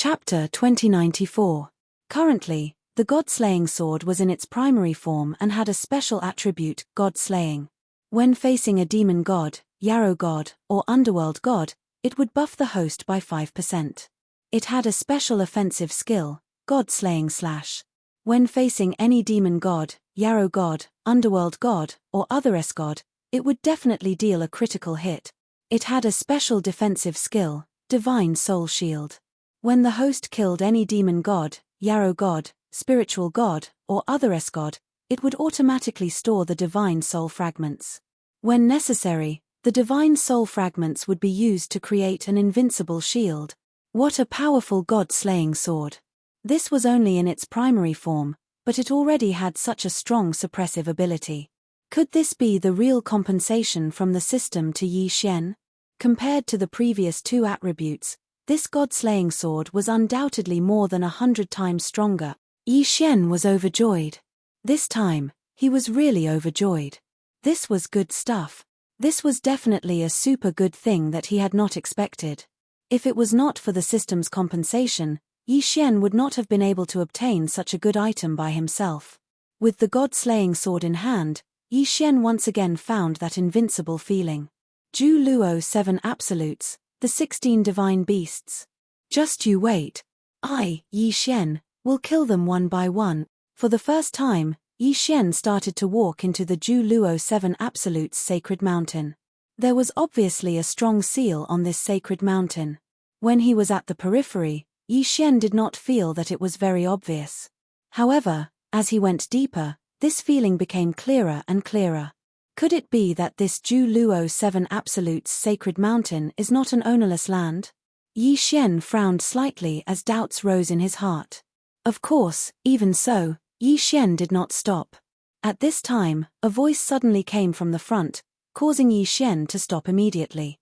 Chapter 2094. Currently, the God-slaying sword was in its primary form and had a special attribute, God-slaying. When facing a demon god, yarrow god, or underworld god, it would buff the host by 5%. It had a special offensive skill, God-slaying slash. When facing any demon god, yarrow god, underworld god, or other s-god, it would definitely deal a critical hit. It had a special defensive skill, divine soul shield. When the host killed any demon god, yarrow god, spiritual god, or other s-god, it would automatically store the divine soul fragments. When necessary, the divine soul fragments would be used to create an invincible shield. What a powerful god-slaying sword! This was only in its primary form, but it already had such a strong suppressive ability. Could this be the real compensation from the system to Yi Xian? Compared to the previous two attributes, this god-slaying sword was undoubtedly more than 100 times stronger. Yi Xian was overjoyed. This time, he was really overjoyed. This was good stuff. This was definitely a super good thing that he had not expected. If it was not for the system's compensation, Yi Xian would not have been able to obtain such a good item by himself. With the god-slaying sword in hand, Yi Xian once again found that invincible feeling. Zhu Luo 7 Absolutes, the 16 Divine Beasts. Just you wait. I, Yi Xian, will kill them one by one. For the first time, Yi Xian started to walk into the Zhu Luo 7 Absolutes sacred mountain. There was obviously a strong seal on this sacred mountain. When he was at the periphery, Yi Xian did not feel that it was very obvious. However, as he went deeper, this feeling became clearer and clearer. Could it be that this Zhu Luo 7 Absolutes sacred mountain is not an ownerless land? Yi Xian frowned slightly as doubts rose in his heart. Of course, even so, Yi Xian did not stop. At this time, a voice suddenly came from the front, causing Yi Xian to stop immediately.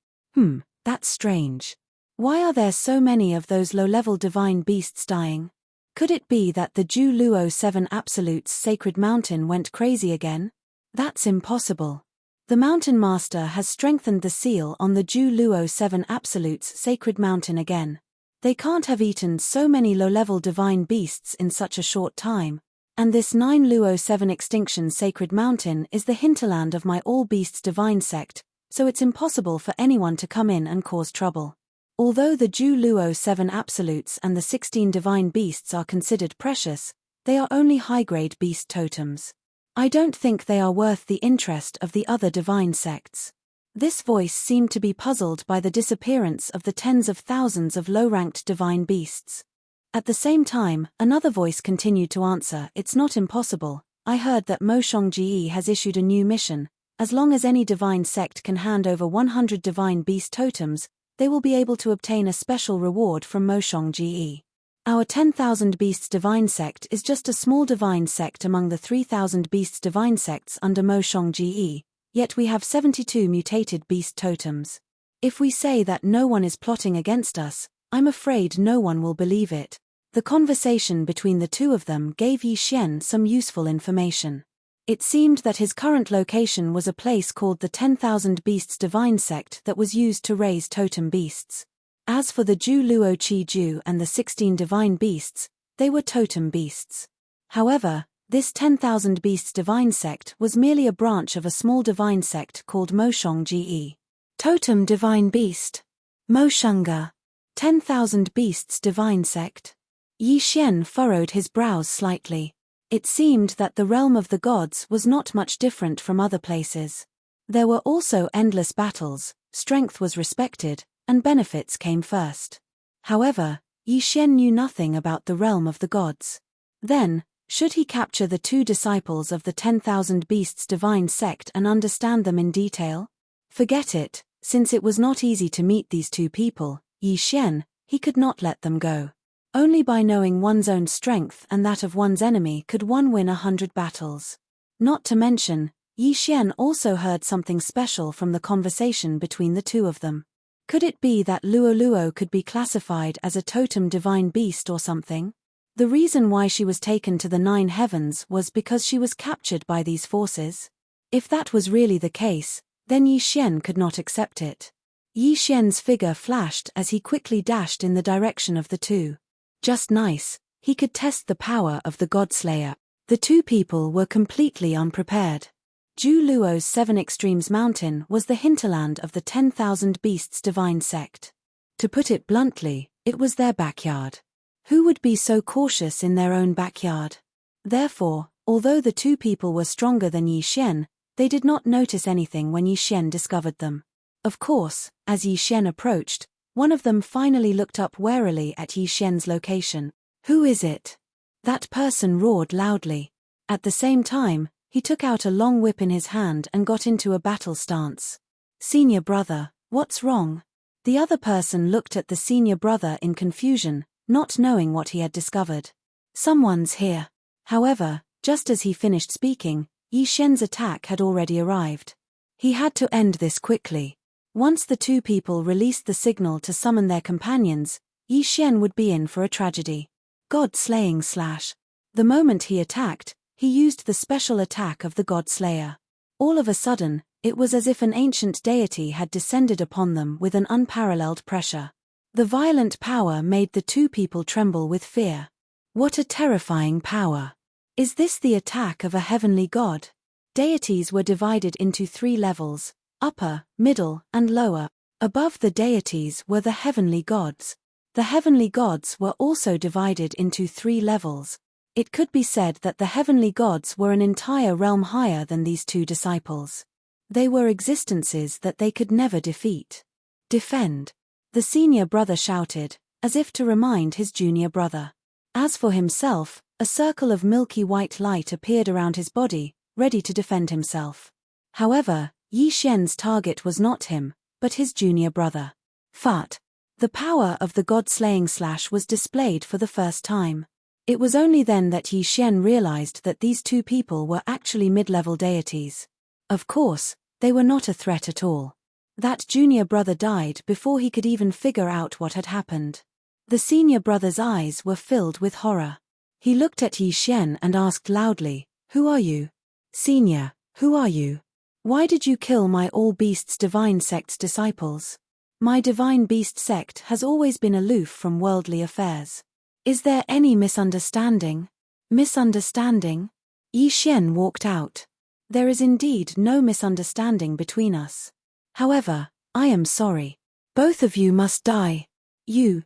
That's strange. Why are there so many of those low-level divine beasts dying? Could it be that the Zhu Luo 7 Absolutes sacred mountain went crazy again? That's impossible. The Mountain Master has strengthened the seal on the Zhu Luo 7 Absolutes sacred mountain again. They can't have eaten so many low-level divine beasts in such a short time. And this 9 Luo 7 Extinction sacred mountain is the hinterland of my all beasts divine sect, so it's impossible for anyone to come in and cause trouble. Although the Zhu Luo 7 Absolutes and the 16 divine beasts are considered precious, they are only high-grade beast totems. I don't think they are worth the interest of the other divine sects. This voice seemed to be puzzled by the disappearance of the tens of thousands of low-ranked divine beasts. At the same time, another voice continued to answer, "It's not impossible. I heard that Mo Shongji has issued a new mission. As long as any divine sect can hand over 100 divine beast totems, they will be able to obtain a special reward from Mo Shongji. Our 10,000 Beasts Divine Sect is just a small divine sect among the 3,000 Beasts Divine Sects under Mo Shongji, yet we have 72 mutated beast totems. If we say that no one is plotting against us, I'm afraid no one will believe it." The conversation between the two of them gave Yi Xian some useful information. It seemed that his current location was a place called the 10,000 Beasts Divine Sect that was used to raise totem beasts. As for the Zhu Luo Qi Ju and the 16 divine beasts, they were totem beasts. However, this 10,000 Beasts Divine Sect was merely a branch of a small divine sect called Mo Shongji. Totem Divine Beast. Mo Shunga. 10,000 Beasts Divine Sect. Yi Xian furrowed his brows slightly. It seemed that the realm of the gods was not much different from other places. There were also endless battles, strength was respected, and benefits came first. However, Yi Xian knew nothing about the realm of the gods. Then, should he capture the two disciples of the 10,000 Beasts Divine Sect and understand them in detail? Forget it, since it was not easy to meet these two people, Yi Xian, he could not let them go. Only by knowing one's own strength and that of one's enemy could one win 100 battles. Not to mention, Yi Xian also heard something special from the conversation between the two of them. Could it be that Luo Luo could be classified as a totem divine beast or something? The reason why she was taken to the 9 heavens was because she was captured by these forces. If that was really the case, then Yi Xian could not accept it. Yi Xian's figure flashed as he quickly dashed in the direction of the two. Just nice, he could test the power of the God-slayer. The two people were completely unprepared. Ju Luo's Seven Extremes Mountain was the hinterland of the 10,000 Beasts divine sect. To put it bluntly, it was their backyard. Who would be so cautious in their own backyard? Therefore, although the two people were stronger than Yi Xian, they did not notice anything when Yi Xian discovered them. Of course, as Yi Xian approached, one of them finally looked up warily at Yi Xian's location. Who is it? That person roared loudly. At the same time, he took out a long whip in his hand and got into a battle stance. Senior brother, what's wrong? The other person looked at the senior brother in confusion, not knowing what he had discovered. Someone's here. However, just as he finished speaking, Yi Xian's attack had already arrived. He had to end this quickly. Once the two people released the signal to summon their companions, Yi Xian would be in for a tragedy. God-slaying slash. The moment he attacked, he used the special attack of the God-slayer. All of a sudden, it was as if an ancient deity had descended upon them with an unparalleled pressure. The violent power made the two people tremble with fear. What a terrifying power! Is this the attack of a heavenly god? Deities were divided into 3 levels: upper, middle, and lower. Above the deities were the heavenly gods. The heavenly gods were also divided into 3 levels. It could be said that the heavenly gods were an entire realm higher than these two disciples. They were existences that they could never defeat. Defend! The senior brother shouted, as if to remind his junior brother. As for himself, a circle of milky white light appeared around his body, ready to defend himself. However, Yi Xian's target was not him, but his junior brother. Fat! The power of the god-slaying slash was displayed for the first time. It was only then that Yi Xian realized that these two people were actually mid-level deities. Of course, they were not a threat at all. That junior brother died before he could even figure out what had happened. The senior brother's eyes were filled with horror. He looked at Yi Xian and asked loudly, "Who are you? Senior, who are you? Why did you kill my All Beasts Divine Sect's disciples? My Divine Beast Sect has always been aloof from worldly affairs. Is there any misunderstanding?" Misunderstanding? Yi Xian walked out. There is indeed no misunderstanding between us. However, I am sorry. Both of you must die. You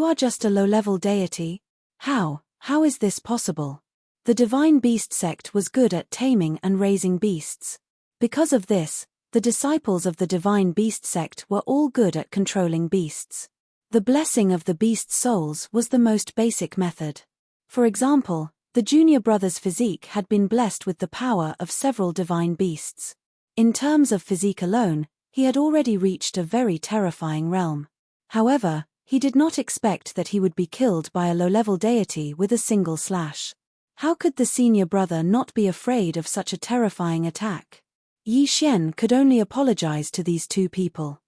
are just a low-level deity? How is this possible? The Divine Beast Sect was good at taming and raising beasts. Because of this, the disciples of the Divine Beast Sect were all good at controlling beasts. The blessing of the beast souls was the most basic method. For example, the junior brother's physique had been blessed with the power of several divine beasts. In terms of physique alone, he had already reached a very terrifying realm. However, he did not expect that he would be killed by a low-level deity with a single slash. How could the senior brother not be afraid of such a terrifying attack? Yi Xian could only apologize to these two people.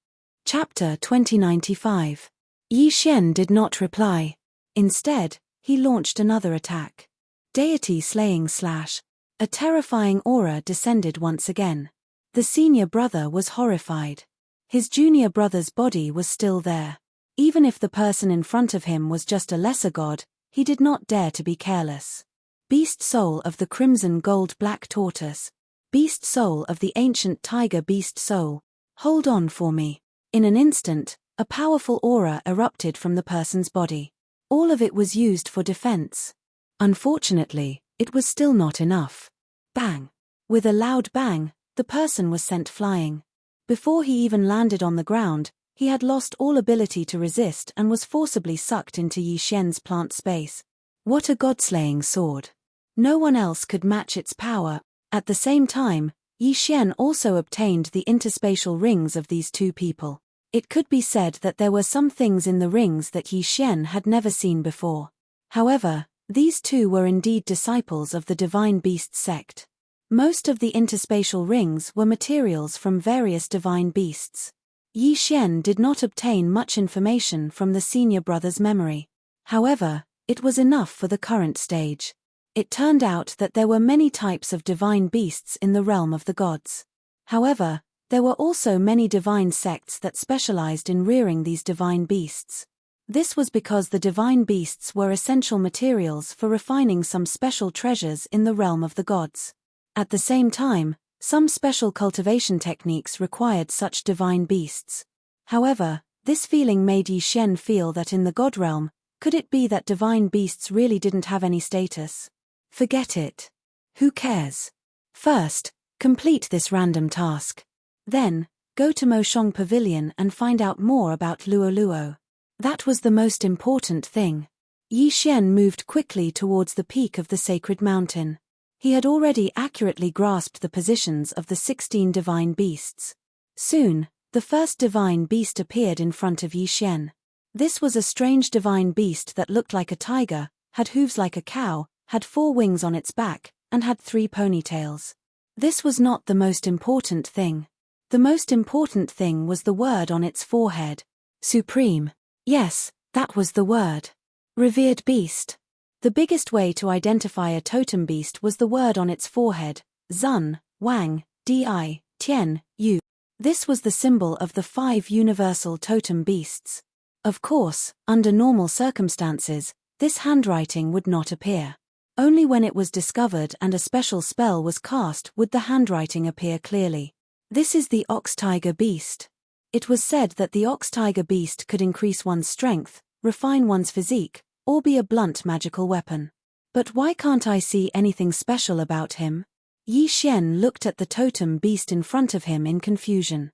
Chapter 2095. Yi Xian did not reply. Instead, he launched another attack. Deity slaying slash. A terrifying aura descended once again. The senior brother was horrified. His junior brother's body was still there. Even if the person in front of him was just a lesser god, he did not dare to be careless. Beast soul of the crimson gold black tortoise. Beast soul of the ancient tiger beast soul. Hold on for me. In an instant, a powerful aura erupted from the person's body. All of it was used for defense. Unfortunately, it was still not enough. Bang! With a loud bang, the person was sent flying. Before he even landed on the ground, he had lost all ability to resist and was forcibly sucked into Yi Xian's plant space. What a god-slaying sword! No one else could match its power. At the same time, Yi Xian also obtained the interspatial rings of these two people. It could be said that there were some things in the rings that Yi Xian had never seen before. However, these two were indeed disciples of the Divine Beast Sect. Most of the interspatial rings were materials from various divine beasts. Yi Xian did not obtain much information from the senior brother's memory. However, it was enough for the current stage. It turned out that there were many types of divine beasts in the realm of the gods. However, there were also many divine sects that specialized in rearing these divine beasts. This was because the divine beasts were essential materials for refining some special treasures in the realm of the gods. At the same time, some special cultivation techniques required such divine beasts. However, this feeling made Yi Xian feel that in the god realm, could it be that divine beasts really didn't have any status? Forget it. Who cares? First, complete this random task. Then, go to Moshong Pavilion and find out more about Luo Luo. That was the most important thing. Yi Xian moved quickly towards the peak of the sacred mountain. He had already accurately grasped the positions of the 16 divine beasts. Soon, the first divine beast appeared in front of Yi Xian. This was a strange divine beast that looked like a tiger, had hooves like a cow, had 4 wings on its back, and had 3 ponytails. This was not the most important thing. The most important thing was the word on its forehead. Supreme. Yes, that was the word. Revered beast. The biggest way to identify a totem beast was the word on its forehead, Zun, Wang, Di, Tian, Yu. This was the symbol of the 5 universal totem beasts. Of course, under normal circumstances, this handwriting would not appear. Only when it was discovered and a special spell was cast would the handwriting appear clearly. This is the ox-tiger beast. It was said that the ox-tiger beast could increase one's strength, refine one's physique, or be a blunt magical weapon. But why can't I see anything special about him? Yi Xian looked at the totem beast in front of him in confusion.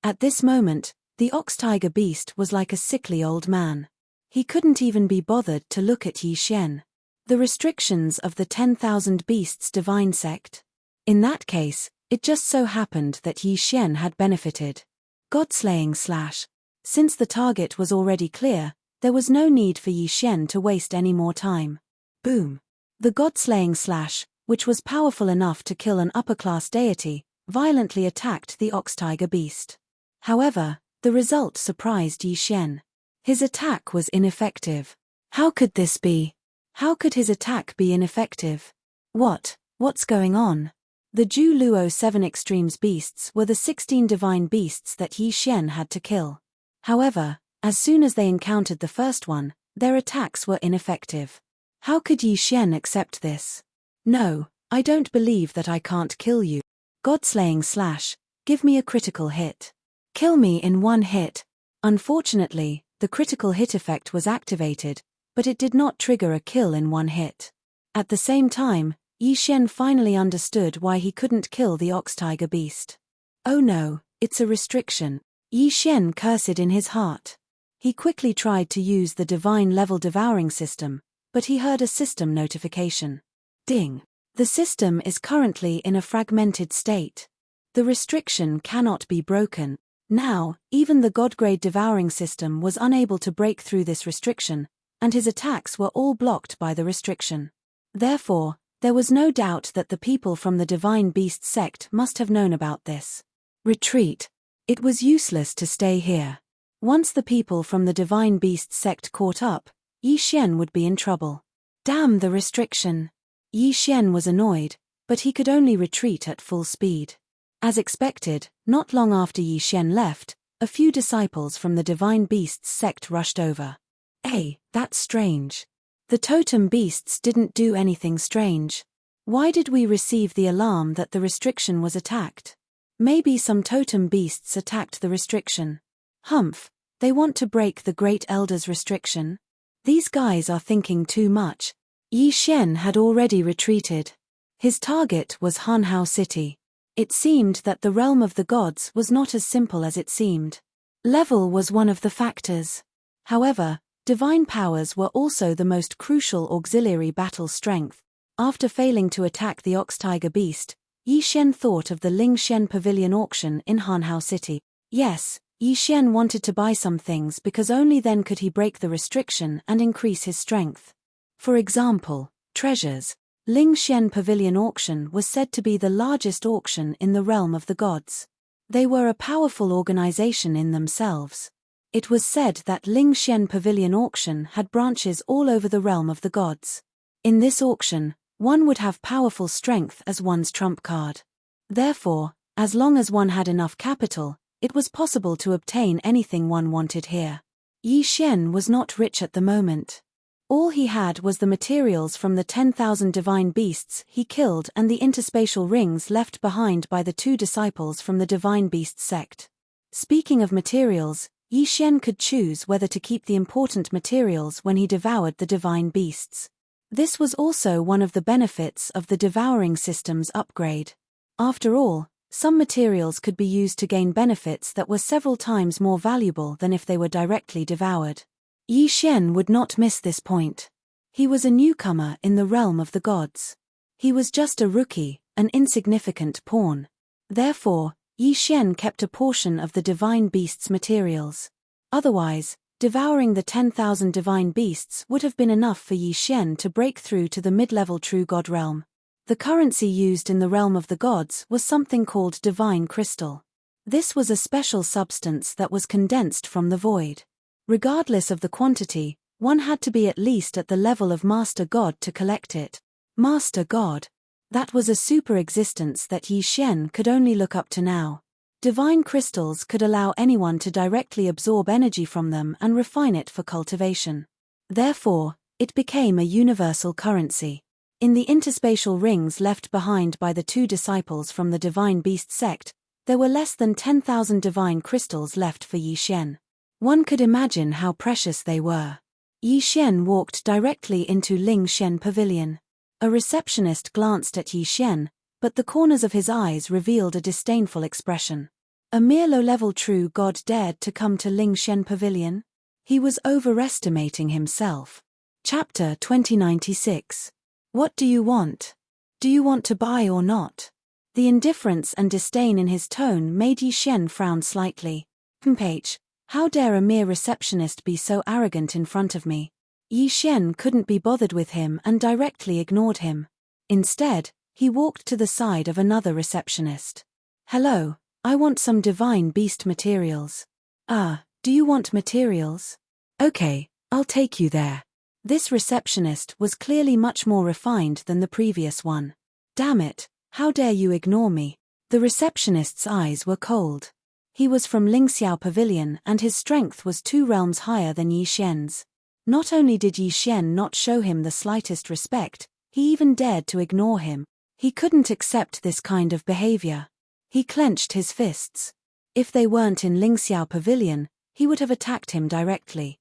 At this moment, the ox-tiger beast was like a sickly old man. He couldn't even be bothered to look at Yi Xian. The restrictions of the 10,000 Beasts divine sect. In that case, it just so happened that Yi Xian had benefited. God-slaying / Since the target was already clear, there was no need for Yi Xian to waste any more time. Boom. The God-slaying / which was powerful enough to kill an upper-class deity, violently attacked the ox-tiger beast. However, the result surprised Yi Xian. His attack was ineffective. How could this be? How could his attack be ineffective? What's going on? The Ju Luo 7 Extremes beasts were the 16 divine beasts that Yi Xian had to kill. However, as soon as they encountered the first one, their attacks were ineffective. How could Yi Xian accept this? No, I don't believe that I can't kill you. God-slaying / give me a critical hit. Kill me in 1 hit. Unfortunately, the critical hit effect was activated, but it did not trigger a kill in 1 hit. At the same time, Yi Xian finally understood why he couldn't kill the ox-tiger beast. Oh no, it's a restriction. Yi Xian cursed in his heart. He quickly tried to use the divine level devouring system, but he heard a system notification. Ding. The system is currently in a fragmented state. The restriction cannot be broken. Now, even the God-grade devouring system was unable to break through this restriction, and his attacks were all blocked by the restriction. Therefore, there was no doubt that the people from the Divine Beast sect must have known about this. Retreat. It was useless to stay here. Once the people from the Divine Beast sect caught up, Yi Xian would be in trouble. Damn the restriction. Yi Xian was annoyed, but he could only retreat at full speed. As expected, not long after Yi Xian left, a few disciples from the Divine Beasts sect rushed over. Hey, that's strange. The totem beasts didn't do anything strange. Why did we receive the alarm that the restriction was attacked? Maybe some totem beasts attacked the restriction. Humph, they want to break the Great Elder's restriction? These guys are thinking too much. Yi Xian had already retreated. His target was Hanhao City. It seemed that the realm of the gods was not as simple as it seemed. Level was one of the factors. However, divine powers were also the most crucial auxiliary battle strength. After failing to attack the ox-tiger beast, Yi Xian thought of the Ling Xian Pavilion auction in Hanhao City. Yes, Yi Xian wanted to buy some things because only then could he break the restriction and increase his strength. For example, treasures. Ling Xian Pavilion auction was said to be the largest auction in the realm of the gods. They were a powerful organization in themselves. It was said that Ling Xian Pavilion auction had branches all over the realm of the gods. In this auction, one would have powerful strength as one's trump card. Therefore, as long as one had enough capital, it was possible to obtain anything one wanted here. Yi Xian was not rich at the moment. All he had was the materials from the 10,000 divine beasts he killed and the interspatial rings left behind by the 2 disciples from the divine beast sect. Speaking of materials, Yi Xian could choose whether to keep the important materials when he devoured the divine beasts. This was also one of the benefits of the devouring system's upgrade. After all, some materials could be used to gain benefits that were several times more valuable than if they were directly devoured. Yi Xian would not miss this point. He was a newcomer in the realm of the gods. He was just a rookie, an insignificant pawn. Therefore, Yi Xian kept a portion of the divine beasts' materials. Otherwise, devouring the 10,000 divine beasts would have been enough for Yi Xian to break through to the mid-level true god realm. The currency used in the realm of the gods was something called divine crystal. This was a special substance that was condensed from the void. Regardless of the quantity, one had to be at least at the level of Master God to collect it. Master God. That was a super existence that Yi Xian could only look up to now. Divine crystals could allow anyone to directly absorb energy from them and refine it for cultivation. Therefore, it became a universal currency. In the interspatial rings left behind by the 2 disciples from the divine beast sect, there were less than 10,000 divine crystals left for Yi Xian. One could imagine how precious they were. Yi Xian walked directly into Ling Xian Pavilion. A receptionist glanced at Yi Xian, but the corners of his eyes revealed a disdainful expression. A mere low-level true god dared to come to Ling Xian Pavilion? He was overestimating himself. Chapter 2096. What do you want? Do you want to buy or not? The indifference and disdain in his tone made Yi Xian frown slightly. Page. How dare a mere receptionist be so arrogant in front of me? Yi Xian couldn't be bothered with him and directly ignored him. Instead, he walked to the side of another receptionist. Hello, I want some divine beast materials. Ah, do you want materials? Okay, I'll take you there. This receptionist was clearly much more refined than the previous one. Damn it, how dare you ignore me? The receptionist's eyes were cold. He was from Lingxiao Pavilion and his strength was 2 realms higher than Yi Xian's. Not only did Yi Xian not show him the slightest respect, he even dared to ignore him. He couldn't accept this kind of behavior. He clenched his fists. If they weren't in Lingxiao Pavilion, he would have attacked him directly.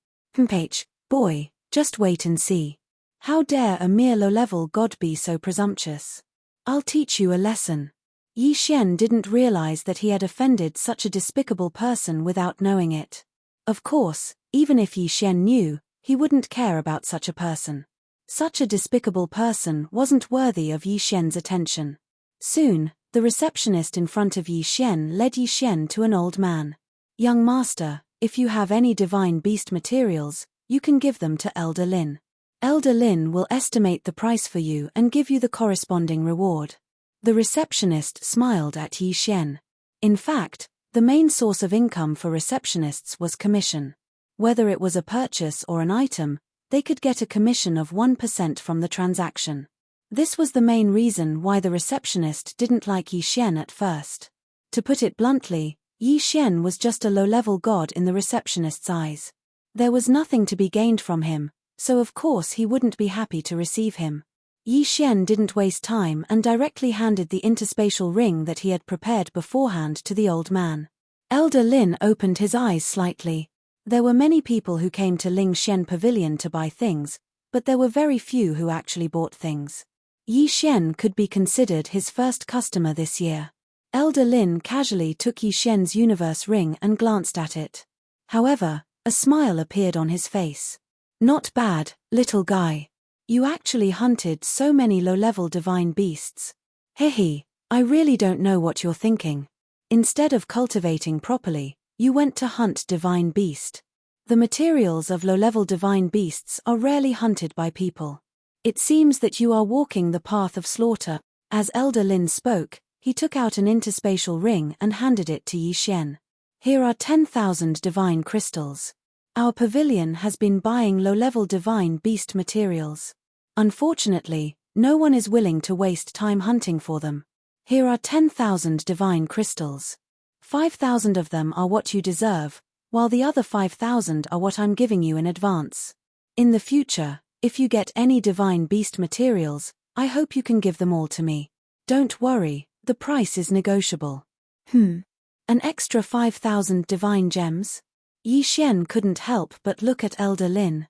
Page, boy, just wait and see. How dare a mere low-level god be so presumptuous? I'll teach you a lesson. Yi Xian didn't realize that he had offended such a despicable person without knowing it. Of course, even if Yi Xian knew, he wouldn't care about such a person. Such a despicable person wasn't worthy of Yi Xian's attention. Soon, the receptionist in front of Yi Xian led Yi Xian to an old man. Young master, if you have any divine beast materials, you can give them to Elder Lin. Elder Lin will estimate the price for you and give you the corresponding reward. The receptionist smiled at Yi Xian. In fact, the main source of income for receptionists was commission. Whether it was a purchase or an item, they could get a commission of 1% from the transaction. This was the main reason why the receptionist didn't like Yi Xian at first. To put it bluntly, Yi Xian was just a low-level god in the receptionist's eyes. There was nothing to be gained from him, so of course he wouldn't be happy to receive him. Yi Xian didn't waste time and directly handed the interspatial ring that he had prepared beforehand to the old man. Elder Lin opened his eyes slightly. There were many people who came to Ling Xian Pavilion to buy things, but there were very few who actually bought things. Yi Xian could be considered his first customer this year. Elder Lin casually took Yi Xian's universe ring and glanced at it. However, a smile appeared on his face. Not bad, little guy. You actually hunted so many low-level divine beasts. Hehe, I really don't know what you're thinking. Instead of cultivating properly, you went to hunt divine beast. The materials of low-level divine beasts are rarely hunted by people. It seems that you are walking the path of slaughter. As Elder Lin spoke, he took out an interspatial ring and handed it to Yi Xian. Here are 10,000 divine crystals. Our pavilion has been buying low-level divine beast materials. Unfortunately, no one is willing to waste time hunting for them. Here are 10,000 divine crystals. 5,000 of them are what you deserve, while the other 5,000 are what I'm giving you in advance. In the future, if you get any divine beast materials, I hope you can give them all to me. Don't worry, the price is negotiable. An extra 5,000 divine gems? Yi Xian couldn't help but look at Elder Lin.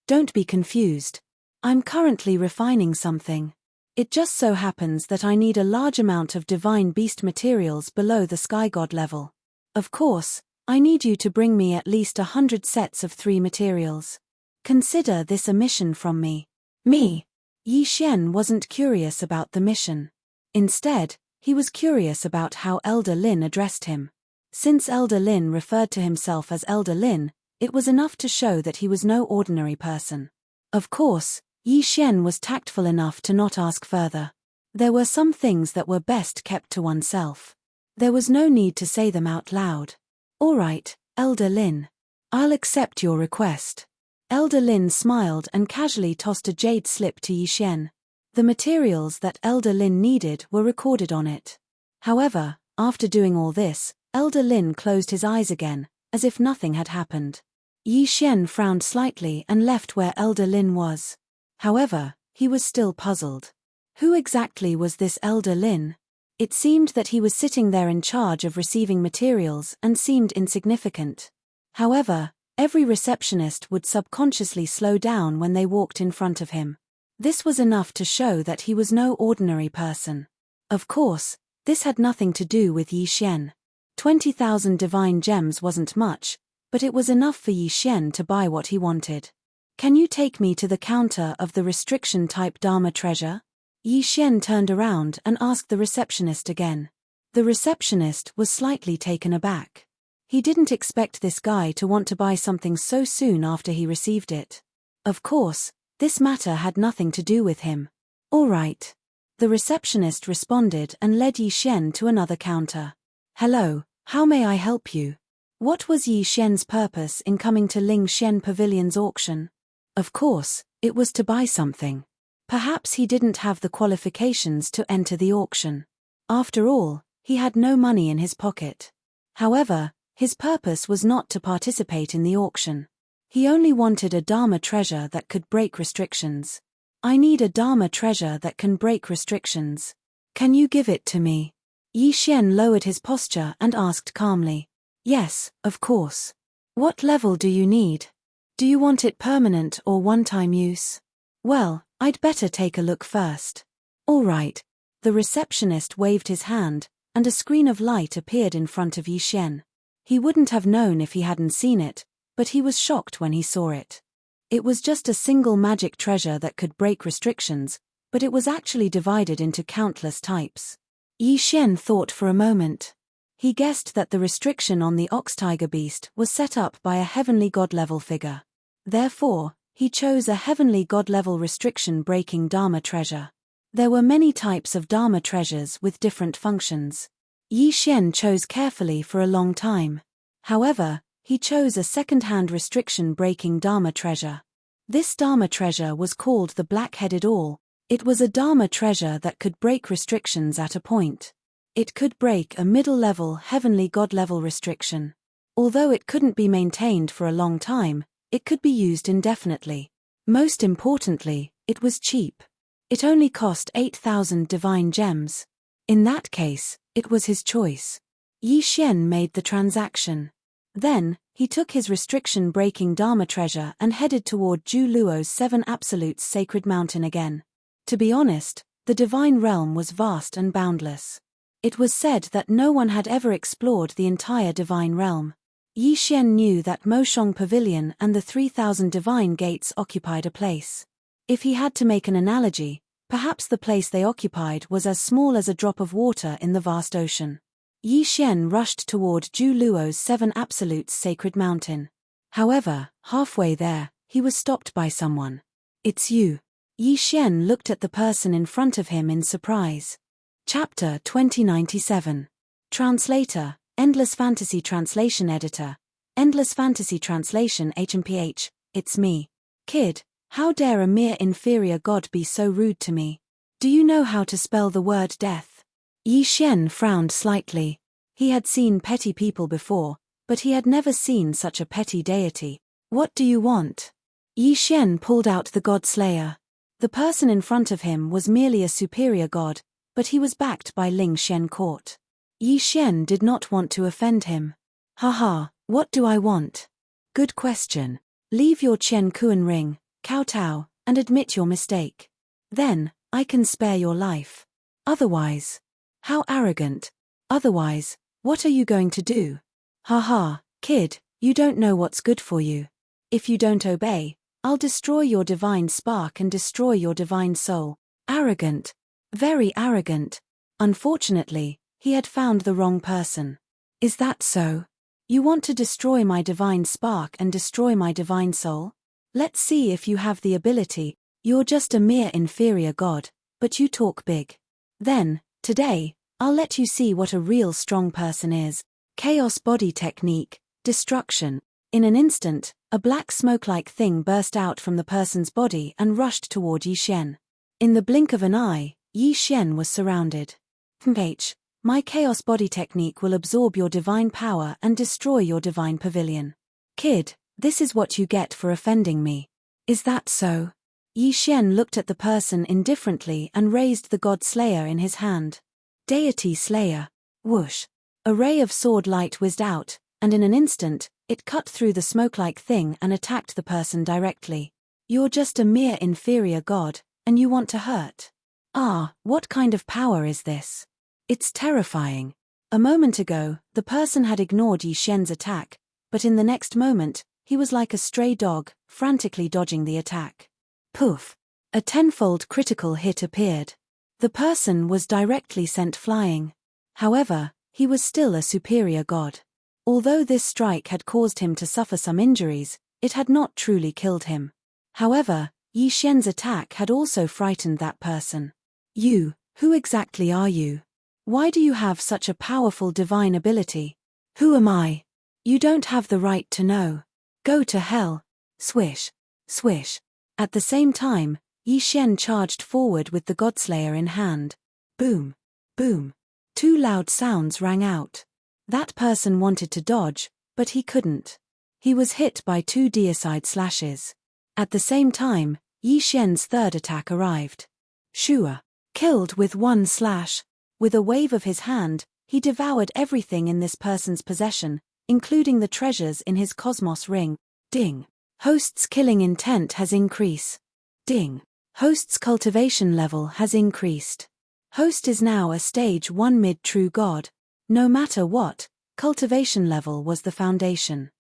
Don't be confused. I'm currently refining something. It just so happens that I need a large amount of divine beast materials below the sky god level. Of course, I need you to bring me at least 100 sets of 3 materials. Consider this a mission from me. Me? Yi Xian wasn't curious about the mission. Instead, he was curious about how Elder Lin addressed him. Since Elder Lin referred to himself as Elder Lin, it was enough to show that he was no ordinary person. Of course, Yi Xian was tactful enough to not ask further. There were some things that were best kept to oneself. There was no need to say them out loud. All right, Elder Lin. I'll accept your request. Elder Lin smiled and casually tossed a jade slip to Yi Xian. The materials that Elder Lin needed were recorded on it. However, after doing all this, Elder Lin closed his eyes again, as if nothing had happened. Yi Xian frowned slightly and left where Elder Lin was. However, he was still puzzled. Who exactly was this Elder Lin? It seemed that he was sitting there in charge of receiving materials and seemed insignificant. However, every receptionist would subconsciously slow down when they walked in front of him. This was enough to show that he was no ordinary person. Of course, this had nothing to do with Yi Xian. 20,000 divine gems wasn't much, but it was enough for Yi Xian to buy what he wanted. Can you take me to the counter of the restriction-type Dharma treasure? Yi Xian turned around and asked the receptionist again. The receptionist was slightly taken aback. He didn't expect this guy to want to buy something so soon after he received it. Of course, this matter had nothing to do with him. All right. The receptionist responded and led Yi Xian to another counter. Hello, how may I help you? What was Yi Xian's purpose in coming to Ling Xian Pavilion's auction? Of course, it was to buy something. Perhaps he didn't have the qualifications to enter the auction. After all, he had no money in his pocket. However, his purpose was not to participate in the auction. He only wanted a Dharma treasure that could break restrictions. I need a Dharma treasure that can break restrictions. Can you give it to me? Yi Xian lowered his posture and asked calmly. Yes, of course. What level do you need? Do you want it permanent or one-time use? Well, I'd better take a look first. All right. The receptionist waved his hand, and a screen of light appeared in front of Yi Xian. He wouldn't have known if he hadn't seen it, but he was shocked when he saw it. It was just a single magic treasure that could break restrictions, but it was actually divided into countless types. Yi Xian thought for a moment. He guessed that the restriction on the ox-tiger beast was set up by a heavenly god-level figure. Therefore, he chose a heavenly god-level restriction-breaking Dharma treasure. There were many types of Dharma treasures with different functions. Yi Xian chose carefully for a long time. However, he chose a second-hand restriction-breaking Dharma treasure. This Dharma treasure was called the Black-Headed Awl. It was a Dharma treasure that could break restrictions at a point. It could break a middle-level heavenly god-level restriction. Although it couldn't be maintained for a long time, it could be used indefinitely. Most importantly, it was cheap. It only cost 8,000 divine gems. In that case, it was his choice. Yi Xian made the transaction. Then, he took his restriction-breaking Dharma treasure and headed toward Zhu Luo's 7 Absolutes Sacred Mountain again. To be honest, the divine realm was vast and boundless. It was said that no one had ever explored the entire divine realm. Yi Xian knew that Moshong Pavilion and the 3,000 divine gates occupied a place. If he had to make an analogy, perhaps the place they occupied was as small as a drop of water in the vast ocean. Yi Xian rushed toward Zhu Luo's 7 Absolutes Sacred Mountain. However, halfway there, he was stopped by someone. It's you. Yi Xian looked at the person in front of him in surprise. Chapter 2097. Translator, Endless Fantasy Translation Editor. Endless Fantasy Translation HMPH, it's me. Kid, how dare a mere inferior god be so rude to me? Do you know how to spell the word death? Yi Xian frowned slightly. He had seen petty people before, but he had never seen such a petty deity. What do you want? Yi Xian pulled out the God Slayer. The person in front of him was merely a superior god, but he was backed by Ling Xian court. Yi Xian did not want to offend him. Haha, what do I want? Good question. Leave your Qian Kuan ring, kowtow, and admit your mistake. Then, I can spare your life. Otherwise. How arrogant. Otherwise, what are you going to do? Haha, kid, you don't know what's good for you. If you don't obey, I'll destroy your divine spark and destroy your divine soul. Arrogant. Very arrogant. Unfortunately, he had found the wrong person. Is that so? You want to destroy my divine spark and destroy my divine soul? Let's see if you have the ability. You're just a mere inferior god, but you talk big. Then, today, I'll let you see what a real strong person is. Chaos body technique, destruction. In an instant, a black smoke-like thing burst out from the person's body and rushed toward Yi Xian. In the blink of an eye, Yi Xian was surrounded. My chaos body technique will absorb your divine power and destroy your divine pavilion. Kid, this is what you get for offending me. Is that so? Yi Xian looked at the person indifferently and raised the God Slayer in his hand. Deity Slayer. Whoosh. A ray of sword light whizzed out, and in an instant, it cut through the smoke-like thing and attacked the person directly. You're just a mere inferior god, and you want to hurt. Ah, what kind of power is this? It's terrifying. A moment ago, the person had ignored Yi Xian's attack, but in the next moment, he was like a stray dog, frantically dodging the attack. Poof! A tenfold critical hit appeared. The person was directly sent flying. However, he was still a superior god. Although this strike had caused him to suffer some injuries, it had not truly killed him. However, Yi Xian's attack had also frightened that person. You, who exactly are you? Why do you have such a powerful divine ability? Who am I? You don't have the right to know. Go to hell. Swish. Swish. At the same time, Yi Xian charged forward with the Godslayer in hand. Boom. Boom. Two loud sounds rang out. That person wanted to dodge, but he couldn't. He was hit by two deicide slashes. At the same time, Yi Xian's third attack arrived. Shua. Killed with one slash. With a wave of his hand, he devoured everything in this person's possession, including the treasures in his cosmos ring. Ding. Host's killing intent has increased. Ding. Host's cultivation level has increased. Host is now a stage 1 mid-true god. No matter what, cultivation level was the foundation.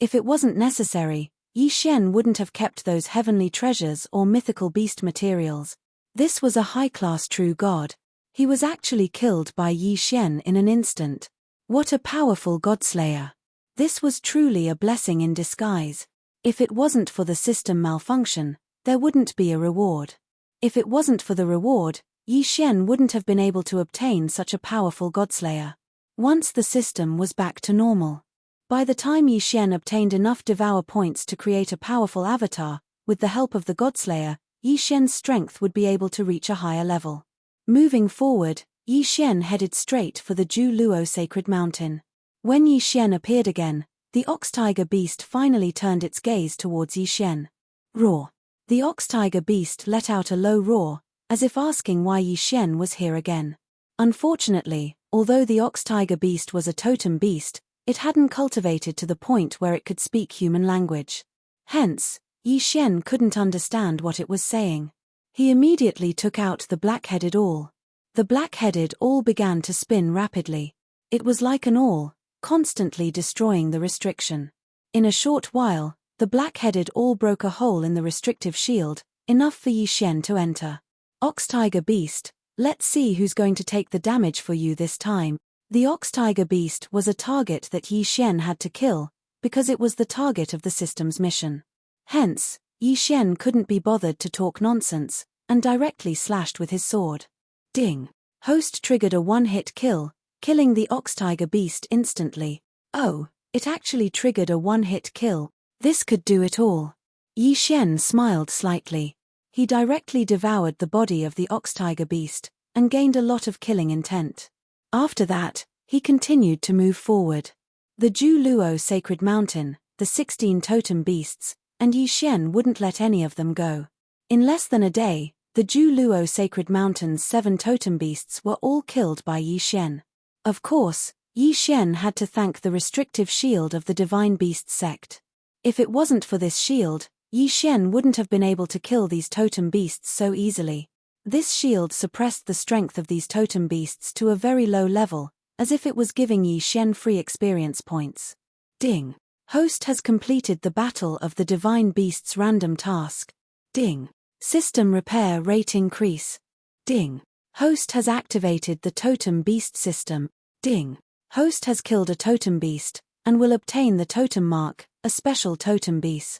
If it wasn't necessary, Yi Xian wouldn't have kept those heavenly treasures or mythical beast materials. This was a high-class true god. He was actually killed by Yi Xian in an instant. What a powerful godslayer. This was truly a blessing in disguise. If it wasn't for the system malfunction, there wouldn't be a reward. If it wasn't for the reward, Yi Xian wouldn't have been able to obtain such a powerful godslayer. Once the system was back to normal. By the time Yi Xian obtained enough Devour points to create a powerful avatar, with the help of the godslayer, Yi Xian's strength would be able to reach a higher level. Moving forward, Yi Xian headed straight for the Ju Luo sacred mountain. When Yi Xian appeared again, the ox-tiger beast finally turned its gaze towards Yi Xian. Roar. The ox-tiger beast let out a low roar, as if asking why Yi Xian was here again. Unfortunately, although the ox-tiger beast was a totem beast, it hadn't cultivated to the point where it could speak human language. Hence, Yi Xian couldn't understand what it was saying. He immediately took out the black-headed awl. The black-headed awl began to spin rapidly. It was like an awl, constantly destroying the restriction. In a short while, the black-headed awl broke a hole in the restrictive shield, enough for Yi Xian to enter. Ox-tiger beast, let's see who's going to take the damage for you this time. The ox-tiger beast was a target that Yi Xian had to kill, because it was the target of the system's mission. Hence, Yi Xian couldn't be bothered to talk nonsense, and directly slashed with his sword. Ding. Host triggered a one-hit kill, killing the ox-tiger beast instantly. Oh, it actually triggered a one-hit kill. This could do it all. Yi Xian smiled slightly. He directly devoured the body of the ox-tiger beast, and gained a lot of killing intent. After that, he continued to move forward. The Ju Luo Sacred Mountain, the 16 totem beasts, and Yi Xian wouldn't let any of them go. In less than a day, the Ju Luo Sacred Mountain's 7 totem beasts were all killed by Yi Xian. Of course, Yi Xian had to thank the restrictive shield of the Divine Beast sect. If it wasn't for this shield, Yi Xian wouldn't have been able to kill these totem beasts so easily. This shield suppressed the strength of these totem beasts to a very low level, as if it was giving Yi Xian free experience points. Ding. Host has completed the Battle of the Divine Beasts random task. Ding. System repair rate increase. Ding. Host has activated the Totem Beast system. Ding. Host has killed a totem beast, and will obtain the totem mark, a special totem beast.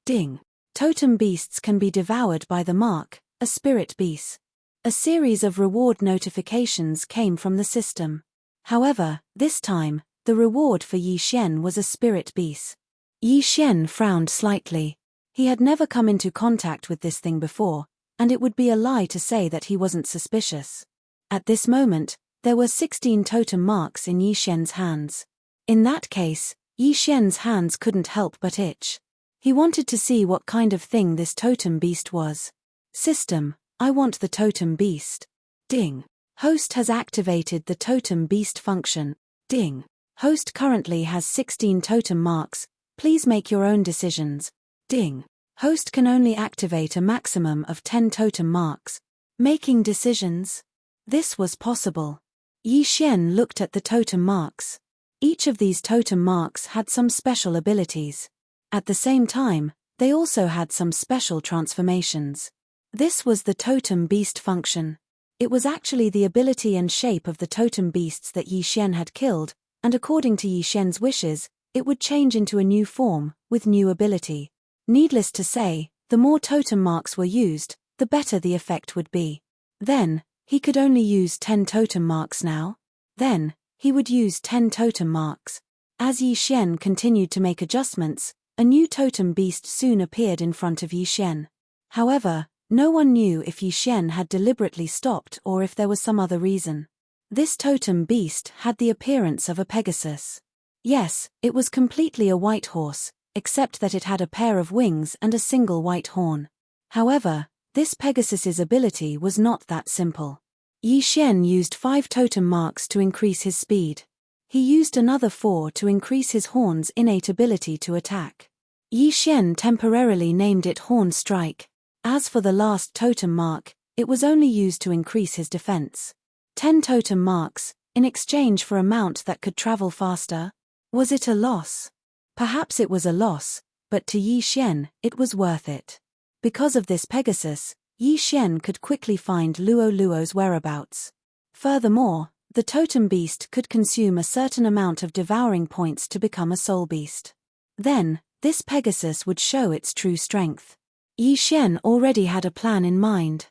Ding. Totem beasts can be devoured by the mark, a spirit beast. A series of reward notifications came from the system. However, this time, the reward for Yi Xian was a spirit beast. Yi Xian frowned slightly. He had never come into contact with this thing before, and it would be a lie to say that he wasn't suspicious. At this moment, there were 16 totem marks in Yi Xian's hands. In that case, Yi Xian's hands couldn't help but itch. He wanted to see what kind of thing this totem beast was. System, I want the totem beast. Ding. Host has activated the totem beast function. Ding. Host currently has 16 totem marks, please make your own decisions. Ding. Host can only activate a maximum of 10 totem marks. Making decisions? This was possible. Yi Xian looked at the totem marks. Each of these totem marks had some special abilities. At the same time, they also had some special transformations. This was the totem beast function. It was actually the ability and shape of the totem beasts that Yi Xian had killed, and according to Yi Xian's wishes, it would change into a new form, with new ability. Needless to say, the more totem marks were used, the better the effect would be. Then, he could only use 10 totem marks now. Then, he would use 10 totem marks. As Yi Xian continued to make adjustments, a new totem beast soon appeared in front of Yi Xian. However, no one knew if Yi Xian had deliberately stopped or if there was some other reason. This totem beast had the appearance of a Pegasus. Yes, it was completely a white horse, except that it had a pair of wings and a single white horn. However, this Pegasus's ability was not that simple. Yi Xian used 5 totem marks to increase his speed. He used another 4 to increase his horn's innate ability to attack. Yi Xian temporarily named it Horn Strike. As for the last totem mark, it was only used to increase his defense. 10 totem marks, in exchange for a mount that could travel faster? Was it a loss? Perhaps it was a loss, but to Yi Xian, it was worth it. Because of this Pegasus, Yi Xian could quickly find Luo Luo's whereabouts. Furthermore, the totem beast could consume a certain amount of devouring points to become a soul beast. Then, this Pegasus would show its true strength. Yi Xian already had a plan in mind.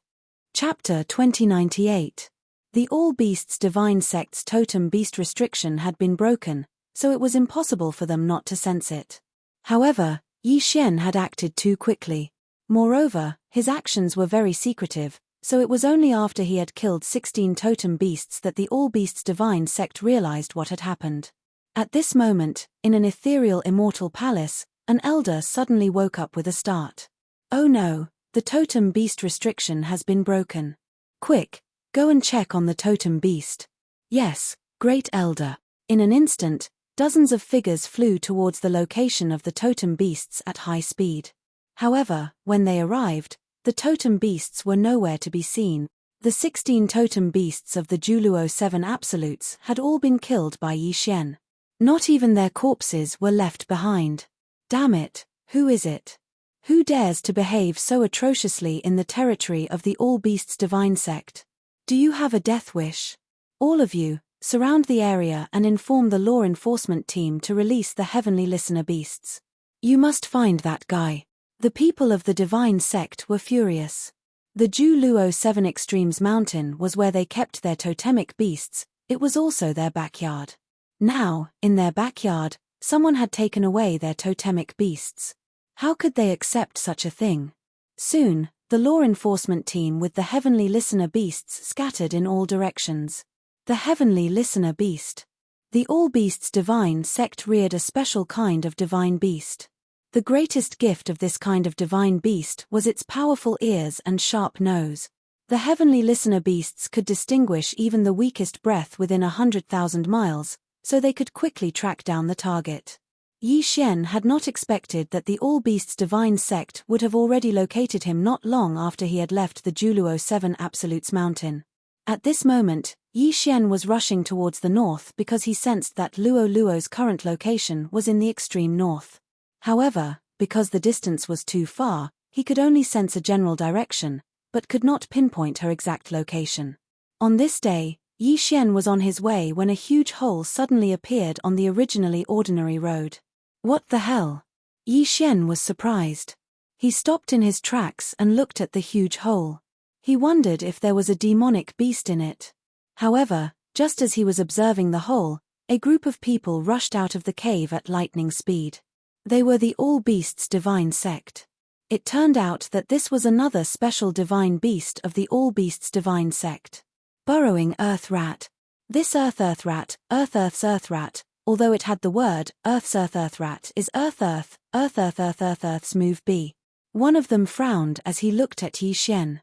Chapter 2098. The All Beasts Divine Sect's totem beast restriction had been broken, so it was impossible for them not to sense it. However, Yi Xian had acted too quickly. Moreover, his actions were very secretive, so it was only after he had killed 16 totem beasts that the All Beasts Divine Sect realized what had happened. At this moment, in an ethereal immortal palace, an elder suddenly woke up with a start. Oh no, the totem beast restriction has been broken. Quick, go and check on the totem beast. Yes, great elder. In an instant, dozens of figures flew towards the location of the totem beasts at high speed. However, when they arrived, the totem beasts were nowhere to be seen. The 16 totem beasts of the Juluo 7 Absolutes had all been killed by Yi Xian. Not even their corpses were left behind. Damn it, who is it? Who dares to behave so atrociously in the territory of the All Beasts Divine Sect? Do you have a death wish? All of you, surround the area and inform the law enforcement team to release the Heavenly Listener beasts. You must find that guy. The people of the Divine Sect were furious. The Ju Luo 7 Extremes Mountain was where they kept their totemic beasts, it was also their backyard. Now, in their backyard, someone had taken away their totemic beasts. How could they accept such a thing? Soon, the law enforcement team with the Heavenly Listener beasts scattered in all directions. The Heavenly Listener beast. The All Beasts Divine sect reared a special kind of divine beast. The greatest gift of this kind of divine beast was its powerful ears and sharp nose. The heavenly listener beasts could distinguish even the weakest breath within 100,000 miles, so they could quickly track down the target. Yi Xian had not expected that the All Beasts Divine sect would have already located him not long after he had left the Juluo 7 Absolutes Mountain. At this moment, Yi Xian was rushing towards the north because he sensed that Luo Luo's current location was in the extreme north. However, because the distance was too far, he could only sense a general direction, but could not pinpoint her exact location. On this day, Yi Xian was on his way when a huge hole suddenly appeared on the originally ordinary road. What the hell? Yi Xian was surprised. He stopped in his tracks and looked at the huge hole. He wondered if there was a demonic beast in it. However, just as he was observing the hole, a group of people rushed out of the cave at lightning speed. They were the All Beasts Divine sect. It turned out that this was another special divine beast of the All Beasts Divine sect. Burrowing Earth Rat. This Earth's Earth Rat, although it had the word Earth's Earth Rat, is Earth's move B. One of them frowned as he looked at Yi Xian.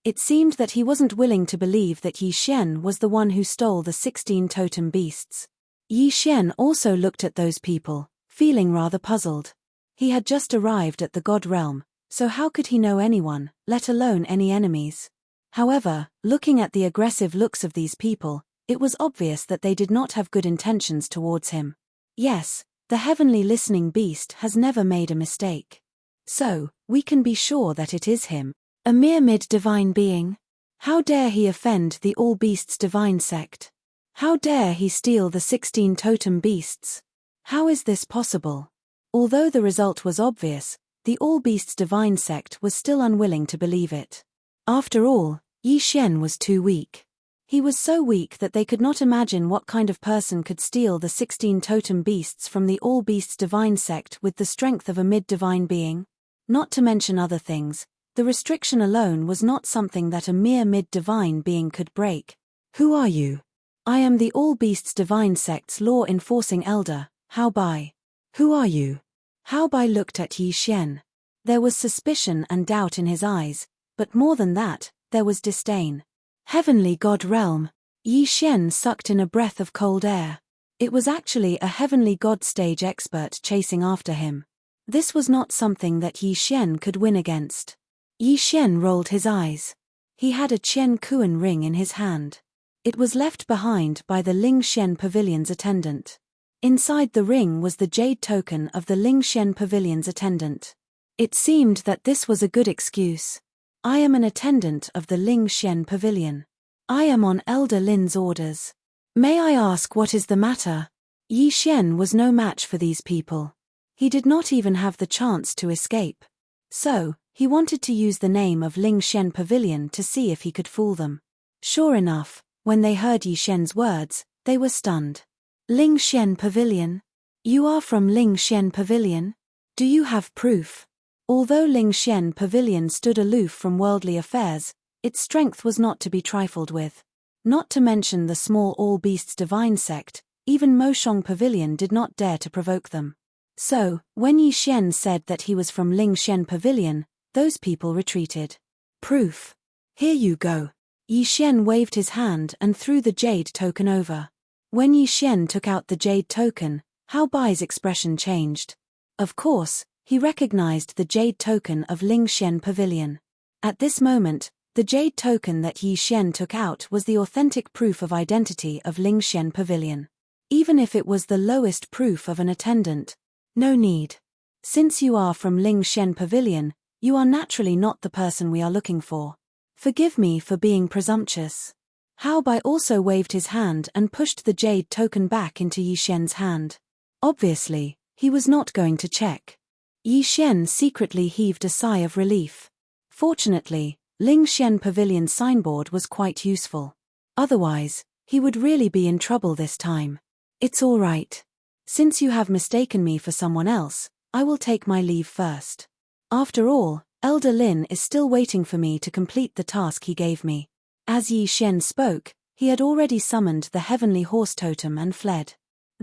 It seemed that he wasn't willing to believe that Yi Xian was the one who stole the 16 totem beasts. Yi Xian also looked at those people, feeling rather puzzled. He had just arrived at the God realm, so how could he know anyone, let alone any enemies? However, looking at the aggressive looks of these people, it was obvious that they did not have good intentions towards him. Yes, the heavenly listening beast has never made a mistake. So, we can be sure that it is him. A mere mid-divine being? How dare he offend the All Beasts Divine sect? How dare he steal the 16 totem beasts? How is this possible? Although the result was obvious, the All Beasts Divine sect was still unwilling to believe it. After all, Yi Xian was too weak. He was so weak that they could not imagine what kind of person could steal the 16 totem beasts from the All Beasts Divine sect with the strength of a mid-divine being. Not to mention other things, the restriction alone was not something that a mere mid-divine being could break. Who are you? I am the All Beasts Divine sect's law-enforcing elder, Hao Bai. Who are you? Hao Bai looked at Yi Xian. There was suspicion and doubt in his eyes, but more than that, there was disdain. Heavenly God realm. Yi Xian sucked in a breath of cold air. It was actually a heavenly God stage expert chasing after him. This was not something that Yi Xian could win against. Yi Xian rolled his eyes. He had a Qian Kuan ring in his hand. It was left behind by the Ling Xian Pavilion's attendant. Inside the ring was the jade token of the Ling Xian Pavilion's attendant. It seemed that this was a good excuse. I am an attendant of the Ling Xian Pavilion. I am on Elder Lin's orders. May I ask what is the matter? Yi Xian was no match for these people. He did not even have the chance to escape. So, he wanted to use the name of Ling Xian Pavilion to see if he could fool them. Sure enough, when they heard Yi Xian's words, they were stunned. Ling Xian Pavilion? You are from Ling Xian Pavilion? Do you have proof? Although Ling Xian Pavilion stood aloof from worldly affairs, its strength was not to be trifled with. Not to mention the small All Beasts Divine sect, even Moshong Pavilion did not dare to provoke them. So, when Yi Xian said that he was from Ling Xian Pavilion, those people retreated. Proof. Here you go. Yi Xian waved his hand and threw the jade token over. When Yi Xian took out the jade token, Hao Bai's expression changed. Of course, he recognized the jade token of Ling Xian Pavilion. At this moment, the jade token that Yi Xian took out was the authentic proof of identity of Ling Xian Pavilion. Even if it was the lowest proof of an attendant. No need. Since you are from Ling Xian Pavilion, you are naturally not the person we are looking for. Forgive me for being presumptuous. Hao Bai also waved his hand and pushed the jade token back into Yi Xian's hand. Obviously, he was not going to check. Yi Xian secretly heaved a sigh of relief. Fortunately, Ling Xian Pavilion's signboard was quite useful. Otherwise, he would really be in trouble this time. It's all right. Since you have mistaken me for someone else, I will take my leave first. After all, Elder Lin is still waiting for me to complete the task he gave me. As Yi Xian spoke, he had already summoned the heavenly horse totem and fled.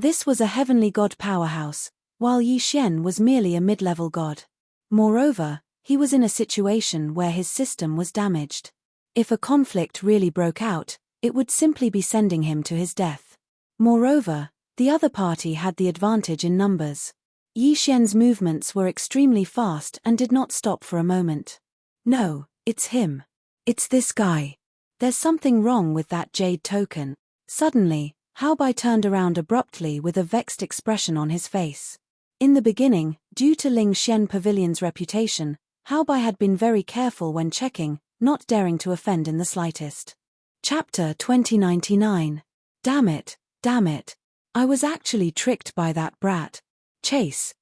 This was a heavenly god powerhouse, while Yi Xian was merely a mid-level god. Moreover, he was in a situation where his system was damaged. If a conflict really broke out, it would simply be sending him to his death. Moreover, the other party had the advantage in numbers. Yi Xian's movements were extremely fast and did not stop for a moment. No, it's him. It's this guy. There's something wrong with that jade token. Suddenly, Hao Bai turned around abruptly with a vexed expression on his face. In the beginning, due to Ling Xian Pavilion's reputation, Hao Bai had been very careful when checking, not daring to offend in the slightest. Chapter 2099. Damn it, damn it. I was actually tricked by that brat. Chase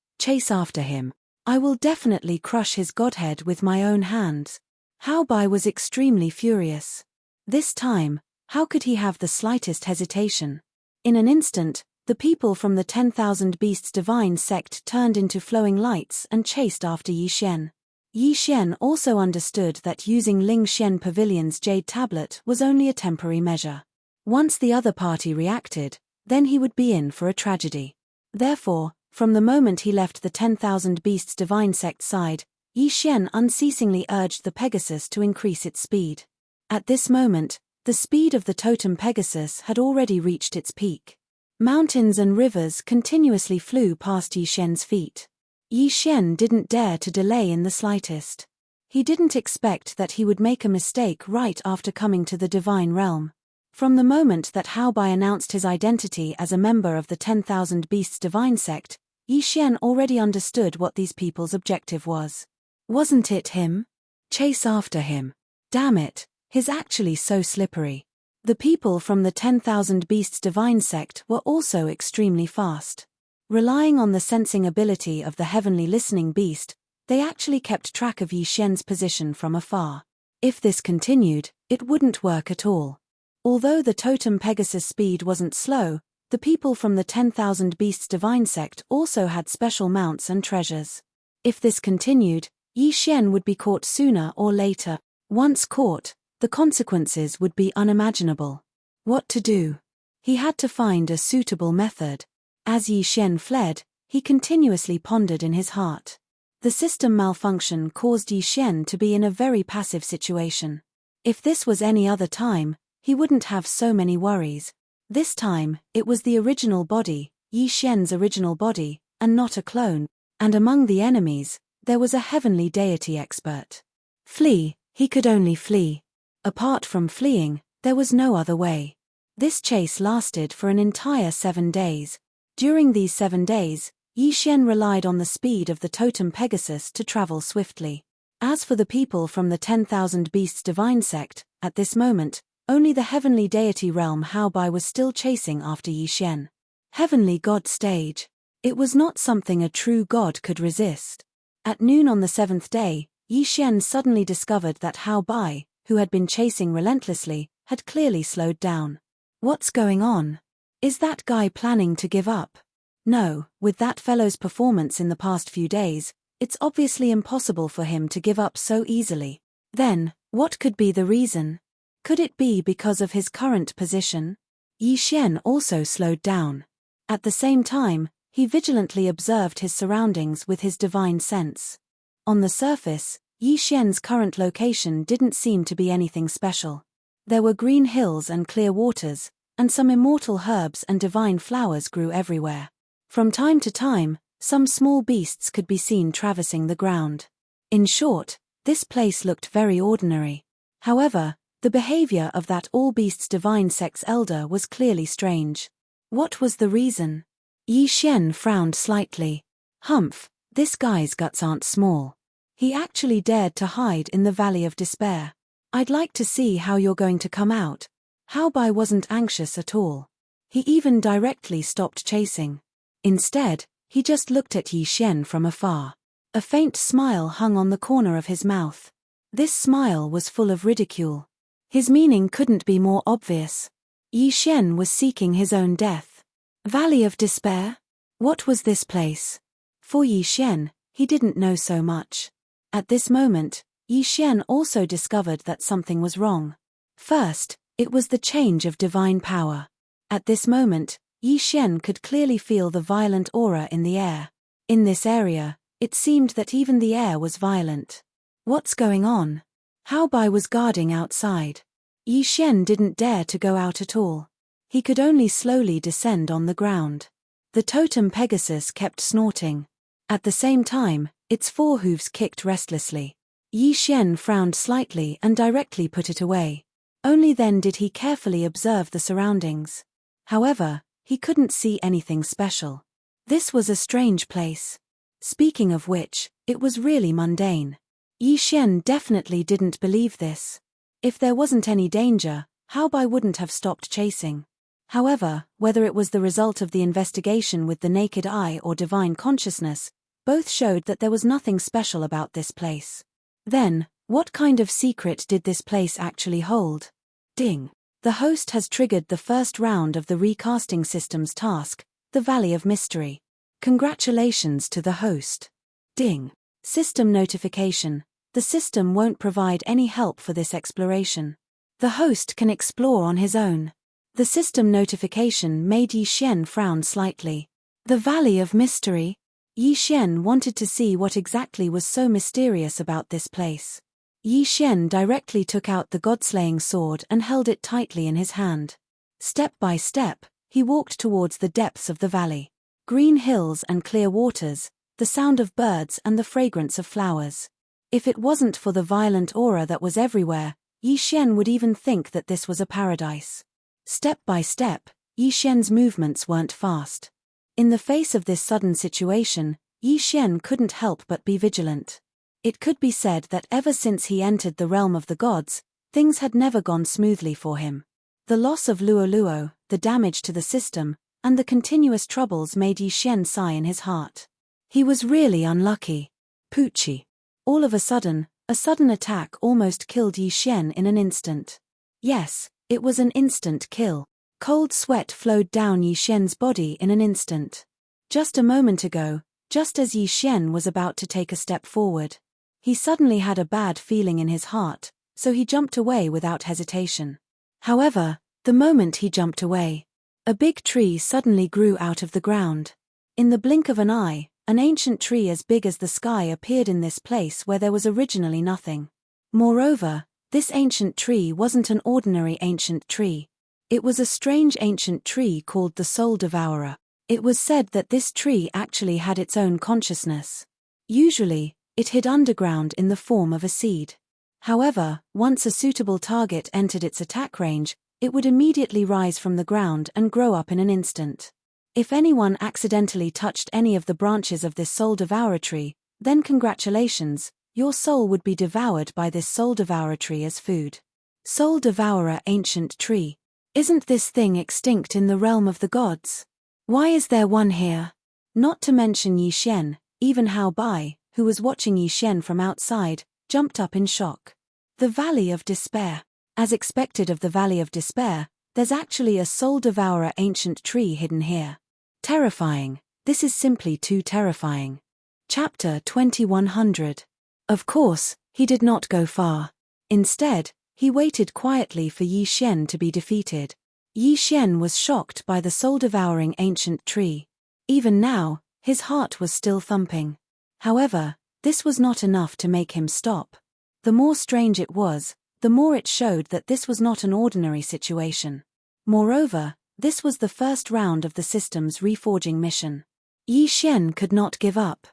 after him. I will definitely crush his godhead with my own hands. Hao Bai was extremely furious. This time, how could he have the slightest hesitation? In an instant, the people from the 10,000 Beasts Divine sect turned into flowing lights and chased after Yi Xian. Yi Xian also understood that using Ling Xian Pavilion's jade tablet was only a temporary measure. Once the other party reacted, then he would be in for a tragedy. Therefore, from the moment he left the 10,000 Beasts Divine sect side, Yi Xian unceasingly urged the Pegasus to increase its speed. At this moment, the speed of the totem Pegasus had already reached its peak. Mountains and rivers continuously flew past Yi Xian's feet. Yi Xian didn't dare to delay in the slightest. He didn't expect that he would make a mistake right after coming to the divine realm. From the moment that Hao Bai announced his identity as a member of the 10,000 Beasts Divine sect, Yi Xian already understood what these people's objective was. Wasn't it him? Chase after him. Damn it, he's actually so slippery. The people from the 10,000 Beasts Divine sect were also extremely fast. Relying on the sensing ability of the heavenly listening beast, they actually kept track of Yi Xian's position from afar. If this continued, it wouldn't work at all. Although the totem Pegasus speed wasn't slow, the people from the 10,000 Beasts Divine sect also had special mounts and treasures. If this continued, Yi Xian would be caught sooner or later. Once caught, the consequences would be unimaginable. What to do? He had to find a suitable method. As Yi Xian fled, he continuously pondered in his heart. The system malfunction caused Yi Xian to be in a very passive situation. If this was any other time, he wouldn't have so many worries. This time, it was the original body, Yi Xian's original body, and not a clone. And among the enemies, there was a heavenly deity expert. Flee, he could only flee. Apart from fleeing, there was no other way. This chase lasted for an entire 7 days. During these 7 days, Yi Xian relied on the speed of the totem Pegasus to travel swiftly. As for the people from the 10,000 Beasts Divine sect, at this moment, only the heavenly deity realm Hao Bai was still chasing after Yi Xian. Heavenly god stage. It was not something a true god could resist. At noon on the 7th day, Yi Xian suddenly discovered that Hao Bai, who had been chasing relentlessly, had clearly slowed down. What's going on? Is that guy planning to give up? No, with that fellow's performance in the past few days, it's obviously impossible for him to give up so easily. Then, what could be the reason? Could it be because of his current position? Yi Xian also slowed down. At the same time, he vigilantly observed his surroundings with his divine sense. On the surface, Yi Xian's current location didn't seem to be anything special. There were green hills and clear waters, and some immortal herbs and divine flowers grew everywhere. From time to time, some small beasts could be seen traversing the ground. In short, this place looked very ordinary. However, the behavior of that all beasts divine sect's elder was clearly strange. What was the reason? Yi Xian frowned slightly. Humph, this guy's guts aren't small. He actually dared to hide in the Valley of Despair. I'd like to see how you're going to come out. Hao Bai wasn't anxious at all. He even directly stopped chasing. Instead, he just looked at Yi Xian from afar. A faint smile hung on the corner of his mouth. This smile was full of ridicule. His meaning couldn't be more obvious. Yi Xian was seeking his own death. Valley of Despair? What was this place? For Yi Xian, he didn't know so much. At this moment, Yi Xian also discovered that something was wrong. First, it was the change of divine power. At this moment, Yi Xian could clearly feel the violent aura in the air. In this area, it seemed that even the air was violent. What's going on? Hao Bai was guarding outside. Yi Xian didn't dare to go out at all. He could only slowly descend on the ground. The totem Pegasus kept snorting. At the same time, its forehooves kicked restlessly. Yi Xian frowned slightly and directly put it away. Only then did he carefully observe the surroundings. However, he couldn't see anything special. This was a strange place. Speaking of which, it was really mundane. Yi Xian definitely didn't believe this. If there wasn't any danger, Hao Bai wouldn't have stopped chasing. However, whether it was the result of the investigation with the naked eye or divine consciousness, both showed that there was nothing special about this place. Then, what kind of secret did this place actually hold? Ding. The host has triggered the first round of the recasting system's task, the Valley of Mystery. Congratulations to the host. Ding. System notification. The system won't provide any help for this exploration. The host can explore on his own. The system notification made Yi Xian frown slightly. The Valley of Mystery? Yi Xian wanted to see what exactly was so mysterious about this place. Yi Xian directly took out the god-slaying sword and held it tightly in his hand. Step by step, he walked towards the depths of the valley. Green hills and clear waters, the sound of birds and the fragrance of flowers. If it wasn't for the violent aura that was everywhere, Yi Xian would even think that this was a paradise. Step by step, Yi Xian's movements weren't fast. In the face of this sudden situation, Yi Xian couldn't help but be vigilant. It could be said that ever since he entered the realm of the gods, things had never gone smoothly for him. The loss of Luo Luo, the damage to the system, and the continuous troubles made Yi Xian sigh in his heart. He was really unlucky. Poochie. All of a sudden attack almost killed Yi Xian in an instant. Yes, it was an instant kill. Cold sweat flowed down Yi Xian's body in an instant. Just a moment ago, just as Yi Xian was about to take a step forward, he suddenly had a bad feeling in his heart, so he jumped away without hesitation. However, the moment he jumped away, a big tree suddenly grew out of the ground. In the blink of an eye, an ancient tree as big as the sky appeared in this place where there was originally nothing. Moreover, this ancient tree wasn't an ordinary ancient tree. It was a strange ancient tree called the Soul Devourer. It was said that this tree actually had its own consciousness. Usually, it hid underground in the form of a seed. However, once a suitable target entered its attack range, it would immediately rise from the ground and grow up in an instant. If anyone accidentally touched any of the branches of this Soul Devourer tree, then congratulations, your soul would be devoured by this Soul Devourer tree as food. Soul Devourer ancient tree. Isn't this thing extinct in the realm of the gods? Why is there one here? Not to mention Yi Xian, even Hao Bai, who was watching Yi Xian from outside, jumped up in shock. The Valley of Despair. As expected of the Valley of Despair, there's actually a Soul Devourer ancient tree hidden here. Terrifying. This is simply too terrifying. Chapter 2100. Of course, he did not go far. Instead, he waited quietly for Yi Xian to be defeated. Yi Xian was shocked by the soul-devouring ancient tree. Even now, his heart was still thumping. However, this was not enough to make him stop. The more strange it was, the more it showed that this was not an ordinary situation. Moreover, this was the first round of the system's reforging mission. Yi Xian could not give up.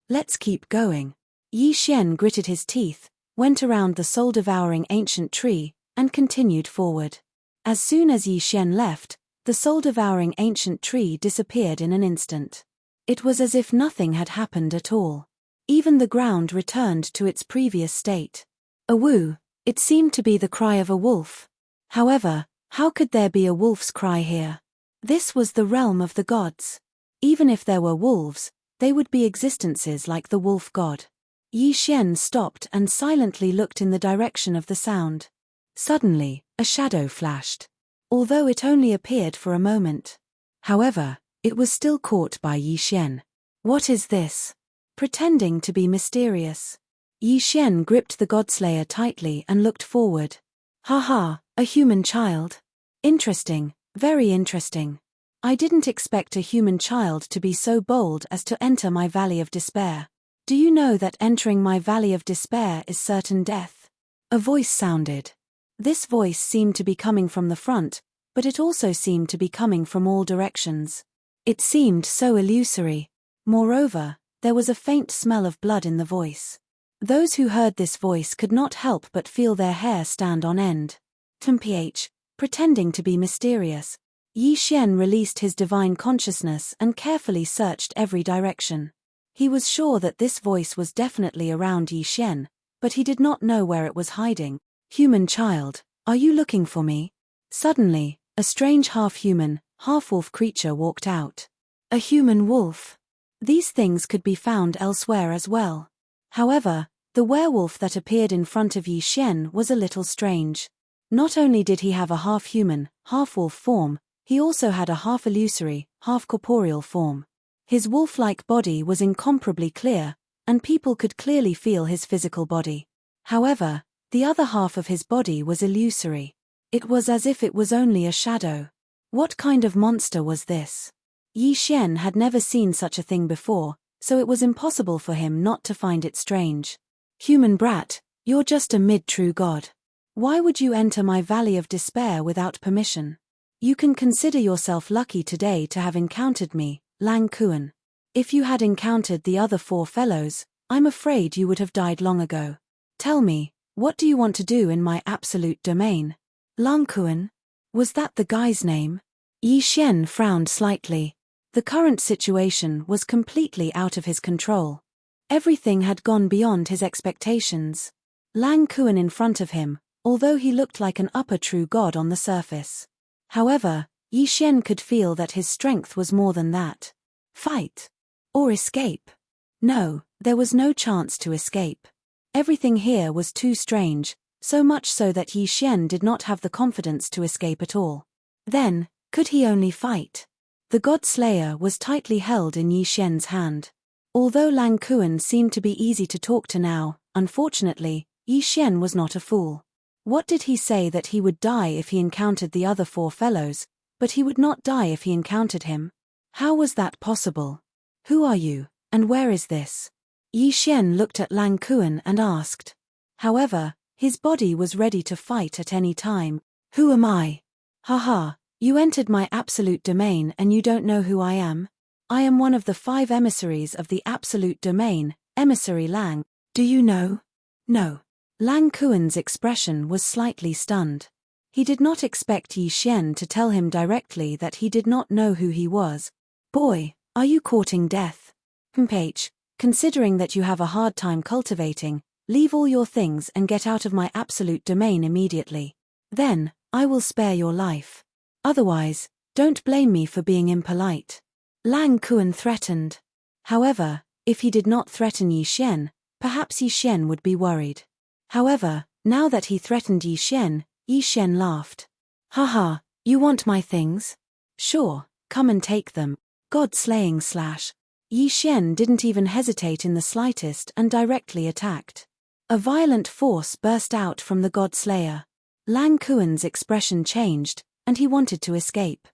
Let's keep going. Yi Xian gritted his teeth, went around the soul-devouring ancient tree, and continued forward. As soon as Yi Xian left, the soul-devouring ancient tree disappeared in an instant. It was as if nothing had happened at all. Even the ground returned to its previous state. A woo, it seemed to be the cry of a wolf. However, how could there be a wolf's cry here? This was the realm of the gods. Even if there were wolves, they would be existences like the wolf god. Yi Xian stopped and silently looked in the direction of the sound. Suddenly, a shadow flashed. Although it only appeared for a moment. However, it was still caught by Yi Xian. What is this? Pretending to be mysterious. Yi Xian gripped the Godslayer tightly and looked forward. Haha, a human child. Interesting, very interesting. I didn't expect a human child to be so bold as to enter my valley of despair. Do you know that entering my valley of despair is certain death? A voice sounded. This voice seemed to be coming from the front, but it also seemed to be coming from all directions. It seemed so illusory. Moreover, there was a faint smell of blood in the voice. Those who heard this voice could not help but feel their hair stand on end. Mph, pretending to be mysterious, Yi Xian released his divine consciousness and carefully searched every direction. He was sure that this voice was definitely around Yi Xian, but he did not know where it was hiding. Human child, are you looking for me? Suddenly, a strange half-human, half-wolf creature walked out. A human wolf. These things could be found elsewhere as well. However, the werewolf that appeared in front of Yi Xian was a little strange. Not only did he have a half-human, half-wolf form, he also had a half-illusory, half-corporeal form. His wolf-like body was incomparably clear, and people could clearly feel his physical body. However, the other half of his body was illusory. It was as if it was only a shadow. What kind of monster was this? Yi Xian had never seen such a thing before, so it was impossible for him not to find it strange. Human brat, you're just a mid-true god. Why would you enter my valley of despair without permission? You can consider yourself lucky today to have encountered me, Lang Kuan. If you had encountered the other 4 fellows, I'm afraid you would have died long ago. Tell me, what do you want to do in my absolute domain? Lang Kuan? Was that the guy's name? Yi Xian frowned slightly. The current situation was completely out of his control. Everything had gone beyond his expectations. Lang Kuan in front of him, although he looked like an upper true god on the surface. However, Yi Xian could feel that his strength was more than that. Fight. Or escape. No, there was no chance to escape. Everything here was too strange, so much so that Yi Xian did not have the confidence to escape at all. Then, could he only fight? The God Slayer was tightly held in Yi Xian's hand. Although Lang Kuan seemed to be easy to talk to now, unfortunately, Yi Xian was not a fool. What did he say that he would die if he encountered the other 4 fellows, but he would not die if he encountered him? How was that possible? Who are you, and where is this? Yi Xian looked at Lang Kuan and asked. However, his body was ready to fight at any time. Who am I? Haha, you entered my absolute domain and you don't know who I am? I am one of the 5 emissaries of the absolute domain, Emissary Lang. Do you know? No. Lang Kuan's expression was slightly stunned. He did not expect Yi Xian to tell him directly that he did not know who he was. Boy, are you courting death? Mph, considering that you have a hard time cultivating, leave all your things and get out of my absolute domain immediately. Then, I will spare your life. Otherwise, don't blame me for being impolite. Lang Kuan threatened. However, if he did not threaten Yi Xian, perhaps Yi Xian would be worried. However, now that he threatened Yi Xian laughed. Haha, you want my things? Sure, come and take them. God slaying / Yi Xian didn't even hesitate in the slightest and directly attacked. A violent force burst out from the God Slayer. Lang Kuan's expression changed, and he wanted to escape.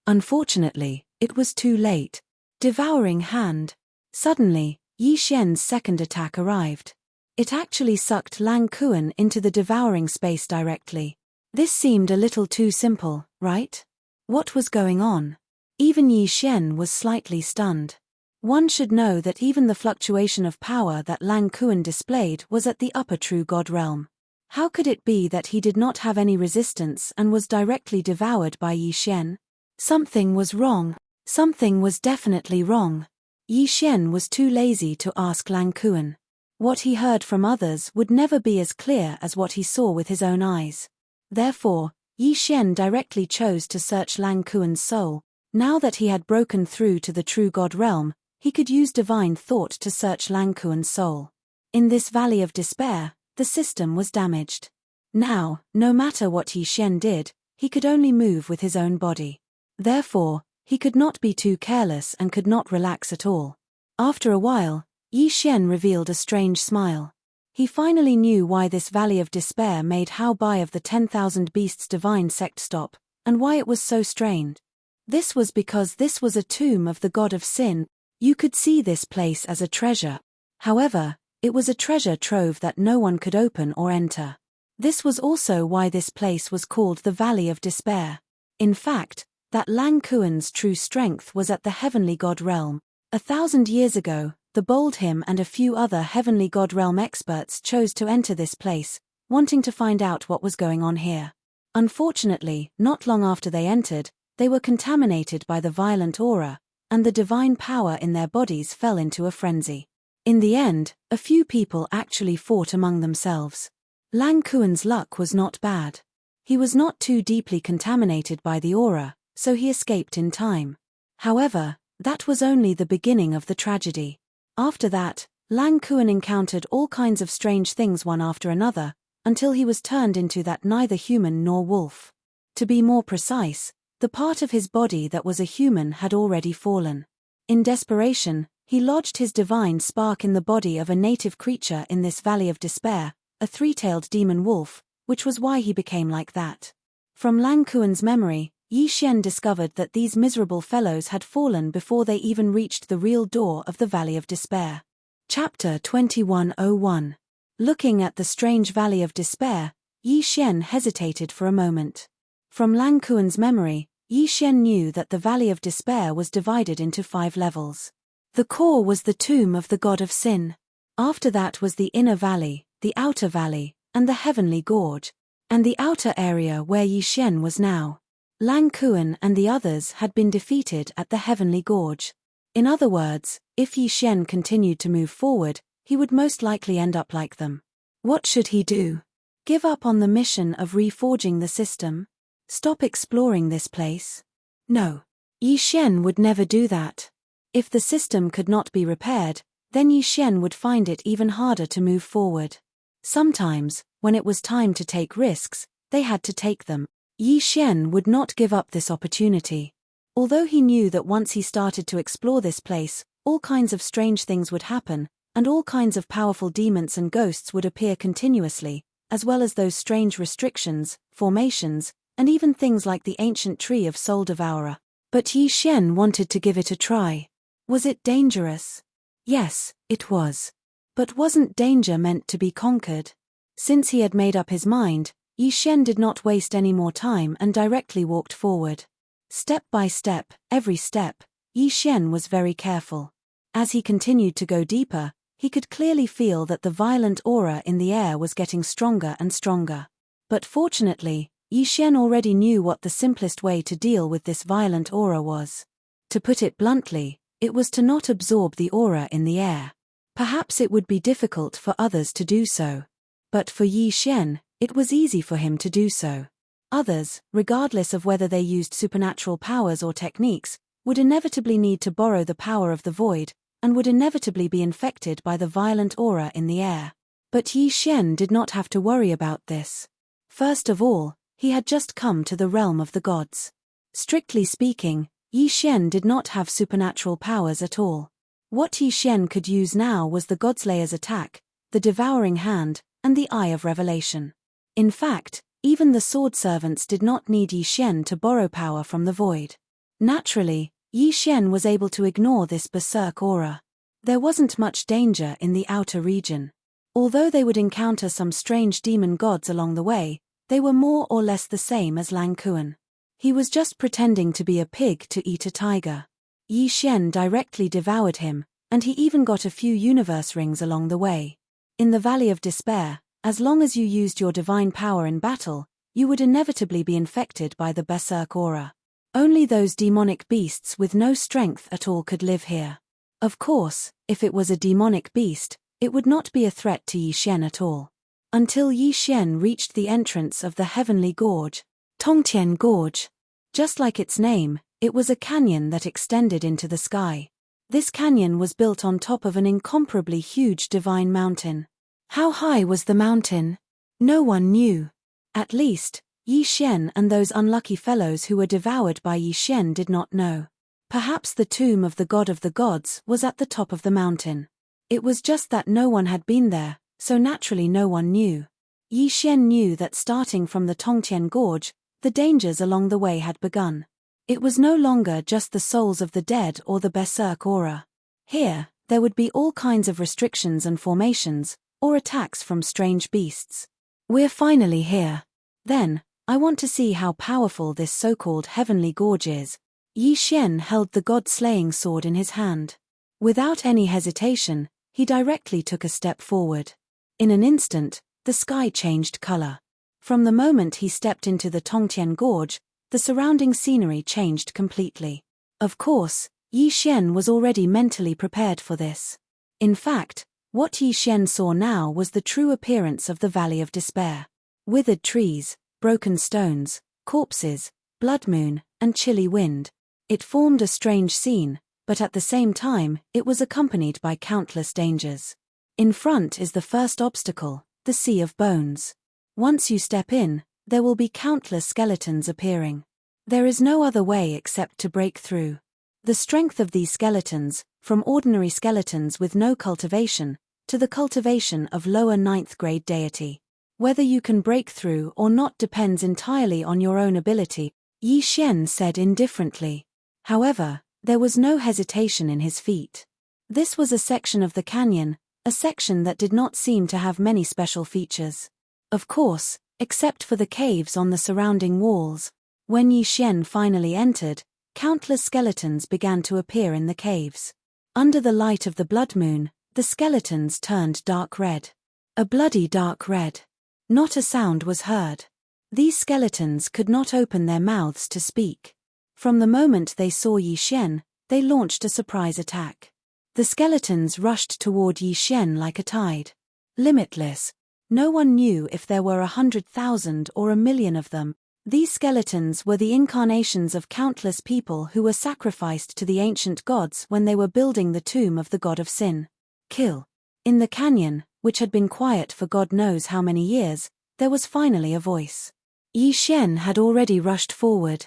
Unfortunately, it was too late. Devouring hand. Suddenly, Yi Xian's second attack arrived. It actually sucked Lang Kuan into the devouring space directly. This seemed a little too simple, right? What was going on? Even Yi Xian was slightly stunned. One should know that even the fluctuation of power that Lang Kuan displayed was at the upper true god realm. How could it be that he did not have any resistance and was directly devoured by Yi Xian? Something was wrong. Something was definitely wrong. Yi Xian was too lazy to ask Lang Kuan. What he heard from others would never be as clear as what he saw with his own eyes. Therefore, Yi Xian directly chose to search Lang Kuan's soul. Now that he had broken through to the true god realm, he could use divine thought to search Lang Kuan's soul. In this valley of despair, the system was damaged. Now, no matter what Yi Xian did, he could only move with his own body. Therefore, he could not be too careless and could not relax at all. After a while, Yi Xian revealed a strange smile. He finally knew why this valley of despair made Hao Bai of the 10,000 Beasts divine sect stop, and why it was so strained. This was because this was a tomb of the god of sin. You could see this place as a treasure. However, it was a treasure trove that no one could open or enter. This was also why this place was called the Valley of Despair. In fact, that Lang Kuan's true strength was at the heavenly god realm. 1,000 years ago, the bold him and a few other heavenly god realm experts chose to enter this place, wanting to find out what was going on here. Unfortunately, not long after they entered, they were contaminated by the violent aura, and the divine power in their bodies fell into a frenzy. In the end, a few people actually fought among themselves. Lang Kuan's luck was not bad. He was not too deeply contaminated by the aura, so he escaped in time. However, that was only the beginning of the tragedy. After that, Lang Kuan encountered all kinds of strange things one after another, until he was turned into that neither human nor wolf. To be more precise, the part of his body that was a human had already fallen. In desperation, he lodged his divine spark in the body of a native creature in this Valley of Despair, a three-tailed demon wolf, which was why he became like that. From Lang Kuan's memory, Yi Xian discovered that these miserable fellows had fallen before they even reached the real door of the Valley of Despair. Chapter 2101. Looking at the strange Valley of Despair, Yi Xian hesitated for a moment. From Lang Kuan's memory, Yi Xian knew that the Valley of Despair was divided into 5 levels. The core was the tomb of the god of sin. After that was the inner valley, the outer valley, and the heavenly gorge, and the outer area where Yi Xian was now. Lang Kuan and the others had been defeated at the heavenly gorge. In other words, if Yi Xian continued to move forward, he would most likely end up like them. What should he do? Give up on the mission of reforging the system? Stop exploring this place? No. Yi Xian would never do that. If the system could not be repaired, then Yi Xian would find it even harder to move forward. Sometimes, when it was time to take risks, they had to take them. Yi Xian would not give up this opportunity. Although he knew that once he started to explore this place, all kinds of strange things would happen, and all kinds of powerful demons and ghosts would appear continuously, as well as those strange restrictions, formations, and even things like the ancient tree of soul devourer. But Yi Xian wanted to give it a try. Was it dangerous? Yes, it was. But wasn't danger meant to be conquered? Since he had made up his mind, Yi Xian did not waste any more time and directly walked forward. Step by step, every step, Yi Xian was very careful. As he continued to go deeper, he could clearly feel that the violent aura in the air was getting stronger and stronger. But fortunately, Yi Xian already knew what the simplest way to deal with this violent aura was. To put it bluntly, it was to not absorb the aura in the air. Perhaps it would be difficult for others to do so. But for Yi Xian, it was easy for him to do so. Others, regardless of whether they used supernatural powers or techniques, would inevitably need to borrow the power of the void, and would inevitably be infected by the violent aura in the air. But Yi Xian did not have to worry about this. First of all, he had just come to the realm of the gods. Strictly speaking, Yi Xian did not have supernatural powers at all. What Yi Xian could use now was the Godslayer's attack, the devouring hand, and the Eye of Revelation. In fact, even the sword servants did not need Yi Xian to borrow power from the void. Naturally, Yi Xian was able to ignore this berserk aura. There wasn't much danger in the outer region. Although they would encounter some strange demon gods along the way, they were more or less the same as Lang Kuan. He was just pretending to be a pig to eat a tiger. Yi Xian directly devoured him, and he even got a few universe rings along the way. In the Valley of Despair, as long as you used your divine power in battle, you would inevitably be infected by the berserk aura. Only those demonic beasts with no strength at all could live here. Of course, if it was a demonic beast, it would not be a threat to Yi Xian at all. Until Yi Xian reached the entrance of the heavenly gorge, Tongtian Gorge. Just like its name, it was a canyon that extended into the sky. This canyon was built on top of an incomparably huge divine mountain. How high was the mountain? No one knew. At least, Yi Xian and those unlucky fellows who were devoured by Yi Xian did not know. Perhaps the tomb of the god of the gods was at the top of the mountain. It was just that no one had been there, so naturally no one knew. Yi Xian knew that starting from the Tongtian Gorge, the dangers along the way had begun. It was no longer just the souls of the dead or the berserk aura. Here, there would be all kinds of restrictions and formations, or attacks from strange beasts. We're finally here. Then, I want to see how powerful this so-called heavenly gorge is. Yi Xian held the god-slaying sword in his hand. Without any hesitation, he directly took a step forward. In an instant, the sky changed color. From the moment he stepped into the Tongtian Gorge, the surrounding scenery changed completely. Of course, Yi Xian was already mentally prepared for this. In fact, what Yi Xian saw now was the true appearance of the Valley of Despair. Withered trees, broken stones, corpses, blood moon, and chilly wind. It formed a strange scene, but at the same time, it was accompanied by countless dangers. In front is the first obstacle, the Sea of Bones. Once you step in, there will be countless skeletons appearing. There is no other way except to break through. The strength of these skeletons, from ordinary skeletons with no cultivation, to the cultivation of lower ninth-grade deity. Whether you can break through or not depends entirely on your own ability, Yi Xian said indifferently. However, there was no hesitation in his feet. This was a section of the canyon, a section that did not seem to have many special features. Of course, except for the caves on the surrounding walls. When Yi Xian finally entered, countless skeletons began to appear in the caves. Under the light of the blood moon, the skeletons turned dark red. A bloody dark red. Not a sound was heard. These skeletons could not open their mouths to speak. From the moment they saw Yi Xian, they launched a surprise attack. The skeletons rushed toward Yi Xian like a tide. Limitless. No one knew if there were 100,000 or 1,000,000 of them. These skeletons were the incarnations of countless people who were sacrificed to the ancient gods when they were building the tomb of the god of sin. Kill. In the canyon, which had been quiet for God knows how many years, there was finally a voice. Yi Xian had already rushed forward.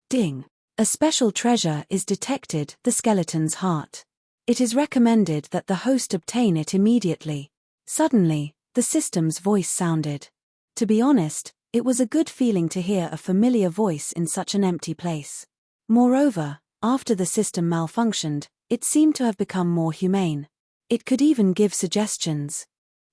Ding. A special treasure is detected, the skeleton's heart. It is recommended that the host obtain it immediately. Suddenly, the system's voice sounded. To be honest, it was a good feeling to hear a familiar voice in such an empty place. Moreover, after the system malfunctioned, it seemed to have become more humane. It could even give suggestions.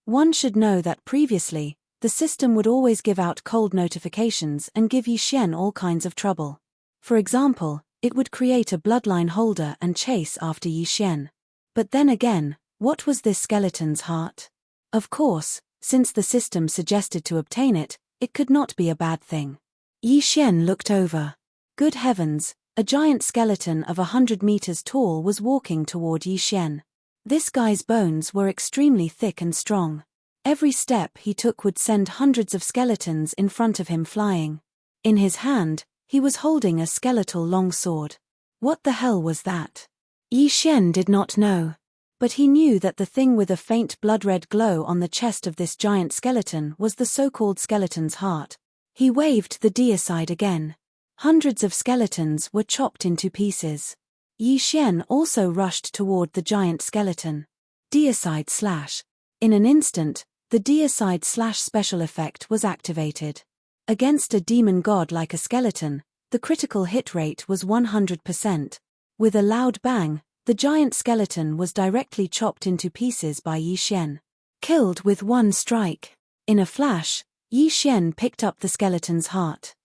One should know that previously, the system would always give out cold notifications and give Yi Xian all kinds of trouble. For example, it would create a bloodline holder and chase after Yi Xian. But then again, what was this skeleton's heart? Of course, since the system suggested to obtain it, it could not be a bad thing. Yi Xian looked over. Good heavens, a giant skeleton of 100 meters tall was walking toward Yi Xian. This guy's bones were extremely thick and strong. Every step he took would send hundreds of skeletons in front of him flying. In his hand, he was holding a skeletal longsword. What the hell was that? Yi Xian did not know. But he knew that the thing with a faint blood-red glow on the chest of this giant skeleton was the so-called skeleton's heart. He waved the deicide again. Hundreds of skeletons were chopped into pieces. Yi Xian also rushed toward the giant skeleton. Deicide slash. In an instant, the deicide slash special effect was activated. Against a demon god like a skeleton, the critical hit rate was 100%. With a loud bang, the giant skeleton was directly chopped into pieces by Yi Xian. Killed with one strike. In a flash, Yi Xian picked up the skeleton's heart.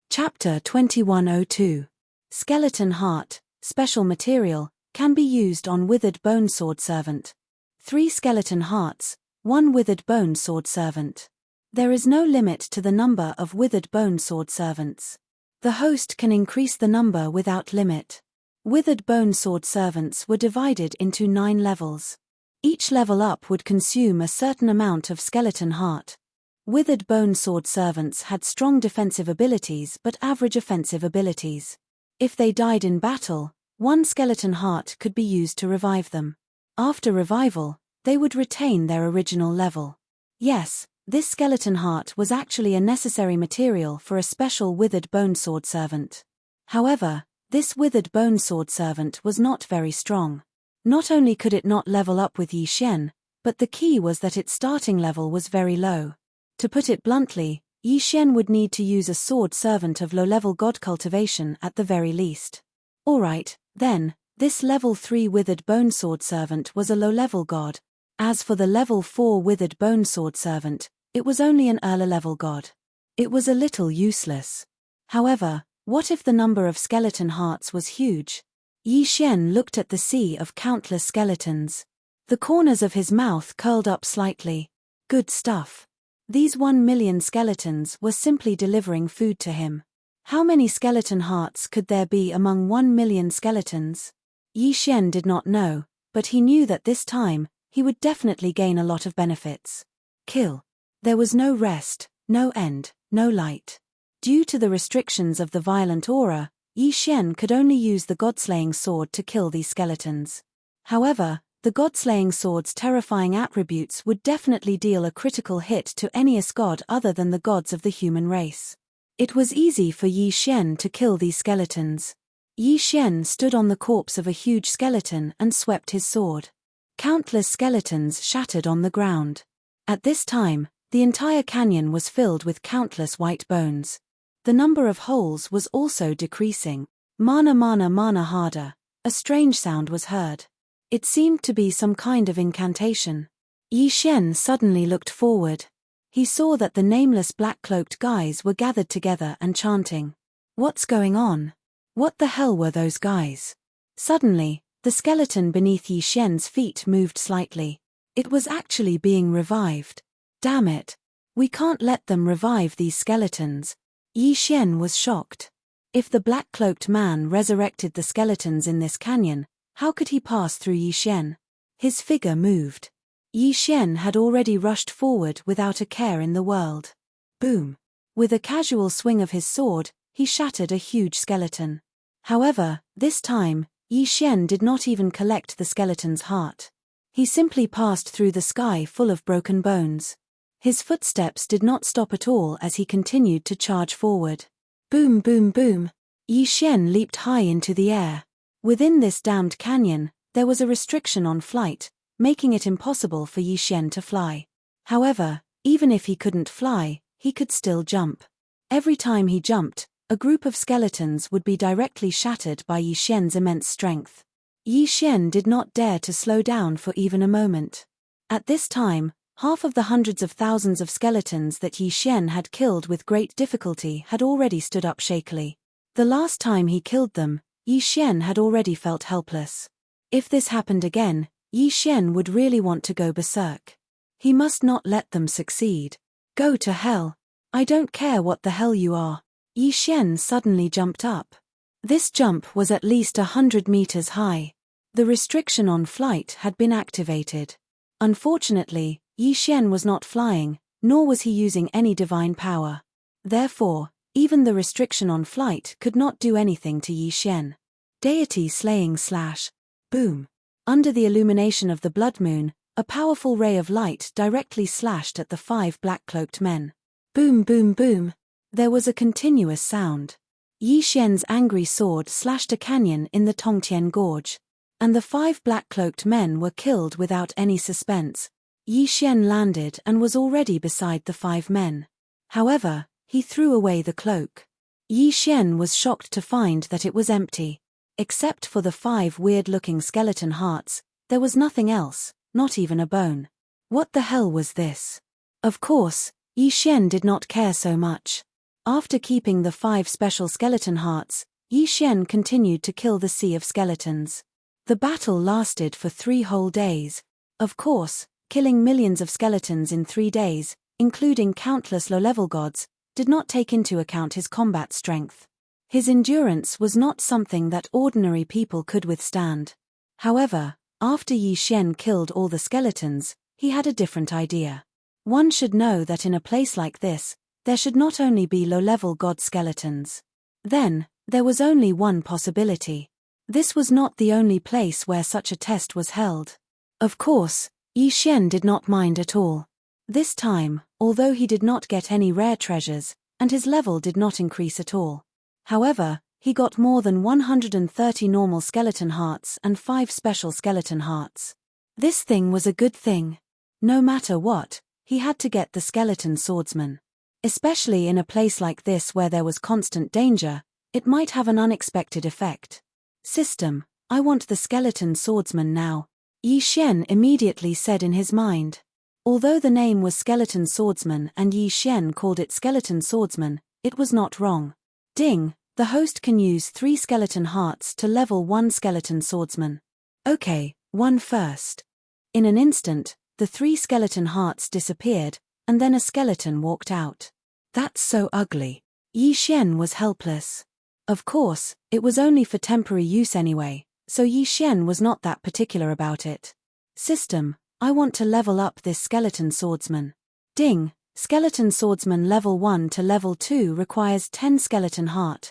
Chapter 2102. Skeleton Heart, Special Material, can be used on Withered Bone Sword Servant. 3 skeleton hearts, 1 Withered Bone Sword Servant. There is no limit to the number of Withered Bone Sword Servants. The host can increase the number without limit. Withered Bone Sword Servants were divided into 9 levels. Each level up would consume a certain amount of skeleton heart. Withered Bone Sword Servants had strong defensive abilities but average offensive abilities. If they died in battle, 1 skeleton heart could be used to revive them. After revival, they would retain their original level. Yes, this skeleton heart was actually a necessary material for a special Withered Bone Sword Servant. However, this Withered Bone Sword Servant was not very strong. Not only could it not level up with Yi Xian, but the key was that its starting level was very low. To put it bluntly, Yi Xian would need to use a sword servant of low-level god cultivation at the very least. Alright, then, this level 3 withered bone sword servant was a low-level god. As for the level 4 withered bone sword servant, it was only an early level god. It was a little useless. However, what if the number of skeleton hearts was huge? Yi Xian looked at the sea of countless skeletons. The corners of his mouth curled up slightly. Good stuff. These 1 million skeletons were simply delivering food to him. How many skeleton hearts could there be among 1 million skeletons? Yi Xian did not know, but he knew that this time, he would definitely gain a lot of benefits. Kill. There was no rest, no end, no light. Due to the restrictions of the violent aura, Yi Xian could only use the god-slaying sword to kill these skeletons. However, the god-slaying sword's terrifying attributes would definitely deal a critical hit to any god other than the gods of the human race. It was easy for Yi Xian to kill these skeletons. Yi Xian stood on the corpse of a huge skeleton and swept his sword. Countless skeletons shattered on the ground. At this time, the entire canyon was filled with countless white bones. The number of holes was also decreasing. Mana mana mana harder. A strange sound was heard. It seemed to be some kind of incantation. Yi Xian suddenly looked forward. He saw that the nameless black-cloaked guys were gathered together and chanting. What's going on? What the hell were those guys? Suddenly, the skeleton beneath Yi Xian's feet moved slightly. It was actually being revived. Damn it. We can't let them revive these skeletons. Yi Xian was shocked. If the black-cloaked man resurrected the skeletons in this canyon, how could he pass through Yi Xian? His figure moved. Yi Xian had already rushed forward without a care in the world. Boom. With a casual swing of his sword, he shattered a huge skeleton. However, this time, Yi Xian did not even collect the skeleton's heart. He simply passed through the sky full of broken bones. His footsteps did not stop at all as he continued to charge forward. Boom boom boom. Yi Xian leaped high into the air. Within this damned canyon, there was a restriction on flight, making it impossible for Yi Xian to fly. However, even if he couldn't fly, he could still jump. Every time he jumped, a group of skeletons would be directly shattered by Yi Xian's immense strength. Yi Xian did not dare to slow down for even a moment. At this time, half of the hundreds of thousands of skeletons that Yi Xian had killed with great difficulty had already stood up shakily. The last time he killed them, Yi Xian had already felt helpless. If this happened again, Yi Xian would really want to go berserk. He must not let them succeed. Go to hell. I don't care what the hell you are. Yi Xian suddenly jumped up. This jump was at least 100 meters high. The restriction on flight had been activated. Unfortunately, Yi Xian was not flying, nor was he using any divine power. Therefore, even the restriction on flight could not do anything to Yi Xian. Deity slaying slash. Boom. Under the illumination of the blood moon, a powerful ray of light directly slashed at the 5 black-cloaked men. Boom boom boom. There was a continuous sound. Yi Xian's angry sword slashed a canyon in the Tongtian Gorge. And the 5 black-cloaked men were killed without any suspense. Yi Xian landed and was already beside the 5 men. However, he threw away the cloak. Yi Xian was shocked to find that it was empty. Except for the 5 weird-looking skeleton hearts, there was nothing else, not even a bone. What the hell was this? Of course, Yi Xian did not care so much. After keeping the 5 special skeleton hearts, Yi Xian continued to kill the sea of skeletons. The battle lasted for 3 whole days. Of course, killing millions of skeletons in 3 days, including countless low-level gods, did not take into account his combat strength. His endurance was not something that ordinary people could withstand. However, after Yi Xian killed all the skeletons, he had a different idea. One should know that in a place like this, there should not only be low-level god skeletons. Then, there was only one possibility. This was not the only place where such a test was held. Of course, Yi Xian did not mind at all. This time, although he did not get any rare treasures, and his level did not increase at all. However, he got more than 130 normal skeleton hearts and 5 special skeleton hearts. This thing was a good thing. No matter what, he had to get the skeleton swordsman. Especially in a place like this where there was constant danger, it might have an unexpected effect. System, I want the skeleton swordsman now, Yi Xian immediately said in his mind. Although the name was Skeleton Swordsman and Yi Xian called it Skeleton Swordsman, it was not wrong. Ding, the host can use 3 skeleton hearts to level 1 skeleton swordsman. Okay, one first. In an instant, the 3 skeleton hearts disappeared, and then a skeleton walked out. That's so ugly. Yi Xian was helpless. Of course, it was only for temporary use anyway, so Yi Xian was not that particular about it. System, I want to level up this skeleton swordsman. Ding, skeleton swordsman level 1 to level 2 requires 10 skeleton heart.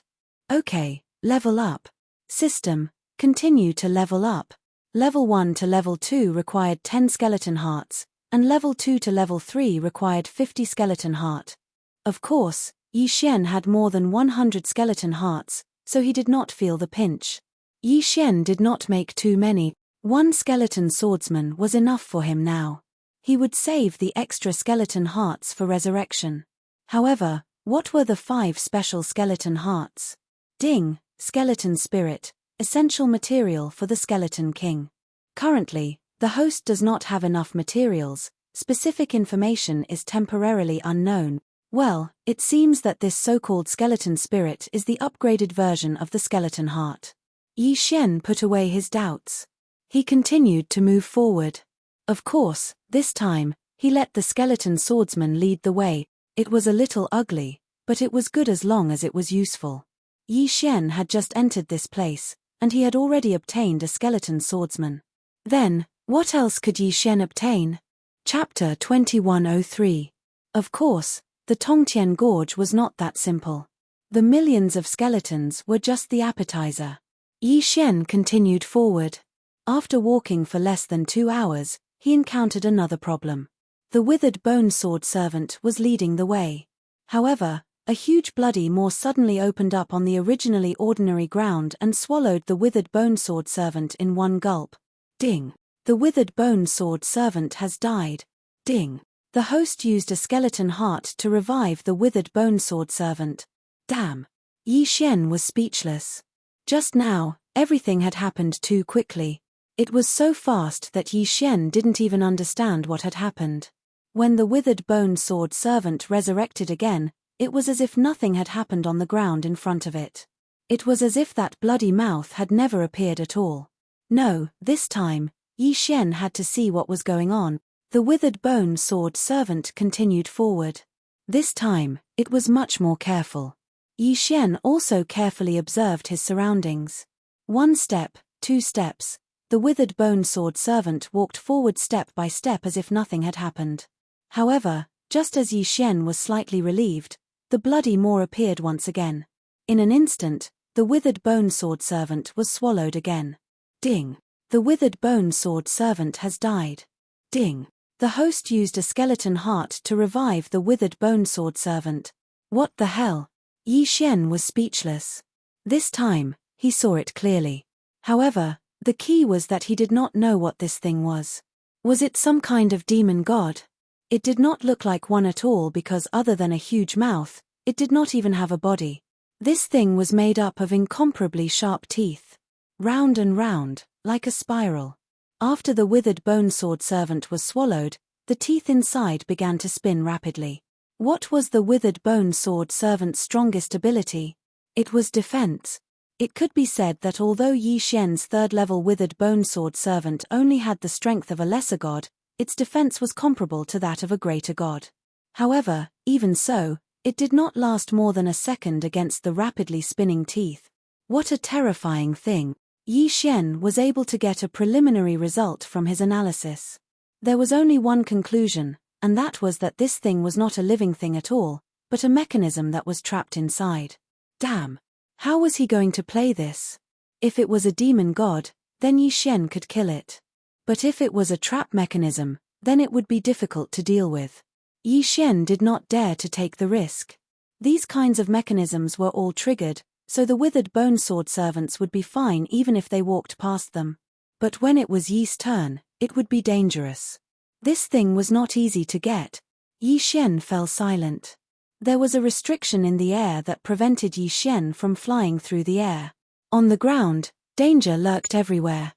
Okay, level up. System, continue to level up. Level 1 to level 2 required 10 skeleton hearts, and level 2 to level 3 required 50 skeleton heart. Of course, Yi Xian had more than 100 skeleton hearts, so he did not feel the pinch. Yi Xian did not make too many. 1 skeleton swordsman was enough for him now. He would save the extra skeleton hearts for resurrection. However, what were the 5 special skeleton hearts? Ding, skeleton spirit, essential material for the Skeleton King. Currently, the host does not have enough materials, specific information is temporarily unknown. Well, it seems that this so-called skeleton spirit is the upgraded version of the skeleton heart. Yi Xian put away his doubts. He continued to move forward. Of course, this time, he let the skeleton swordsman lead the way. It was a little ugly, but it was good as long as it was useful. Yi Xian had just entered this place, and he had already obtained a skeleton swordsman. Then, what else could Yi Xian obtain? Chapter 2103. Of course, the Tongtian Gorge was not that simple. The millions of skeletons were just the appetizer. Yi Xian continued forward. After walking for less than 2 hours, he encountered another problem. The withered bone sword servant was leading the way. However, a huge bloody maw suddenly opened up on the originally ordinary ground and swallowed the withered bone sword servant in one gulp. Ding! The withered bone sword servant has died. Ding! The host used a skeleton heart to revive the withered bone sword servant. Damn! Yi Xian was speechless. Just now, everything had happened too quickly. It was so fast that Yi Xian didn't even understand what had happened. When the withered bone sword servant resurrected again, it was as if nothing had happened on the ground in front of it. It was as if that bloody mouth had never appeared at all. No, this time, Yi Xian had to see what was going on. The withered bone sword servant continued forward. This time, it was much more careful. Yi Xian also carefully observed his surroundings. 1 step, 2 steps. The withered bone sword servant walked forward step by step as if nothing had happened. However, just as Yi Xian was slightly relieved, the bloody maw appeared once again. In an instant, the withered bone sword servant was swallowed again. Ding! The withered bone sword servant has died. Ding! The host used a skeleton heart to revive the withered bone sword servant. What the hell? Yi Xian was speechless. This time, he saw it clearly. However, the key was that he did not know what this thing was. Was it some kind of demon god? It did not look like one at all because other than a huge mouth, it did not even have a body. This thing was made up of incomparably sharp teeth. Round and round, like a spiral. After the withered bone sword servant was swallowed, the teeth inside began to spin rapidly. What was the withered bone sword servant's strongest ability? It was defense. It could be said that although Yi Xian's 3rd-level withered bone sword servant only had the strength of a lesser god, its defense was comparable to that of a greater god. However, even so, it did not last more than a second against the rapidly spinning teeth. What a terrifying thing! Yi Xian was able to get a preliminary result from his analysis. There was only one conclusion, and that was that this thing was not a living thing at all, but a mechanism that was trapped inside. Damn! How was he going to play this? If it was a demon god, then Yi Xian could kill it. But if it was a trap mechanism, then it would be difficult to deal with. Yi Xian did not dare to take the risk. These kinds of mechanisms were all triggered, so the withered bone sword servants would be fine even if they walked past them. But when it was Yi's turn, it would be dangerous. This thing was not easy to get. Yi Xian fell silent. There was a restriction in the air that prevented Yi Xian from flying through the air. On the ground, danger lurked everywhere.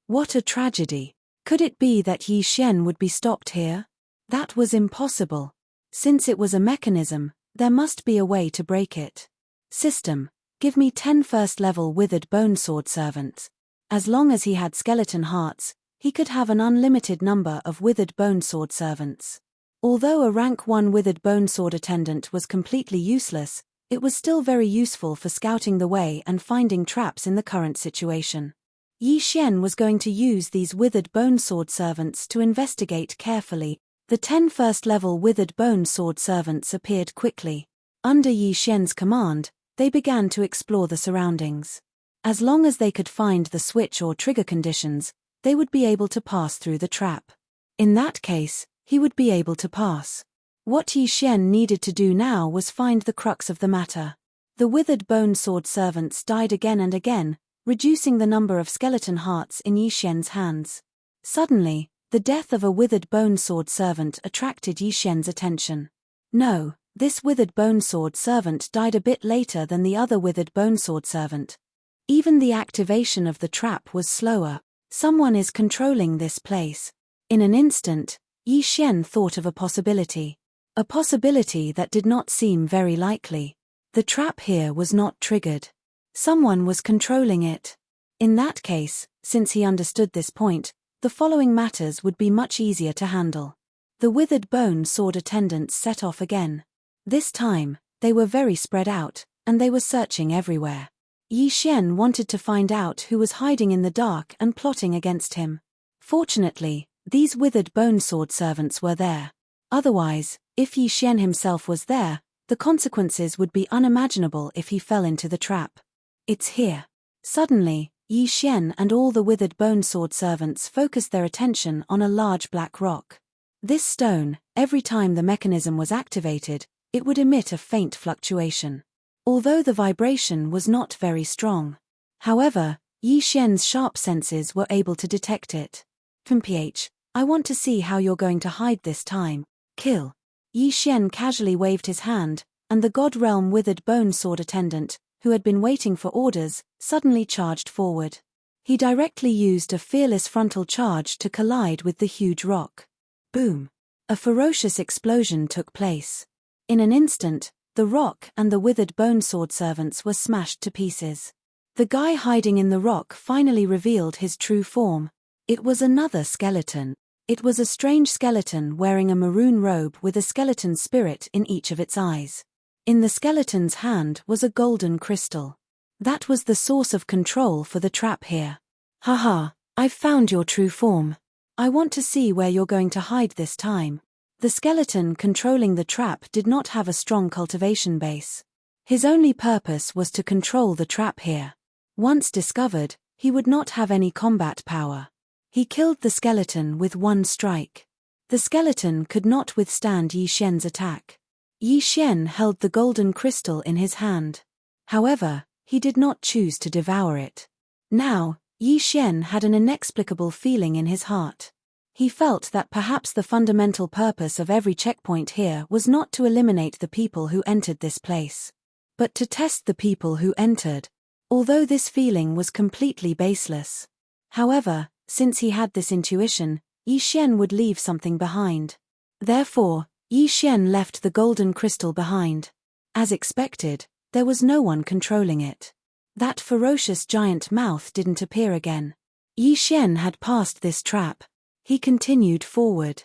What a tragedy. Could it be that Yi Xian would be stopped here? That was impossible. Since it was a mechanism, there must be a way to break it. System, give me 10 first-level withered bone sword servants. As long as he had skeleton hearts, he could have an unlimited number of withered bone sword servants. Although a rank 1 withered bone sword attendant was completely useless, it was still very useful for scouting the way and finding traps in the current situation. Yi Xian was going to use these withered bone sword servants to investigate carefully. The 10 first-level withered bone sword servants appeared quickly. Under Yi Xian's command, they began to explore the surroundings. As long as they could find the switch or trigger conditions, they would be able to pass through the trap. In that case, he would be able to pass. What Yi Xian needed to do now was find the crux of the matter. The withered bone sword servants died again and again, reducing the number of skeleton hearts in Yi Xian's hands. Suddenly, the death of a withered bone sword servant attracted Yi Xian's attention. No, this withered bone sword servant died a bit later than the other withered bone sword servant. Even the activation of the trap was slower. Someone is controlling this place. In an instant, Yi Xian thought of a possibility. A possibility that did not seem very likely. The trap here was not triggered. Someone was controlling it. In that case, since he understood this point, the following matters would be much easier to handle. The withered bone sword attendants set off again. This time, they were very spread out, and they were searching everywhere. Yi Xian wanted to find out who was hiding in the dark and plotting against him. Fortunately, these withered bone sword servants were there. Otherwise, if Yi Xian himself was there, the consequences would be unimaginable if he fell into the trap. It's here. Suddenly, Yi Xian and all the withered bone sword servants focused their attention on a large black rock. This stone, every time the mechanism was activated, it would emit a faint fluctuation. Although the vibration was not very strong. However, Yi Xian's sharp senses were able to detect it. "PH, I want to see how you're going to hide this time. Kill." Yi Xian casually waved his hand, and the God Realm withered bone sword attendant, who had been waiting for orders, suddenly charged forward. He directly used a fearless frontal charge to collide with the huge rock. Boom! A ferocious explosion took place. In an instant, the rock and the withered bone sword servants were smashed to pieces. The guy hiding in the rock finally revealed his true form. It was another skeleton. It was a strange skeleton wearing a maroon robe with a skeleton spirit in each of its eyes. In the skeleton's hand was a golden crystal. That was the source of control for the trap here. "Haha, I've found your true form. I want to see where you're going to hide this time." The skeleton controlling the trap did not have a strong cultivation base. His only purpose was to control the trap here. Once discovered, he would not have any combat power. He killed the skeleton with one strike. The skeleton could not withstand Yi Xian's attack. Yi Xian held the golden crystal in his hand. However, he did not choose to devour it. Now, Yi Xian had an inexplicable feeling in his heart. He felt that perhaps the fundamental purpose of every checkpoint here was not to eliminate the people who entered this place, but to test the people who entered, although this feeling was completely baseless. However, since he had this intuition, Yi Xian would leave something behind. Therefore, Yi Xian left the golden crystal behind. As expected, there was no one controlling it. That ferocious giant mouth didn't appear again. Yi Xian had passed this trap. He continued forward.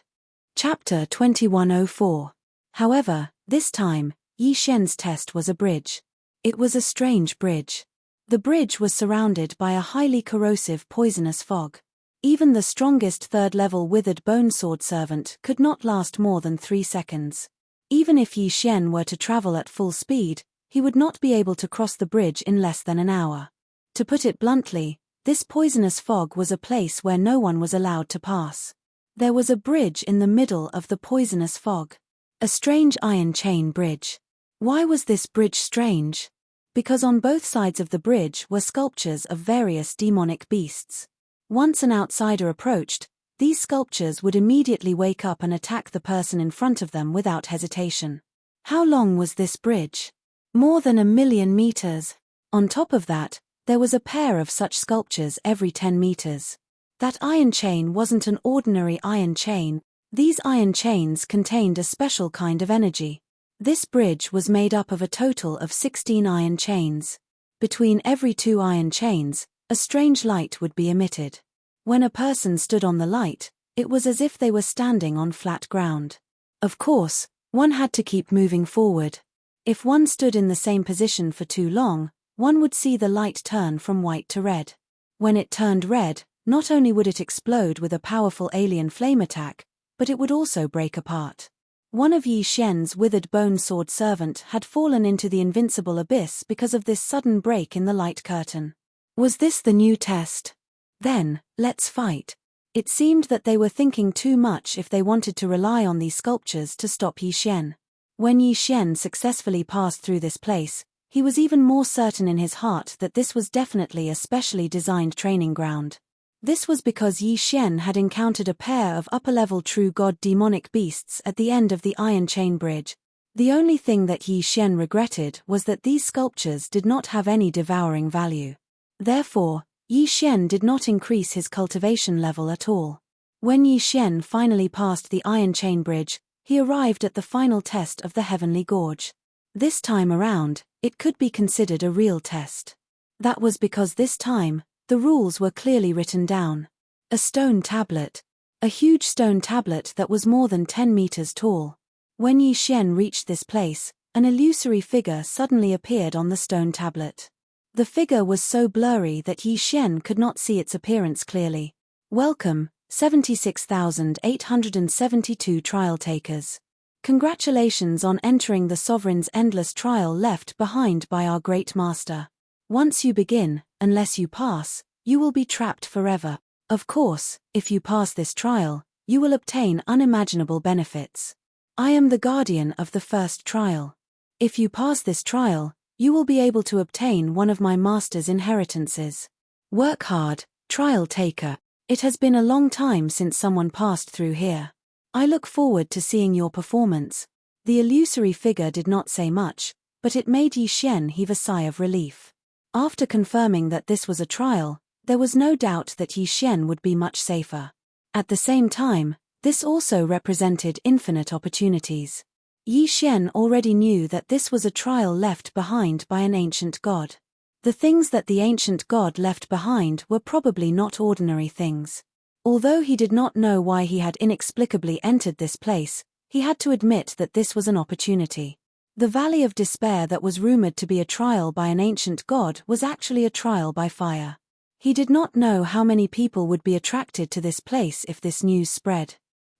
Chapter 2104. However, this time, Yi Xian's test was a bridge. It was a strange bridge. The bridge was surrounded by a highly corrosive poisonous fog. Even the strongest third-level withered bone sword servant could not last more than 3 seconds. Even if Yi Xian were to travel at full speed, he would not be able to cross the bridge in less than an hour. To put it bluntly, this poisonous fog was a place where no one was allowed to pass. There was a bridge in the middle of the poisonous fog. A strange iron chain bridge. Why was this bridge strange? Because on both sides of the bridge were sculptures of various demonic beasts. Once an outsider approached, these sculptures would immediately wake up and attack the person in front of them without hesitation. How long was this bridge? More than 1,000,000 meters. On top of that, there was a pair of such sculptures every 10 meters. That iron chain wasn't an ordinary iron chain. These iron chains contained a special kind of energy. This bridge was made up of a total of 16 iron chains. Between every 2 iron chains, a strange light would be emitted. When a person stood on the light, it was as if they were standing on flat ground. Of course, one had to keep moving forward. If one stood in the same position for too long, one would see the light turn from white to red. When it turned red, not only would it explode with a powerful alien flame attack, but it would also break apart. One of Yi Xian's withered bone sword servant had fallen into the invincible abyss because of this sudden break in the light curtain. Was this the new test? Then, let's fight. It seemed that they were thinking too much if they wanted to rely on these sculptures to stop Yi Xian. When Yi Xian successfully passed through this place, he was even more certain in his heart that this was definitely a specially designed training ground. This was because Yi Xian had encountered a pair of upper-level true god demonic beasts at the end of the Iron Chain Bridge. The only thing that Yi Xian regretted was that these sculptures did not have any devouring value. Therefore, Yi Xian did not increase his cultivation level at all. When Yi Xian finally passed the Iron Chain Bridge, he arrived at the final test of the Heavenly Gorge. This time around, it could be considered a real test. That was because this time, the rules were clearly written down. A stone tablet. A huge stone tablet that was more than 10 meters tall. When Yi Xian reached this place, an illusory figure suddenly appeared on the stone tablet. The figure was so blurry that Yi Xian could not see its appearance clearly. Welcome, 76,872 trial takers. Congratulations on entering the Sovereign's endless trial left behind by our great master. Once you begin, unless you pass, you will be trapped forever. Of course, if you pass this trial, you will obtain unimaginable benefits. I am the guardian of the first trial. If you pass this trial, you will be able to obtain one of my master's inheritances. Work hard, trial taker. It has been a long time since someone passed through here. I look forward to seeing your performance. The illusory figure did not say much, but it made Yi Xian heave a sigh of relief. After confirming that this was a trial, there was no doubt that Yi Xian would be much safer. At the same time, this also represented infinite opportunities. Yi Xian already knew that this was a trial left behind by an ancient god. The things that the ancient god left behind were probably not ordinary things. Although he did not know why he had inexplicably entered this place, he had to admit that this was an opportunity. The Valley of Despair that was rumored to be a trial by an ancient god was actually a trial by fire. He did not know how many people would be attracted to this place if this news spread.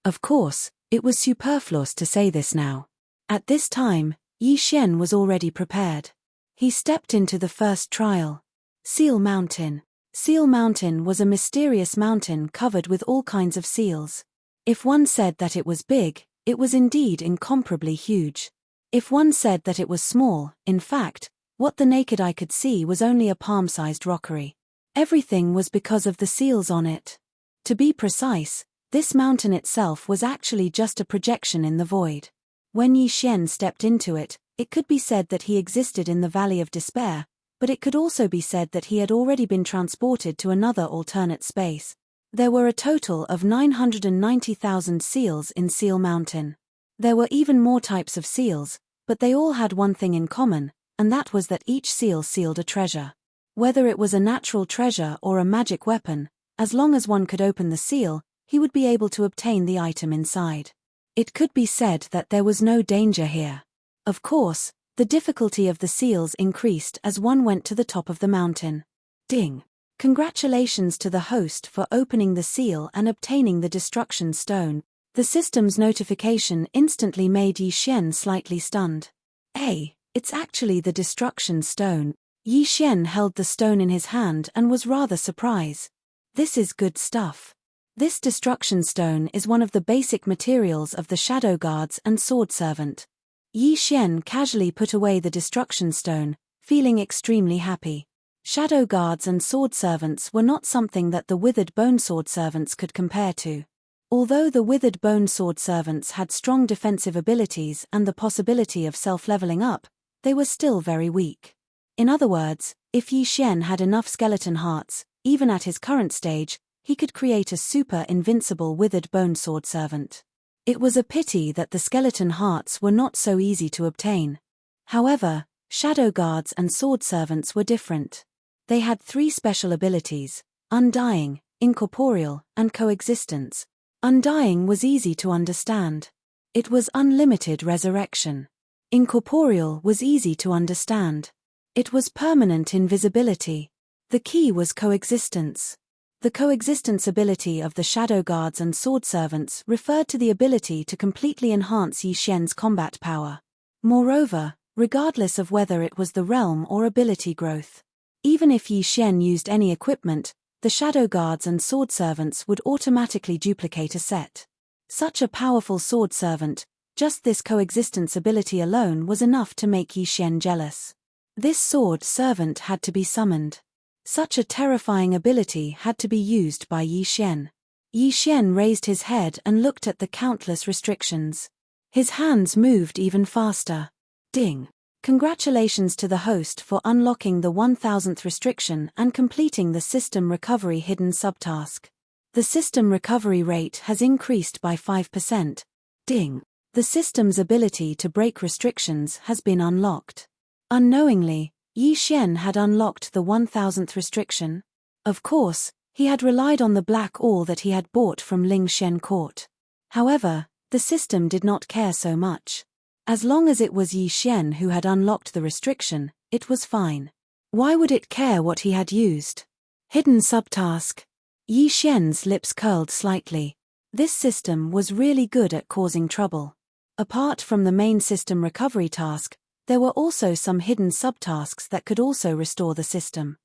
Of course, it was superfluous to say this now. At this time, Yi Xian was already prepared. He stepped into the first trial. Seal Mountain. Seal Mountain was a mysterious mountain covered with all kinds of seals. If one said that it was big, it was indeed incomparably huge. If one said that it was small, in fact, what the naked eye could see was only a palm-sized rockery. Everything was because of the seals on it. To be precise, this mountain itself was actually just a projection in the void. When Yi Xian stepped into it, it could be said that he existed in the Valley of Despair, but it could also be said that he had already been transported to another alternate space. There were a total of 990,000 seals in Seal Mountain. There were even more types of seals, but they all had one thing in common, and that was that each seal sealed a treasure. Whether it was a natural treasure or a magic weapon, as long as one could open the seal, he would be able to obtain the item inside. It could be said that there was no danger here. Of course, the difficulty of the seals increased as one went to the top of the mountain. Ding! Congratulations to the host for opening the seal and obtaining the destruction stone. The system's notification instantly made Yi Xian slightly stunned. Hey, it's actually the destruction stone. Yi Xian held the stone in his hand and was rather surprised. This is good stuff. This destruction stone is one of the basic materials of the Shadow Guards and Sword Servant. Yi Xian casually put away the destruction stone, feeling extremely happy. Shadow Guards and Sword Servants were not something that the withered bone sword servants could compare to. Although the withered bone sword servants had strong defensive abilities and the possibility of self-leveling up, they were still very weak. In other words, if Yi Xian had enough skeleton hearts, even at his current stage, he could create a super invincible withered bone sword servant. It was a pity that the skeleton hearts were not so easy to obtain. However, shadow guards and sword servants were different. They had 3 special abilities: undying, incorporeal, and coexistence. Undying was easy to understand. It was unlimited resurrection. Incorporeal was easy to understand. It was permanent invisibility. The key was coexistence. The coexistence ability of the shadow guards and sword servants referred to the ability to completely enhance Yi Xian's combat power. Moreover, regardless of whether it was the realm or ability growth, even if Yi Xian used any equipment, the shadow guards and sword servants would automatically duplicate a set. Such a powerful sword servant, just this coexistence ability alone was enough to make Yi Xian jealous. This sword servant had to be summoned. Such a terrifying ability had to be used by Yi Xian. Yi Xian raised his head and looked at the countless restrictions. His hands moved even faster. Ding! Congratulations to the host for unlocking the 1000th restriction and completing the system recovery hidden subtask. The system recovery rate has increased by 5%. Ding! The system's ability to break restrictions has been unlocked. Unknowingly, Yi Xian had unlocked the 1000th restriction. Of course, he had relied on the black ore that he had bought from Ling Shen Court. However, the system did not care so much. As long as it was Yi Xian who had unlocked the restriction, it was fine. Why would it care what he had used? Hidden subtask. Yi Xian's lips curled slightly. This system was really good at causing trouble. Apart from the main system recovery task, there were also some hidden subtasks that could also restore the system.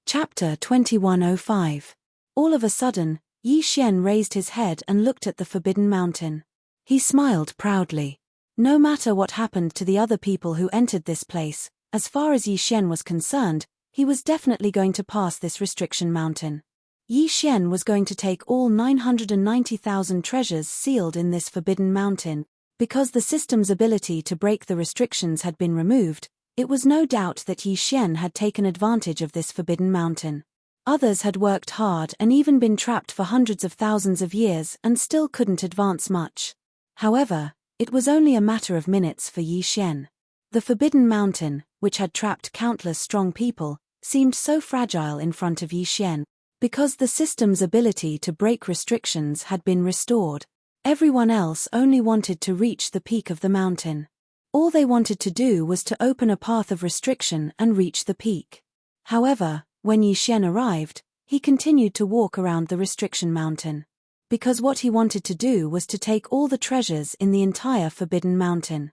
Chapter 2105. All of a sudden, Yi Xian raised his head and looked at the Forbidden Mountain. He smiled proudly. No matter what happened to the other people who entered this place, as far as Yi Xian was concerned, he was definitely going to pass this restriction mountain. Yi Xian was going to take all 990,000 treasures sealed in this Forbidden Mountain. Because the system's ability to break the restrictions had been removed, it was no doubt that Yi Xian had taken advantage of this Forbidden Mountain. Others had worked hard and even been trapped for hundreds of thousands of years and still couldn't advance much. However, it was only a matter of minutes for Yi Xian. The Forbidden Mountain, which had trapped countless strong people, seemed so fragile in front of Yi Xian. Because the system's ability to break restrictions had been restored, everyone else only wanted to reach the peak of the mountain. All they wanted to do was to open a path of restriction and reach the peak. However, when Yi Xian arrived, he continued to walk around the restriction mountain. Because what he wanted to do was to take all the treasures in the entire Forbidden Mountain.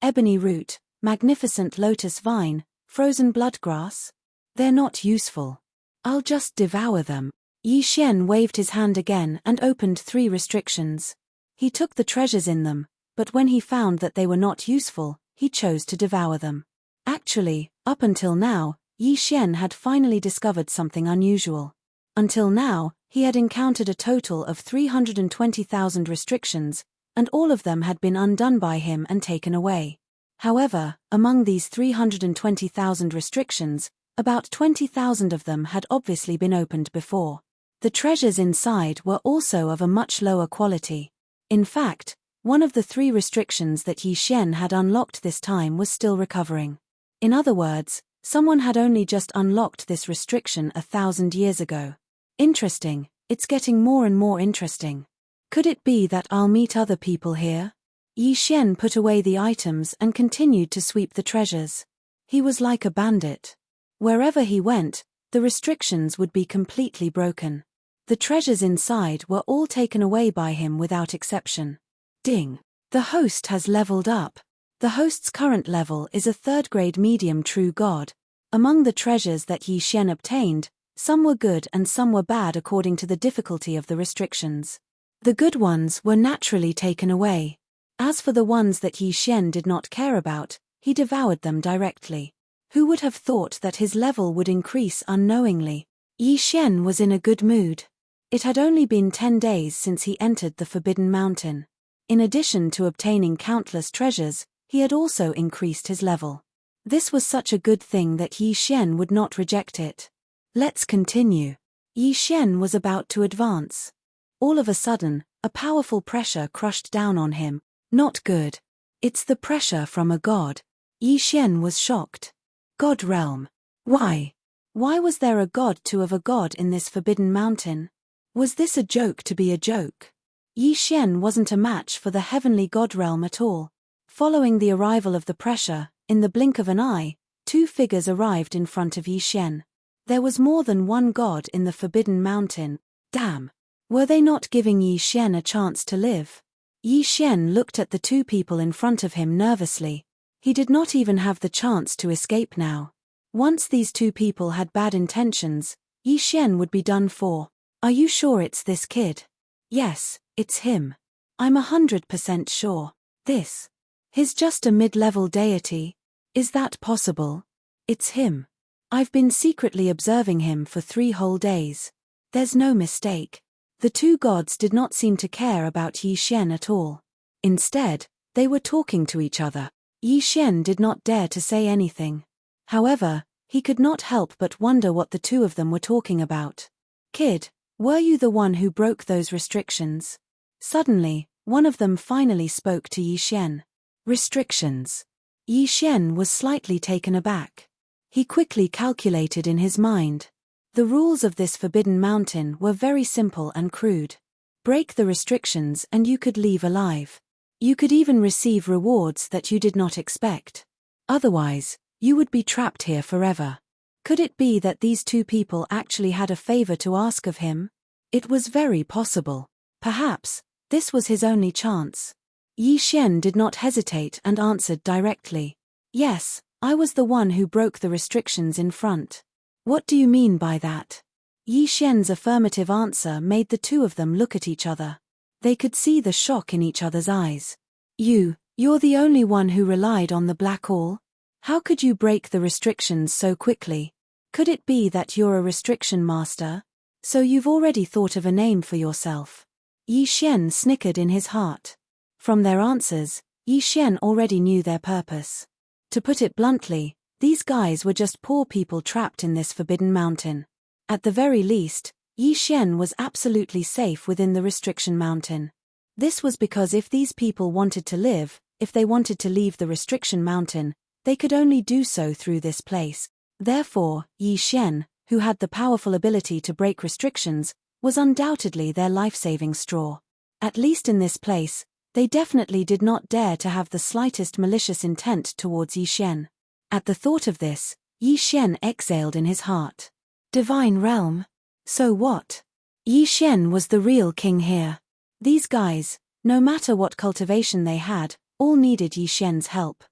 Ebony root, magnificent lotus vine, frozen bloodgrass? They're not useful. I'll just devour them. Yi Xian waved his hand again and opened 3 restrictions. He took the treasures in them, but when he found that they were not useful, he chose to devour them. Actually, up until now, Yi Xian had finally discovered something unusual. Until now, he had encountered a total of 320,000 restrictions, and all of them had been undone by him and taken away. However, among these 320,000 restrictions, about 20,000 of them had obviously been opened before. The treasures inside were also of a much lower quality. In fact, one of the 3 restrictions that Yi Xian had unlocked this time was still recovering. In other words, someone had only just unlocked this restriction 1,000 years ago. Interesting, it's getting more and more interesting. Could it be that I'll meet other people here? Yi Xian put away the items and continued to sweep the treasures. He was like a bandit. Wherever he went, the restrictions would be completely broken. The treasures inside were all taken away by him without exception. Ding! The host has leveled up. The host's current level is a 3rd grade medium true god. Among the treasures that Yi Xian obtained, some were good and some were bad according to the difficulty of the restrictions. The good ones were naturally taken away. As for the ones that Yi Xian did not care about, he devoured them directly. Who would have thought that his level would increase unknowingly? Yi Xian was in a good mood. It had only been 10 days since he entered the Forbidden Mountain. In addition to obtaining countless treasures, he had also increased his level. This was such a good thing that Yi Xian would not reject it. Let's continue. Yi Xian was about to advance. All of a sudden, a powerful pressure crushed down on him. Not good. It's the pressure from a god. Yi Xian was shocked. God realm. Why? Why was there a god of a god in this Forbidden Mountain? Was this a joke to be a joke? Yi Xian wasn't a match for the heavenly god realm at all. Following the arrival of the pressure, in the blink of an eye, 2 figures arrived in front of Yi Xian. There was more than one god in the Forbidden Mountain. Damn! Were they not giving Yi Xian a chance to live? Yi Xian looked at the 2 people in front of him nervously. He did not even have the chance to escape now. Once these 2 people had bad intentions, Yi Xian would be done for. Are you sure it's this kid? Yes, it's him. I'm 100% sure. He's just a mid-level deity. Is that possible? It's him. I've been secretly observing him for 3 whole days. There's no mistake. The 2 gods did not seem to care about Yi Xian at all. Instead, they were talking to each other. Yi Xian did not dare to say anything. However, he could not help but wonder what the 2 of them were talking about. Kid, were you the one who broke those restrictions? Suddenly, one of them finally spoke to Yi Xian. Restrictions. Yi Xian was slightly taken aback. He quickly calculated in his mind. The rules of this Forbidden Mountain were very simple and crude. Break the restrictions and you could leave alive. You could even receive rewards that you did not expect. Otherwise, you would be trapped here forever. Could it be that these 2 people actually had a favor to ask of him? It was very possible. Perhaps, this was his only chance. Yi Xian did not hesitate and answered directly. Yes, I was the one who broke the restrictions in front. What do you mean by that? Yi Xian's affirmative answer made the 2 of them look at each other. They could see the shock in each other's eyes. You're the only one who relied on the black all? How could you break the restrictions so quickly? Could it be that you're a restriction master? So you've already thought of a name for yourself? Yi Xian snickered in his heart. From their answers, Yi Xian already knew their purpose. To put it bluntly, these guys were just poor people trapped in this Forbidden Mountain. At the very least, Yi Xian was absolutely safe within the Restriction Mountain. This was because if these people wanted to live, if they wanted to leave the Restriction Mountain, they could only do so through this place. Therefore, Yi Xian, who had the powerful ability to break restrictions, was undoubtedly their life-saving straw. At least in this place, they definitely did not dare to have the slightest malicious intent towards Yi Xian. At the thought of this, Yi Xian exhaled in his heart. Divine realm? So what? Yi Xian was the real king here. These guys, no matter what cultivation they had, all needed Yi Xian's help.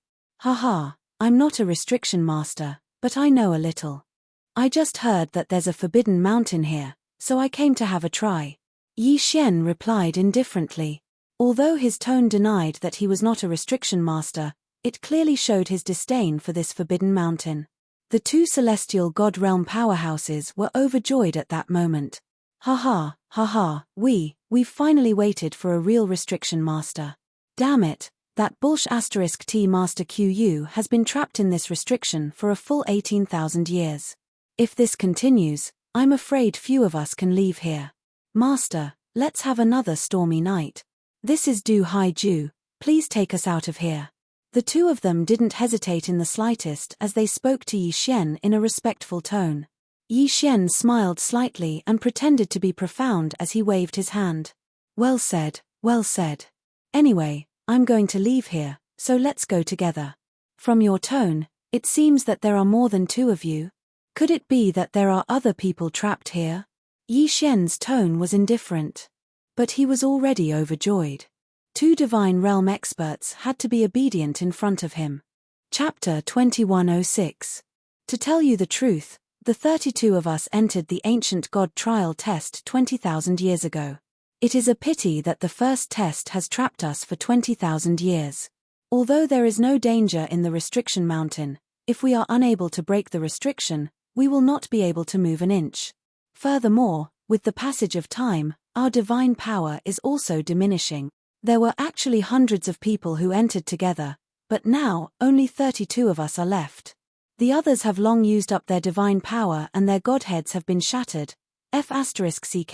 Haha, I'm not a restriction master, but I know a little. I just heard that there's a Forbidden Mountain here, so I came to have a try. Yi Xian replied indifferently. Although his tone denied that he was not a restriction master, it clearly showed his disdain for this Forbidden Mountain. The 2 celestial god realm powerhouses were overjoyed at that moment. Haha, we've finally waited for a real restriction master. Damn it, that *T Master QU has been trapped in this restriction for a full 18,000 years. If this continues, I'm afraid few of us can leave here. Master, let's have another stormy night. This is Du Haiju, please take us out of here. The 2 of them didn't hesitate in the slightest as they spoke to Yi Xian in a respectful tone. Yi Xian smiled slightly and pretended to be profound as he waved his hand. Well said, well said. Anyway, I'm going to leave here, so let's go together. From your tone, it seems that there are more than 2 of you. Could it be that there are other people trapped here? Yi Xian's tone was indifferent. But he was already overjoyed. 2 divine realm experts had to be obedient in front of him. Chapter 2106. To tell you the truth, the 32 of us entered the ancient god trial test 20,000 years ago. It is a pity that the first test has trapped us for 20,000 years. Although there is no danger in the restriction mountain, if we are unable to break the restriction, we will not be able to move an inch. Furthermore, With the passage of time, our divine power is also diminishing. There were actually hundreds of people who entered together, but now, only 32 of us are left. The others have long used up their divine power and their godheads have been shattered. F***ck,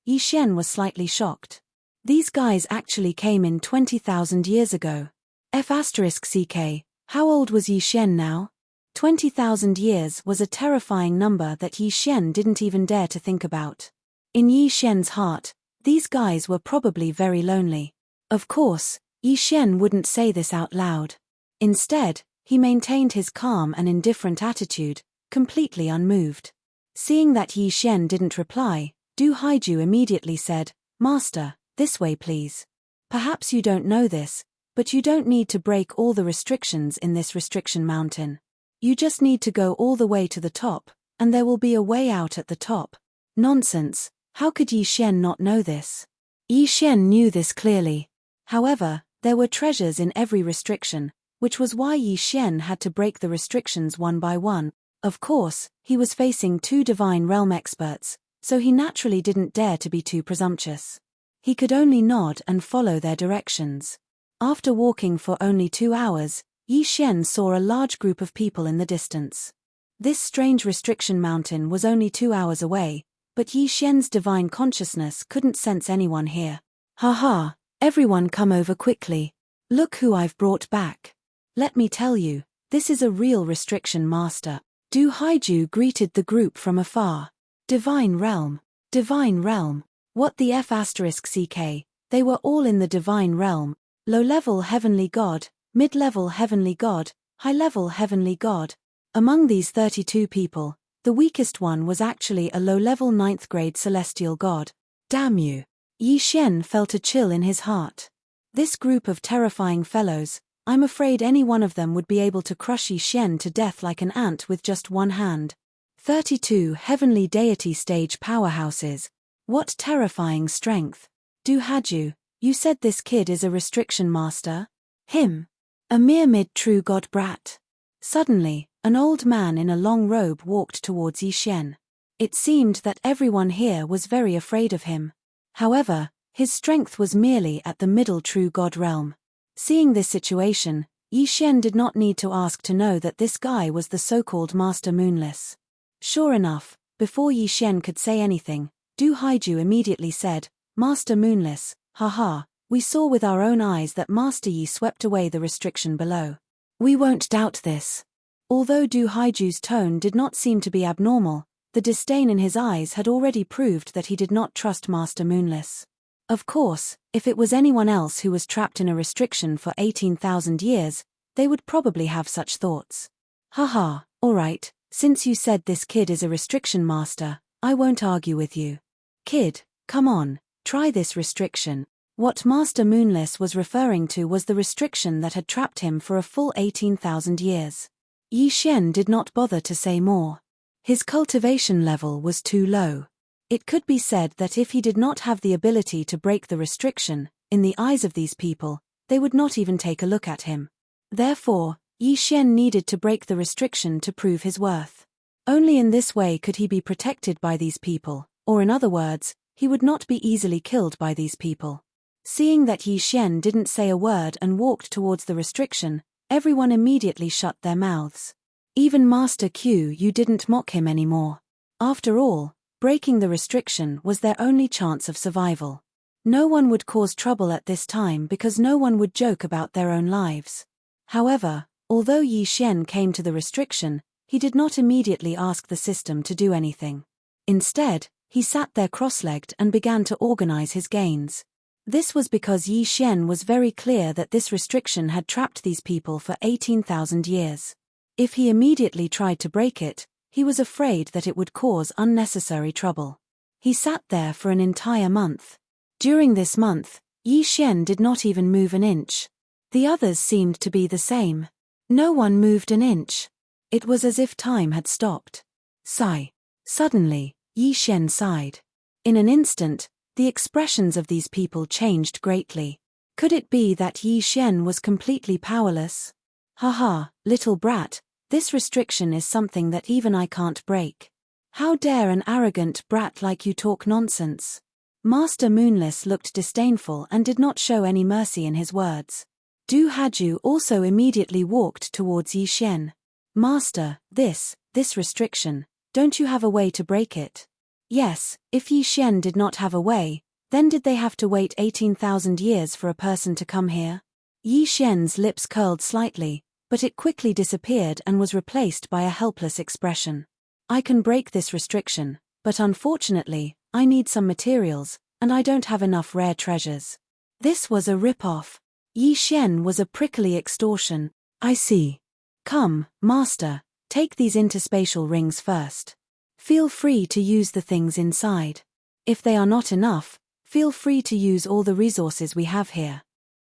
Yi Xian was slightly shocked. These guys actually came in 20,000 years ago. F***ck, how old was Yi Xian now? 20,000 years was a terrifying number that Yi Xian didn't even dare to think about. In Yi Xian's heart, these guys were probably very lonely. Of course, Yi Xian wouldn't say this out loud. Instead, he maintained his calm and indifferent attitude, completely unmoved. Seeing that Yi Xian didn't reply, Du Haiju immediately said, "Master, this way please. Perhaps you don't know this, but you don't need to break all the restrictions in this restriction mountain. You just need to go all the way to the top, and there will be a way out at the top." Nonsense, how could Yi Xian not know this? Yi Xian knew this clearly. However, there were treasures in every restriction, which was why Yi Xian had to break the restrictions one by one. Of course, he was facing 2 divine realm experts, so he naturally didn't dare to be too presumptuous. He could only nod and follow their directions. After walking for only 2 hours, Yi Xian saw a large group of people in the distance. This strange restriction mountain was only 2 hours away, but Yi Xian's divine consciousness couldn't sense anyone here. "Haha, everyone come over quickly. Look who I've brought back. Let me tell you, this is a real restriction master." Du Haiju greeted the group from afar. Divine realm. Divine realm. What the F***ck, they were all in the divine realm. Low-level heavenly god, mid-level heavenly god, high-level heavenly god. Among these 32 people, the weakest one was actually a low-level 9th grade celestial god. Damn you. Yi Xian felt a chill in his heart. This group of terrifying fellows, I'm afraid any one of them would be able to crush Yi Xian to death like an ant with just one hand. 32 heavenly deity stage powerhouses. What terrifying strength. Du Haiju, you said this kid is a restriction master? Him. A mere mid-true god brat. Suddenly, an old man in a long robe walked towards Yi Xian. It seemed that everyone here was very afraid of him. However, his strength was merely at the middle true god realm. Seeing this situation, Yi Xian did not need to ask to know that this guy was the so-called Master Moonless. Sure enough, before Yi Xian could say anything, Du Haiju immediately said, "Master Moonless, haha, we saw with our own eyes that Master Yi swept away the restriction below. We won't doubt this." Although Du Haiju's tone did not seem to be abnormal, the disdain in his eyes had already proved that he did not trust Master Moonless. Of course, if it was anyone else who was trapped in a restriction for 18,000 years, they would probably have such thoughts. "Haha, alright, since you said this kid is a restriction master, I won't argue with you. Kid, come on, try this restriction." What Master Moonless was referring to was the restriction that had trapped him for a full 18,000 years. Yi Xian did not bother to say more. His cultivation level was too low. It could be said that if he did not have the ability to break the restriction, in the eyes of these people, they would not even take a look at him. Therefore, Yi Xian needed to break the restriction to prove his worth. Only in this way could he be protected by these people, or in other words, he would not be easily killed by these people. Seeing that Yi Xian didn't say a word and walked towards the restriction, everyone immediately shut their mouths. Even Master Q, you didn't mock him anymore. After all, breaking the restriction was their only chance of survival. No one would cause trouble at this time because no one would joke about their own lives. However, although Yi Xian came to the restriction, he did not immediately ask the system to do anything. Instead, he sat there cross-legged and began to organize his gains. This was because Yi Xian was very clear that this restriction had trapped these people for 18,000 years. If he immediately tried to break it, he was afraid that it would cause unnecessary trouble. He sat there for an entire month. During this month, Yi Xian did not even move an inch. The others seemed to be the same. No one moved an inch. It was as if time had stopped. Sigh. Suddenly, Yi Xian sighed. In an instant, the expressions of these people changed greatly. Could it be that Yi Xian was completely powerless? Haha, little brat, this restriction is something that even I can't break. How dare an arrogant brat like you talk nonsense? Master Moonless looked disdainful and did not show any mercy in his words. Du Haju also immediately walked towards Yi Xian. Master, this restriction, don't you have a way to break it? Yes, if Yi Xian did not have a way, then did they have to wait 18,000 years for a person to come here? Yi Xian's lips curled slightly, but it quickly disappeared and was replaced by a helpless expression. I can break this restriction, but unfortunately, I need some materials, and I don't have enough rare treasures. This was a rip-off. Yi Xian was a prickly extortion. I see. Come, master, take these interspatial rings first. Feel free to use the things inside. If they are not enough, feel free to use all the resources we have here.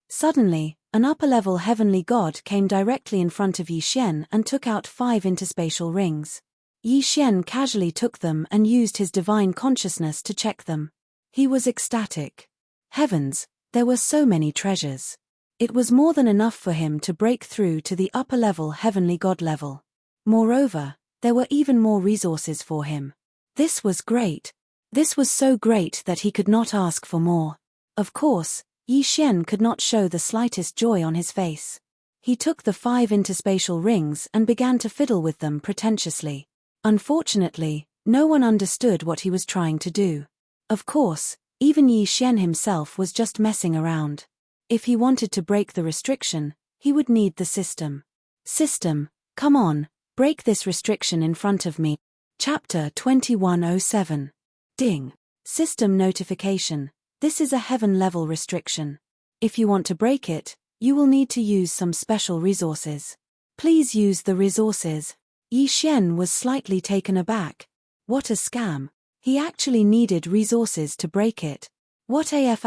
Suddenly, an upper-level heavenly god came directly in front of Yi Xian and took out 5 interspatial rings. Yi Xian casually took them and used his divine consciousness to check them. He was ecstatic. Heavens, there were so many treasures. It was more than enough for him to break through to the upper-level heavenly god level. Moreover, there were even more resources for him. This was great. This was so great that he could not ask for more. Of course, Yi Xian could not show the slightest joy on his face. He took the 5 interspatial rings and began to fiddle with them pretentiously. Unfortunately, no one understood what he was trying to do. Of course, even Yi Xian himself was just messing around. If he wanted to break the restriction, he would need the system. System, come on, break this restriction in front of me. Chapter 2107. Ding. System notification. This is a heaven-level restriction. If you want to break it, you will need to use some special resources. Please use the resources. Yi Xian was slightly taken aback. What a scam. He actually needed resources to break it. What AF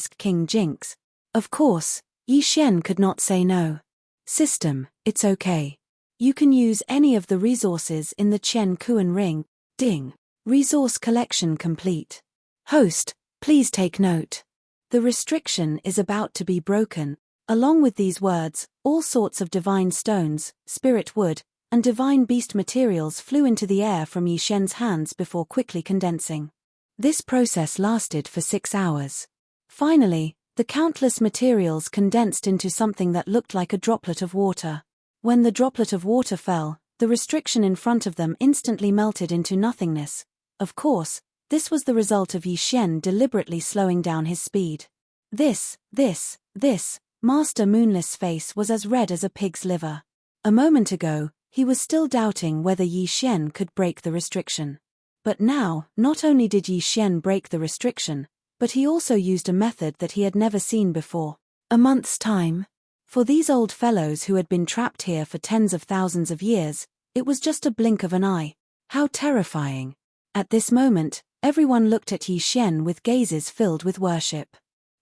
* King Jinx. Of course, Yi Xian could not say no. System, it's okay. You can use any of the resources in the Chen Kuan ring. Ding. Resource collection complete. Host, please take note. The restriction is about to be broken. Along with these words, all sorts of divine stones, spirit wood, and divine beast materials flew into the air from Yi Xian's hands before quickly condensing. This process lasted for 6 hours. Finally, the countless materials condensed into something that looked like a droplet of water. When the droplet of water fell, the restriction in front of them instantly melted into nothingness. Of course, this was the result of Yi Xian deliberately slowing down his speed. This, Master Moonless' face was as red as a pig's liver. A moment ago, he was still doubting whether Yi Xian could break the restriction. But now, not only did Yi Xian break the restriction, but he also used a method that he had never seen before. A month's time. For these old fellows who had been trapped here for tens of thousands of years, it was just a blink of an eye. How terrifying. At this moment, everyone looked at Yi Xian with gazes filled with worship.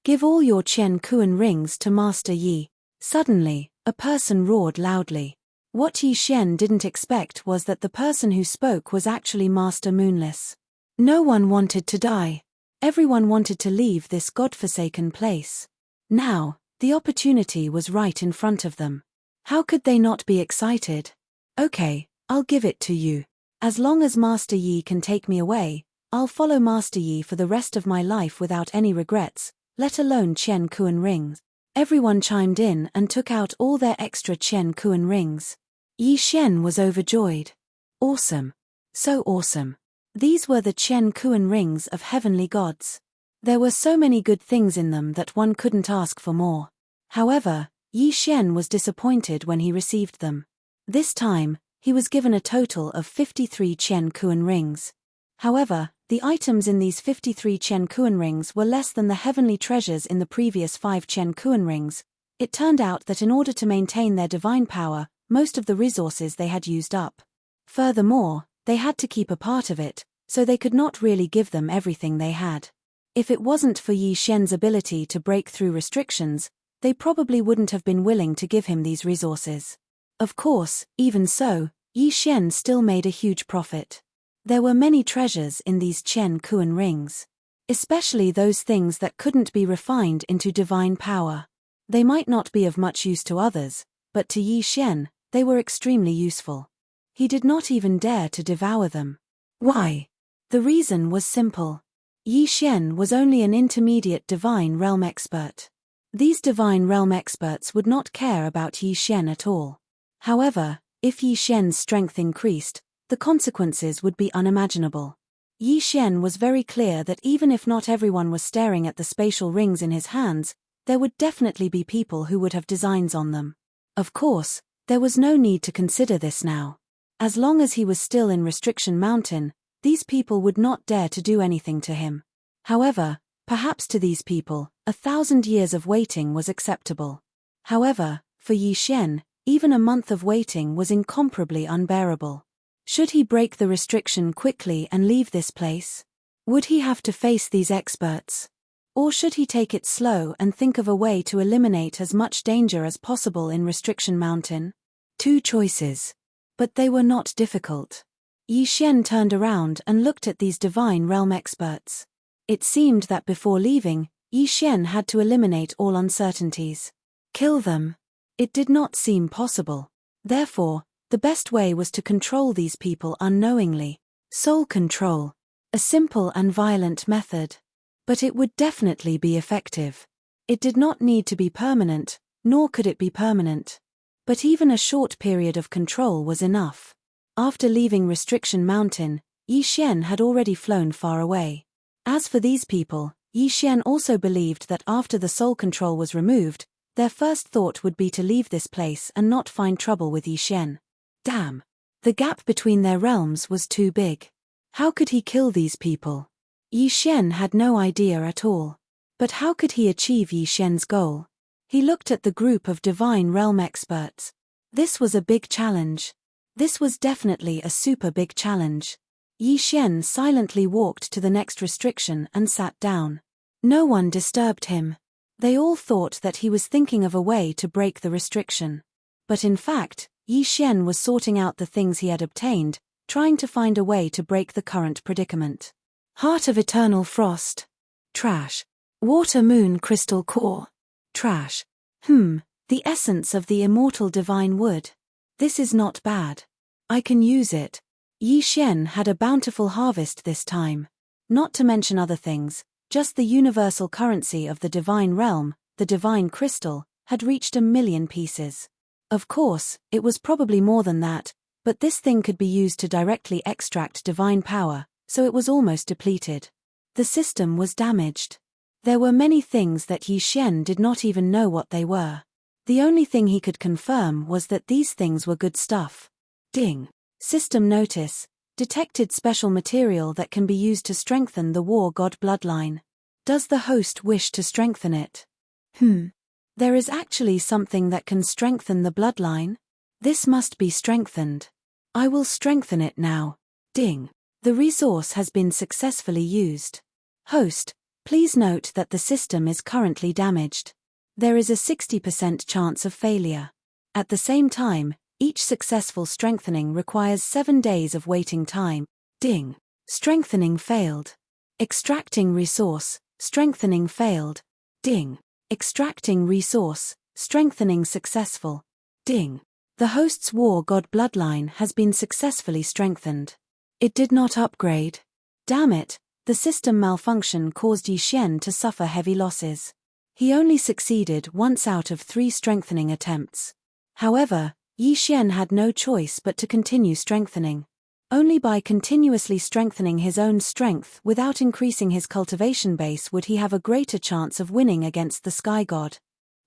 Give all your Chen Kuan rings to Master Yi. Suddenly, a person roared loudly. What Yi Xian didn't expect was that the person who spoke was actually Master Moonless. No one wanted to die. Everyone wanted to leave this godforsaken place. Now, the opportunity was right in front of them. How could they not be excited? Okay, I'll give it to you. As long as Master Yi can take me away, I'll follow Master Yi for the rest of my life without any regrets, let alone Chen Kuan rings. Everyone chimed in and took out all their extra Chen Kuan rings. Yi Xian was overjoyed. Awesome. So awesome. These were the Chen Kuan rings of heavenly gods. There were so many good things in them that one couldn't ask for more. However, Yi Xian was disappointed when he received them. This time, he was given a total of 53 Chen Kuan rings. However, the items in these 53 Chen Kuan rings were less than the heavenly treasures in the previous 5 Chen Kuan rings. It turned out that in order to maintain their divine power, most of the resources they had used up. Furthermore, they had to keep a part of it, so they could not really give them everything they had. If it wasn't for Yi Xian's ability to break through restrictions, they probably wouldn't have been willing to give him these resources. Of course, even so, Yi Xian still made a huge profit. There were many treasures in these Chen Kuan rings. Especially those things that couldn't be refined into divine power. They might not be of much use to others, but to Yi Xian, they were extremely useful. He did not even dare to devour them. Why? The reason was simple. Yi Xian was only an intermediate divine realm expert. These divine realm experts would not care about Yi Xian at all. However, if Yi Xian's strength increased, the consequences would be unimaginable. Yi Xian was very clear that even if not everyone was staring at the spatial rings in his hands, there would definitely be people who would have designs on them. Of course, there was no need to consider this now. As long as he was still in Restriction Mountain, these people would not dare to do anything to him. However, perhaps to these people, 1,000 years of waiting was acceptable. However, for Yi Xian, even a month of waiting was incomparably unbearable. Should he break the restriction quickly and leave this place? Would he have to face these experts? Or should he take it slow and think of a way to eliminate as much danger as possible in Restriction Mountain? Two choices. But they were not difficult. Yi Xian turned around and looked at these divine realm experts. It seemed that before leaving, Yi Xian had to eliminate all uncertainties. Kill them. It did not seem possible. Therefore, the best way was to control these people unknowingly. Soul control. A simple and violent method. But it would definitely be effective. It did not need to be permanent, nor could it be permanent. But even a short period of control was enough. After leaving Restriction Mountain, Yi Xian had already flown far away. As for these people, Yi Xian also believed that after the soul control was removed, their first thought would be to leave this place and not find trouble with Yi Xian. Damn! The gap between their realms was too big. How could he kill these people? Yi Xian had no idea at all. But how could he achieve Yi Xian's goal? He looked at the group of divine realm experts. This was a big challenge. This was definitely a super big challenge. Yi Xian silently walked to the next restriction and sat down. No one disturbed him. They all thought that he was thinking of a way to break the restriction. But in fact, Yi Xian was sorting out the things he had obtained, trying to find a way to break the current predicament. Heart of Eternal Frost. Trash. Water Moon Crystal Core. Trash. The essence of the immortal divine wood. This is not bad. I can use it. Yi Xian had a bountiful harvest this time. Not to mention other things, just the universal currency of the divine realm, the divine crystal, had reached 1,000,000 pieces. Of course, it was probably more than that, but this thing could be used to directly extract divine power, so it was almost depleted. The system was damaged. There were many things that Yi Xian did not even know what they were. The only thing he could confirm was that these things were good stuff. Ding. System notice. Detected special material that can be used to strengthen the war god bloodline. Does the host wish to strengthen it? There is actually something that can strengthen the bloodline? This must be strengthened. I will strengthen it now. Ding. The resource has been successfully used. Host, please note that the system is currently damaged. There is a 60% chance of failure. At the same time, each successful strengthening requires 7 days of waiting time. Ding. Strengthening failed. Extracting resource, strengthening failed. Ding. Extracting resource, strengthening successful. Ding. The host's war god bloodline has been successfully strengthened. It did not upgrade. Damn it, the system malfunction caused Yi Xian to suffer heavy losses. He only succeeded once out of 3 strengthening attempts. However, Yi Xian had no choice but to continue strengthening. Only by continuously strengthening his own strength without increasing his cultivation base would he have a greater chance of winning against the sky god.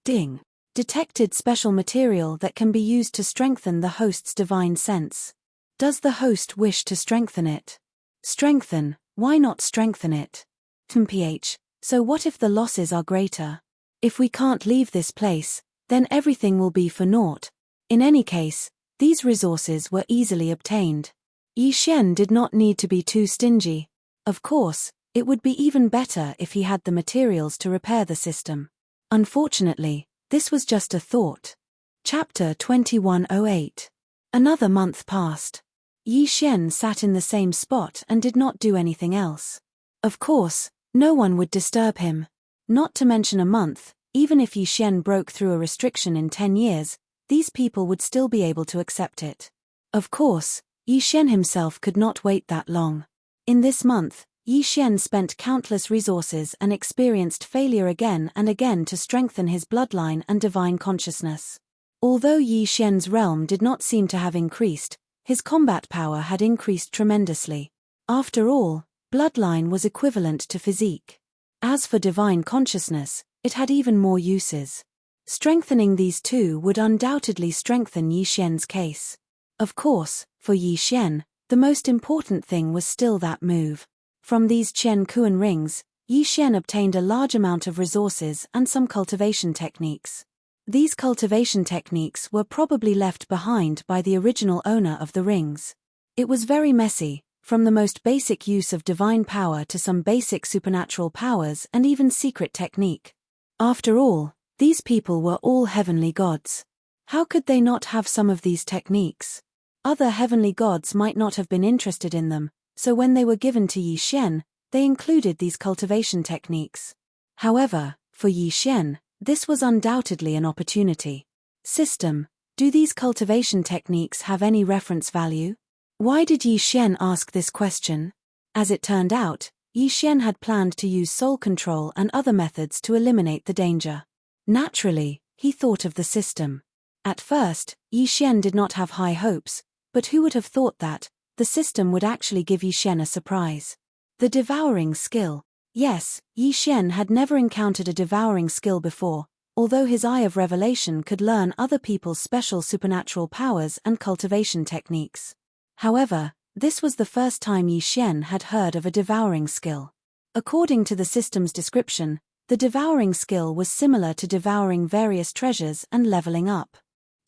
Ding. Detected special material that can be used to strengthen the host's divine sense. Does the host wish to strengthen it? Strengthen, why not strengthen it? PH, so what if the losses are greater? If we can't leave this place, then everything will be for naught. In any case, these resources were easily obtained. Yi Xian did not need to be too stingy. Of course, it would be even better if he had the materials to repair the system. Unfortunately, this was just a thought. Chapter 2108. Another month passed. Yi Xian sat in the same spot and did not do anything else. Of course, no one would disturb him. Not to mention a month, even if Yi Xian broke through a restriction in 10 years, these people would still be able to accept it. Of course, Yi Xian himself could not wait that long. In this month, Yi Xian spent countless resources and experienced failure again and again to strengthen his bloodline and divine consciousness. Although Yi Xian's realm did not seem to have increased, his combat power had increased tremendously. After all, bloodline was equivalent to physique. As for divine consciousness, it had even more uses. Strengthening these two would undoubtedly strengthen Yi Xian's case. Of course, for Yi Xian, the most important thing was still that move. From these Qian Kuan rings, Yi Xian obtained a large amount of resources and some cultivation techniques. These cultivation techniques were probably left behind by the original owner of the rings. It was very messy, from the most basic use of divine power to some basic supernatural powers and even secret technique. After all, these people were all heavenly gods. How could they not have some of these techniques? Other heavenly gods might not have been interested in them, so when they were given to Yi Xian, they included these cultivation techniques. However, for Yi Xian, this was undoubtedly an opportunity. System: do these cultivation techniques have any reference value? Why did Yi Xian ask this question? As it turned out, Yi Xian had planned to use soul control and other methods to eliminate the danger. Naturally, he thought of the system. At first, Yi Xian did not have high hopes, but who would have thought that the system would actually give Yi Xian a surprise? The devouring skill. Yes, Yi Xian had never encountered a devouring skill before, although his Eye of Revelation could learn other people's special supernatural powers and cultivation techniques. However, this was the first time Yi Xian had heard of a devouring skill. According to the system's description, the devouring skill was similar to devouring various treasures and leveling up.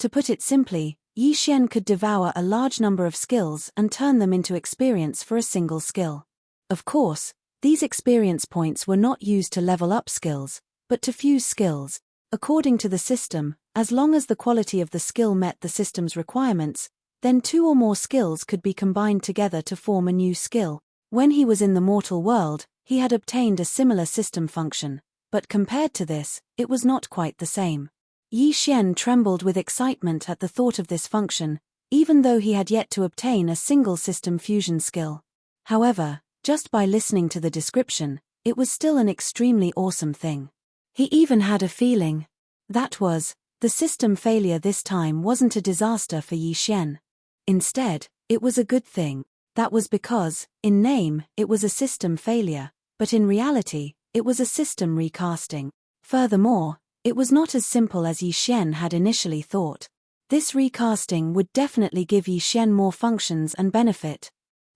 To put it simply, Yi Xian could devour a large number of skills and turn them into experience for a single skill. Of course, these experience points were not used to level up skills, but to fuse skills. According to the system, as long as the quality of the skill met the system's requirements, then two or more skills could be combined together to form a new skill. When he was in the mortal world, he had obtained a similar system function, but compared to this, it was not quite the same. Yi Xian trembled with excitement at the thought of this function, even though he had yet to obtain a single system fusion skill. However, just by listening to the description, it was still an extremely awesome thing. He even had a feeling. That was, the system failure this time wasn't a disaster for Yi Xian. Instead, it was a good thing. That was because, in name, it was a system failure, but in reality, it was a system recasting. Furthermore, it was not as simple as Yi Xian had initially thought. This recasting would definitely give Yi Xian more functions and benefit.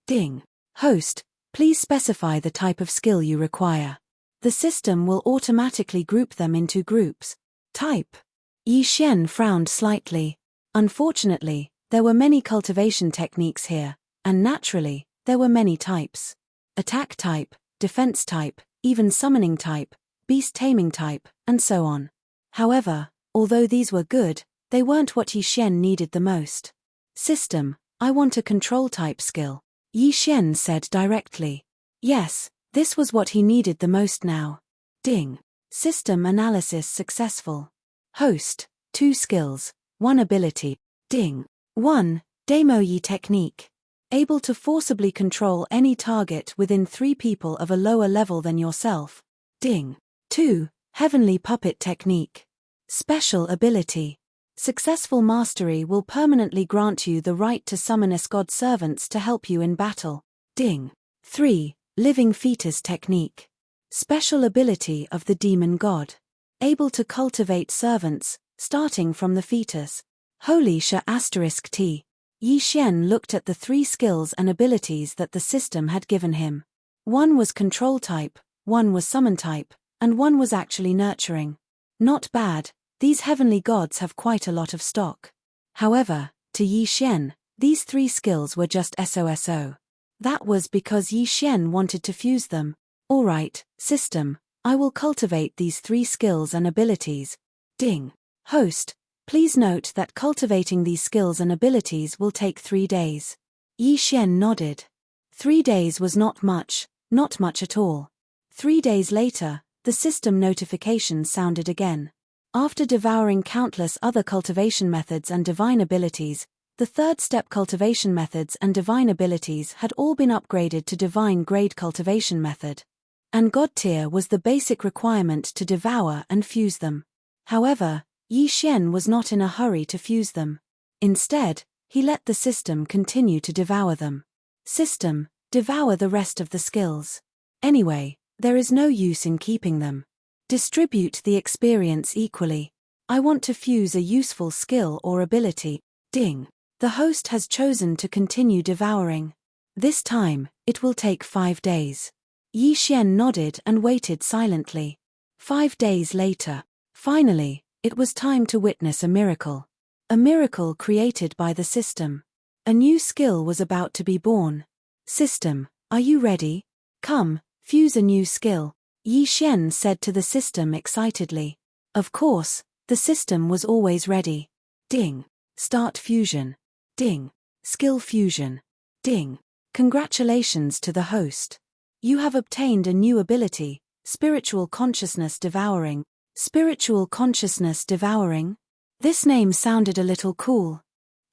Ding. Host, please specify the type of skill you require. The system will automatically group them into groups. Type. Yi Xian frowned slightly. Unfortunately, there were many cultivation techniques here, and naturally, there were many types. Attack type, defense type, even summoning type, beast taming type, and so on. However, although these were good, they weren't what Yi Xian needed the most. System: I want a control type skill. Yi Xian said directly. Yes, this was what he needed the most now. Ding. System analysis successful. Host: 2 skills, 1 ability. Ding. 1. Demo Yi technique. Able to forcibly control any target within 3 people of a lower level than yourself. Ding. 2. Heavenly puppet technique. Special ability. Successful mastery will permanently grant you the right to summon god servants to help you in battle. Ding. 3. Living fetus technique. Special ability of the demon god. Able to cultivate servants, starting from the fetus. Holy sh**t. Yi Xian looked at the 3 skills and abilities that the system had given him. 1 was control type, 1 was summon type, and 1 was actually nurturing. Not bad, these heavenly gods have quite a lot of stock. However, to Yi Xian, these 3 skills were just SOSO. That was because Yi Xian wanted to fuse them. Alright, system, I will cultivate these 3 skills and abilities. Ding. Host, please note that cultivating these skills and abilities will take 3 days. Yi Xian nodded. 3 days was not much at all. 3 days later, the system notification sounded again. After devouring countless other cultivation methods and divine abilities, The third-step cultivation methods and divine abilities had all been upgraded to divine-grade cultivation method. And God tier was the basic requirement to devour and fuse them. However, Yi Xian was not in a hurry to fuse them. Instead, he let the system continue to devour them. System, devour the rest of the skills. Anyway, there is no use in keeping them. Distribute the experience equally. I want to fuse a useful skill or ability. Ding. The host has chosen to continue devouring. This time, it will take 5 days. Yi Xian nodded and waited silently. 5 days later. Finally, it was time to witness a miracle. A miracle created by the system. A new skill was about to be born. System, are you ready? Come, fuse a new skill, Yi Xian said to the system excitedly. Of course, the system was always ready. Ding. Start fusion. Ding. Skill fusion. Ding. Congratulations to the host. You have obtained a new ability, Spiritual Consciousness Devouring. Spiritual Consciousness Devouring? This name sounded a little cool.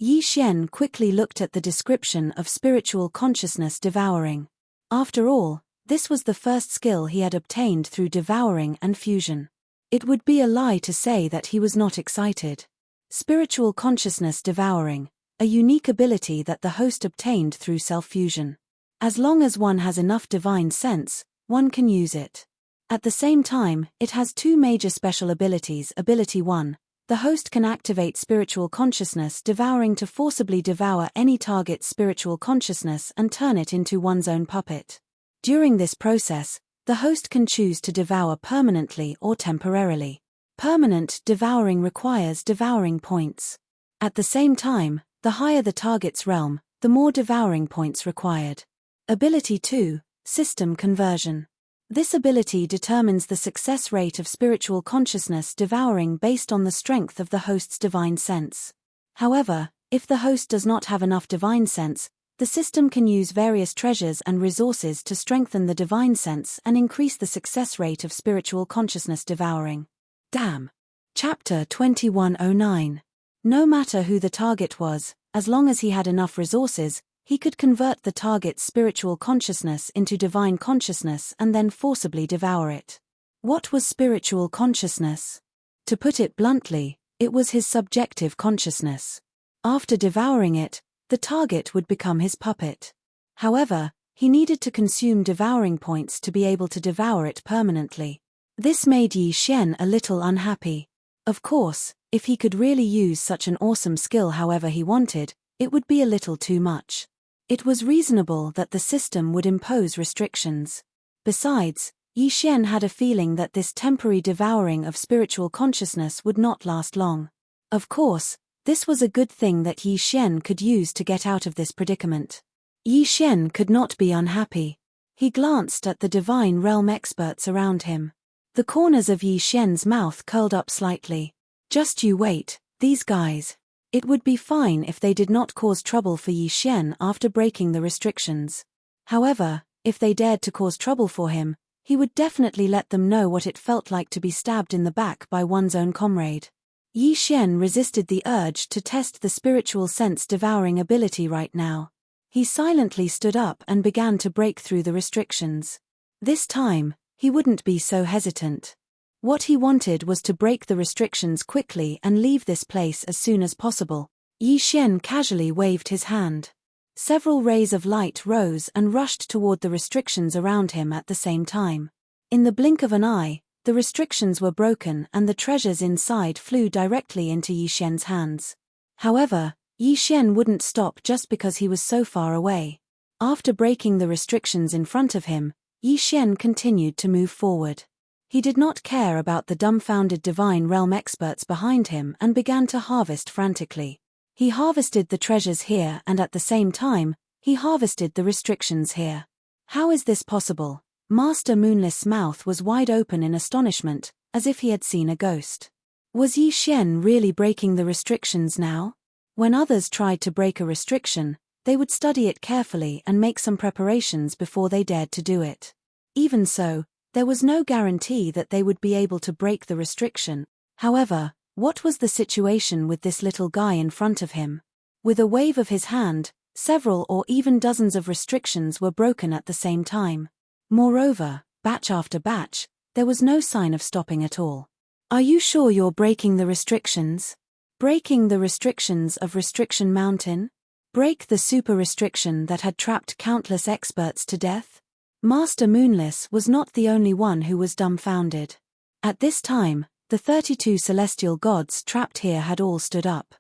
Yi Xian quickly looked at the description of Spiritual Consciousness Devouring. After all, this was the first skill he had obtained through devouring and fusion. It would be a lie to say that he was not excited. Spiritual Consciousness Devouring, a unique ability that the host obtained through self-fusion. As long as one has enough divine sense, one can use it. At the same time, it has 2 major special abilities. Ability 1. The host can activate spiritual consciousness devouring to forcibly devour any target's spiritual consciousness and turn it into one's own puppet. During this process, the host can choose to devour permanently or temporarily. Permanent devouring requires devouring points. At the same time, the higher the target's realm, the more devouring points required. Ability 2, System Conversion. This ability determines the success rate of spiritual consciousness devouring based on the strength of the host's divine sense. However, if the host does not have enough divine sense, the system can use various treasures and resources to strengthen the divine sense and increase the success rate of spiritual consciousness devouring. Damn. Chapter 2109. No matter who the target was, as long as he had enough resources, he could convert the target's spiritual consciousness into divine consciousness and then forcibly devour it. What was spiritual consciousness? To put it bluntly, it was his subjective consciousness. After devouring it, the target would become his puppet. However, he needed to consume devouring points to be able to devour it permanently. This made Yi Xian a little unhappy. Of course, if he could really use such an awesome skill however he wanted, it would be a little too much. It was reasonable that the system would impose restrictions. Besides, Yi Xian had a feeling that this temporary devouring of spiritual consciousness would not last long. Of course, this was a good thing that Yi Xian could use to get out of this predicament. Yi Xian could not be unhappy. He glanced at the divine realm experts around him. The corners of Yi Xian's mouth curled up slightly. Just you wait, these guys. It would be fine if they did not cause trouble for Yi Xian after breaking the restrictions. However, if they dared to cause trouble for him, he would definitely let them know what it felt like to be stabbed in the back by one's own comrade. Yi Xian resisted the urge to test the spiritual sense devouring ability right now. He silently stood up and began to break through the restrictions. This time, he wouldn't be so hesitant. What he wanted was to break the restrictions quickly and leave this place as soon as possible. Yi Xian casually waved his hand. Several rays of light rose and rushed toward the restrictions around him at the same time. In the blink of an eye, the restrictions were broken and the treasures inside flew directly into Yi Xian's hands. However, Yi Xian wouldn't stop just because he was so far away. After breaking the restrictions in front of him, Yi Xian continued to move forward. He did not care about the dumbfounded divine realm experts behind him and began to harvest frantically. He harvested the treasures here and at the same time, he harvested the restrictions here. How is this possible? Master Moonless's mouth was wide open in astonishment, as if he had seen a ghost. Was Yi Xian really breaking the restrictions now? When others tried to break a restriction, they would study it carefully and make some preparations before they dared to do it. Even so, there was no guarantee that they would be able to break the restriction. However, what was the situation with this little guy in front of him? With a wave of his hand, several or even dozens of restrictions were broken at the same time. Moreover, batch after batch, there was no sign of stopping at all. Are you sure you're breaking the restrictions? Breaking the restrictions of Restriction Mountain? Break the super restriction that had trapped countless experts to death? Master Moonless was not the only one who was dumbfounded. At this time, the 32 celestial gods trapped here had all stood up.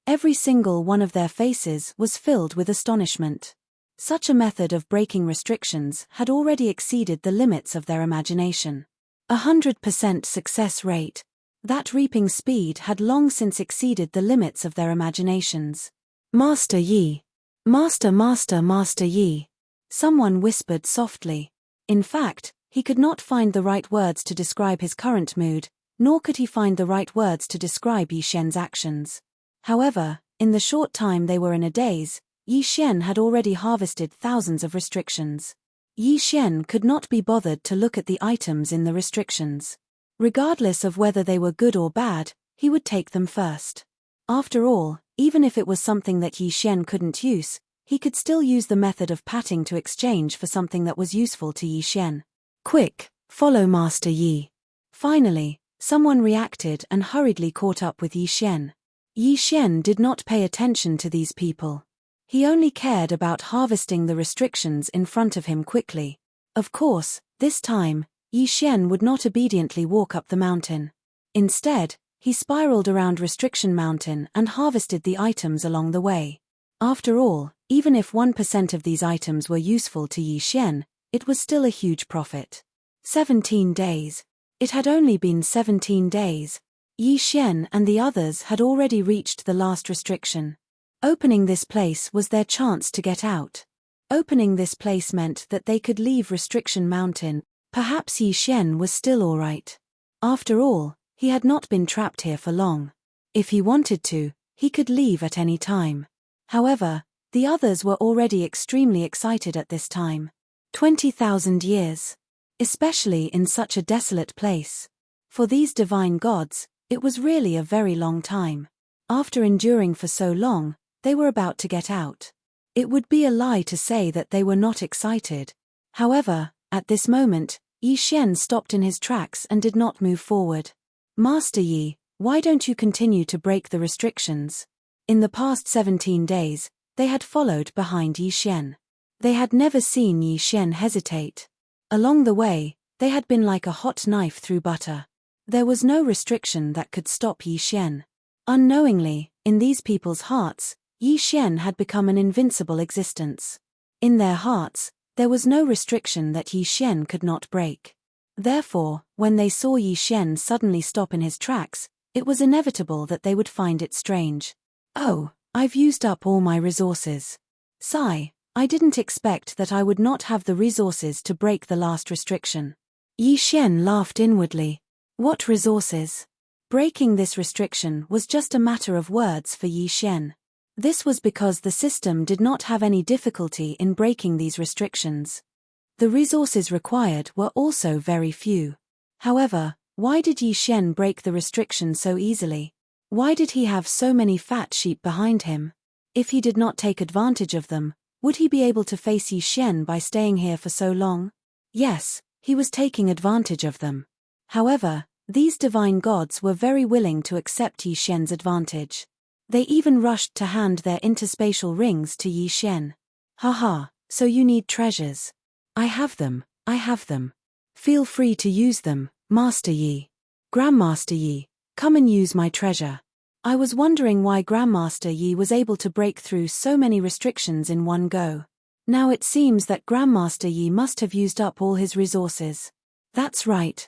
Every single one of their faces was filled with astonishment. Such a method of breaking restrictions had already exceeded the limits of their imagination. 100% success rate. That reaping speed had long since exceeded the limits of their imaginations. Master Yi. Master Yi. Someone whispered softly. In fact, he could not find the right words to describe his current mood, nor could he find the right words to describe Yi Xian's actions. However, in the short time they were in a daze, Yi Xian had already harvested thousands of restrictions. Yi Xian could not be bothered to look at the items in the restrictions. Regardless of whether they were good or bad, he would take them first. After all, even if it was something that Yi Xian couldn't use, he could still use the method of patting to exchange for something that was useful to Yi Xian. Quick, follow Master Yi. Finally, someone reacted and hurriedly caught up with Yi Xian. Yi Xian did not pay attention to these people. He only cared about harvesting the restrictions in front of him quickly. Of course, this time, Yi Xian would not obediently walk up the mountain. Instead, he spiraled around Restriction Mountain and harvested the items along the way. After all, even if 1% of these items were useful to Yi Xian, it was still a huge profit. 17 days. It had only been 17 days. Yi Xian and the others had already reached the last restriction. Opening this place was their chance to get out. Opening this place meant that they could leave Restriction Mountain. Perhaps Yi Xian was still alright. After all, he had not been trapped here for long. If he wanted to, he could leave at any time. However, the others were already extremely excited at this time. 20,000 years. Especially in such a desolate place. For these divine gods, it was really a very long time. After enduring for so long, they were about to get out. It would be a lie to say that they were not excited. However, at this moment, Yi Xian stopped in his tracks and did not move forward. Master Yi, why don't you continue to break the restrictions? In the past 17 days, they had followed behind Yi Xian. They had never seen Yi Xian hesitate. Along the way, they had been like a hot knife through butter. There was no restriction that could stop Yi Xian. Unknowingly, in these people's hearts, Yi Xian had become an invincible existence. In their hearts, there was no restriction that Yi Xian could not break. Therefore, when they saw Yi Xian suddenly stop in his tracks, it was inevitable that they would find it strange. Oh, I've used up all my resources. Sigh, I didn't expect that I would not have the resources to break the last restriction. Yi Xian laughed inwardly. What resources? Breaking this restriction was just a matter of words for Yi Xian. This was because the system did not have any difficulty in breaking these restrictions. The resources required were also very few. However, why did Yi Xian break the restriction so easily? Why did he have so many fat sheep behind him? If he did not take advantage of them, would he be able to face Yi Xian by staying here for so long? Yes, he was taking advantage of them. However, these divine gods were very willing to accept Yi Xian's advantage. They even rushed to hand their interspatial rings to Yi Xian. Haha, so you need treasures. I have them. Feel free to use them, Master Yi. Grandmaster Yi, come and use my treasure. I was wondering why Grandmaster Yi was able to break through so many restrictions in one go. Now it seems that Grandmaster Yi must have used up all his resources. That's right.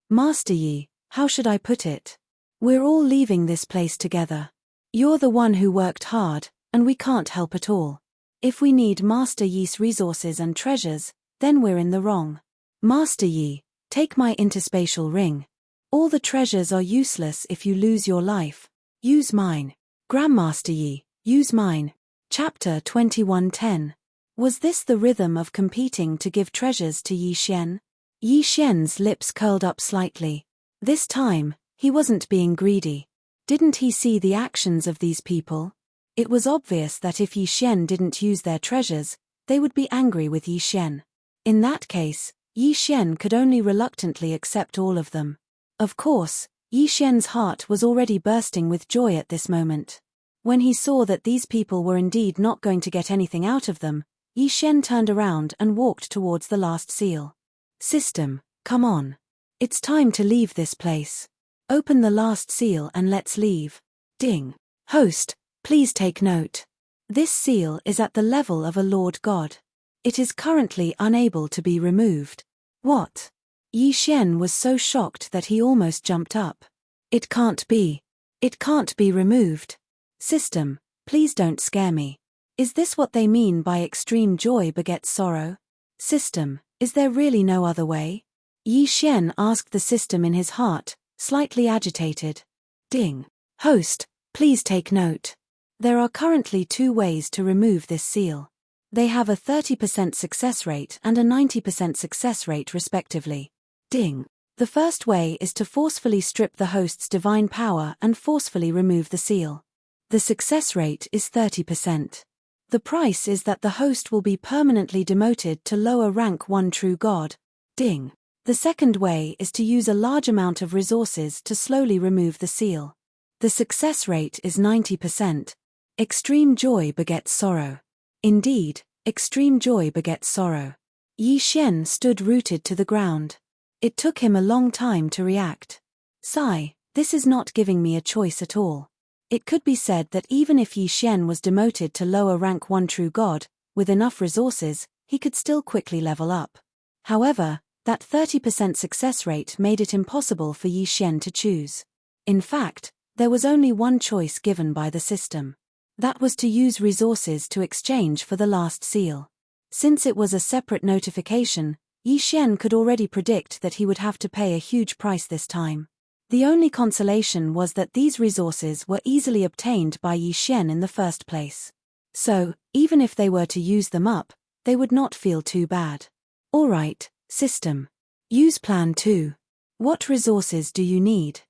Master Yi, how should I put it? We're all leaving this place together. You're the one who worked hard, and we can't help at all. If we need Master Yi's resources and treasures, then we're in the wrong. Master Yi, take my interspatial ring. All the treasures are useless if you lose your life. Use mine. Grandmaster Yi, use mine. Chapter 2110. Was this the rhythm of competing to give treasures to Yi Xian? Yi Xian's lips curled up slightly. This time, he wasn't being greedy. Didn't he see the actions of these people? It was obvious that if Yi Xian didn't use their treasures, they would be angry with Yi Xian. In that case, Yi Xian could only reluctantly accept all of them. Of course, Yi Xian's heart was already bursting with joy at this moment. When he saw that these people were indeed not going to get anything out of them, Yi Xian turned around and walked towards the last seal. System, come on. It's time to leave this place. Open the last seal and let's leave. Ding. Host, please take note. This seal is at the level of a Lord God. It is currently unable to be removed. What? Yi Xian was so shocked that he almost jumped up. It can't be. It can't be removed. System, please don't scare me. Is this what they mean by extreme joy begets sorrow? System, is there really no other way? Yi Xian asked the system in his heart, slightly agitated. Ding. Host, please take note. There are currently 2 ways to remove this seal. They have a 30% success rate and a 90% success rate respectively. Ding. The first way is to forcefully strip the host's divine power and forcefully remove the seal. The success rate is 30%. The price is that the host will be permanently demoted to lower rank 1 true god. Ding. The second way is to use a large amount of resources to slowly remove the seal. The success rate is 90%. Extreme joy begets sorrow. Indeed, extreme joy begets sorrow. Yi Xian stood rooted to the ground. It took him a long time to react. Sigh, this is not giving me a choice at all. It could be said that even if Yi Xian was demoted to lower rank 1 true god, with enough resources, he could still quickly level up. However, that 30% success rate made it impossible for Yi Xian to choose. In fact, there was only one choice given by the system. That was to use resources to exchange for the last seal. Since it was a separate notification, Yi Xian could already predict that he would have to pay a huge price this time. The only consolation was that these resources were easily obtained by Yi Xian in the first place. So, even if they were to use them up, they would not feel too bad. Alright, system. Use plan 2. What resources do you need?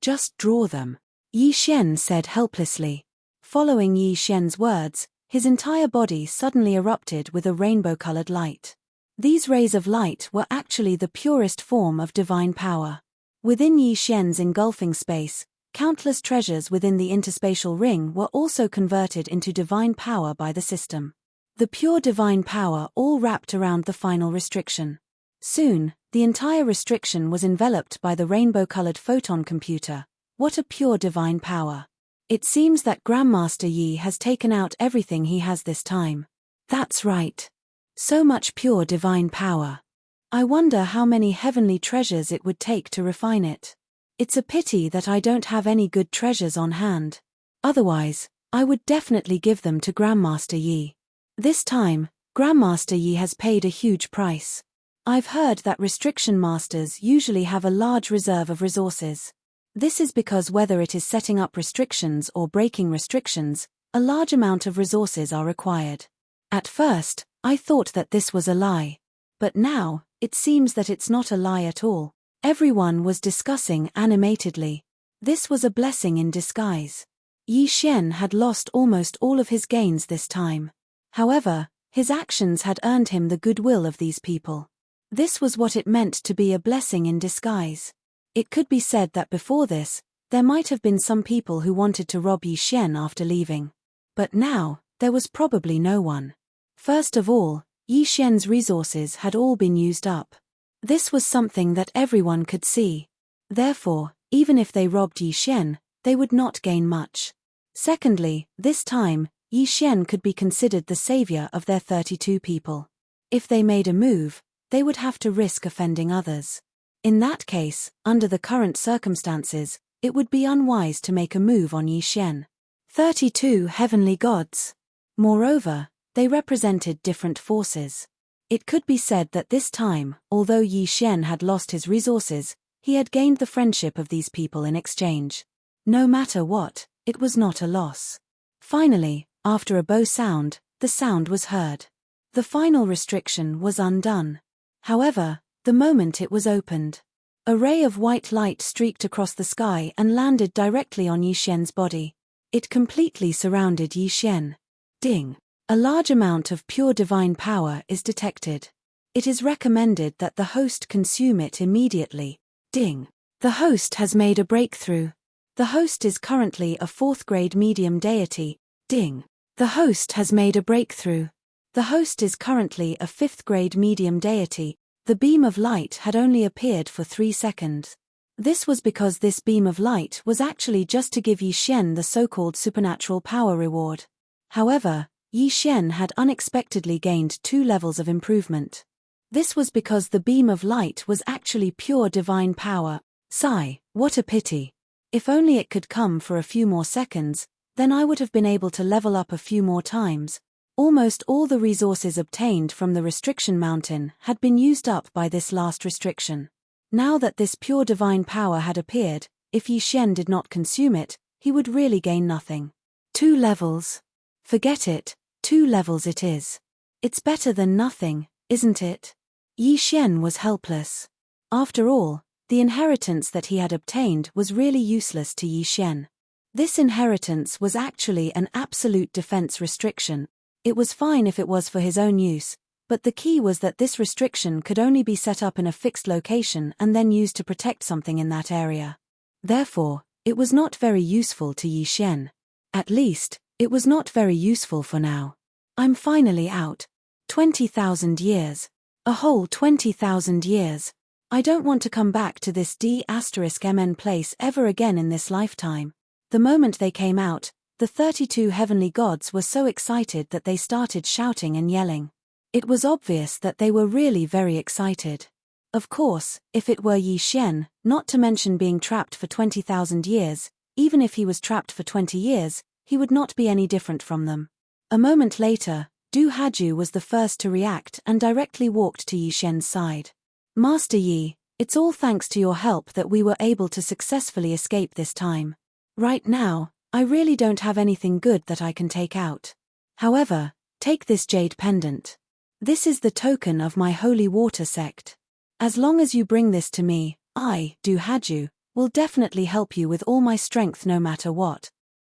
Just draw them. Yi Xian said helplessly. Following Yi Xian's words, his entire body suddenly erupted with a rainbow-colored light. These rays of light were actually the purest form of divine power. Within Yi Xian's engulfing space, countless treasures within the interspatial ring were also converted into divine power by the system. The pure divine power all wrapped around the final restriction. Soon, the entire restriction was enveloped by the rainbow-colored photon computer. What a pure divine power. It seems that Grandmaster Yi has taken out everything he has this time. That's right. So much pure divine power. I wonder how many heavenly treasures it would take to refine it. It's a pity that I don't have any good treasures on hand. Otherwise, I would definitely give them to Grandmaster Yi. This time, Grandmaster Yi has paid a huge price. I've heard that restriction masters usually have a large reserve of resources. This is because whether it is setting up restrictions or breaking restrictions, a large amount of resources are required. At first, I thought that this was a lie. But now, it seems that it's not a lie at all. Everyone was discussing animatedly. This was a blessing in disguise. Yi Xian had lost almost all of his gains this time. However, his actions had earned him the goodwill of these people. This was what it meant to be a blessing in disguise. It could be said that before this, there might have been some people who wanted to rob Yi Xian after leaving. But now, there was probably no one. First of all, Yi Xian's resources had all been used up. This was something that everyone could see. Therefore, even if they robbed Yi Xian, they would not gain much. Secondly, this time, Yi Xian could be considered the savior of their 32 people. If they made a move, they would have to risk offending others. In that case, under the current circumstances, it would be unwise to make a move on Yi Xian. 32 heavenly gods. Moreover, they represented different forces. It could be said that this time, although Yi Xian had lost his resources, he had gained the friendship of these people in exchange. No matter what, it was not a loss. Finally, after a bow sound, the sound was heard. The final restriction was undone. However, the moment it was opened, a ray of white light streaked across the sky and landed directly on Yi Xian's body. It completely surrounded Yi Xian. Ding. A large amount of pure divine power is detected. It is recommended that the host consume it immediately. Ding. The host has made a breakthrough. The host is currently a 4th grade medium deity. Ding. The host has made a breakthrough. The host is currently a 5th grade medium deity. The beam of light had only appeared for 3 seconds. This was because this beam of light was actually just to give Yi Xian the so-called supernatural power reward. However, Yi Xian had unexpectedly gained 2 levels of improvement. This was because the beam of light was actually pure divine power. Sigh, what a pity. If only it could come for a few more seconds, then I would have been able to level up a few more times. Almost all the resources obtained from the restriction mountain had been used up by this last restriction. Now that this pure divine power had appeared, if Yi Xian did not consume it, he would really gain nothing. 2 levels. Forget it, 2 levels it is. It's better than nothing, isn't it? Yi Xian was helpless. After all, the inheritance that he had obtained was really useless to Yi Xian. This inheritance was actually an absolute defense restriction. It was fine if it was for his own use, but the key was that this restriction could only be set up in a fixed location and then used to protect something in that area. Therefore, it was not very useful to Yi Xian. At least, it was not very useful for now. I'm finally out. 20,000 years. A whole 20,000 years. I don't want to come back to this D*MN place ever again in this lifetime. The moment they came out, the 32 heavenly gods were so excited that they started shouting and yelling. It was obvious that they were really very excited. Of course, if it were Yi Xian, not to mention being trapped for 20,000 years, even if he was trapped for 20 years, he would not be any different from them. A moment later, Du Haju was the first to react and directly walked to Yi Xian's side. Master Yi, it's all thanks to your help that we were able to successfully escape this time. Right now, I really don't have anything good that I can take out. However, take this jade pendant. This is the token of my holy water sect. As long as you bring this to me, I, Du Haju, will definitely help you with all my strength no matter what.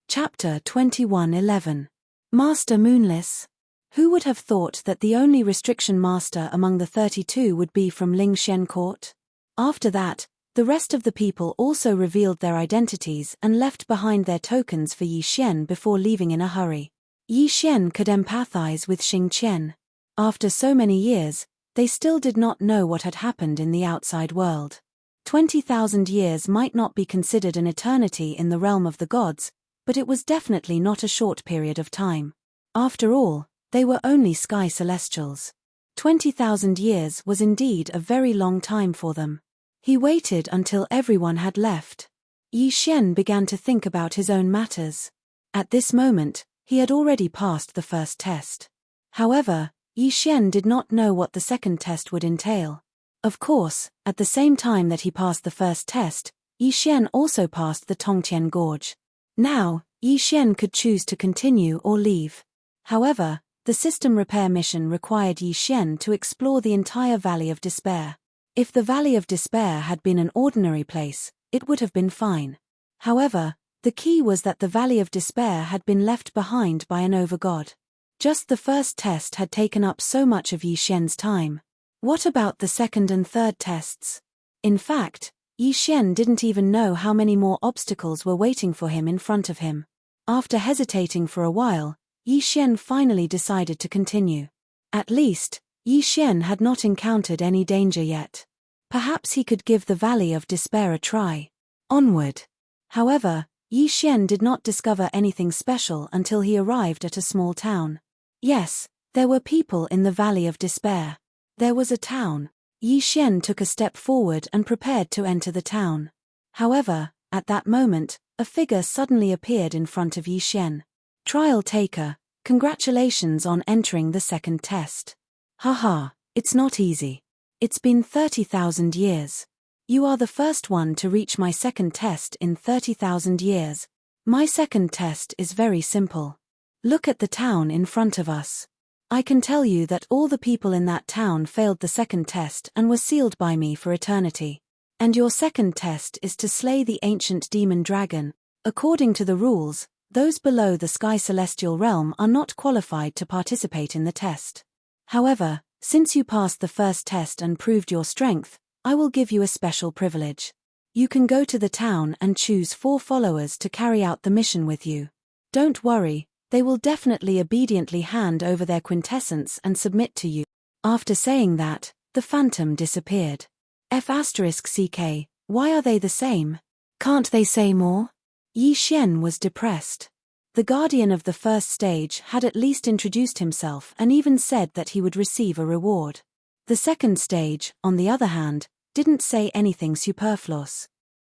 Chapter 21:11. Master Moonless. Who would have thought that the only restriction master among the 32 would be from Ling Xian Court? After that, the rest of the people also revealed their identities and left behind their tokens for Yi Xian before leaving in a hurry. Yi Xian could empathize with Xing Qian. After so many years, they still did not know what had happened in the outside world. 20,000 years might not be considered an eternity in the realm of the gods, but it was definitely not a short period of time. After all, they were only sky celestials. 20,000 years was indeed a very long time for them. He waited until everyone had left. Yi Xian began to think about his own matters. At this moment, he had already passed the first test. However, Yi Xian did not know what the second test would entail. Of course, at the same time that he passed the first test, Yi Xian also passed the Tongtian Gorge. Now, Yi Xian could choose to continue or leave. However, the system repair mission required Yi Xian to explore the entire Valley of Despair. If the Valley of Despair had been an ordinary place, it would have been fine. However, the key was that the Valley of Despair had been left behind by an overgod. Just the first test had taken up so much of Yi Xian's time. What about the second and third tests? In fact, Yi Xian didn't even know how many more obstacles were waiting for him in front of him. After hesitating for a while, Yi Xian finally decided to continue. At least, Yi Xian had not encountered any danger yet. Perhaps he could give the Valley of Despair a try. Onward. However, Yi Xian did not discover anything special until he arrived at a small town. Yes, there were people in the Valley of Despair. There was a town. Yi Xian took a step forward and prepared to enter the town. However, at that moment, a figure suddenly appeared in front of Yi Xian. Trial taker, congratulations on entering the second test. Haha, it's not easy. It's been 30,000 years. You are the first one to reach my second test in 30,000 years. My second test is very simple. Look at the town in front of us. I can tell you that all the people in that town failed the second test and were sealed by me for eternity. And your second test is to slay the ancient demon dragon. According to the rules, Those below the Sky Celestial Realm are not qualified to participate in the test. However, since you passed the first test and proved your strength, I will give you a special privilege. You can go to the town and choose 4 followers to carry out the mission with you. Don't worry, they will definitely obediently hand over their quintessence and submit to you. After saying that, the phantom disappeared. F***CK, why are they the same? Can't they say more? Yi Xian was depressed. The guardian of the first stage had at least introduced himself and even said that he would receive a reward. The second stage, on the other hand, didn't say anything superfluous.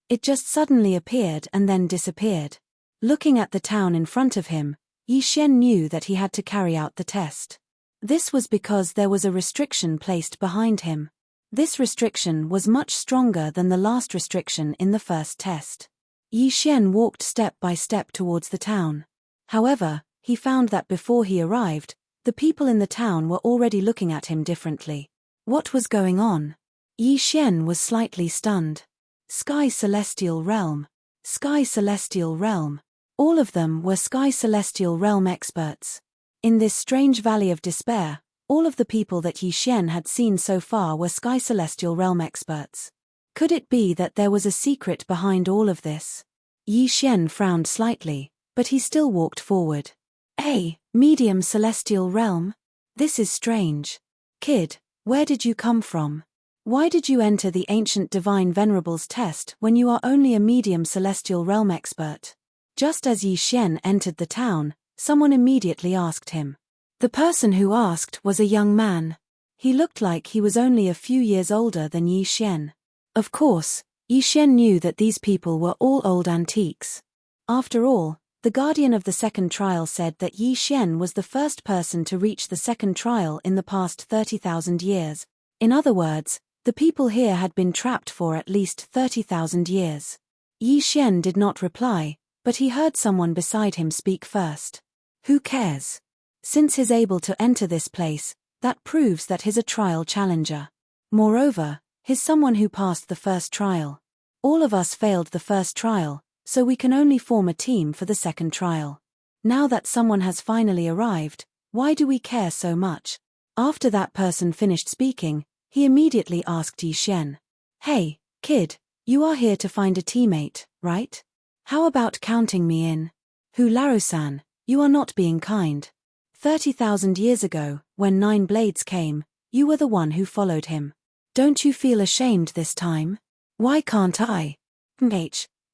It just suddenly appeared and then disappeared. Looking at the town in front of him, Yi Xian knew that he had to carry out the test. This was because there was a restriction placed behind him. This restriction was much stronger than the last restriction in the first test. Yi Xian walked step by step towards the town. However, he found that before he arrived, the people in the town were already looking at him differently. What was going on? Yi Xian was slightly stunned. Sky Celestial Realm. Sky Celestial Realm. All of them were Sky Celestial Realm experts. In this strange valley of despair, all of the people that Yi Xian had seen so far were Sky Celestial Realm experts. Could it be that there was a secret behind all of this? Yi Xian frowned slightly, but he still walked forward. Hey, Medium Celestial Realm? This is strange. Kid, where did you come from? Why did you enter the Ancient Divine Venerables test when you are only a Medium Celestial Realm expert? Just as Yi Xian entered the town, someone immediately asked him. The person who asked was a young man. He looked like he was only a few years older than Yi Xian. Of course, Yi Xian knew that these people were all old antiques. After all, the guardian of the second trial said that Yi Xian was the first person to reach the second trial in the past 30,000 years. In other words, the people here had been trapped for at least 30,000 years. Yi Xian did not reply, but he heard someone beside him speak first. Who cares? Since he's able to enter this place, that proves that he's a trial challenger. Moreover, he's someone who passed the first trial. All of us failed the first trial, so we can only form a team for the second trial. Now that someone has finally arrived, why do we care so much? After that person finished speaking, he immediately asked Yi Xian. Hey, kid, you are here to find a teammate, right? How about counting me in? Laro-san, you are not being kind. 30,000 years ago, when 9 Blades came, you were the one who followed him. Don't you feel ashamed this time? Why can't I?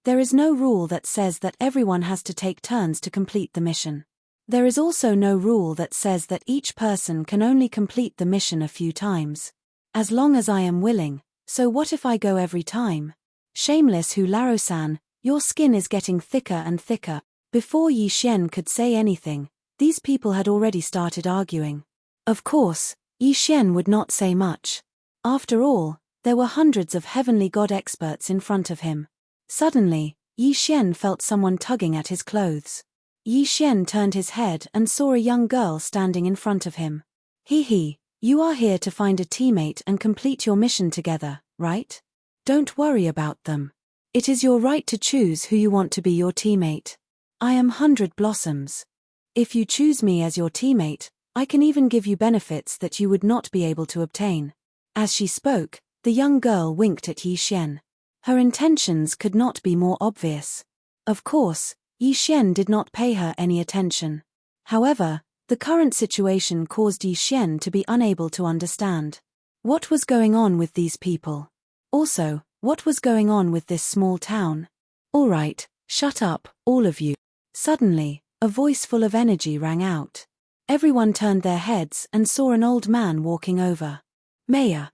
There is no rule that says that everyone has to take turns to complete the mission. There is also no rule that says that each person can only complete the mission a few times. As long as I am willing, so what if I go every time? Shameless Laro-san, your skin is getting thicker and thicker. Before Yi Xian could say anything, these people had already started arguing. Of course, Yi Xian would not say much. After all, there were hundreds of heavenly god experts in front of him. Suddenly, Yi Xian felt someone tugging at his clothes. Yi Xian turned his head and saw a young girl standing in front of him. You are here to find a teammate and complete your mission together, right? Don't worry about them. It is your right to choose who you want to be your teammate. I am 100 Blossoms. If you choose me as your teammate, I can even give you benefits that you would not be able to obtain. As she spoke, the young girl winked at Yi Xian. Her intentions could not be more obvious. Of course, Yi Xian did not pay her any attention. However, the current situation caused Yi Xian to be unable to understand. What was going on with these people? Also, what was going on with this small town? All right, shut up, all of you. Suddenly, a voice full of energy rang out. Everyone turned their heads and saw an old man walking over. Mayor.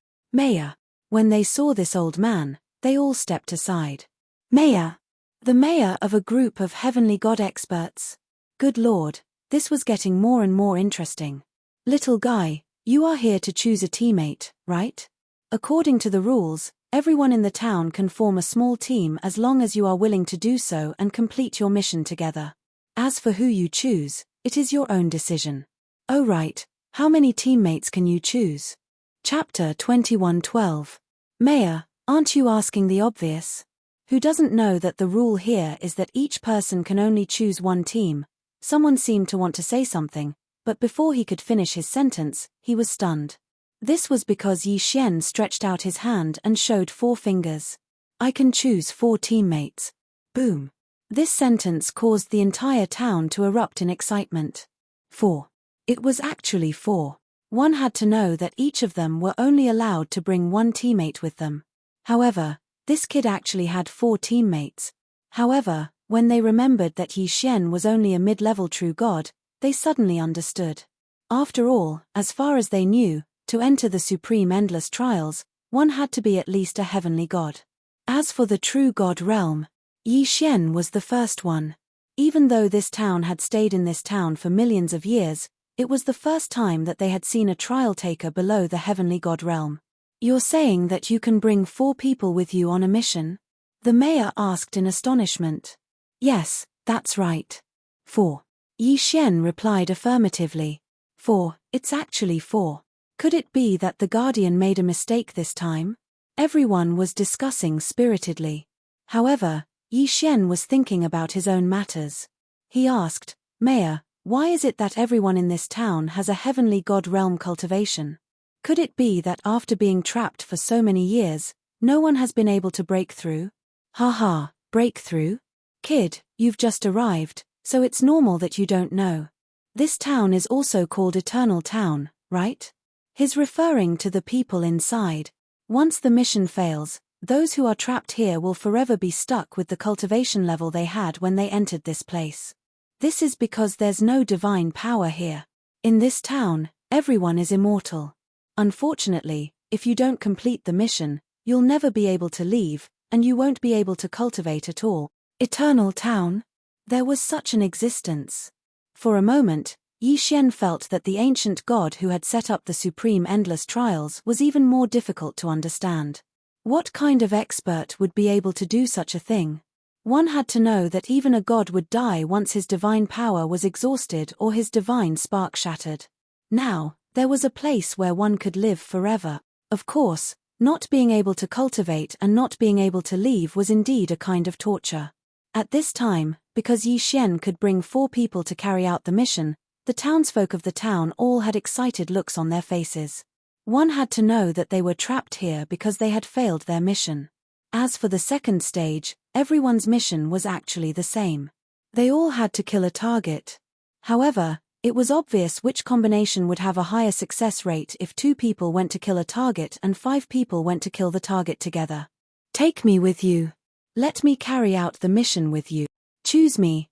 When they saw this old man, they all stepped aside. Mayor. The mayor of a group of heavenly god experts. Good lord, this was getting more and more interesting. Little guy, you are here to choose a teammate, right? According to the rules, everyone in the town can form a small team as long as you are willing to do so and complete your mission together. As for who you choose, it is your own decision. Oh right, how many teammates can you choose? Chapter 21:12. Mayor, aren't you asking the obvious? Who doesn't know that the rule here is that each person can only choose one team? Someone seemed to want to say something, but before he could finish his sentence, he was stunned. This was because Yi Xian stretched out his hand and showed 4 fingers. I can choose 4 teammates. Boom. This sentence caused the entire town to erupt in excitement. 4. It was actually 4. One had to know that each of them were only allowed to bring 1 teammate with them. However, this kid actually had 4 teammates. However, when they remembered that Yi Xian was only a mid-level true god, they suddenly understood. After all, as far as they knew, to enter the supreme endless trials, one had to be at least a heavenly god. As for the true god realm, Yi Xian was the first one. Even though this town had stayed in this town for millions of years, it was the first time that they had seen a trial taker below the heavenly god realm. You're saying that you can bring 4 people with you on a mission? The mayor asked in astonishment. Yes, that's right. 4. Yi Xian replied affirmatively. 4, it's actually 4. Could it be that the guardian made a mistake this time? Everyone was discussing spiritedly. However, Yi Xian was thinking about his own matters. He asked, Mayor, why is it that everyone in this town has a heavenly god realm cultivation? Could it be that after being trapped for so many years, no one has been able to break through? Haha, breakthrough? Kid, you've just arrived, so it's normal that you don't know. This town is also called Eternal Town, right? He's referring to the people inside. Once the mission fails, those who are trapped here will forever be stuck with the cultivation level they had when they entered this place. This is because there's no divine power here. In this town, everyone is immortal. Unfortunately, if you don't complete the mission, you'll never be able to leave, and you won't be able to cultivate at all. Eternal Town? There was such an existence. For a moment, Yi Xian felt that the ancient god who had set up the supreme endless trials was even more difficult to understand. What kind of expert would be able to do such a thing? One had to know that even a god would die once his divine power was exhausted or his divine spark shattered. Now, there was a place where one could live forever. Of course, not being able to cultivate and not being able to leave was indeed a kind of torture. At this time, because Yi Xian could bring 4 people to carry out the mission, the townsfolk of the town all had excited looks on their faces. One had to know that they were trapped here because they had failed their mission. As for the second stage, everyone's mission was actually the same. They all had to kill a target. However, it was obvious which combination would have a higher success rate if 2 people went to kill a target and 5 people went to kill the target together. Take me with you. Let me carry out the mission with you. Choose me,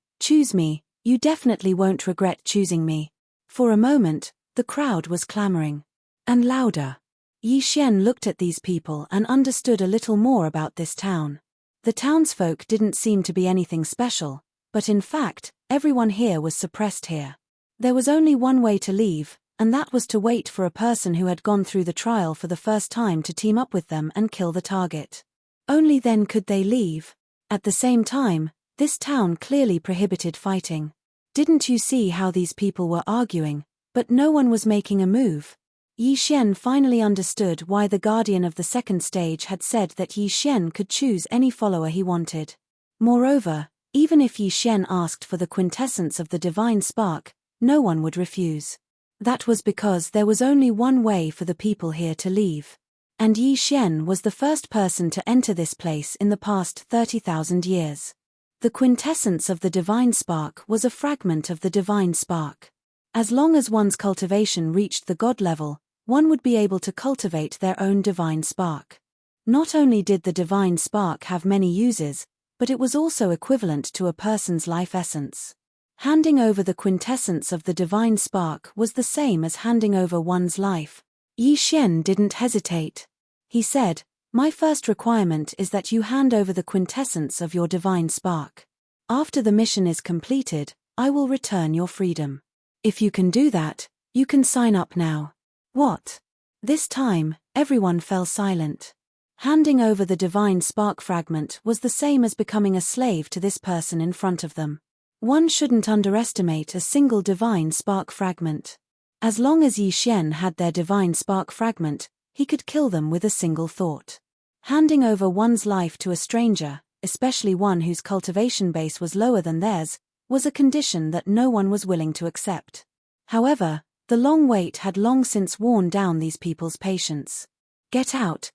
you definitely won't regret choosing me. For a moment, the crowd was clamoring. And louder. Yi Xian looked at these people and understood a little more about this town. The townsfolk didn't seem to be anything special, but in fact, everyone here was suppressed here. There was only one way to leave, and that was to wait for a person who had gone through the trial for the first time to team up with them and kill the target. Only then could they leave. At the same time, this town clearly prohibited fighting. Didn't you see how these people were arguing, but no one was making a move? Yi Xian finally understood why the guardian of the second stage had said that Yi Xian could choose any follower he wanted. Moreover, even if Yi Xian asked for the quintessence of the divine spark, no one would refuse. That was because there was only one way for the people here to leave. And Yi Xian was the first person to enter this place in the past 30,000 years. The quintessence of the divine spark was a fragment of the divine spark. As long as one's cultivation reached the god level, one would be able to cultivate their own divine spark. Not only did the divine spark have many uses, but it was also equivalent to a person's life essence. Handing over the quintessence of the divine spark was the same as handing over one's life. Yi Xian didn't hesitate. He said, "My first requirement is that you hand over the quintessence of your divine spark. After the mission is completed, I will return your freedom. If you can do that, you can sign up now." What? This time, everyone fell silent. Handing over the divine spark fragment was the same as becoming a slave to this person in front of them. One shouldn't underestimate a single divine spark fragment. As long as Yi Xian had their divine spark fragment, he could kill them with a single thought. Handing over one's life to a stranger, especially one whose cultivation base was lower than theirs, was a condition that no one was willing to accept. However, the long wait had long since worn down these people's patience. Get out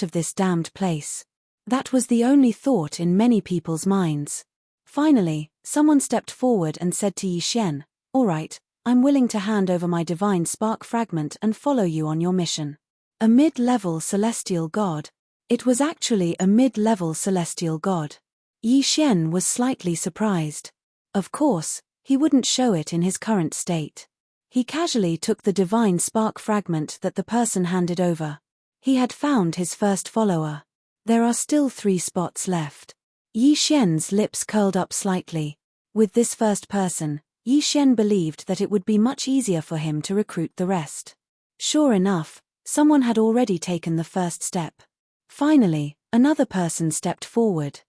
of this damned place. That was the only thought in many people's minds. Finally, someone stepped forward and said to Yi Xian, "All right, I'm willing to hand over my divine spark fragment and follow you on your mission." A mid-level celestial god. It was actually a mid-level celestial god. Yi Xian was slightly surprised. Of course, he wouldn't show it in his current state. He casually took the divine spark fragment that the person handed over. He had found his first follower. There are still 3 spots left. Yi Xian's lips curled up slightly. With this first person, Yi Xian believed that it would be much easier for him to recruit the rest. Sure enough, someone had already taken the first step. Finally, another person stepped forward.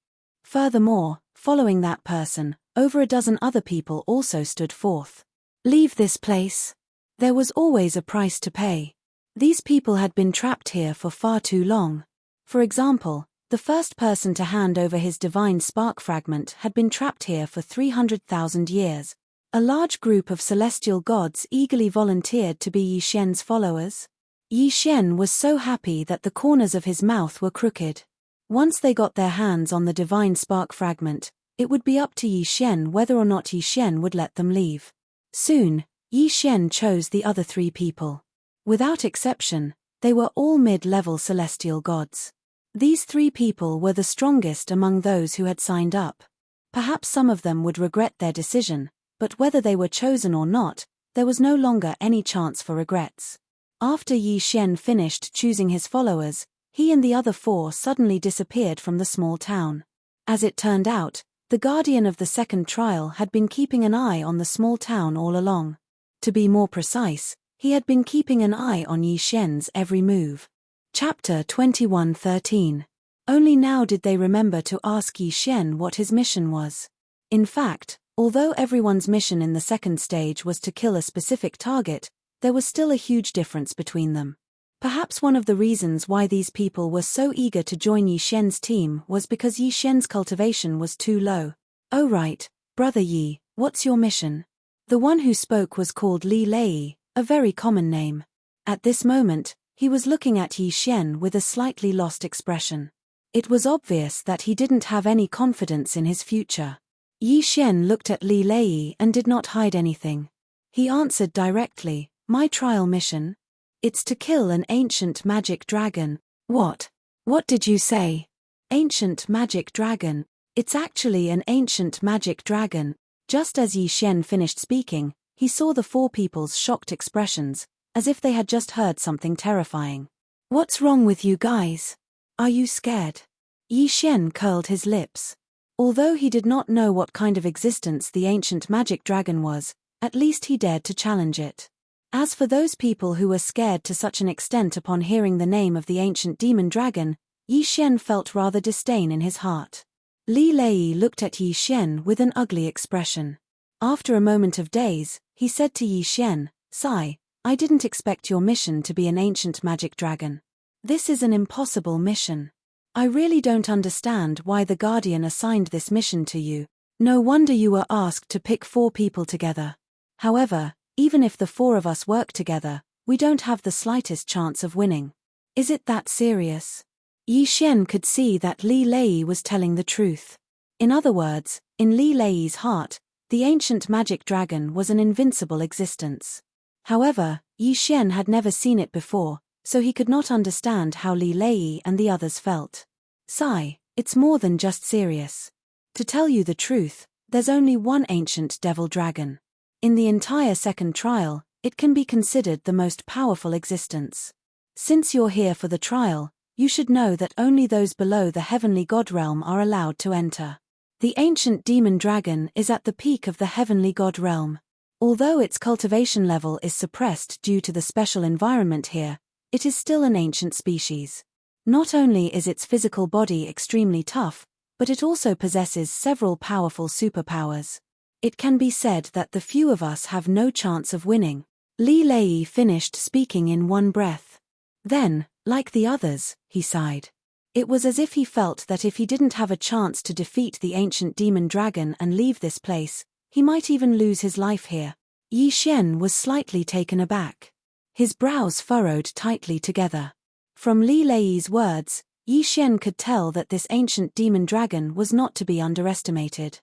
Furthermore, following that person, over a dozen other people also stood forth. Leave this place. There was always a price to pay. These people had been trapped here for far too long. For example, the first person to hand over his divine spark fragment had been trapped here for 300,000 years. A large group of celestial gods eagerly volunteered to be Yi Xian's followers. Yi Xian was so happy that the corners of his mouth were crooked. Once they got their hands on the divine spark fragment, it would be up to Yi Xian whether or not Yi Xian would let them leave. Soon, Yi Xian chose the other 3 people. Without exception, they were all mid-level celestial gods. These 3 people were the strongest among those who had signed up. Perhaps some of them would regret their decision, but whether they were chosen or not, there was no longer any chance for regrets. After Yi Xian finished choosing his followers, he and the other 4 suddenly disappeared from the small town. As it turned out, the guardian of the second trial had been keeping an eye on the small town all along. To be more precise, he had been keeping an eye on Yi Xian's every move. Chapter 21:13. Only now did they remember to ask Yi Xian what his mission was. In fact, although everyone's mission in the second stage was to kill a specific target, there was still a huge difference between them. Perhaps one of the reasons why these people were so eager to join Yi Xian's team was because Yi Xian's cultivation was too low. "Oh right, brother Yi, what's your mission?" The one who spoke was called Li Lei, a very common name. At this moment, he was looking at Yi Xian with a slightly lost expression. It was obvious that he didn't have any confidence in his future. Yi Xian looked at Li Lei and did not hide anything. He answered directly, "My trial mission? It's to kill an ancient magic dragon." "What? What did you say?" "Ancient magic dragon. It's actually an ancient magic dragon." Just as Yi Xian finished speaking, he saw the 4 people's shocked expressions, as if they had just heard something terrifying. "What's wrong with you guys? Are you scared?" Yi Xian curled his lips. Although he did not know what kind of existence the ancient magic dragon was, at least he dared to challenge it. As for those people who were scared to such an extent upon hearing the name of the ancient demon dragon, Yi Xian felt rather disdain in his heart. Li Lei looked at Yi Xian with an ugly expression. After a moment of daze, he said to Yi Xian, "Sai, I didn't expect your mission to be an ancient magic dragon. This is an impossible mission. I really don't understand why the Guardian assigned this mission to you. No wonder you were asked to pick 4 people together. However, even if the 4 of us work together, we don't have the slightest chance of winning. Is it that serious?" Yi Xian could see that Li Lei was telling the truth. In other words, in Li Lei's heart, the ancient magic dragon was an invincible existence. However, Yi Xian had never seen it before, so he could not understand how Li Lei and the others felt. "Sai, it's more than just serious. To tell you the truth, there's only one ancient devil dragon. In the entire second trial, it can be considered the most powerful existence. Since you're here for the trial, you should know that only those below the heavenly god realm are allowed to enter. The ancient demon dragon is at the peak of the heavenly god realm. Although its cultivation level is suppressed due to the special environment here, it is still an ancient species. Not only is its physical body extremely tough, but it also possesses several powerful superpowers. It can be said that the few of us have no chance of winning." Li Lei finished speaking in one breath. Then, like the others, he sighed. It was as if he felt that if he didn't have a chance to defeat the ancient demon dragon and leave this place, he might even lose his life here. Yi Xian was slightly taken aback. His brows furrowed tightly together. From Li Lei's words, Yi Xian could tell that this ancient demon dragon was not to be underestimated.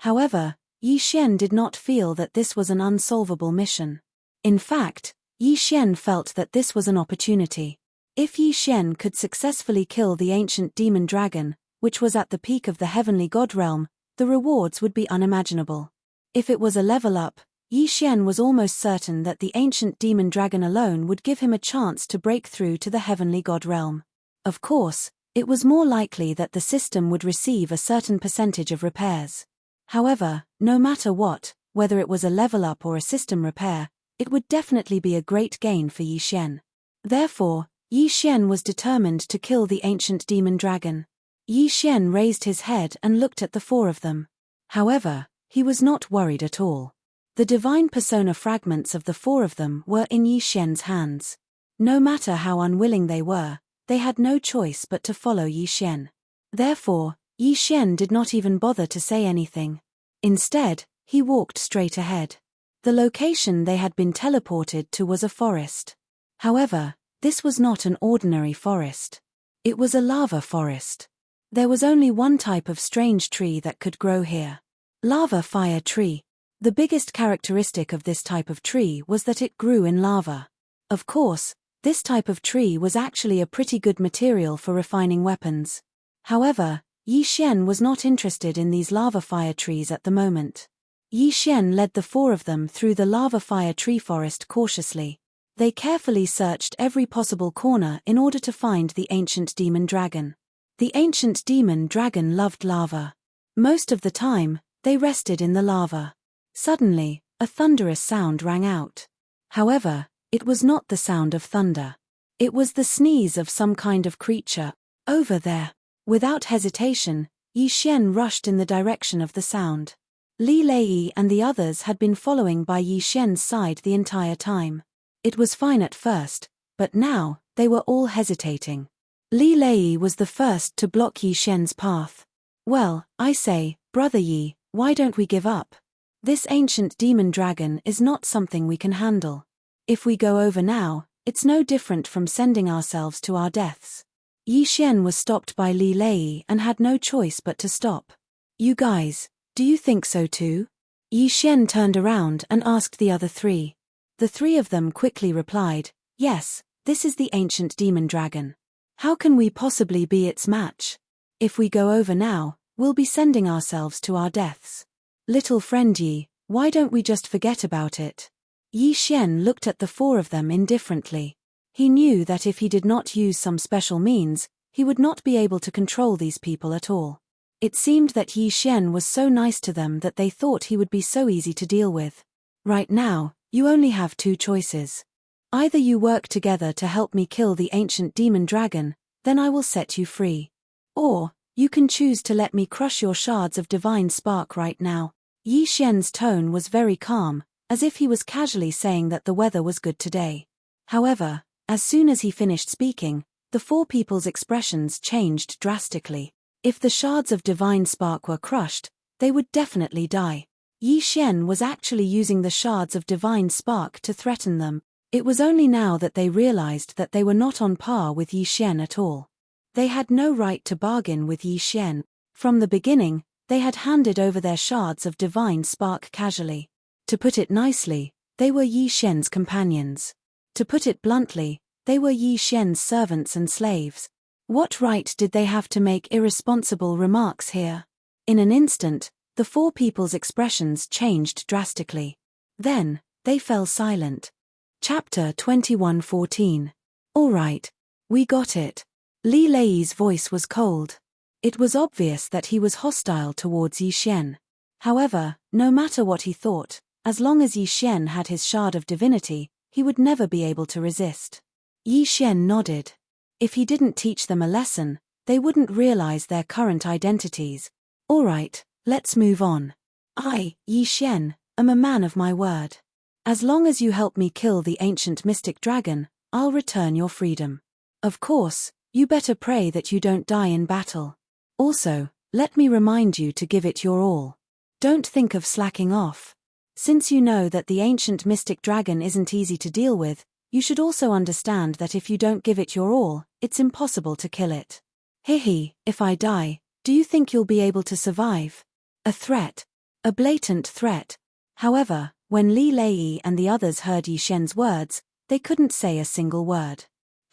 However, Yi Xian did not feel that this was an unsolvable mission. In fact, Yi Xian felt that this was an opportunity. If Yi Xian could successfully kill the ancient demon dragon, which was at the peak of the heavenly god realm, the rewards would be unimaginable. If it was a level up, Yi Xian was almost certain that the ancient demon dragon alone would give him a chance to break through to the heavenly god realm. Of course, it was more likely that the system would receive a certain percentage of repairs. However, no matter what, whether it was a level up or a system repair, it would definitely be a great gain for Yi Xian. Therefore, Yi Xian was determined to kill the ancient demon dragon. Yi Xian raised his head and looked at the four of them. However, he was not worried at all. The divine persona fragments of the four of them were in Yi Xian's hands. No matter how unwilling they had no choice but to follow Yi Xian. Therefore, Yi Xian did not even bother to say anything. Instead, he walked straight ahead. The location they had been teleported to was a forest. However, this was not an ordinary forest. It was a lava forest. There was only one type of strange tree that could grow here. Lava fire tree. The biggest characteristic of this type of tree was that it grew in lava. Of course, this type of tree was actually a pretty good material for refining weapons. However, Yi Xian was not interested in these lava fire trees at the moment. Yi Xian led the four of them through the lava fire tree forest cautiously. They carefully searched every possible corner in order to find the ancient demon dragon. The ancient demon dragon loved lava. Most of the time, they rested in the lava. Suddenly, a thunderous sound rang out. However, it was not the sound of thunder. It was the sneeze of some kind of creature. Over there. Without hesitation, Yi Xian rushed in the direction of the sound. Li Lei and the others had been following by Yi Xian's side the entire time. It was fine at first, but now, they were all hesitating. Li Lei was the first to block Yi Xian's path. Well, I say, brother Yi, why don't we give up? This ancient demon dragon is not something we can handle. If we go over now, it's no different from sending ourselves to our deaths. Yi Xian was stopped by Li Lei and had no choice but to stop. You guys, do you think so too? Yi Xian turned around and asked the other three. The three of them quickly replied, yes, this is the ancient demon dragon. How can we possibly be its match? If we go over now, we'll be sending ourselves to our deaths. Little friend Yi, why don't we just forget about it? Yi Xian looked at the four of them indifferently. He knew that if he did not use some special means, he would not be able to control these people at all. It seemed that Yi Xian was so nice to them that they thought he would be so easy to deal with. Right now, you only have two choices. Either you work together to help me kill the ancient demon dragon, then I will set you free. Or, you can choose to let me crush your shards of divine spark right now. Yi Xian's tone was very calm, as if he was casually saying that the weather was good today. However, as soon as he finished speaking, the four people's expressions changed drastically. If the shards of divine spark were crushed, they would definitely die. Yi Xian was actually using the shards of divine spark to threaten them. It was only now that they realized that they were not on par with Yi Xian at all. They had no right to bargain with Yi Xian. From the beginning, they had handed over their shards of divine spark casually. To put it nicely, they were Yi Xian's companions. To put it bluntly, they were Yi Xian's servants and slaves. What right did they have to make irresponsible remarks here? In an instant, the four people's expressions changed drastically. Then, they fell silent. Chapter 21:14. All right. We got it. Li Lei's voice was cold. It was obvious that he was hostile towards Yi Xian. However, no matter what he thought, as long as Yi Xian had his shard of divinity, he would never be able to resist. Yi Xian nodded. If he didn't teach them a lesson, they wouldn't realize their current identities. All right, let's move on. I, Yi Xian, am a man of my word. As long as you help me kill the ancient mystic dragon, I'll return your freedom. Of course, You better pray that you don't die in battle. Also, let me remind you to give it your all. Don't think of slacking off. Since you know that the ancient mystic dragon isn't easy to deal with, you should also understand that if you don't give it your all, it's impossible to kill it. Hihi, if I die, do you think you'll be able to survive? A threat. A blatant threat. However, when Li Lei and the others heard Yi Shen's words, they couldn't say a single word.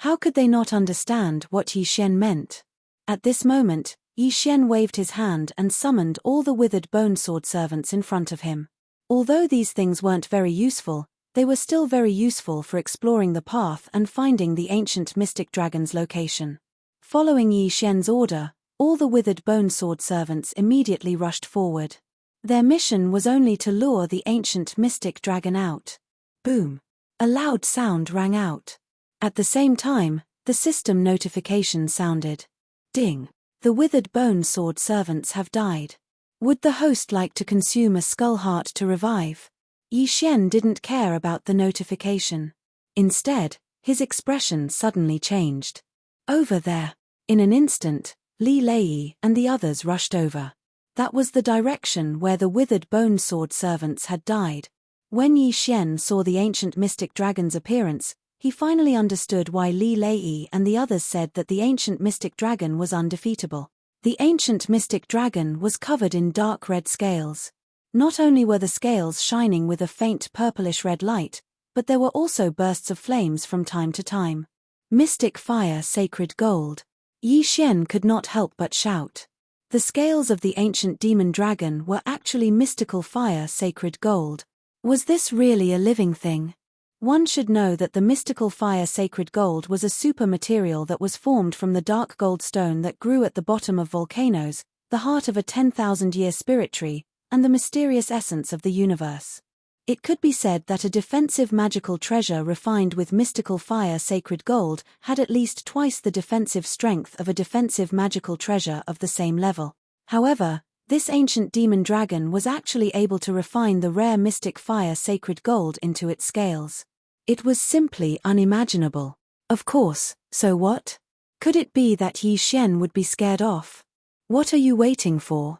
How could they not understand what Yi Shen meant? At this moment, Yi Shen waved his hand and summoned all the withered bone sword servants in front of him. Although these things weren't very useful, they were still very useful for exploring the path and finding the ancient mystic dragon's location. Following Yi Shen's order, all the withered bone sword servants immediately rushed forward. Their mission was only to lure the ancient mystic dragon out. Boom! A loud sound rang out. At the same time, the system notification sounded. Ding! The withered bone sword servants have died. Would the host like to consume a skull heart to revive? Yi Shen didn't care about the notification. Instead, his expression suddenly changed. Over there! In an instant, Li Lei and the others rushed over. That was the direction where the withered bone sword servants had died. When Yi Shen saw the ancient mystic dragon's appearance, he finally understood why Li Lei and the others said that the ancient mystic dragon was undefeatable. The ancient mystic dragon was covered in dark red scales. Not only were the scales shining with a faint purplish red light, but there were also bursts of flames from time to time. Mystic fire, sacred gold. Yi Shen could not help but shout. The scales of the ancient demon dragon were actually mystical fire, sacred gold. Was this really a living thing? One should know that the mystical fire sacred gold was a super material that was formed from the dark gold stone that grew at the bottom of volcanoes, the heart of a 10,000-year spirit tree, and the mysterious essence of the universe. It could be said that a defensive magical treasure refined with mystical fire sacred gold had at least twice the defensive strength of a defensive magical treasure of the same level. However, this ancient demon dragon was actually able to refine the rare mystic fire sacred gold into its scales. It was simply unimaginable. Of course, so what? Could it be that Yi Shen would be scared off? What are you waiting for?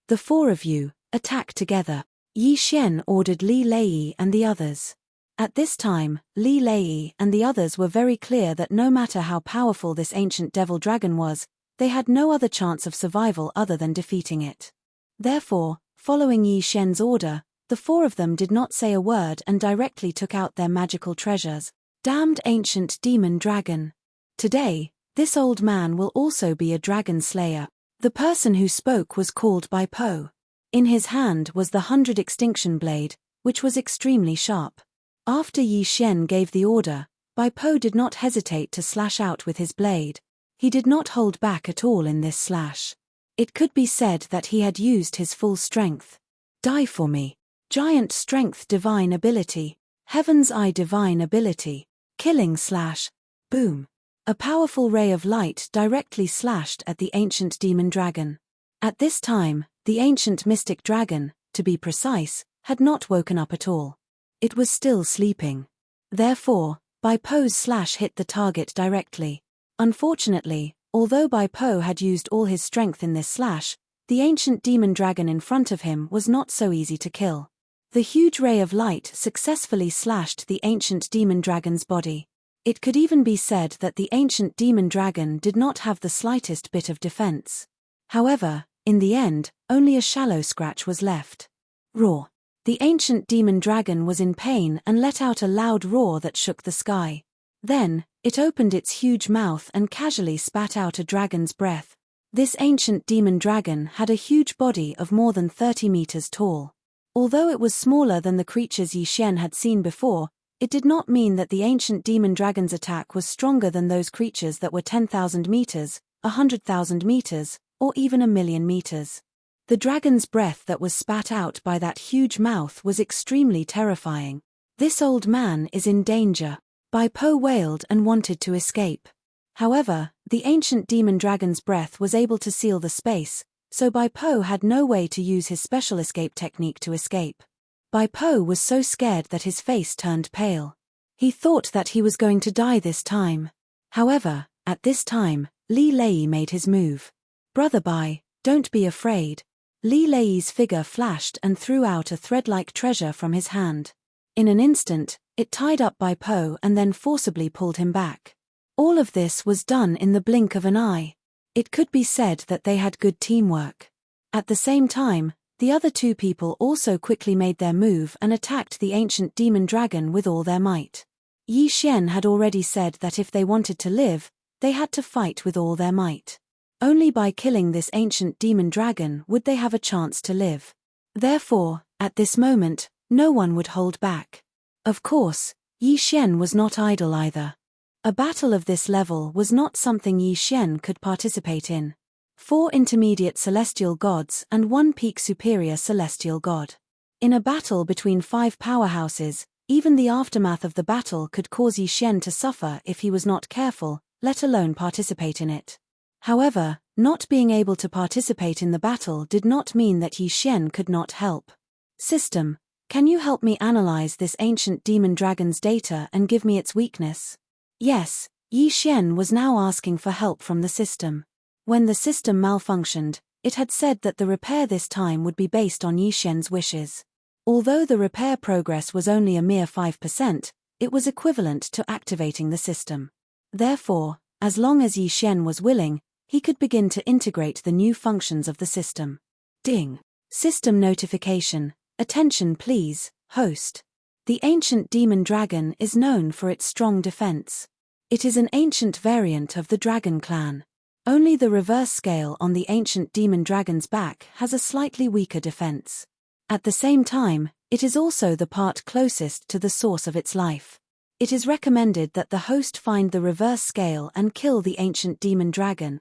The four of you, attack together. Yi Shen ordered Li Lei and the others. At this time, Li Lei and the others were very clear that no matter how powerful this ancient devil dragon was, they had no other chance of survival other than defeating it. Therefore, following Yi Shen's order, the four of them did not say a word and directly took out their magical treasures. Damned ancient demon dragon. Today, this old man will also be a dragon slayer. The person who spoke was called Bai Po. In his hand was the 100 extinction blade, which was extremely sharp. After Yi Shen gave the order, Bai Po did not hesitate to slash out with his blade. He did not hold back at all in this slash. It could be said that he had used his full strength. Die for me. Giant strength, divine ability. Heaven's eye, divine ability. Killing slash. Boom. A powerful ray of light directly slashed at the ancient demon dragon. At this time, the ancient mystic dragon, to be precise, had not woken up at all. It was still sleeping. Therefore, Bai Po's slash hit the target directly. Unfortunately, although Bai Po had used all his strength in this slash, the ancient demon dragon in front of him was not so easy to kill. The huge ray of light successfully slashed the ancient demon dragon's body. It could even be said that the ancient demon dragon did not have the slightest bit of defense. However, in the end, only a shallow scratch was left. Roar. The ancient demon dragon was in pain and let out a loud roar that shook the sky. Then, it opened its huge mouth and casually spat out a dragon's breath. This ancient demon dragon had a huge body of more than 30 meters tall. Although it was smaller than the creatures Yi Shen had seen before, it did not mean that the ancient demon dragon's attack was stronger than those creatures that were 10,000 meters, 100,000 meters, or even 1,000,000 meters. The dragon's breath that was spat out by that huge mouth was extremely terrifying. This old man is in danger. Bai Po wailed and wanted to escape. However, the ancient demon dragon's breath was able to seal the space, so Bai Po had no way to use his special escape technique to escape. Bai Po was so scared that his face turned pale. He thought that he was going to die this time. However, At this time, Li Lei made his move. "Brother Bai, don't be afraid." Li Lei's figure flashed and threw out a thread-like treasure from his hand. In an instant, it tied up Bai Po and then forcibly pulled him back. All of this was done in the blink of an eye. It could be said that they had good teamwork. At the same time, the other two people also quickly made their move and attacked the ancient demon dragon with all their might. Yi Xian had already said that if they wanted to live, they had to fight with all their might. Only by killing this ancient demon dragon would they have a chance to live. Therefore, at this moment, no one would hold back. Of course, Yi Xian was not idle either. A battle of this level was not something Yi Xian could participate in. 4 intermediate celestial gods and 1 peak superior celestial god. In a battle between 5 powerhouses, even the aftermath of the battle could cause Yi Xian to suffer if he was not careful, let alone participate in it. However, not being able to participate in the battle did not mean that Yi Xian could not help. "System, can you help me analyze this ancient demon dragon's data and give me its weakness?" Yes, Yi Xian was now asking for help from the system. When the system malfunctioned, it had said that the repair this time would be based on Yi Xian's wishes. Although the repair progress was only a mere 5%, it was equivalent to activating the system. Therefore, as long as Yi Xian was willing, he could begin to integrate the new functions of the system. Ding! System notification. Attention please, host. The ancient demon dragon is known for its strong defense. It is an ancient variant of the dragon clan. Only the reverse scale on the ancient demon dragon's back has a slightly weaker defense. At the same time, it is also the part closest to the source of its life. It is recommended that the host find the reverse scale and kill the ancient demon dragon.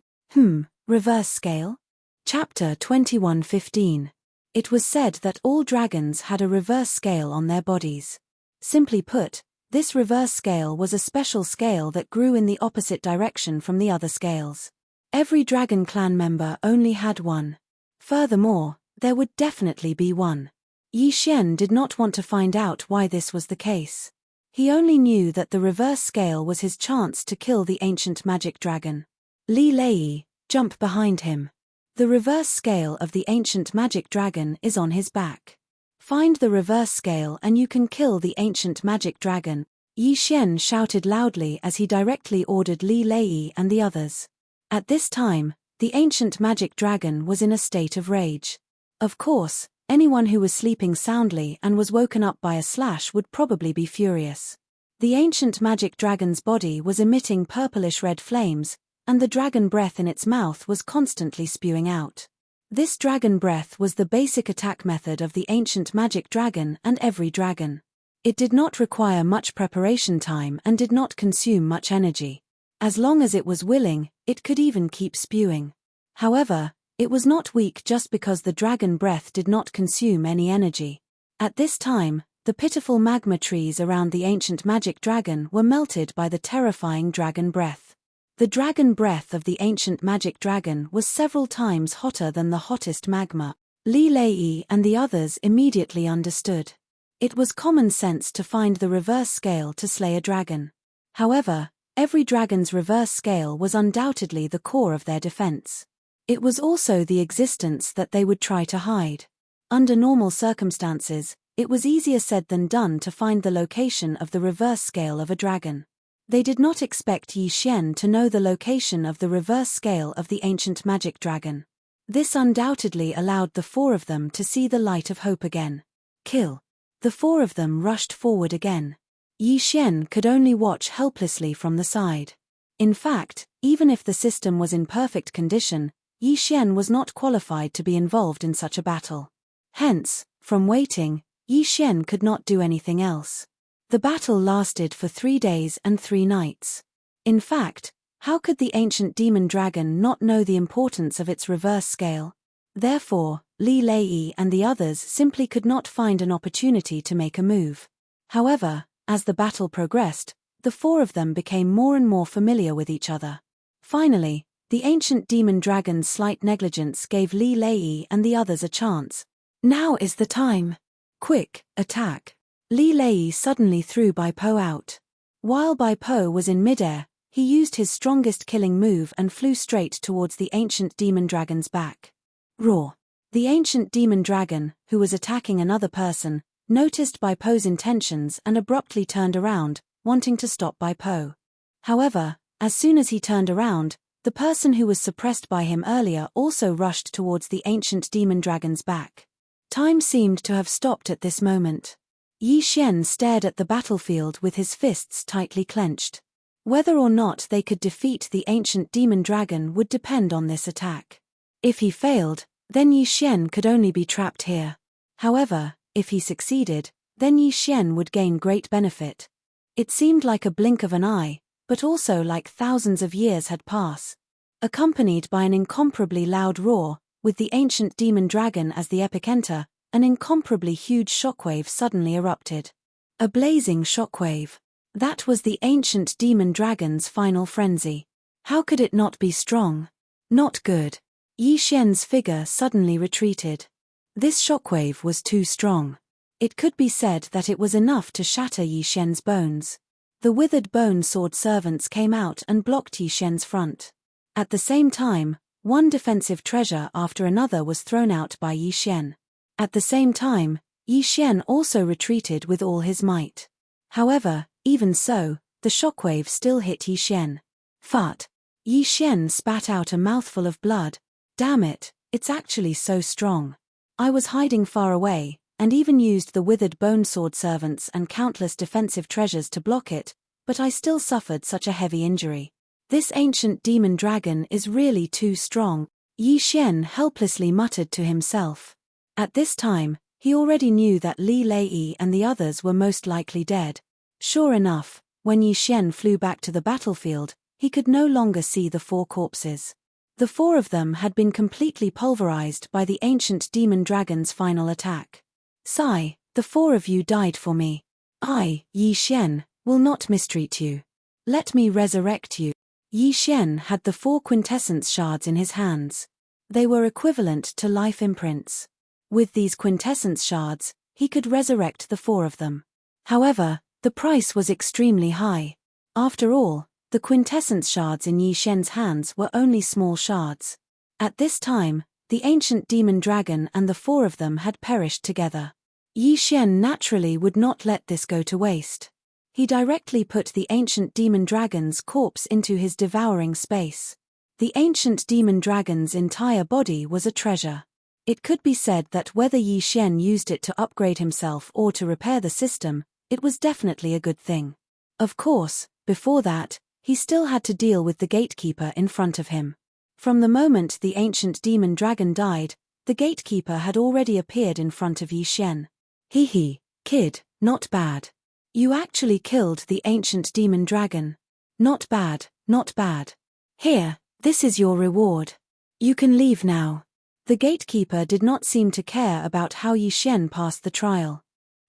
Reverse scale? Chapter 21:15. It was said that all dragons had a reverse scale on their bodies. Simply put, this reverse scale was a special scale that grew in the opposite direction from the other scales. Every dragon clan member only had one. Furthermore, there would definitely be one. Yi Xian did not want to find out why this was the case. He only knew that the reverse scale was his chance to kill the ancient magic dragon. Li Lei, jump behind him. The reverse scale of the ancient magic dragon is on his back. Find the reverse scale and you can kill the ancient magic dragon, Yi Xian shouted loudly as he directly ordered Li Lei and the others. At this time, the ancient magic dragon was in a state of rage. Of course, anyone who was sleeping soundly and was woken up by a slash would probably be furious. The ancient magic dragon's body was emitting purplish-red flames, and the dragon breath in its mouth was constantly spewing out. This dragon breath was the basic attack method of the ancient magic dragon and every dragon. It did not require much preparation time and did not consume much energy. As long as it was willing, it could even keep spewing. However, it was not weak just because the dragon breath did not consume any energy. At this time, the pitiful magma trees around the ancient magic dragon were melted by the terrifying dragon breath. The dragon breath of the ancient magic dragon was several times hotter than the hottest magma. Li Lei and the others immediately understood. It was common sense to find the reverse scale to slay a dragon. However, every dragon's reverse scale was undoubtedly the core of their defense. It was also the existence that they would try to hide. Under normal circumstances, it was easier said than done to find the location of the reverse scale of a dragon. They did not expect Yi Xian to know the location of the reverse scale of the ancient magic dragon. This undoubtedly allowed the 4 of them to see the light of hope again. Kill. The 4 of them rushed forward again. Yi Xian could only watch helplessly from the side. In fact, even if the system was in perfect condition, Yi Xian was not qualified to be involved in such a battle. Hence, from waiting, Yi Xian could not do anything else. The battle lasted for 3 days and 3 nights. In fact, how could the ancient demon dragon not know the importance of its reverse scale? Therefore, Li Lei and the others simply could not find an opportunity to make a move. However, as the battle progressed, the 4 of them became more and more familiar with each other. Finally, the ancient demon dragon's slight negligence gave Li Lei and the others a chance. Now is the time. Quick, attack. Li Lei suddenly threw Bai Po out. While Bai Po was in midair, He used his strongest killing move and flew straight towards the ancient demon dragon's back. Roar! The ancient demon dragon, who was attacking another person, noticed Bai Po's intentions and abruptly turned around, wanting to stop Bai Po. However, as soon as he turned around, the person who was suppressed by him earlier also rushed towards the ancient demon dragon's back. Time seemed to have stopped at this moment. Yi Xian stared at the battlefield with his fists tightly clenched. Whether or not they could defeat the ancient demon dragon would depend on this attack. If he failed, then Yi Xian could only be trapped here. However, if he succeeded, then Yi Xian would gain great benefit. It seemed like a blink of an eye, but also like thousands of years had passed. Accompanied by an incomparably loud roar, with the ancient demon dragon as the epicenter, an incomparably huge shockwave suddenly erupted. A blazing shockwave. That was the ancient demon dragon's final frenzy. How could it not be strong? Not good. Yi Xian's figure suddenly retreated. This shockwave was too strong. It could be said that it was enough to shatter Yi Xian's bones. The withered bone sword servants came out and blocked Yi Xian's front. At the same time, one defensive treasure after another was thrown out by Yi Xian. At the same time, Yi Xian also retreated with all his might. However, even so, the shockwave still hit Yi Xian. Fart! Yi Xian spat out a mouthful of blood. Damn it, it's actually so strong. I was hiding far away, and even used the withered bone sword servants and countless defensive treasures to block it, but I still suffered such a heavy injury. This ancient demon dragon is really too strong, Yi Xian helplessly muttered to himself. At this time, he already knew that Li Lei and the others were most likely dead. Sure enough, when Yi Xian flew back to the battlefield, he could no longer see the 4 corpses. The 4 of them had been completely pulverized by the ancient demon dragon's final attack. Sigh, the 4 of you died for me. I, Yi Xian, will not mistreat you. Let me resurrect you. Yi Xian had the 4 quintessence shards in his hands. They were equivalent to life imprints. With these quintessence shards, he could resurrect the 4 of them. However, the price was extremely high. After all, the quintessence shards in Yi Xian's hands were only small shards. At this time, the ancient demon dragon and the 4 of them had perished together. Yi Xian naturally would not let this go to waste. He directly put the ancient demon dragon's corpse into his devouring space. The ancient demon dragon's entire body was a treasure. It could be said that whether Yi Xian used it to upgrade himself or to repair the system, it was definitely a good thing. Of course, before that, he still had to deal with the gatekeeper in front of him. From the moment the ancient demon dragon died, the gatekeeper had already appeared in front of Yi Xian. Hee, kid, not bad. You actually killed the ancient demon dragon. Not bad, not bad. Here, this is your reward. You can leave now. The gatekeeper did not seem to care about how Yi Xian passed the trial.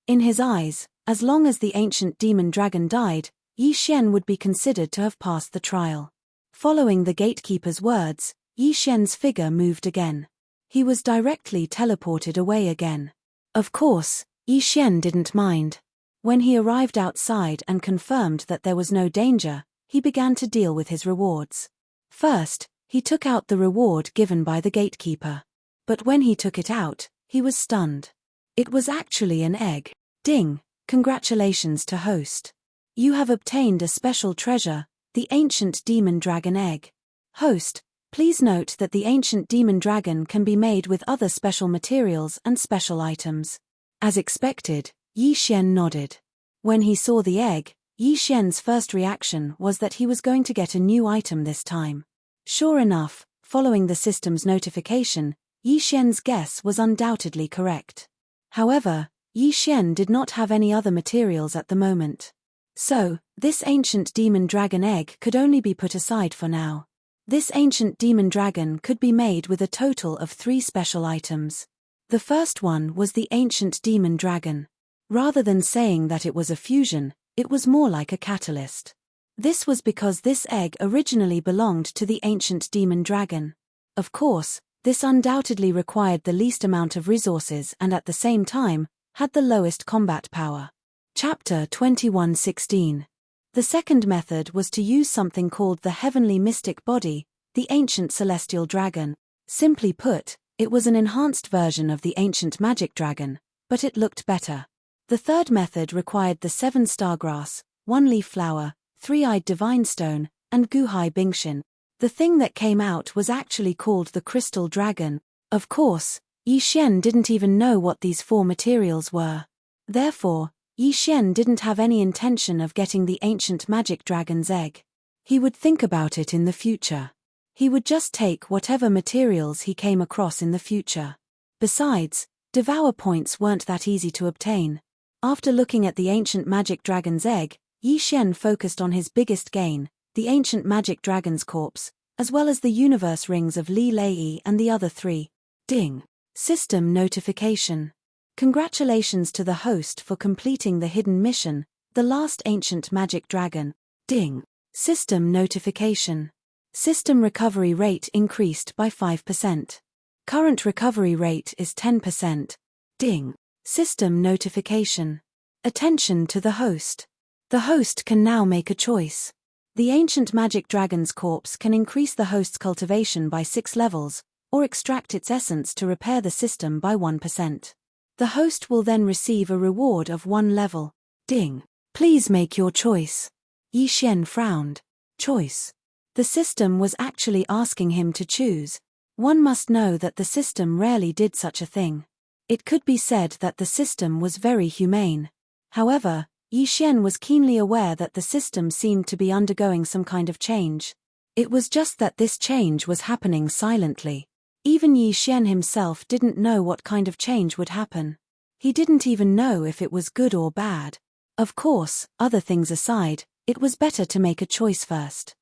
In his eyes, as long as the ancient demon dragon died, Yi Xian would be considered to have passed the trial. Following the gatekeeper's words, Yi Xian's figure moved again. He was directly teleported away again. Of course, Yi Xian didn't mind. When he arrived outside and confirmed that there was no danger, he began to deal with his rewards. First, he took out the reward given by the gatekeeper. But when he took it out, he was stunned. It was actually an egg. Ding! Congratulations to host. You have obtained a special treasure, the ancient demon dragon egg. Host, please note that the ancient demon dragon can be made with other special materials and special items. As expected, Yi Xian nodded. When he saw the egg, Yi Xian's first reaction was that he was going to get a new item this time. Sure enough, following the system's notification, Yi Xian's guess was undoubtedly correct. However, Yi Xian did not have any other materials at the moment. So, this ancient demon dragon egg could only be put aside for now. This ancient demon dragon could be made with a total of 3 special items. The first one was the ancient demon dragon. Rather than saying that it was a fusion, it was more like a catalyst. This was because this egg originally belonged to the ancient demon dragon. Of course, this undoubtedly required the least amount of resources and at the same time, had the lowest combat power. Chapter 21:16. The second method was to use something called the heavenly mystic body, the ancient celestial dragon. Simply put, it was an enhanced version of the ancient magic dragon, but it looked better. The third method required the 7 stargrass, 1-leaf flower, 3-eyed divine stone, and Guhai Bingshin. The thing that came out was actually called the crystal dragon. Of course, Yi Xian didn't even know what these 4 materials were. Therefore, Yi Xian didn't have any intention of getting the ancient magic dragon's egg. He would think about it in the future. He would just take whatever materials he came across in the future. Besides, Devour points weren't that easy to obtain. After looking at the ancient magic dragon's egg, Yi Xian focused on his biggest gain, the ancient magic dragon's corpse, as well as the universe rings of Li Lei and the other 3. Ding. System notification. Congratulations to the host for completing the hidden mission, the last ancient magic dragon. Ding. System notification. System recovery rate increased by 5%. Current recovery rate is 10%. Ding. System notification. Attention to the host. The host can now make a choice. The ancient magic dragon's corpse can increase the host's cultivation by 6 levels, or extract its essence to repair the system by 1%. The host will then receive a reward of 1 level. Ding. Please make your choice. Yi Xian frowned. Choice. The system was actually asking him to choose. One must know that the system rarely did such a thing. It could be said that the system was very humane. However, Yi Xian was keenly aware that the system seemed to be undergoing some kind of change. It was just that this change was happening silently. Even Yi Xian himself didn't know what kind of change would happen. He didn't even know if it was good or bad. Of course, other things aside, it was better to make a choice first.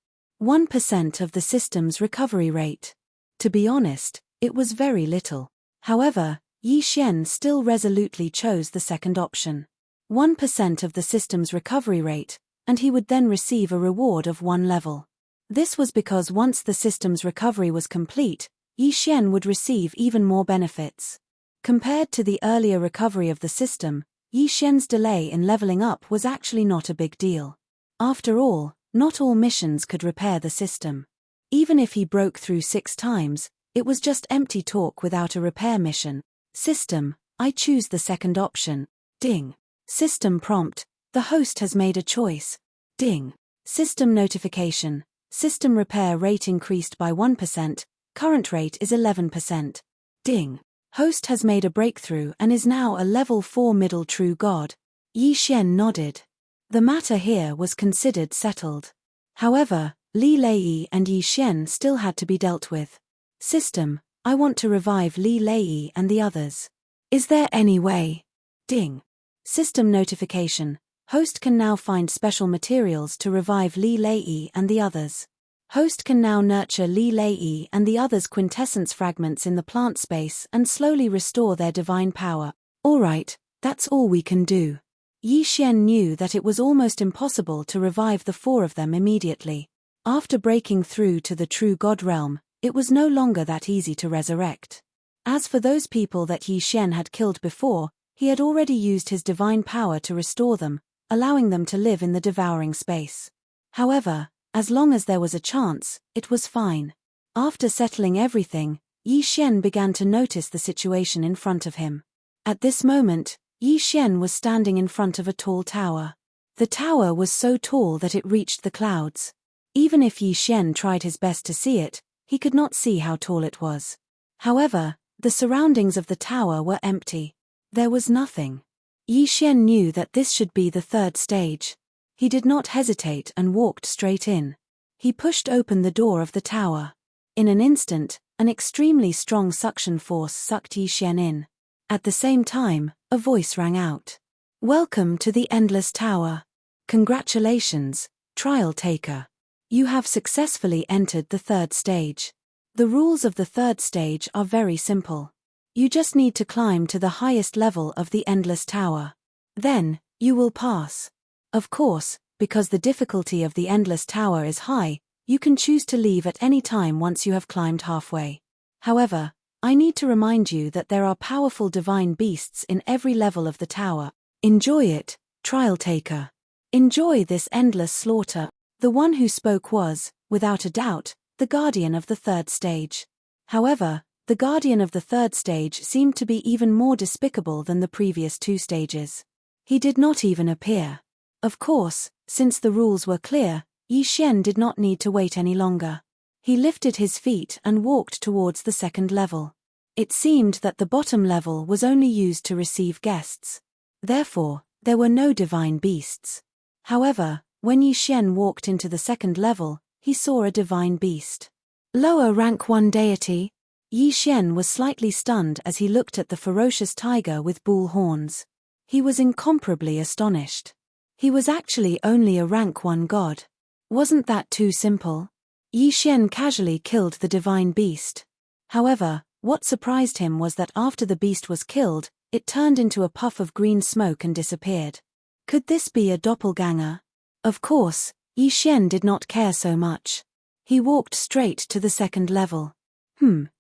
1% of the system's recovery rate. To be honest, it was very little. However, Yi Xian still resolutely chose the second option. 1% of the system's recovery rate, and he would then receive a reward of 1 level. This was because once the system's recovery was complete, Yi Xian would receive even more benefits. Compared to the earlier recovery of the system, Yi Xian's delay in leveling up was actually not a big deal. After all, not all missions could repair the system. Even if he broke through 6 times, it was just empty talk without a repair mission. System, I choose the second option. Ding. System prompt, the host has made a choice. Ding. System notification, system repair rate increased by 1%, current rate is 11%. Ding. Host has made a breakthrough and is now a level 4 middle true god. Yi Xian nodded. The matter here was considered settled. However, Li Lei and Yi Xian still had to be dealt with. System, I want to revive Li Lei and the others. Is there any way? Ding. System notification, host can now find special materials to revive Li Lei and the others. Host can now nurture Li Lei and the others' quintessence fragments in the plant space and slowly restore their divine power. Alright, that's all we can do. Yi Xian knew that it was almost impossible to revive the 4 of them immediately. After breaking through to the true god realm, it was no longer that easy to resurrect. As for those people that Yi Xian had killed before, he had already used his divine power to restore them, allowing them to live in the devouring space. However, as long as there was a chance, it was fine. After settling everything, Yi Xian began to notice the situation in front of him. At this moment, Yi Xian was standing in front of a tall tower. The tower was so tall that it reached the clouds. Even if Yi Xian tried his best to see it, he could not see how tall it was. However, the surroundings of the tower were empty. There was nothing. Yi Xian knew that this should be the 3rd stage. He did not hesitate and walked straight in. He pushed open the door of the tower. In an instant, an extremely strong suction force sucked Yi Xian in. At the same time, a voice rang out. Welcome to the Endless Tower. Congratulations, trial taker. You have successfully entered the 3rd stage. The rules of the 3rd stage are very simple. You just need to climb to the highest level of the Endless Tower. Then, you will pass. Of course, because the difficulty of the Endless Tower is high, you can choose to leave at any time once you have climbed halfway. However, I need to remind you that there are powerful divine beasts in every level of the tower. Enjoy it, trial taker. Enjoy this endless slaughter. The one who spoke was, without a doubt, the guardian of the third stage. However, the guardian of the third stage seemed to be even more despicable than the previous two stages. He did not even appear. Of course, since the rules were clear, Yi Xian did not need to wait any longer. He lifted his feet and walked towards the second level. It seemed that the bottom level was only used to receive guests. Therefore, there were no divine beasts. However, when Yi Xian walked into the second level, he saw a divine beast. Lower rank 1 deity? Yi Xian was slightly stunned as he looked at the ferocious tiger with bull horns. He was incomparably astonished. He was actually only a rank 1 god. Wasn't that too simple? Yi Xian casually killed the divine beast. However, what surprised him was that after the beast was killed, it turned into a puff of green smoke and disappeared. Could this be a doppelganger? Of course, Yi Xian did not care so much. He walked straight to the second level.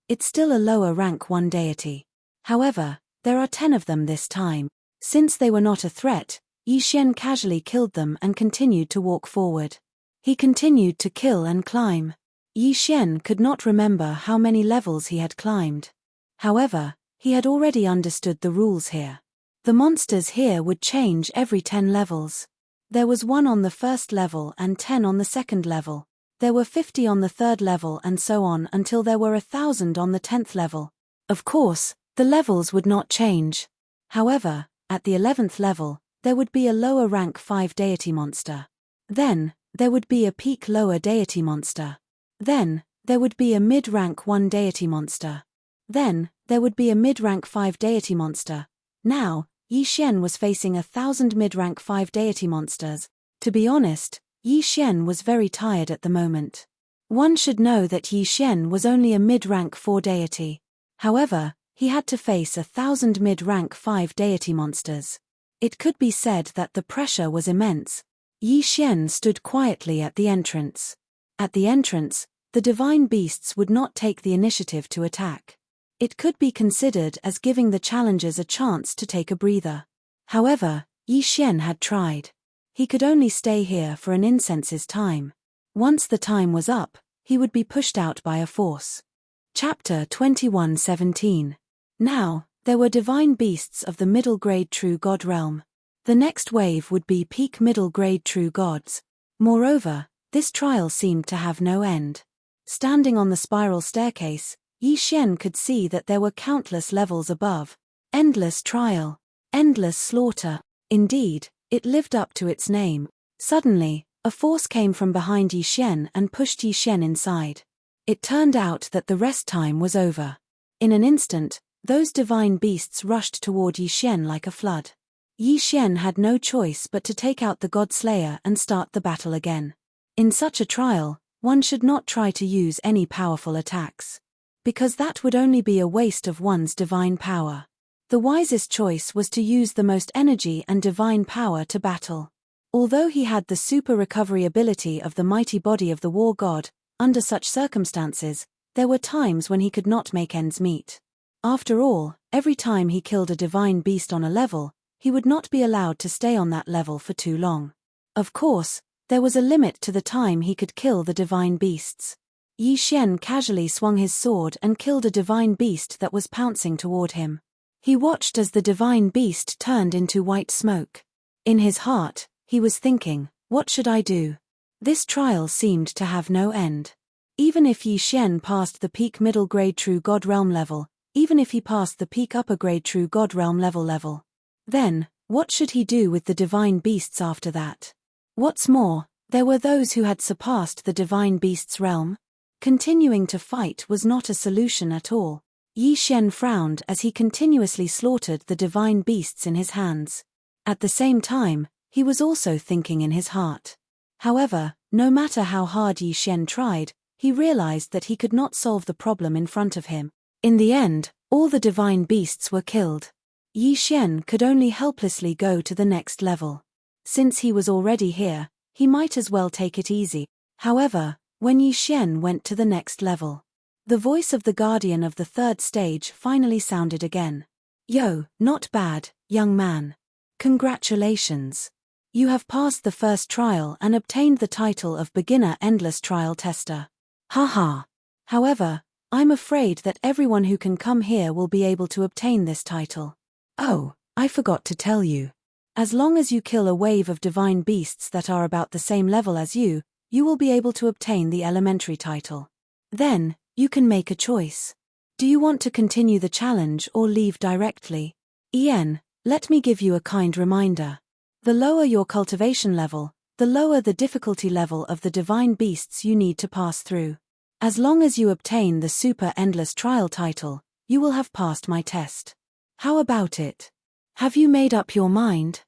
It's still a lower rank 1 deity. However, there are 10 of them this time. Since they were not a threat, Yi Xian casually killed them and continued to walk forward. He continued to kill and climb. Yi Xian could not remember how many levels he had climbed. However, he had already understood the rules here. The monsters here would change every 10 levels. There was 1 on the first level and 10 on the second level. There were 50 on the third level and so on until there were 1,000 on the 10th level. Of course, the levels would not change. However, at the 11th level, there would be a lower rank 5 deity monster. Then, there would be a peak lower deity monster. Then, there would be a mid-rank 1 deity monster. Then, there would be a mid-rank 5 deity monster. Now, Yi Xian was facing 1,000 mid-rank 5 deity monsters. To be honest, Yi Xian was very tired at the moment. One should know that Yi Xian was only a mid-rank 4 deity. However, he had to face 1,000 mid-rank 5 deity monsters. It could be said that the pressure was immense. Yi Xian stood quietly at the entrance. At the entrance, the divine beasts would not take the initiative to attack. It could be considered as giving the challengers a chance to take a breather. However, Yi Xian had tried. He could only stay here for an incense's time. Once the time was up, he would be pushed out by a force. Chapter 21:17. Now, there were divine beasts of the middle-grade true god realm. The next wave would be peak middle-grade true gods. Moreover, this trial seemed to have no end. Standing on the spiral staircase, Yi Xian could see that there were countless levels above. Endless trial. Endless slaughter. Indeed, it lived up to its name. Suddenly, a force came from behind Yi Xian and pushed Yi Xian inside. It turned out that the rest time was over. In an instant, those divine beasts rushed toward Yi Xian like a flood. Yi Xian had no choice but to take out the God Slayer and start the battle again. In such a trial, one should not try to use any powerful attacks. Because that would only be a waste of one's divine power. The wisest choice was to use the most energy and divine power to battle. Although he had the super recovery ability of the mighty body of the war god, under such circumstances, there were times when he could not make ends meet. After all, every time he killed a divine beast on a level, he would not be allowed to stay on that level for too long. Of course, there was a limit to the time he could kill the divine beasts. Yi Xian casually swung his sword and killed a divine beast that was pouncing toward him. He watched as the divine beast turned into white smoke. In his heart, he was thinking, what should I do? This trial seemed to have no end. Even if Yi Xian passed the peak middle grade true god realm level, even if he passed the peak upper grade true god realm level, then, what should he do with the divine beasts after that? What's more, there were those who had surpassed the divine beasts realm. Continuing to fight was not a solution at all. Yi Xian frowned as he continuously slaughtered the divine beasts in his hands. At the same time, he was also thinking in his heart. However, no matter how hard Yi Xian tried, he realized that he could not solve the problem in front of him. In the end, all the divine beasts were killed. Yi Xian could only helplessly go to the next level. Since he was already here, he might as well take it easy. However, when Yi Xian went to the next level, the voice of the guardian of the third stage finally sounded again. Yo, not bad, young man. Congratulations. You have passed the first trial and obtained the title of Beginner Endless Trial Tester. Haha. However, I'm afraid that everyone who can come here will be able to obtain this title. Oh, I forgot to tell you. As long as you kill a wave of divine beasts that are about the same level as you will be able to obtain the elementary title. Then, you can make a choice. Do you want to continue the challenge or leave directly? Let me give you a kind reminder. The lower your cultivation level, the lower the difficulty level of the divine beasts you need to pass through. As long as you obtain the Super Endless Trial title, you will have passed my test. How about it? Have you made up your mind?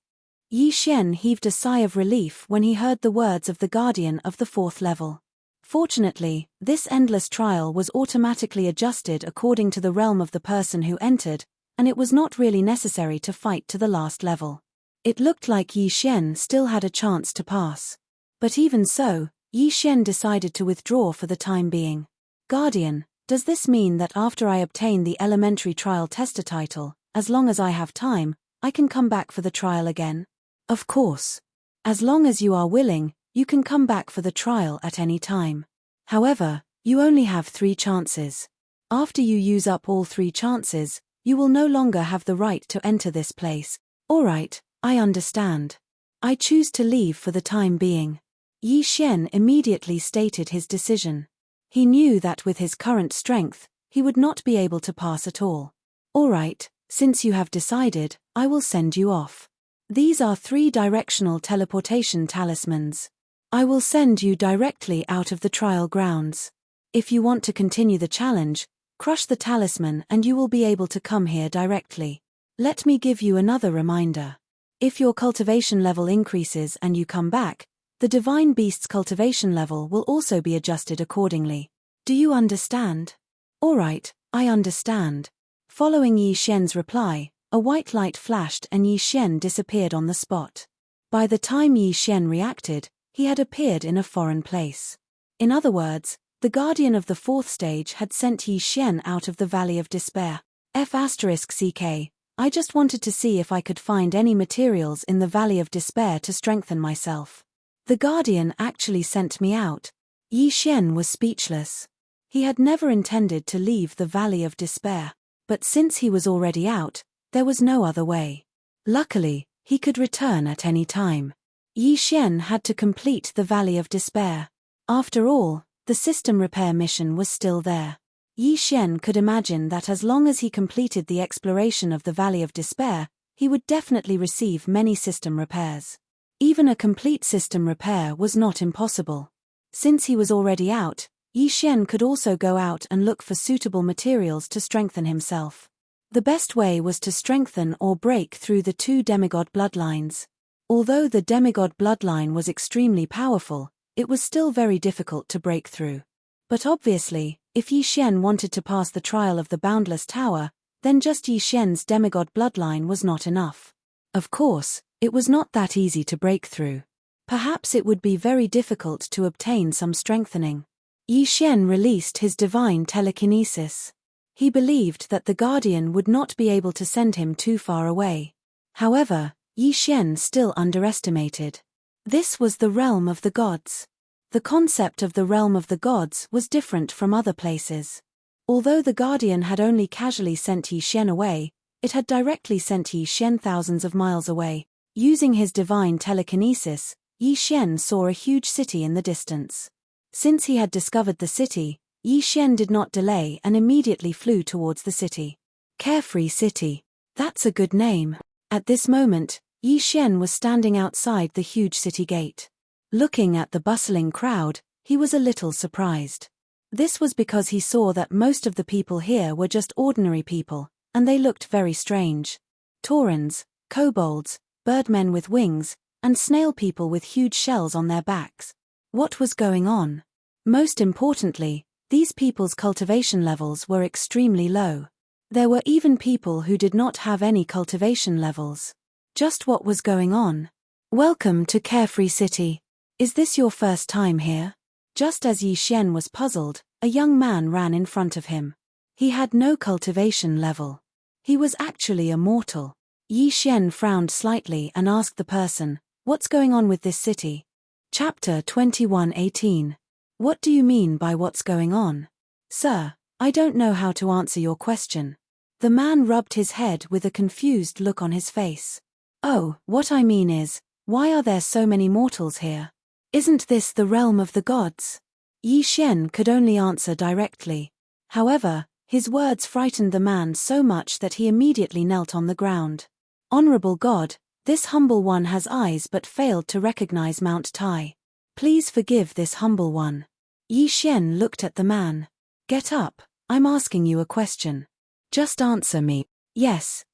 Yi Xian heaved a sigh of relief when he heard the words of the guardian of the 4th level. Fortunately, this endless trial was automatically adjusted according to the realm of the person who entered, and it was not really necessary to fight to the last level. It looked like Yi Xian still had a chance to pass. But even so, Yi Xian decided to withdraw for the time being. Guardian, does this mean that after I obtain the elementary trial tester title, as long as I have time, I can come back for the trial again? Of course. As long as you are willing, you can come back for the trial at any time. However, you only have 3 chances. After you use up all 3 chances, you will no longer have the right to enter this place. Alright, I understand. I choose to leave for the time being. Yi Xian immediately stated his decision. He knew that with his current strength, he would not be able to pass at all. Alright, since you have decided, I will send you off. These are 3 directional teleportation talismans. I will send you directly out of the trial grounds. If you want to continue the challenge, crush the talisman and you will be able to come here directly. Let me give you another reminder. If your cultivation level increases and you come back, the divine beast's cultivation level will also be adjusted accordingly. Do you understand? Alright, I understand. Following Yi Xian's reply, a white light flashed and Yi Xian disappeared on the spot. By the time Yi Xian reacted, he had appeared in a foreign place. In other words, the guardian of the 4th stage had sent Yi Xian out of the Valley of Despair. *CK, I just wanted to see if I could find any materials in the Valley of Despair to strengthen myself. The guardian actually sent me out. Yi Xian was speechless. He had never intended to leave the Valley of Despair, but since he was already out, there was no other way. Luckily, he could return at any time. Yi Xian had to complete the Valley of Despair. After all, the system repair mission was still there. Yi Xian could imagine that as long as he completed the exploration of the Valley of Despair, he would definitely receive many system repairs. Even a complete system repair was not impossible. Since he was already out, Yi Xian could also go out and look for suitable materials to strengthen himself. The best way was to strengthen or break through the 2 demigod bloodlines. Although the demigod bloodline was extremely powerful, it was still very difficult to break through. But obviously, if Yi Xian wanted to pass the trial of the Boundless Tower, then just Yi Xian's demigod bloodline was not enough. Of course, it was not that easy to break through. Perhaps it would be very difficult to obtain some strengthening. Yi Xian released his divine telekinesis. He believed that the guardian would not be able to send him too far away. However, Yi Xian still underestimated. This was the realm of the gods. The concept of the realm of the gods was different from other places. Although the guardian had only casually sent Yi Xian away, it had directly sent Yi Xian thousands of miles away. Using his divine telekinesis, Yi Xian saw a huge city in the distance. Since he had discovered the city, Yi Xian did not delay and immediately flew towards the city. Carefree City. That's a good name. At this moment, Yi Xian was standing outside the huge city gate. Looking at the bustling crowd, he was a little surprised. This was because he saw that most of the people here were just ordinary people, and they looked very strange. Taurens, kobolds, birdmen with wings, and snail people with huge shells on their backs. What was going on? Most importantly, these people's cultivation levels were extremely low. There were even people who did not have any cultivation levels. Just what was going on? Welcome to Carefree City. Is this your first time here? Just as Yi Xian was puzzled, a young man ran in front of him. He had no cultivation level. He was actually a mortal. Yi Xian frowned slightly and asked the person, What's going on with this city? Chapter 21:18. What do you mean by what's going on? Sir, I don't know how to answer your question. The man rubbed his head with a confused look on his face. Oh, what I mean is, why are there so many mortals here? Isn't this the realm of the gods? Yi Xian could only answer directly. However, his words frightened the man so much that he immediately knelt on the ground. Honorable God, this humble one has eyes but failed to recognize Mount Tai. Please forgive this humble one. Yi Xian looked at the man. Get up, I'm asking you a question. Just answer me. Yes,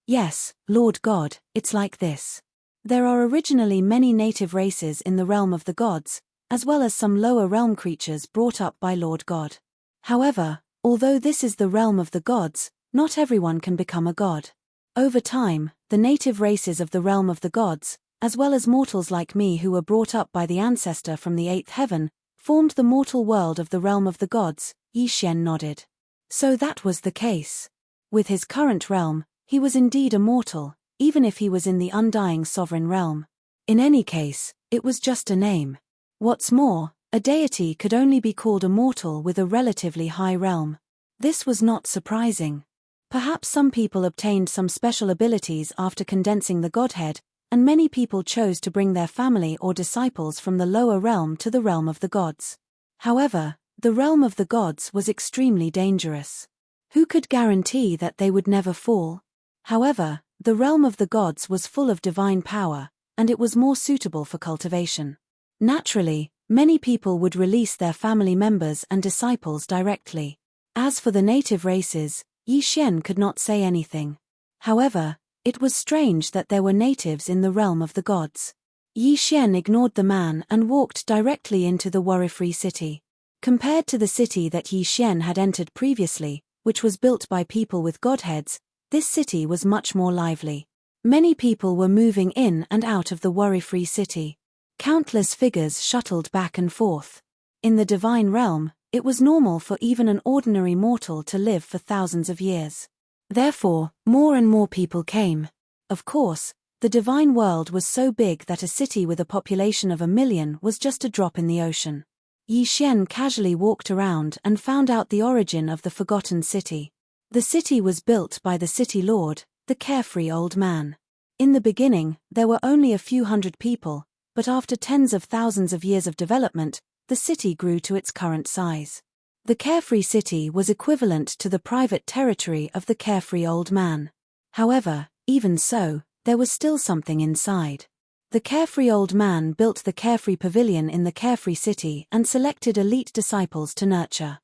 Lord God, it's like this. There are originally many native races in the realm of the gods, as well as some lower realm creatures brought up by Lord God. However, although this is the realm of the gods, not everyone can become a god. Over time, the native races of the realm of the gods, as well as mortals like me who were brought up by the ancestor from the eighth heaven, formed the mortal world of the realm of the gods. Yi Xian nodded. So that was the case. With his current realm, he was indeed a mortal, even if he was in the undying sovereign realm. In any case, it was just a name. What's more, a deity could only be called a mortal with a relatively high realm. This was not surprising. Perhaps some people obtained some special abilities after condensing the godhead, and many people chose to bring their family or disciples from the lower realm to the realm of the gods. However, the realm of the gods was extremely dangerous. Who could guarantee that they would never fall? However, the realm of the gods was full of divine power, and it was more suitable for cultivation. Naturally, many people would release their family members and disciples directly. As for the native races, Yi Xian could not say anything. However, it was strange that there were natives in the realm of the gods. Yi Xian ignored the man and walked directly into the worry-free city. Compared to the city that Yi Xian had entered previously, which was built by people with godheads, this city was much more lively. Many people were moving in and out of the worry-free city. Countless figures shuttled back and forth. In the divine realm, it was normal for even an ordinary mortal to live for thousands of years. Therefore, more and more people came. Of course, the divine world was so big that a city with a population of 1 million was just a drop in the ocean. Yi Xian casually walked around and found out the origin of the forgotten city. The city was built by the city lord, the carefree old man. In the beginning, there were only a few hundred people, but after tens of thousands of years of development, the city grew to its current size. The carefree city was equivalent to the private territory of the carefree old man. However, even so, there was still something inside. The carefree old man built the carefree pavilion in the carefree city and selected elite disciples to nurture.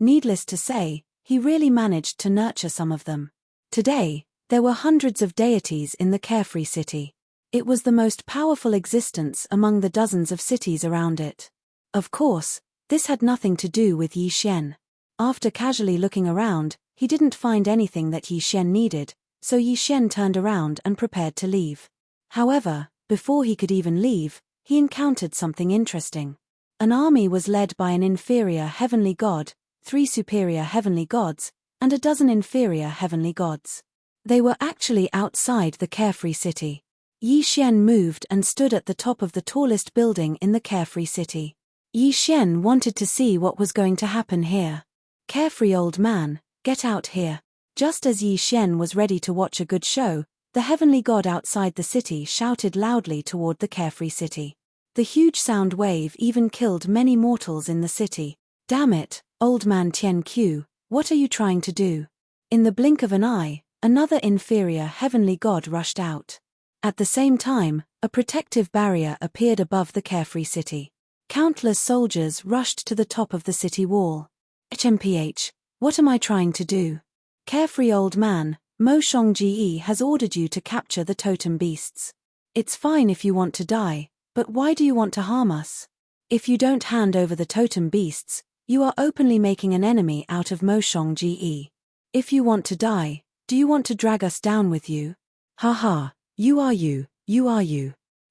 Needless to say, he really managed to nurture some of them. Today, there were hundreds of deities in the carefree city. It was the most powerful existence among the dozens of cities around it. Of course, this had nothing to do with Yi Xian. After casually looking around, he didn't find anything that Yi Xian needed, so Yi Xian turned around and prepared to leave. However, before he could even leave, he encountered something interesting. An army was led by an inferior heavenly god, 3 superior heavenly gods, and a dozen inferior heavenly gods. They were actually outside the carefree city. Yi Xian moved and stood at the top of the tallest building in the carefree city. Yi Xian wanted to see what was going to happen here. Carefree old man, get out here. Just as Yi Xian was ready to watch a good show, the heavenly god outside the city shouted loudly toward the carefree city. The huge sound wave even killed many mortals in the city. Damn it, old man Tian Qiu, what are you trying to do? In the blink of an eye, another inferior heavenly god rushed out. At the same time, a protective barrier appeared above the carefree city. Countless soldiers rushed to the top of the city wall. HMPH, what am I trying to do? Carefree old man, Mo Shongji has ordered you to capture the totem beasts. It's fine if you want to die, but why do you want to harm us? If you don't hand over the totem beasts, you are openly making an enemy out of Mo Shongji. If you want to die, do you want to drag us down with you? Haha, you are you.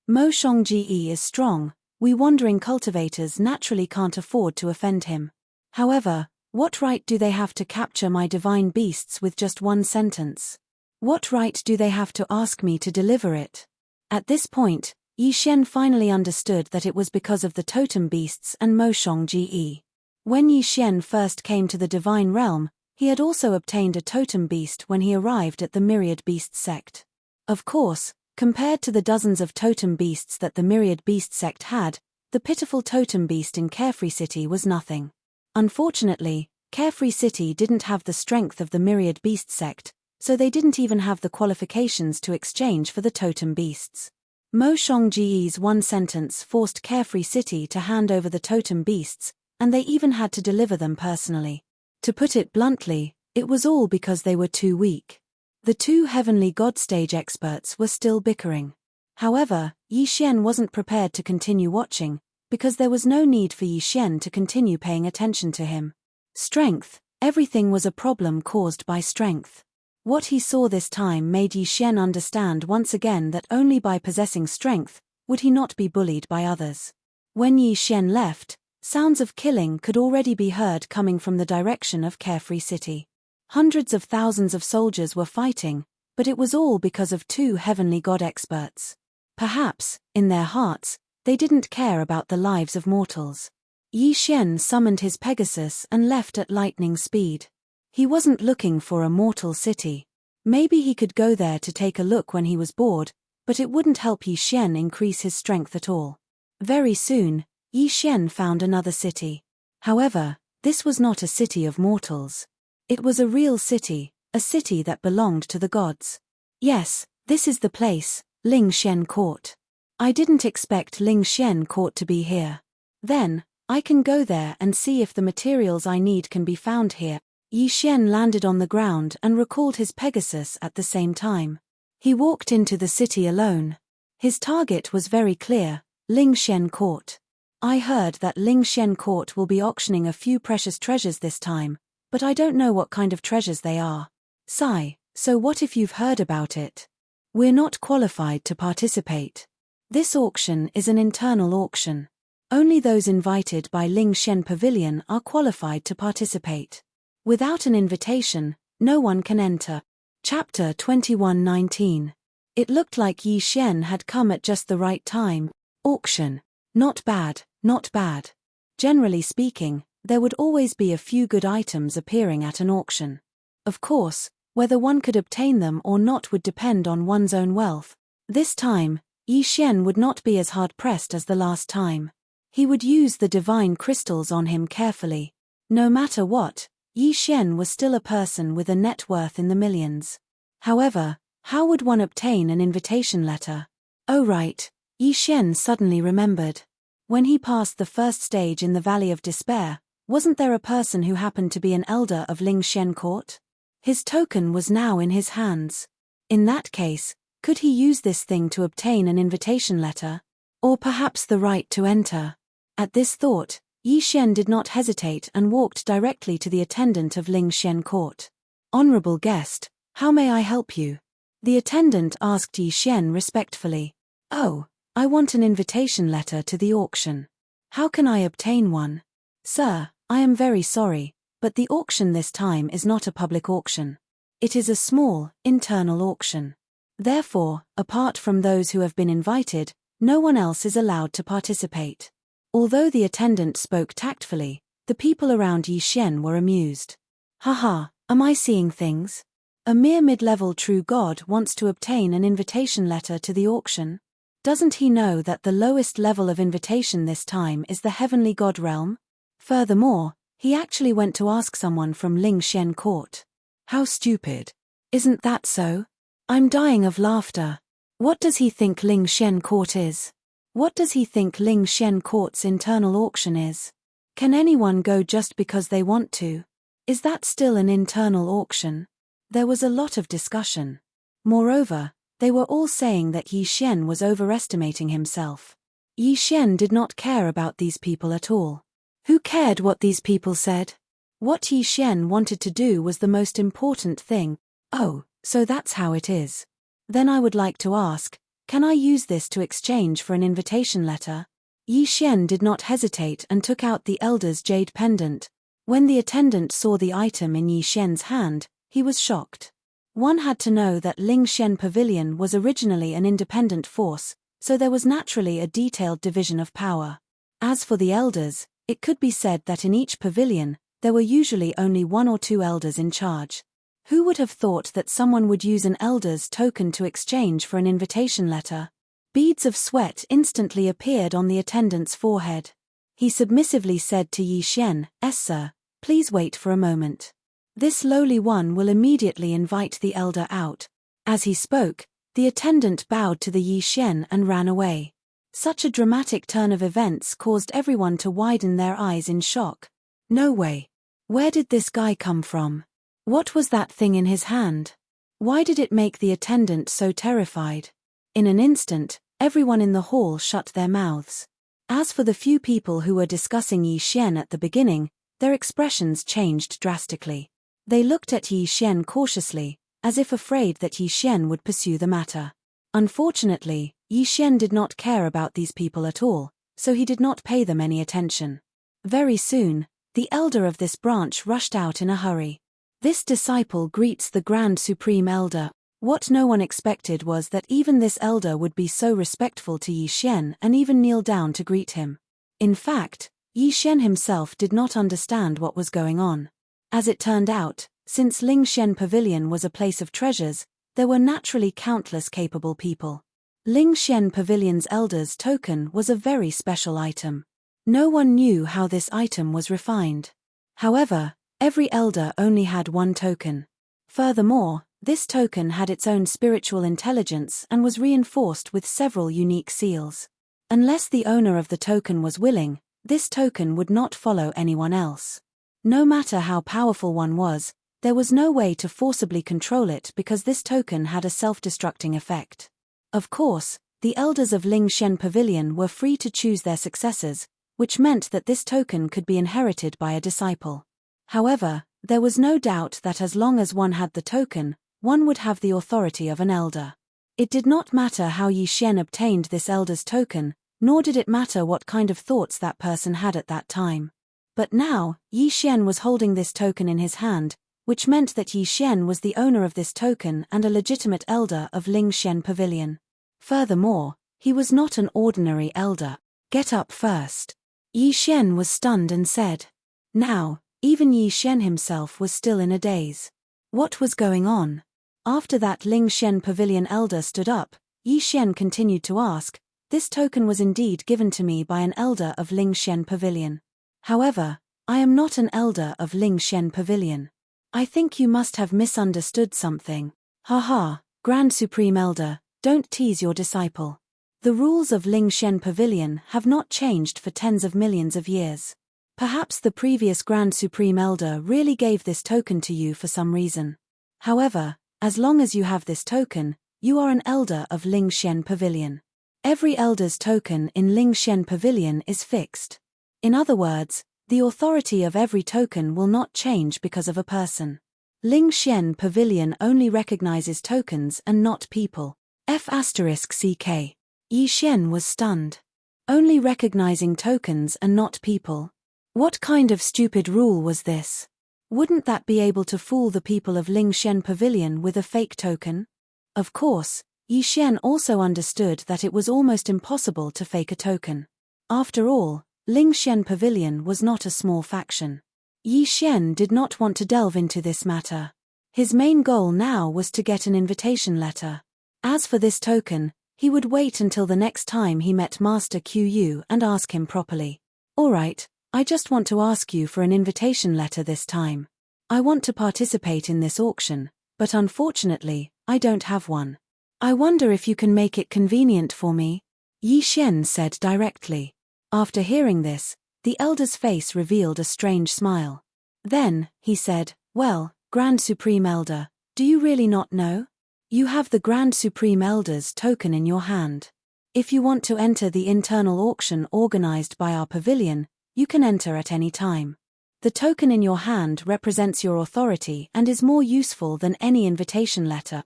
Mo Shongji is strong, we wandering cultivators naturally can't afford to offend him. However, what right do they have to capture my divine beasts with just one sentence? What right do they have to ask me to deliver it? At this point, Yi Xian finally understood that it was because of the totem beasts and Mo Shong Ge. When Yi Xian first came to the divine realm, he had also obtained a totem beast when he arrived at the Myriad Beast sect. Of course, compared to the dozens of totem beasts that the Myriad Beast sect had, the pitiful totem beast in Carefree City was nothing. Unfortunately, Carefree City didn't have the strength of the Myriad Beast sect, so they didn't even have the qualifications to exchange for the totem beasts. Mo Shong Ge's one sentence forced Carefree City to hand over the totem beasts, and they even had to deliver them personally. To put it bluntly, it was all because they were too weak. The two heavenly god stage experts were still bickering. However, Yi Xian wasn't prepared to continue watching, because there was no need for Yi Xian to continue paying attention to him. Strength, everything was a problem caused by strength. What he saw this time made Yi Xian understand once again that only by possessing strength would he not be bullied by others. When Yi Xian left, sounds of killing could already be heard coming from the direction of Carefree City. Hundreds of thousands of soldiers were fighting, but it was all because of two heavenly god experts. Perhaps, in their hearts, they didn't care about the lives of mortals. Yi Xian summoned his Pegasus and left at lightning speed. He wasn't looking for a mortal city. Maybe he could go there to take a look when he was bored, but it wouldn't help Yi Xian increase his strength at all. Very soon, Yi Xian found another city. However, this was not a city of mortals. It was a real city, a city that belonged to the gods. Yes, this is the place, Ling Xian Court. I didn't expect Ling Xian Court to be here. Then, I can go there and see if the materials I need can be found here. Yi Xian landed on the ground and recalled his Pegasus at the same time. He walked into the city alone. His target was very clear, Ling Xian Court. I heard that Ling Xian Court will be auctioning a few precious treasures this time, but I don't know what kind of treasures they are. Sigh, so what if you've heard about it? We're not qualified to participate. This auction is an internal auction. Only those invited by Ling Xian Pavilion are qualified to participate. Without an invitation, no one can enter. Chapter 21:19. It looked like Yi Xian had come at just the right time. Auction. Not bad, not bad. Generally speaking, there would always be a few good items appearing at an auction. Of course, whether one could obtain them or not would depend on one's own wealth. This time, Yi Xian would not be as hard-pressed as the last time. He would use the divine crystals on him carefully. No matter what, Yi Xian was still a person with a net worth in the millions. However, how would one obtain an invitation letter? Oh right, Yi Xian suddenly remembered. When he passed the first stage in the Valley of Despair, wasn't there a person who happened to be an elder of Ling Xian Court? His token was now in his hands. In that case, could he use this thing to obtain an invitation letter? Or perhaps the right to enter? At this thought, Yi Xian did not hesitate and walked directly to the attendant of Ling Xian Court. Honorable guest, how may I help you? The attendant asked Yi Xian respectfully. Oh, I want an invitation letter to the auction. How can I obtain one? Sir, I am very sorry, but the auction this time is not a public auction. It is a small, internal auction. Therefore, apart from those who have been invited, no one else is allowed to participate. Although the attendant spoke tactfully, the people around Yi Xian were amused. Haha, am I seeing things? A mere mid-level true god wants to obtain an invitation letter to the auction? Doesn't he know that the lowest level of invitation this time is the heavenly god realm? Furthermore, he actually went to ask someone from Ling Xian Court. How stupid. Isn't that so? I'm dying of laughter. What does he think Ling Xian Court is? What does he think Ling Xian Court's internal auction is? Can anyone go just because they want to? Is that still an internal auction? There was a lot of discussion. Moreover, they were all saying that Yi Xian was overestimating himself. Yi Xian did not care about these people at all. Who cared what these people said? What Yi Xian wanted to do was the most important thing. Oh, so that's how it is. Then I would like to ask, can I use this to exchange for an invitation letter? Yi Xian did not hesitate and took out the elder's jade pendant. When the attendant saw the item in Yi Xian's hand, he was shocked. One had to know that Ling Xian Pavilion was originally an independent force, so there was naturally a detailed division of power. As for the elders, it could be said that in each pavilion, there were usually only 1 or 2 elders in charge. Who would have thought that someone would use an elder's token to exchange for an invitation letter? Beads of sweat instantly appeared on the attendant's forehead. He submissively said to Yi Xian, "Yes, sir, please wait for a moment. This lowly one will immediately invite the elder out." As he spoke, the attendant bowed to the Yi Xian and ran away. Such a dramatic turn of events caused everyone to widen their eyes in shock. No way. Where did this guy come from? What was that thing in his hand? Why did it make the attendant so terrified? In an instant, everyone in the hall shut their mouths. As for the few people who were discussing Yi Xian at the beginning, their expressions changed drastically. They looked at Yi Xian cautiously, as if afraid that Yi Xian would pursue the matter. Unfortunately, Yi Xian did not care about these people at all, so he did not pay them any attention. Very soon, the elder of this branch rushed out in a hurry. This disciple greets the Grand Supreme Elder. What no one expected was that even this elder would be so respectful to Yi Xian and even kneel down to greet him. In fact, Yi Xian himself did not understand what was going on. As it turned out, since Lingxian Pavilion was a place of treasures, there were naturally countless capable people. Lingxian Pavilion's elder's token was a very special item. No one knew how this item was refined. However, every elder only had 1 token. Furthermore, this token had its own spiritual intelligence and was reinforced with several unique seals. Unless the owner of the token was willing, this token would not follow anyone else. No matter how powerful one was, there was no way to forcibly control it because this token had a self-destructing effect. Of course, the elders of Lingxian Pavilion were free to choose their successors, which meant that this token could be inherited by a disciple. However, there was no doubt that as long as one had the token, one would have the authority of an elder. It did not matter how Yi Xian obtained this elder's token, nor did it matter what kind of thoughts that person had at that time. But now, Yi Xian was holding this token in his hand, which meant that Yi Xian was the owner of this token and a legitimate elder of Lingxian Pavilion. Furthermore, he was not an ordinary elder. "Get up first." Yi Xian was stunned and said. Now, even Yi Xian himself was still in a daze. What was going on? After that Lingxian Pavilion elder stood up, Yi Xian continued to ask, "This token was indeed given to me by an elder of Lingxian Pavilion. However, I am not an elder of Lingxian Pavilion. I think you must have misunderstood something." "Haha, Grand Supreme Elder, don't tease your disciple. The rules of Lingxian Pavilion have not changed for tens of millions of years. Perhaps the previous Grand Supreme Elder really gave this token to you for some reason. However, as long as you have this token, you are an elder of Lingxian Pavilion. Every elder's token in Lingxian Pavilion is fixed. In other words, the authority of every token will not change because of a person. Lingxian Pavilion only recognizes tokens and not people. F***CK. Yi Xian was stunned. Only recognizing tokens and not people. What kind of stupid rule was this? Wouldn't that be able to fool the people of Lingxian Pavilion with a fake token? Of course, Yi Xian also understood that it was almost impossible to fake a token. After all, Lingxian Pavilion was not a small faction. Yi Xian did not want to delve into this matter. His main goal now was to get an invitation letter. As for this token, he would wait until the next time he met Master Qu and ask him properly. "Alright, I just want to ask you for an invitation letter this time. I want to participate in this auction, but unfortunately, I don't have one. I wonder if you can make it convenient for me?" Yi Xian said directly. After hearing this, the elder's face revealed a strange smile. Then, he said, "Well, Grand Supreme Elder, do you really not know? You have the Grand Supreme Elder's token in your hand. If you want to enter the internal auction organized by our pavilion, you can enter at any time. The token in your hand represents your authority and is more useful than any invitation letter."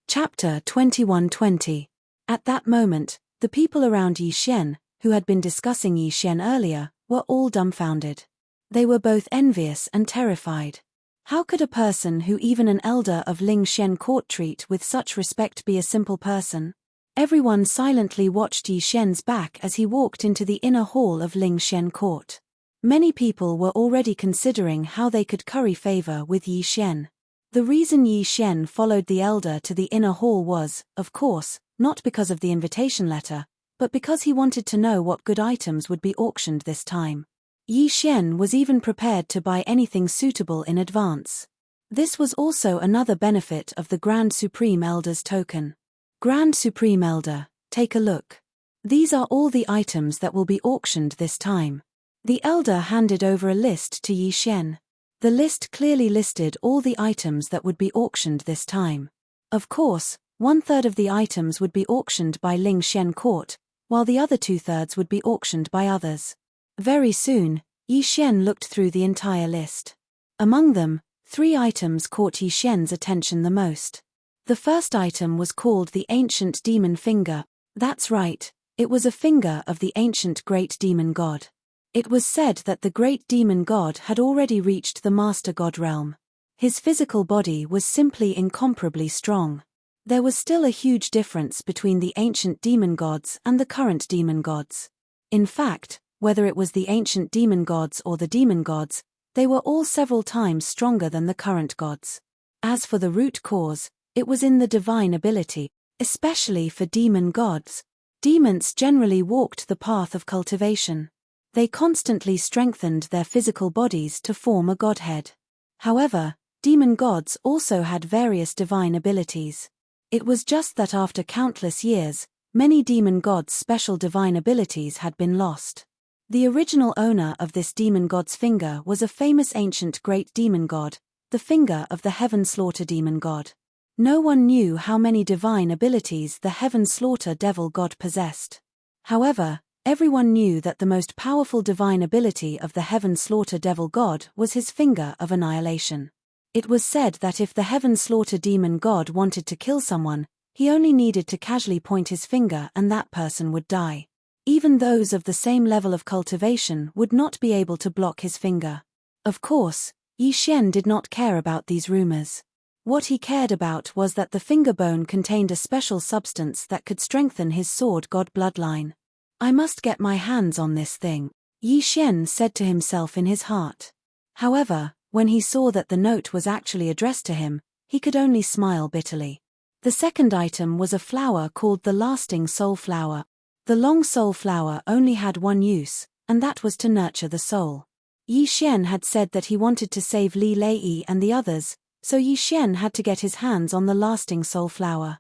Chapter 2120. At that moment, the people around Yi Xian, who had been discussing Yi Xian earlier, were all dumbfounded. They were both envious and terrified. How could a person who even an elder of Lingxian court treat with such respect be a simple person? Everyone silently watched Yi Shen's back as he walked into the inner hall of Ling Shen Court. Many people were already considering how they could curry favor with Yi Shen. The reason Yi Shen followed the elder to the inner hall was, of course, not because of the invitation letter, but because he wanted to know what good items would be auctioned this time. Yi Shen was even prepared to buy anything suitable in advance. This was also another benefit of the Grand Supreme Elder's token. Grand Supreme Elder, take a look. These are all the items that will be auctioned this time. The elder handed over a list to Yi Shen. The list clearly listed all the items that would be auctioned this time. Of course, 1/3 of the items would be auctioned by Ling Shen Court, while the other 2/3 would be auctioned by others. Very soon, Yi Shen looked through the entire list. Among them, 3 items caught Yi Shen's attention the most. The first item was called the Ancient Demon Finger. That's right, it was a finger of the ancient great demon god. It was said that the great demon god had already reached the master god realm. His physical body was simply incomparably strong. There was still a huge difference between the ancient demon gods and the current demon gods. In fact, whether it was the ancient demon gods or the demon gods, they were all several times stronger than the current gods. As for the root cause, it was in the divine ability, especially for demon gods. Demons generally walked the path of cultivation. They constantly strengthened their physical bodies to form a godhead. However, demon gods also had various divine abilities. It was just that after countless years, many demon gods' special divine abilities had been lost. The original owner of this demon god's finger was a famous ancient great demon god, the finger of the Heaven Slaughter demon god. No one knew how many divine abilities the Heaven Slaughter devil god possessed. However, everyone knew that the most powerful divine ability of the Heaven Slaughter devil god was his finger of annihilation. It was said that if the Heaven Slaughter demon god wanted to kill someone, he only needed to casually point his finger and that person would die. Even those of the same level of cultivation would not be able to block his finger. Of course, Yi Shen did not care about these rumors. What he cared about was that the finger bone contained a special substance that could strengthen his sword god bloodline. I must get my hands on this thing, Yi Shen said to himself in his heart. However, when he saw that the note was actually addressed to him, he could only smile bitterly. The second item was a flower called the Lasting Soul Flower. The Long Soul Flower only had one use, and that was to nurture the soul. Yi Shen had said that he wanted to save Li Lei and the others, so Yi Shen had to get his hands on the Lasting Soul Flower.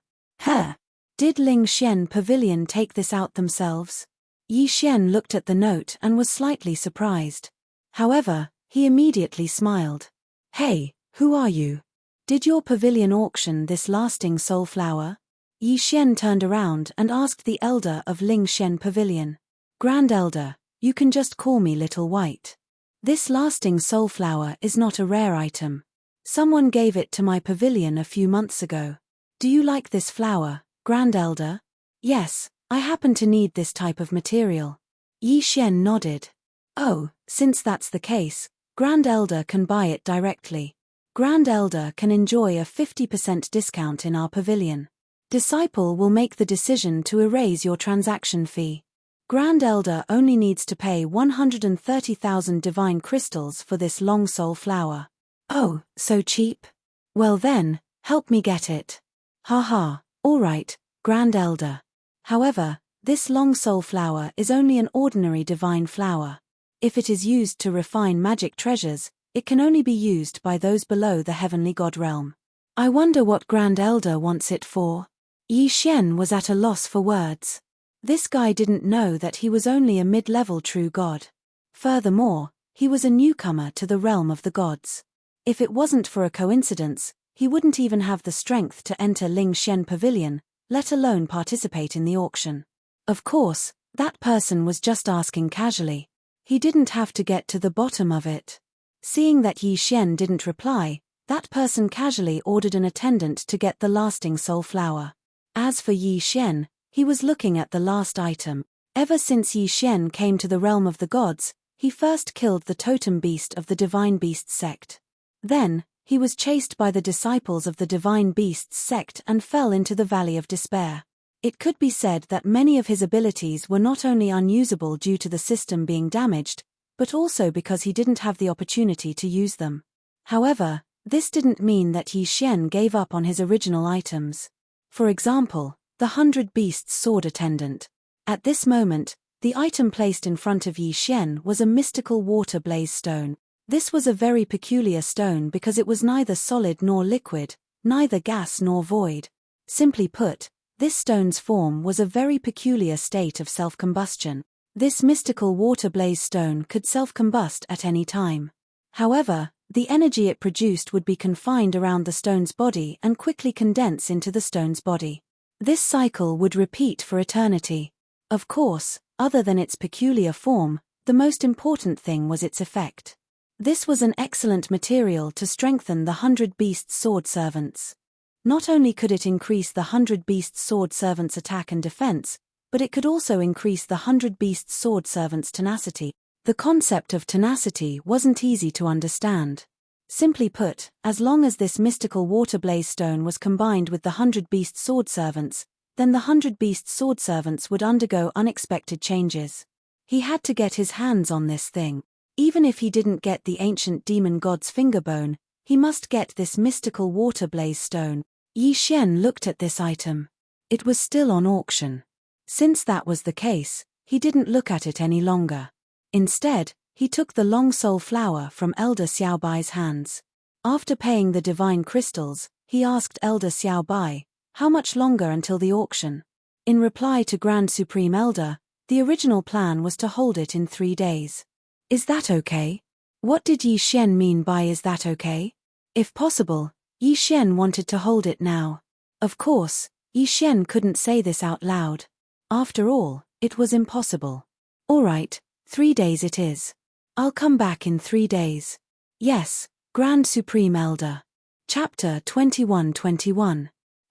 Did Ling Shen Pavilion take this out themselves? Yi Shen looked at the note and was slightly surprised. However, he immediately smiled. Hey, who are you? Did your pavilion auction this Lasting Soul Flower? Yi Shen turned around and asked the elder of Ling Shen Pavilion. Grand Elder, you can just call me Little White. This Lasting Soul Flower is not a rare item. Someone gave it to my pavilion a few months ago. Do you like this flower, Grand Elder? Yes, I happen to need this type of material. Yi Shen nodded. Oh, since that's the case, Grand Elder can buy it directly. Grand Elder can enjoy a 50% discount in our pavilion. Disciple will make the decision to erase your transaction fee. Grand Elder only needs to pay 130,000 divine crystals for this long soul flower. Oh, so cheap? Well then, help me get it. Haha, alright, Grand Elder. However, this long soul flower is only an ordinary divine flower. If it is used to refine magic treasures, it can only be used by those below the heavenly god realm. I wonder what Grand Elder wants it for? Yi Shen was at a loss for words. This guy didn't know that he was only a mid-level true god. Furthermore, he was a newcomer to the realm of the gods. If it wasn't for a coincidence, he wouldn't even have the strength to enter Ling Shen Pavilion, let alone participate in the auction. Of course, that person was just asking casually. He didn't have to get to the bottom of it. Seeing that Yi Shen didn't reply, that person casually ordered an attendant to get the Lasting Soul Flower. As for Yi Shen, he was looking at the last item. Ever since Yi Shen came to the realm of the gods, he first killed the totem beast of the Divine Beasts sect. Then, he was chased by the disciples of the Divine Beasts sect and fell into the Valley of Despair. It could be said that many of his abilities were not only unusable due to the system being damaged, but also because he didn't have the opportunity to use them. However, this didn't mean that Yi Xian gave up on his original items. For example, the 100 Beasts Sword Attendant. At this moment, the item placed in front of Yi Xian was a mystical water blaze stone. This was a very peculiar stone because it was neither solid nor liquid, neither gas nor void. Simply put, this stone's form was a very peculiar state of self-combustion. This mystical water blaze stone could self-combust at any time. However, the energy it produced would be confined around the stone's body and quickly condense into the stone's body. This cycle would repeat for eternity. Of course, other than its peculiar form, the most important thing was its effect. This was an excellent material to strengthen the 100 Beasts Sword Servants. Not only could it increase the 100 Beasts Sword Servants' attack and defense, but it could also increase the 100 Beasts Sword Servants' tenacity. The concept of tenacity wasn't easy to understand. Simply put, as long as this mystical water blaze stone was combined with the 100 Beast Sword Servants, then the 100 Beast Sword Servants would undergo unexpected changes. He had to get his hands on this thing. Even if he didn't get the ancient demon god's fingerbone, he must get this mystical water blaze stone. Yi Xian looked at this item. It was still on auction. Since that was the case, he didn't look at it any longer. Instead, he took the long soul flower from Elder Xiaobai's hands. After paying the divine crystals, he asked Elder Xiaobai, how much longer until the auction? In reply to Grand Supreme Elder, the original plan was to hold it in 3 days. Is that okay? What did Yi Xian mean by is that okay? If possible, Yi Xian wanted to hold it now. Of course, Yi Xian couldn't say this out loud. After all, it was impossible. All right, 3 days it is. I'll come back in 3 days. Yes, Grand Supreme Elder. Chapter 21-21.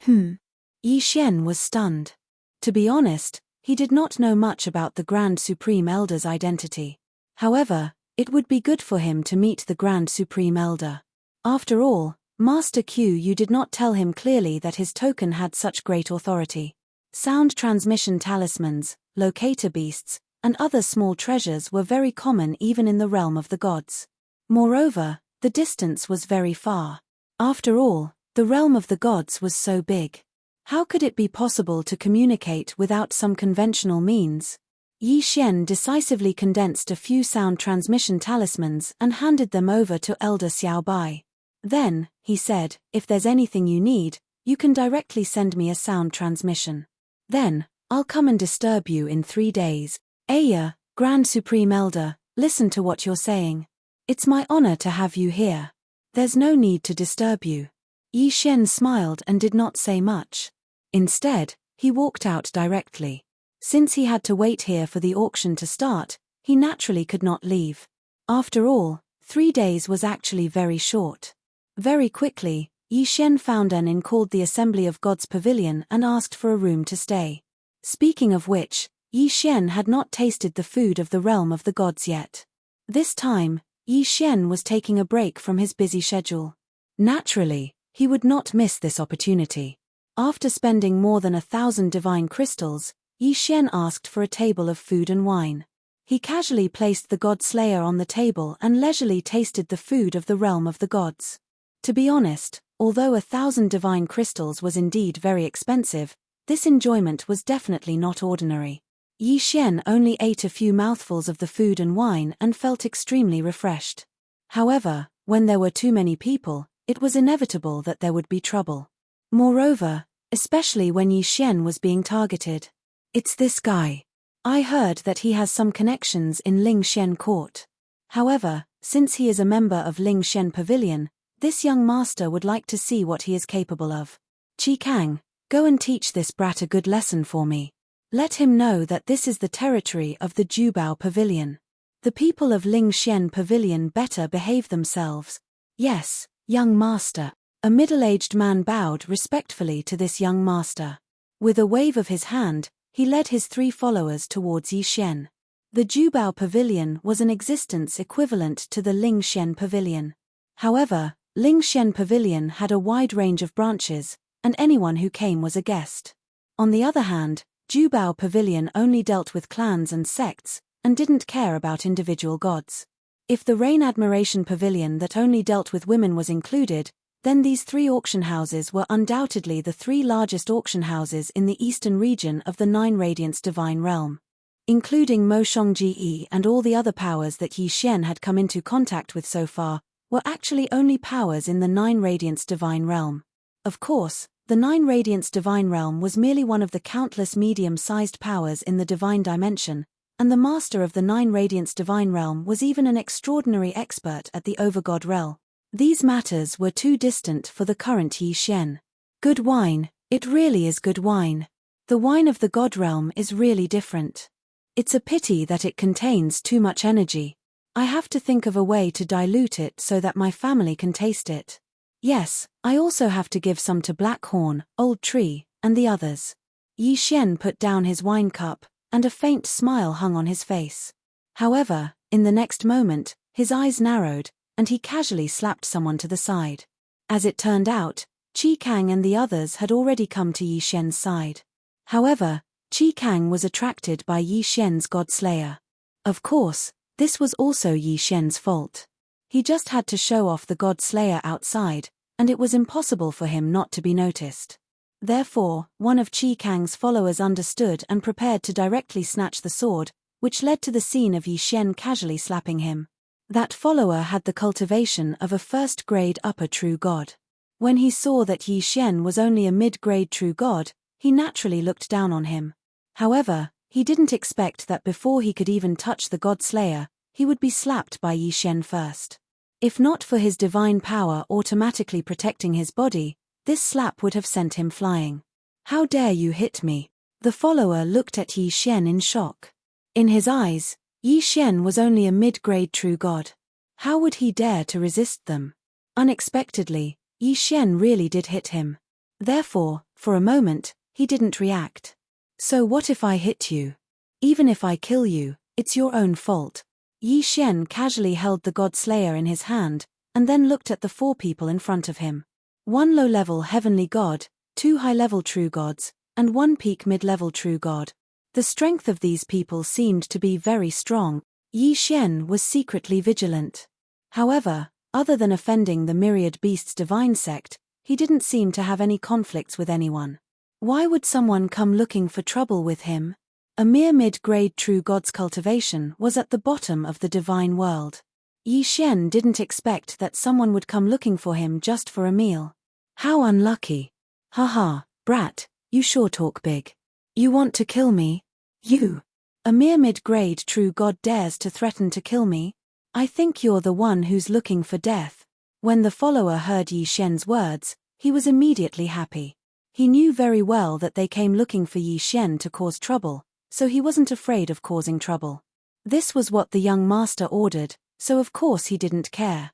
Yi Xian was stunned. To be honest, he did not know much about the Grand Supreme Elder's identity. However, it would be good for him to meet the Grand Supreme Elder. After all, Master Q Yu did not tell him clearly that his token had such great authority. Sound transmission talismans, locator beasts, and other small treasures were very common even in the realm of the gods. Moreover, the distance was very far. After all, the realm of the gods was so big. How could it be possible to communicate without some conventional means? Yi Xian decisively condensed a few sound transmission talismans and handed them over to Elder Xiaobai. Then, he said, if there's anything you need, you can directly send me a sound transmission. Then, I'll come and disturb you in 3 days. Aya, Grand Supreme Elder, listen to what you're saying. It's my honor to have you here. There's no need to disturb you. Yi Xian smiled and did not say much. Instead, he walked out directly. Since he had to wait here for the auction to start, he naturally could not leave. After all, 3 days was actually very short. Very quickly, Yi Xian found an inn called the Assembly of Gods Pavilion and asked for a room to stay. Speaking of which, Yi Xian had not tasted the food of the realm of the gods yet. This time, Yi Xian was taking a break from his busy schedule. Naturally, he would not miss this opportunity. After spending more than 1,000 divine crystals, Yi Xian asked for a table of food and wine. He casually placed the god slayer on the table and leisurely tasted the food of the realm of the gods. To be honest, although 1,000 divine crystals was indeed very expensive, this enjoyment was definitely not ordinary. Yi Xian only ate a few mouthfuls of the food and wine and felt extremely refreshed. However, when there were too many people, it was inevitable that there would be trouble. Moreover, especially when Yi Xian was being targeted. It's this guy. I heard that he has some connections in Ling Xian Court. However, since he is a member of Ling Xian Pavilion, this young master would like to see what he is capable of. Qi Kang, go and teach this brat a good lesson for me. Let him know that this is the territory of the Jubao Pavilion. The people of Ling Xian Pavilion better behave themselves. Yes, young master. A middle-aged man bowed respectfully to this young master. With a wave of his hand, he led his 3 followers towards Yi Xian. The Jubao Pavilion was an existence equivalent to the Ling Xian Pavilion. However, Ling Xian Pavilion had a wide range of branches, and anyone who came was a guest. On the other hand, Jubao Pavilion only dealt with clans and sects, and didn't care about individual gods. If the Rain Admiration Pavilion that only dealt with women was included, then these 3 auction houses were undoubtedly the 3 largest auction houses in the eastern region of the 9 Radiance Divine Realm. Including Mo Shongji and all the other powers that Yi Xian had come into contact with so far, were actually only powers in the 9 Radiance Divine Realm. Of course, the 9 Radiance Divine Realm was merely one of the countless medium-sized powers in the Divine Dimension, and the master of the 9 Radiance Divine Realm was even an extraordinary expert at the Overgod Realm. These matters were too distant for the current Yi Xian. Good wine, it really is good wine. The wine of the God Realm is really different. It's a pity that it contains too much energy. I have to think of a way to dilute it so that my family can taste it. Yes, I also have to give some to Blackhorn, Old Tree, and the others. Yi Xian put down his wine cup, and a faint smile hung on his face. However, in the next moment, his eyes narrowed, and he casually slapped someone to the side. As it turned out, Qi Kang and the others had already come to Yi Xian's side. However, Qi Kang was attracted by Yi Xian's God-slayer. Of course, this was also Yi Xian's fault. He just had to show off the God-slayer outside, and it was impossible for him not to be noticed. Therefore, one of Qi Kang's followers understood and prepared to directly snatch the sword, which led to the scene of Yi Xian casually slapping him. That follower had the cultivation of a first-grade upper true god. When he saw that Yi Xian was only a mid-grade true god, he naturally looked down on him. However, he didn't expect that before he could even touch the God-slayer, he would be slapped by Yi Xian first. If not for his divine power automatically protecting his body, this slap would have sent him flying. How dare you hit me? The follower looked at Yi Xian in shock. In his eyes, Yi Xian was only a mid-grade true god. How would he dare to resist them? Unexpectedly, Yi Xian really did hit him. Therefore, for a moment, he didn't react. So what if I hit you? Even if I kill you, it's your own fault. Yi Xian casually held the God-slayer in his hand, and then looked at the 4 people in front of him. 1 low-level heavenly god, 2 high-level true gods, and 1 peak mid-level true god. The strength of these people seemed to be very strong. Yi Xian was secretly vigilant. However, other than offending the Myriad Beasts divine sect, he didn't seem to have any conflicts with anyone. Why would someone come looking for trouble with him? A mere mid-grade true god's cultivation was at the bottom of the divine world. Yi Xian didn't expect that someone would come looking for him just for a meal. How unlucky. Haha, brat, you sure talk big. You want to kill me? You. A mere mid-grade true god dares to threaten to kill me? I think you're the one who's looking for death. When the follower heard Yi Xian's words, he was immediately happy. He knew very well that they came looking for Yi Xian to cause trouble, so he wasn't afraid of causing trouble. This was what the young master ordered, so of course he didn't care.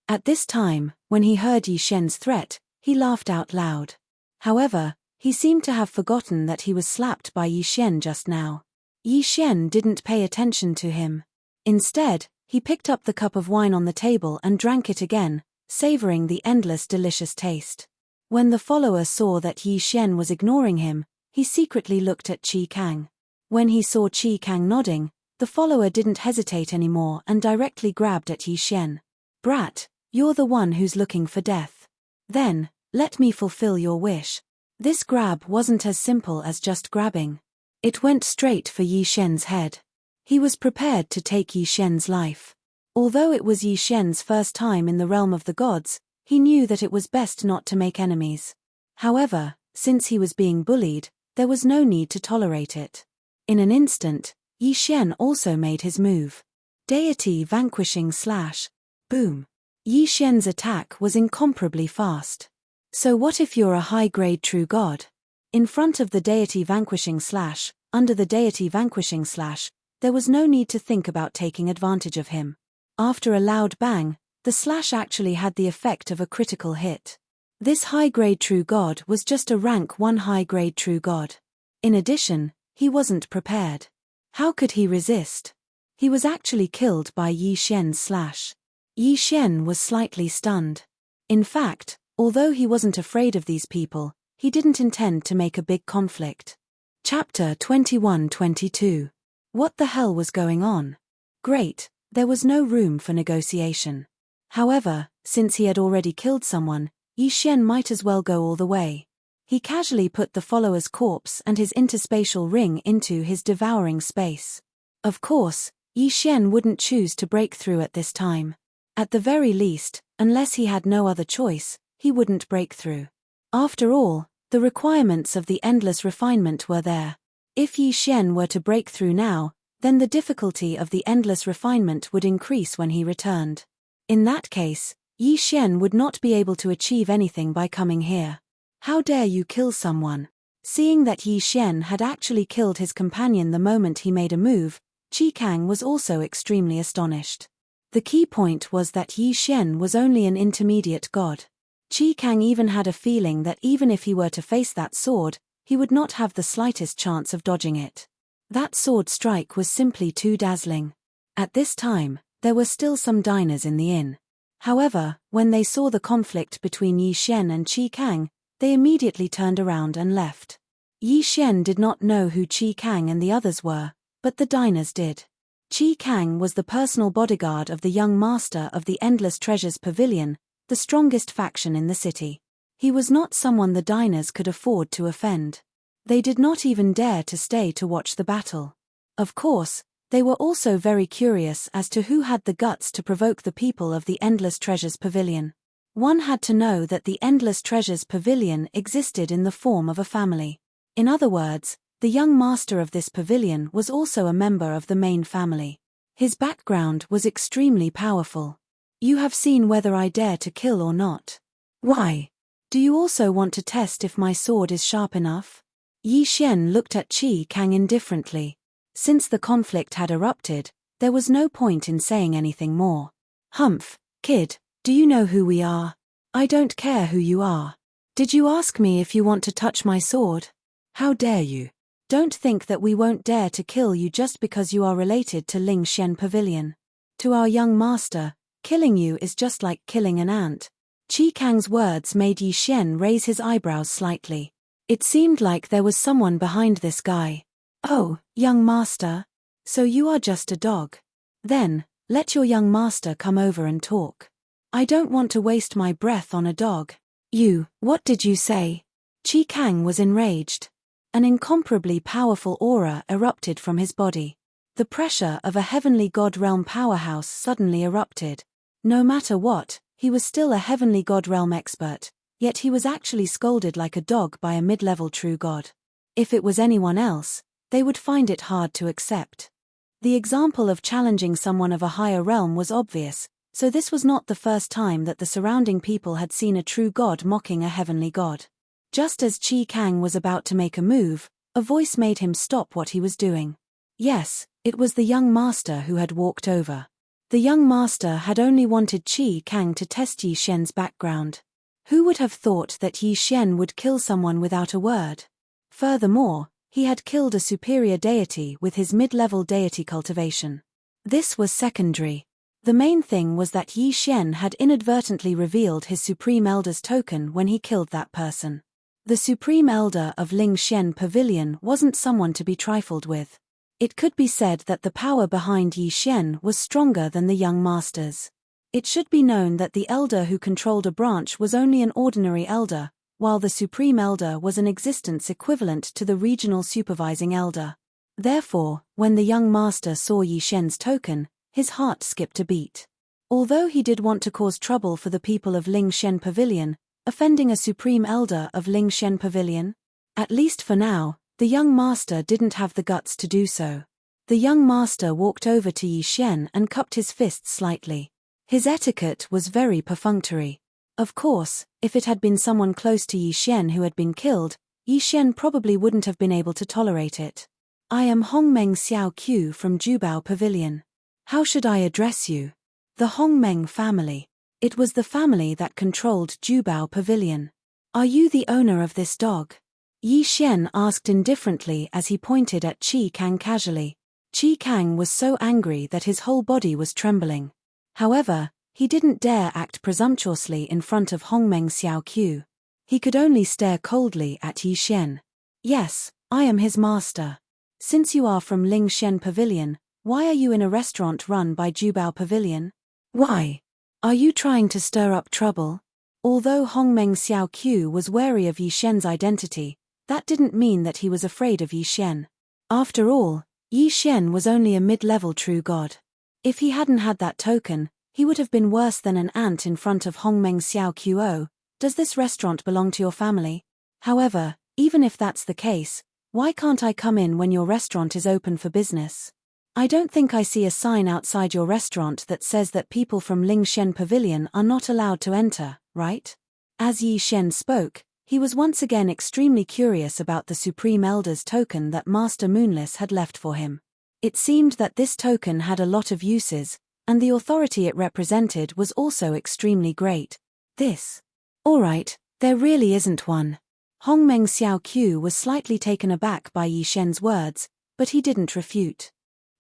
At this time, when he heard Yi Xian's threat, he laughed out loud. However, he seemed to have forgotten that he was slapped by Yi Xian just now. Yi Xian didn't pay attention to him. Instead, he picked up the cup of wine on the table and drank it again, savoring the endless delicious taste. When the follower saw that Yi Xian was ignoring him, he secretly looked at Qi Kang. When he saw Qi Kang nodding, the follower didn't hesitate anymore and directly grabbed at Yi Xian. Brat, you're the one who's looking for death. Then, let me fulfill your wish. This grab wasn't as simple as just grabbing. It went straight for Yi Xian's head. He was prepared to take Yi Xian's life. Although it was Yi Xian's first time in the realm of the gods, he knew that it was best not to make enemies. However, since he was being bullied, there was no need to tolerate it. In an instant, Yi Xian also made his move. Deity vanquishing slash. Boom. Yi Xian's attack was incomparably fast. So what if you're a high-grade true god? In front of the deity vanquishing slash, under the deity vanquishing slash, there was no need to think about taking advantage of him. After a loud bang, the slash actually had the effect of a critical hit. This high-grade true god was just a rank 1 high-grade true god. In addition, he wasn't prepared. How could he resist? He was actually killed by Yi Xian's slash. Yi Xian was slightly stunned. In fact, although he wasn't afraid of these people, He didn't intend to make a big conflict. Chapter 21-22. What the hell was going on? Great, there was no room for negotiation. However, since he had already killed someone, Yi Xian might as well go all the way. He casually put the follower's corpse and his interspatial ring into his devouring space. Of course, Yi Xian wouldn't choose to break through at this time. At the very least, unless he had no other choice, he wouldn't break through. After all, the requirements of the endless refinement were there. If Yi Xian were to break through now, then the difficulty of the endless refinement would increase when he returned. In that case, Yi Xian would not be able to achieve anything by coming here. How dare you kill someone? Seeing that Yi Xian had actually killed his companion the moment he made a move, Qi Kang was also extremely astonished. The key point was that Yi Xian was only an intermediate god. Qi Kang even had a feeling that even if he were to face that sword, he would not have the slightest chance of dodging it. That sword strike was simply too dazzling. At this time, there were still some diners in the inn. However, when they saw the conflict between Yi Xian and Qi Kang, they immediately turned around and left. Yi Xian did not know who Qi Kang and the others were, but the diners did. Qi Kang was the personal bodyguard of the young master of the Endless Treasures Pavilion, the strongest faction in the city. He was not someone the diners could afford to offend. They did not even dare to stay to watch the battle. Of course, they were also very curious as to who had the guts to provoke the people of the Endless Treasures Pavilion. One had to know that the Endless Treasures Pavilion existed in the form of a family. In other words, the young master of this pavilion was also a member of the main family. His background was extremely powerful. You have seen whether I dare to kill or not. Why? Do you also want to test if my sword is sharp enough? Yi Xian looked at Qi Kang indifferently. Since the conflict had erupted, there was no point in saying anything more. Humph, kid, do you know who we are? I don't care who you are. Did you ask me if you want to touch my sword? How dare you? Don't think that we won't dare to kill you just because you are related to Ling Xian Pavilion. To our young master, killing you is just like killing an ant. Qi Kang's words made Yi Xian raise his eyebrows slightly. It seemed like there was someone behind this guy. Oh, young master? So you are just a dog. Then, let your young master come over and talk. I don't want to waste my breath on a dog. What did you say? Qi Kang was enraged. An incomparably powerful aura erupted from his body. The pressure of a heavenly god realm powerhouse suddenly erupted. No matter what, he was still a heavenly god realm expert, yet he was actually scolded like a dog by a mid-level true god. If it was anyone else, they would find it hard to accept. The example of challenging someone of a higher realm was obvious, so this was not the first time that the surrounding people had seen a true god mocking a heavenly god. Just as Qi Kang was about to make a move, a voice made him stop what he was doing. Yes, it was the young master who had walked over. The young master had only wanted Qi Kang to test Yi Xian's background. Who would have thought that Yi Xian would kill someone without a word? Furthermore, he had killed a superior deity with his mid-level deity cultivation. This was secondary. The main thing was that Yi Xian had inadvertently revealed his Supreme Elder's token when he killed that person. The Supreme Elder of Ling Xian Pavilion wasn't someone to be trifled with. It could be said that the power behind Yi Xian was stronger than the young master's. It should be known that the elder who controlled a branch was only an ordinary elder, while the Supreme Elder was an existence equivalent to the regional supervising elder. Therefore, when the young master saw Yi Xian's token, his heart skipped a beat. Although he did want to cause trouble for the people of Ling Xian Pavilion, offending a Supreme Elder of Ling Xian Pavilion? At least for now, the young master didn't have the guts to do so. The young master walked over to Yi Xian and cupped his fists slightly. His etiquette was very perfunctory. Of course, if it had been someone close to Yi Xian who had been killed, Yi Xian probably wouldn't have been able to tolerate it. I am Hongmeng Xiao Qiu from Jubao Pavilion. How should I address you? The Hongmeng family. It was the family that controlled Jubao Pavilion. Are you the owner of this dog? Yi Xian asked indifferently as he pointed at Qi Kang casually. Qi Kang was so angry that his whole body was trembling. However, he didn't dare act presumptuously in front of Hongmeng Xiao Qiu. He could only stare coldly at Yi Shen. Yes, I am his master. Since you are from Ling Shen Pavilion, why are you in a restaurant run by Jubao Pavilion? Why? Are you trying to stir up trouble? Although Hongmeng Xiao Qiu was wary of Yi Shen's identity, that didn't mean that he was afraid of Yi Shen. After all, Yi Shen was only a mid-level true god. If he hadn't had that token, he would have been worse than an ant in front of Hongmeng Xiao Qiu. Does this restaurant belong to your family? However, even if that's the case, why can't I come in when your restaurant is open for business? I don't think I see a sign outside your restaurant that says that people from Ling Shen Pavilion are not allowed to enter, right? As Yi Shen spoke, he was once again extremely curious about the Supreme Elder's token that Master Moonless had left for him. It seemed that this token had a lot of uses, and the authority it represented was also extremely great. Alright, there really isn't one. Hongmeng Xiao Qiu was slightly taken aback by Yi Shen's words, but he didn't refute.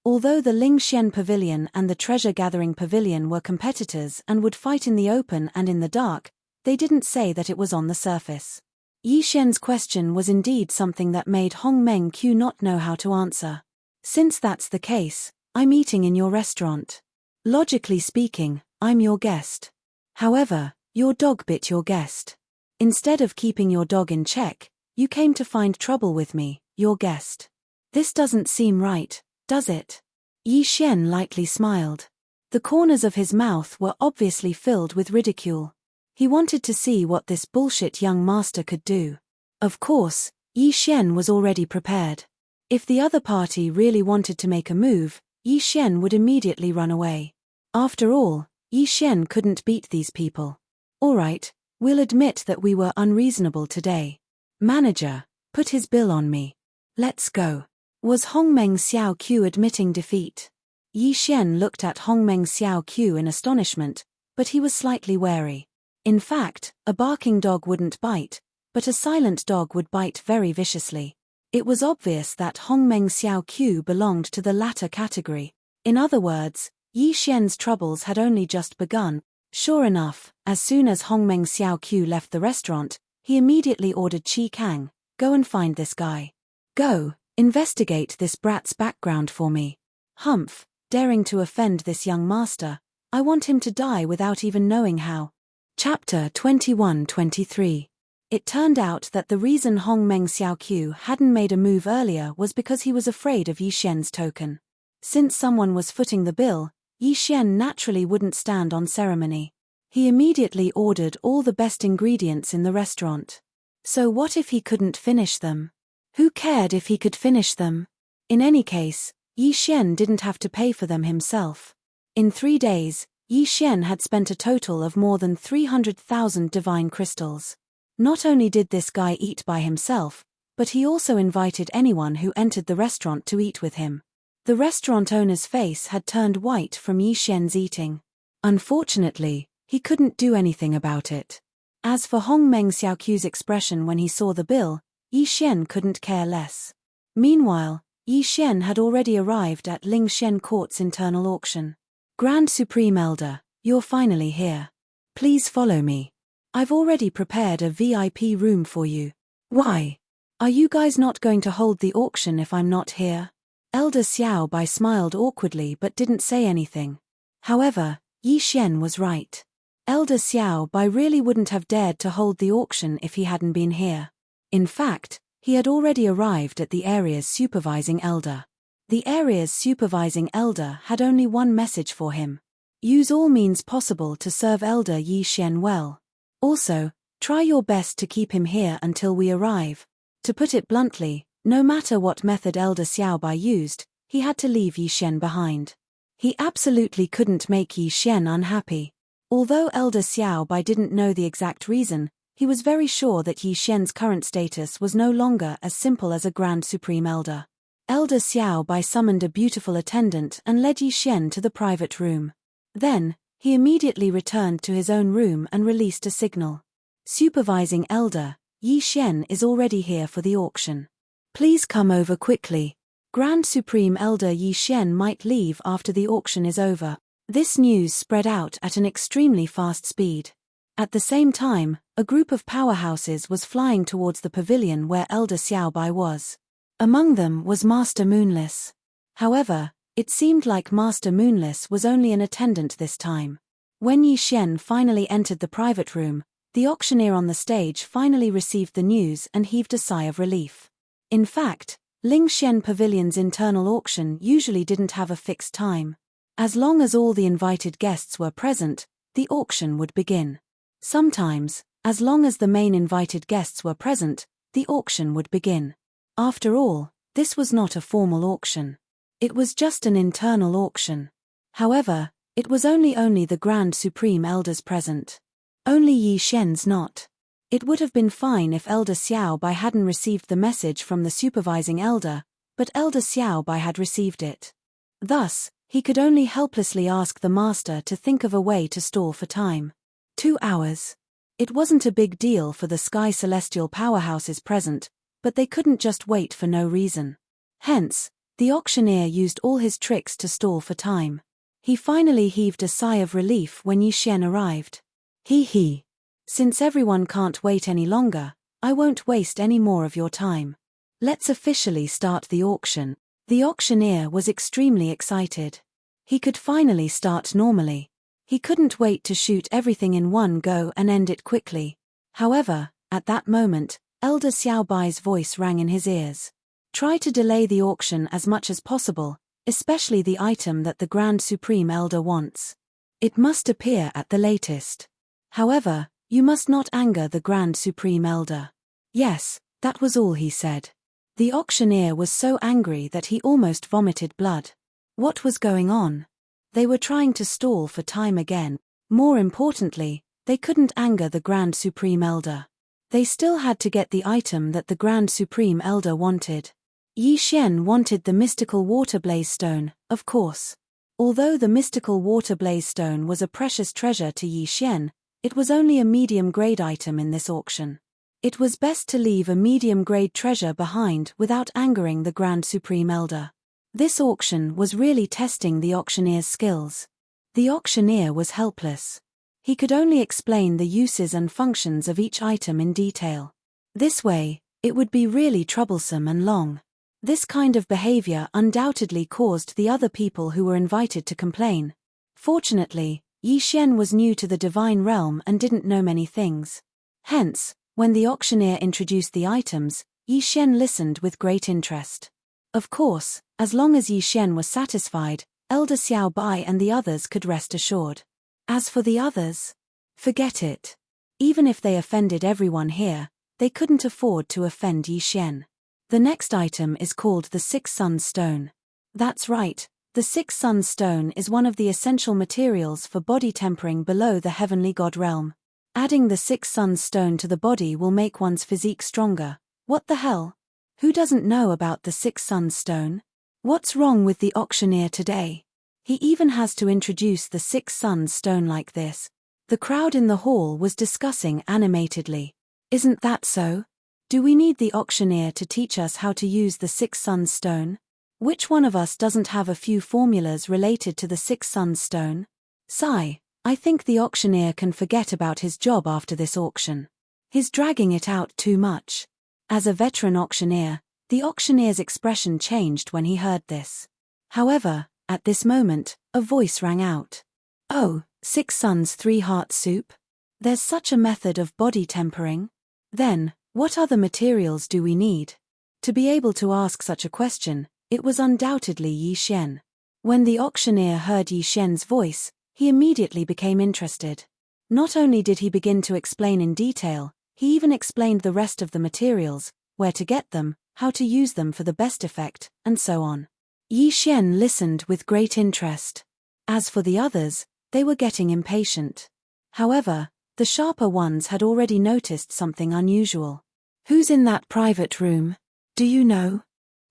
Although the Ling Shen Pavilion and the Treasure Gathering Pavilion were competitors and would fight in the open and in the dark, they didn't say that it was on the surface. Yi Shen's question was indeed something that made Hongmeng Qiu not know how to answer. Since that's the case, I'm eating in your restaurant. Logically speaking, I'm your guest. However, your dog bit your guest. Instead of keeping your dog in check, you came to find trouble with me, your guest. This doesn't seem right, does it? Yi Shen lightly smiled. The corners of his mouth were obviously filled with ridicule. He wanted to see what this bullshit young master could do. Of course, Yi Shen was already prepared. If the other party really wanted to make a move, Yi Shen would immediately run away. After all, Yi Shen couldn't beat these people. Alright, we'll admit that we were unreasonable today. Manager, put his bill on me. Let's go. Was Hongmeng Xiao Qiu admitting defeat? Yi Shen looked at Hongmeng Xiao Qiu in astonishment, but he was slightly wary. In fact, a barking dog wouldn't bite, but a silent dog would bite very viciously. It was obvious that Hongmeng Xiao Qiu belonged to the latter category. In other words, Yi Shen's troubles had only just begun. Sure enough, as soon as Hongmeng Xiao Qiu left the restaurant, he immediately ordered Qi Kang, "Go and find this guy. Go, investigate this brat's background for me. Humph, daring to offend this young master, I want him to die without even knowing how." Chapter 21-23. It turned out that the reason Hongmeng Xiao Qiu hadn't made a move earlier was because he was afraid of Yi Shen's token. Since someone was footing the bill, Yi Shen naturally wouldn't stand on ceremony. He immediately ordered all the best ingredients in the restaurant. So what if he couldn't finish them? Who cared if he could finish them? In any case, Yi Shen didn't have to pay for them himself. In 3 days, Yi Shen had spent a total of more than 300,000 divine crystals. Not only did this guy eat by himself, but he also invited anyone who entered the restaurant to eat with him. The restaurant owner's face had turned white from Yi Shen's eating. Unfortunately, he couldn't do anything about it. As for Hongmeng Xiao Qiu's expression when he saw the bill, Yi Shen couldn't care less. Meanwhile, Yi Shen had already arrived at Ling Shen Court's internal auction. "Grand Supreme Elder, you're finally here. Please follow me. I've already prepared a VIP room for you." "Why? Are you guys not going to hold the auction if I'm not here?" Elder Xiao Bai smiled awkwardly but didn't say anything. However, Yi Shen was right. Elder Xiao Bai really wouldn't have dared to hold the auction if he hadn't been here. In fact, he had already arrived at the area's supervising elder. The area's supervising elder had only one message for him. Use all means possible to serve Elder Yi Shen well. Also, try your best to keep him here until we arrive. To put it bluntly, no matter what method Elder Xiao Bai used, he had to leave Yi Shen behind. He absolutely couldn't make Yi Shen unhappy. Although Elder Xiao Bai didn't know the exact reason, he was very sure that Yi Shen's current status was no longer as simple as a Grand Supreme Elder. Elder Xiao Bai summoned a beautiful attendant and led Yi Shen to the private room. Then, he immediately returned to his own room and released a signal. "Supervising Elder, Yi Shen is already here for the auction. Please come over quickly. Grand Supreme Elder Yi Shen might leave after the auction is over." This news spread out at an extremely fast speed. At the same time, a group of powerhouses was flying towards the pavilion where Elder Xiaobai was. Among them was Master Moonless. However, it seemed like Master Moonless was only an attendant this time. When Yi Xian finally entered the private room, the auctioneer on the stage finally received the news and heaved a sigh of relief. In fact, Ling Xian Pavilion's internal auction usually didn't have a fixed time. As long as all the invited guests were present, the auction would begin. Sometimes, as long as the main invited guests were present, the auction would begin. After all, this was not a formal auction. It was just an internal auction. However, it was only the Grand Supreme Elders present. Only Yi Xian's not. It would have been fine if Elder Xiaobai hadn't received the message from the supervising elder, but Elder Xiaobai had received it. Thus, he could only helplessly ask the master to think of a way to stall for time. 2 hours. It wasn't a big deal for the Sky Celestial powerhouses present, but they couldn't just wait for no reason. Hence, the auctioneer used all his tricks to stall for time. He finally heaved a sigh of relief when Yi Xian arrived. He. Since everyone can't wait any longer, I won't waste any more of your time. Let's officially start the auction. The auctioneer was extremely excited. He could finally start normally. He couldn't wait to shoot everything in one go and end it quickly. However, at that moment, Elder Xiaobai's voice rang in his ears. Try to delay the auction as much as possible, especially the item that the Grand Supreme Elder wants. It must appear at the latest. However, you must not anger the Grand Supreme Elder. Yes, that was all he said. The auctioneer was so angry that he almost vomited blood. What was going on? They were trying to stall for time again. More importantly, they couldn't anger the Grand Supreme Elder. They still had to get the item that the Grand Supreme Elder wanted. Yi Xian wanted the mystical water blaze stone, of course. Although the mystical water blaze stone was a precious treasure to Yi Xian, it was only a medium-grade item in this auction. It was best to leave a medium-grade treasure behind without angering the Grand Supreme Elder. This auction was really testing the auctioneer's skills. The auctioneer was helpless. He could only explain the uses and functions of each item in detail. This way, it would be really troublesome and long. This kind of behavior undoubtedly caused the other people who were invited to complain. Fortunately, Yi Xian was new to the divine realm and didn't know many things. Hence, when the auctioneer introduced the items, Yi Xian listened with great interest. Of course, as long as Yi Xian was satisfied, Elder Xiaobai and the others could rest assured. As for the others, forget it. Even if they offended everyone here, they couldn't afford to offend Yi Xian. The next item is called the Six Suns Stone. That's right, the Six Suns Stone is one of the essential materials for body tempering below the heavenly god realm. Adding the Six Suns Stone to the body will make one's physique stronger. What the hell? Who doesn't know about the Six Suns Stone? What's wrong with the auctioneer today? He even has to introduce the Six Suns Stone like this. The crowd in the hall was discussing animatedly. Isn't that so? Do we need the auctioneer to teach us how to use the Six Suns Stone? Which one of us doesn't have a few formulas related to the Six Suns Stone? Sigh, I think the auctioneer can forget about his job after this auction. He's dragging it out too much. As a veteran auctioneer, the auctioneer's expression changed when he heard this. However, at this moment, a voice rang out. Oh, Six Suns 3 Hearts Soup? There's such a method of body tempering? Then, what other materials do we need? To be able to ask such a question, it was undoubtedly Yi Xian. When the auctioneer heard Yi Xian's voice, he immediately became interested. Not only did he begin to explain in detail, he even explained the rest of the materials, where to get them, how to use them for the best effect, and so on. Yi Xian listened with great interest. As for the others, they were getting impatient. However, the sharper ones had already noticed something unusual. Who's in that private room? Do you know?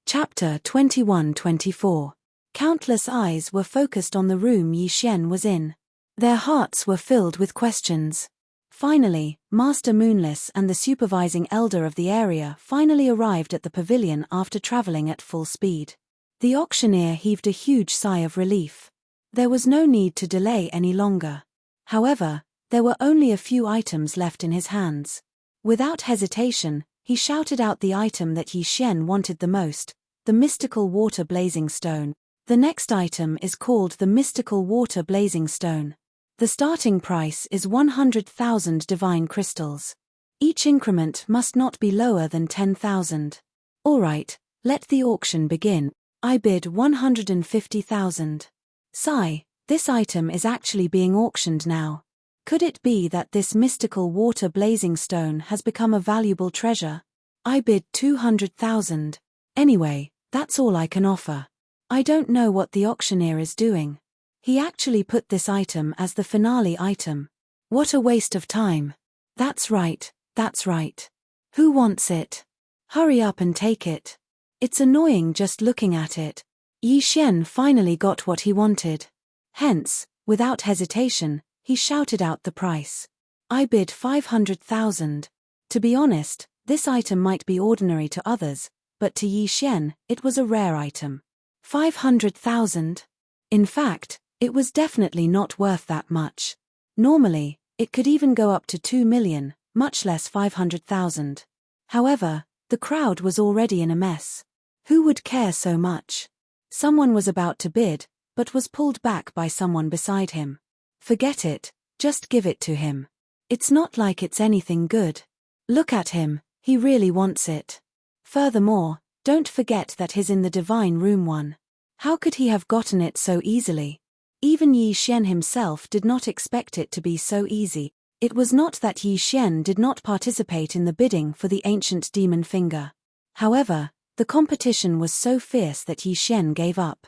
Chapter 21-24. Countless eyes were focused on the room Yi Xian was in. Their hearts were filled with questions. Finally, Master Moonless and the supervising elder of the area finally arrived at the pavilion after traveling at full speed. The auctioneer heaved a huge sigh of relief. There was no need to delay any longer. However, There were only a few items left in his hands. Without hesitation, he shouted out the item that Yi Xian wanted the most, the mystical water blazing stone. The next item is called the mystical water blazing stone. The starting price is 100,000 divine crystals. Each increment must not be lower than 10,000. Alright, let the auction begin. I bid 150,000. Sigh, this item is actually being auctioned now. Could it be that this mystical water blazing stone has become a valuable treasure? I bid 200,000. Anyway, that's all I can offer. I don't know what the auctioneer is doing. He actually put this item as the finale item. What a waste of time. That's right, that's right. Who wants it? Hurry up and take it. It's annoying just looking at it. Yi Xian finally got what he wanted. Hence, without hesitation, he shouted out the price. I bid 500,000. To be honest, this item might be ordinary to others, but to Yi Xian, it was a rare item. 500,000? In fact, it was definitely not worth that much. Normally, it could even go up to 2 million, much less 500,000. However, the crowd was already in a mess. Who would care so much? Someone was about to bid, but was pulled back by someone beside him. Forget it, just give it to him. It's not like it's anything good. Look at him, he really wants it. Furthermore, don't forget that he's in the divine room 1. How could he have gotten it so easily? Even Yi Xian himself did not expect it to be so easy. It was not that Yi Xian did not participate in the bidding for the ancient demon finger. However, the competition was so fierce that Yi Xian gave up.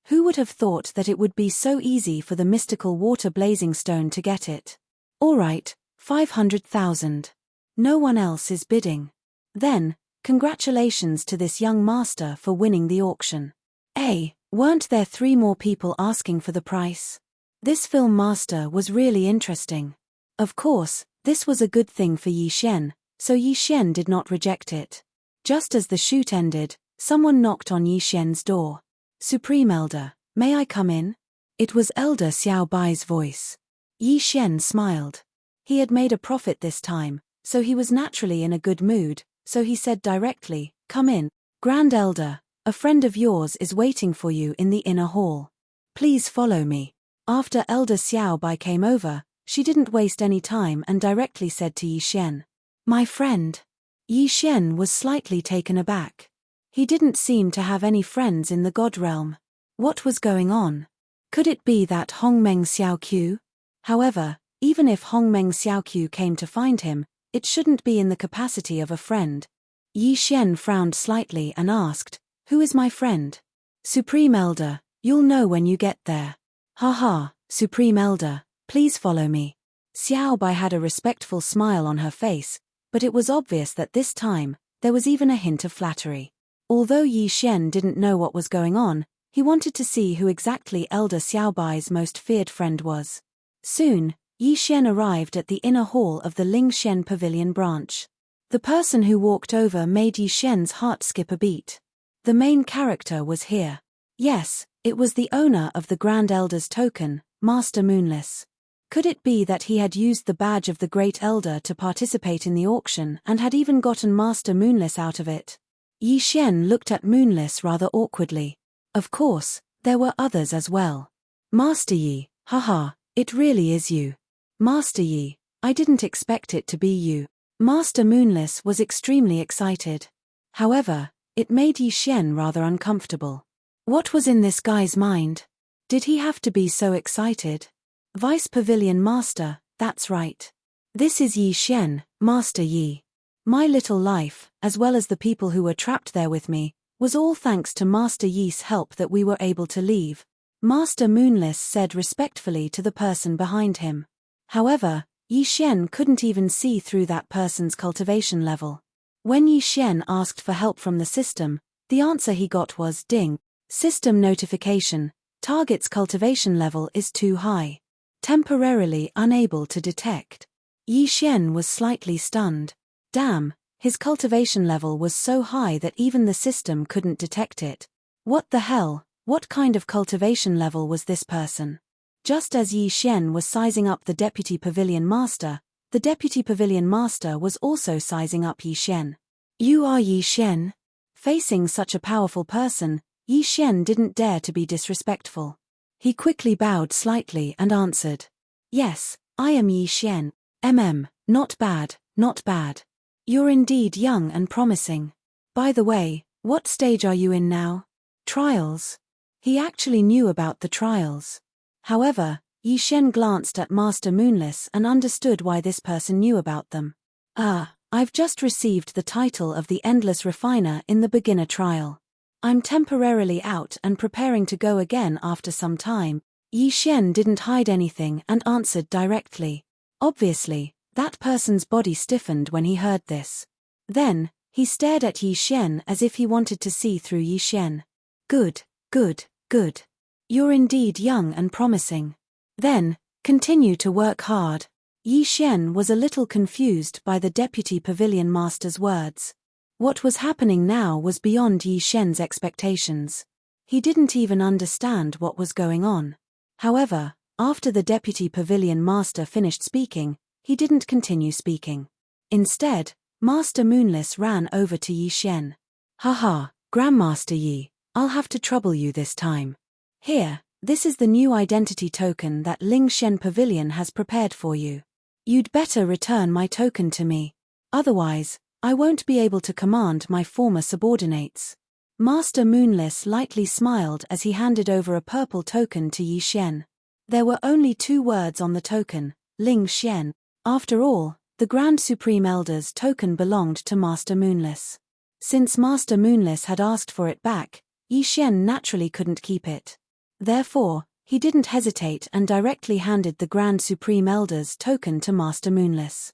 Who would have thought that it would be so easy for the mystical water blazing stone to get it? Alright, 500,000. No one else is bidding. Then, congratulations to this young master for winning the auction. Weren't there 3 more people asking for the price? This film master was really interesting. Of course, this was a good thing for Yi Xian, so Yi Xian did not reject it. Just as the shoot ended, someone knocked on Yi Xian's door. Supreme Elder, may I come in? It was Elder Xiao Bai's voice. Yi Xian smiled. He had made a profit this time, so he was naturally in a good mood, so he said directly, come in. Grand Elder, a friend of yours is waiting for you in the inner hall. Please follow me. After Elder Xiao Bai came over, she didn't waste any time and directly said to Yi Xian, my friend. Yi Xian was slightly taken aback. He didn't seem to have any friends in the God realm. What was going on? Could it be that Hongmeng Xiaoqiu? However, even if Hongmeng Xiaoqiu came to find him, it shouldn't be in the capacity of a friend. Yi Xian frowned slightly and asked, who is my friend? Supreme Elder, you'll know when you get there. Haha, Supreme Elder, please follow me. Xiao Bai had a respectful smile on her face, but it was obvious that this time, there was even a hint of flattery. Although Yi Xian didn't know what was going on, he wanted to see who exactly Elder Xiao Bai's most feared friend was. Soon, Yi Xian arrived at the inner hall of the Ling Xian Pavilion branch. The person who walked over made Yi Xian's heart skip a beat. The main character was here. Yes, it was the owner of the Grand Elder's token, Master Moonless. Could it be that he had used the badge of the Great Elder to participate in the auction and had even gotten Master Moonless out of it? Yi Xian looked at Moonless rather awkwardly. Of course, there were others as well. Master Yi, haha, it really is you. Master Yi, I didn't expect it to be you. Master Moonless was extremely excited. However, it made Yi Xian rather uncomfortable. What was in this guy's mind? Did he have to be so excited? Vice Pavilion Master, that's right. This is Yi Xian, Master Yi. My little life, as well as the people who were trapped there with me, was all thanks to Master Yi's help that we were able to leave. Master Moonless said respectfully to the person behind him. However, Yi Xian couldn't even see through that person's cultivation level. When Yi Xian asked for help from the system, the answer he got was ding. System notification, target's cultivation level is too high. Temporarily unable to detect. Yi Xian was slightly stunned. Damn, his cultivation level was so high that even the system couldn't detect it. What the hell, what kind of cultivation level was this person? Just as Yi Xian was sizing up the deputy pavilion master, the deputy pavilion master was also sizing up Yi Xian. You are Yi Xian? Facing such a powerful person, Yi Xian didn't dare to be disrespectful. He quickly bowed slightly and answered. Yes, I am Yi Xian. Not bad, not bad. You're indeed young and promising. By the way, what stage are you in now? Trials. He actually knew about the trials. However, Yi Xian glanced at Master Moonless and understood why this person knew about them. I've just received the title of the Endless Refiner in the beginner trial. I'm temporarily out and preparing to go again after some time. Yi Xian didn't hide anything and answered directly. Obviously, that person's body stiffened when he heard this. Then, he stared at Yi Xian as if he wanted to see through Yi Xian. Good. You're indeed young and promising. Then, continue to work hard. Yi Xian was a little confused by the deputy pavilion master's words. What was happening now was beyond Yi Xian's expectations. He didn't even understand what was going on. However, after the deputy pavilion master finished speaking, he didn't continue speaking. Instead, Master Moonless ran over to Yi Xian. Haha, Grandmaster Yi, I'll have to trouble you this time. Here, this is the new identity token that Ling Shen Pavilion has prepared for you. You'd better return my token to me. Otherwise, I won't be able to command my former subordinates. Master Moonless lightly smiled as he handed over a purple token to Yi Xian. There were only 2 words on the token, Ling Xian. After all, the Grand Supreme Elder's token belonged to Master Moonless. Since Master Moonless had asked for it back, Yi Xian naturally couldn't keep it. Therefore, he didn't hesitate and directly handed the Grand Supreme Elder's token to Master Moonless.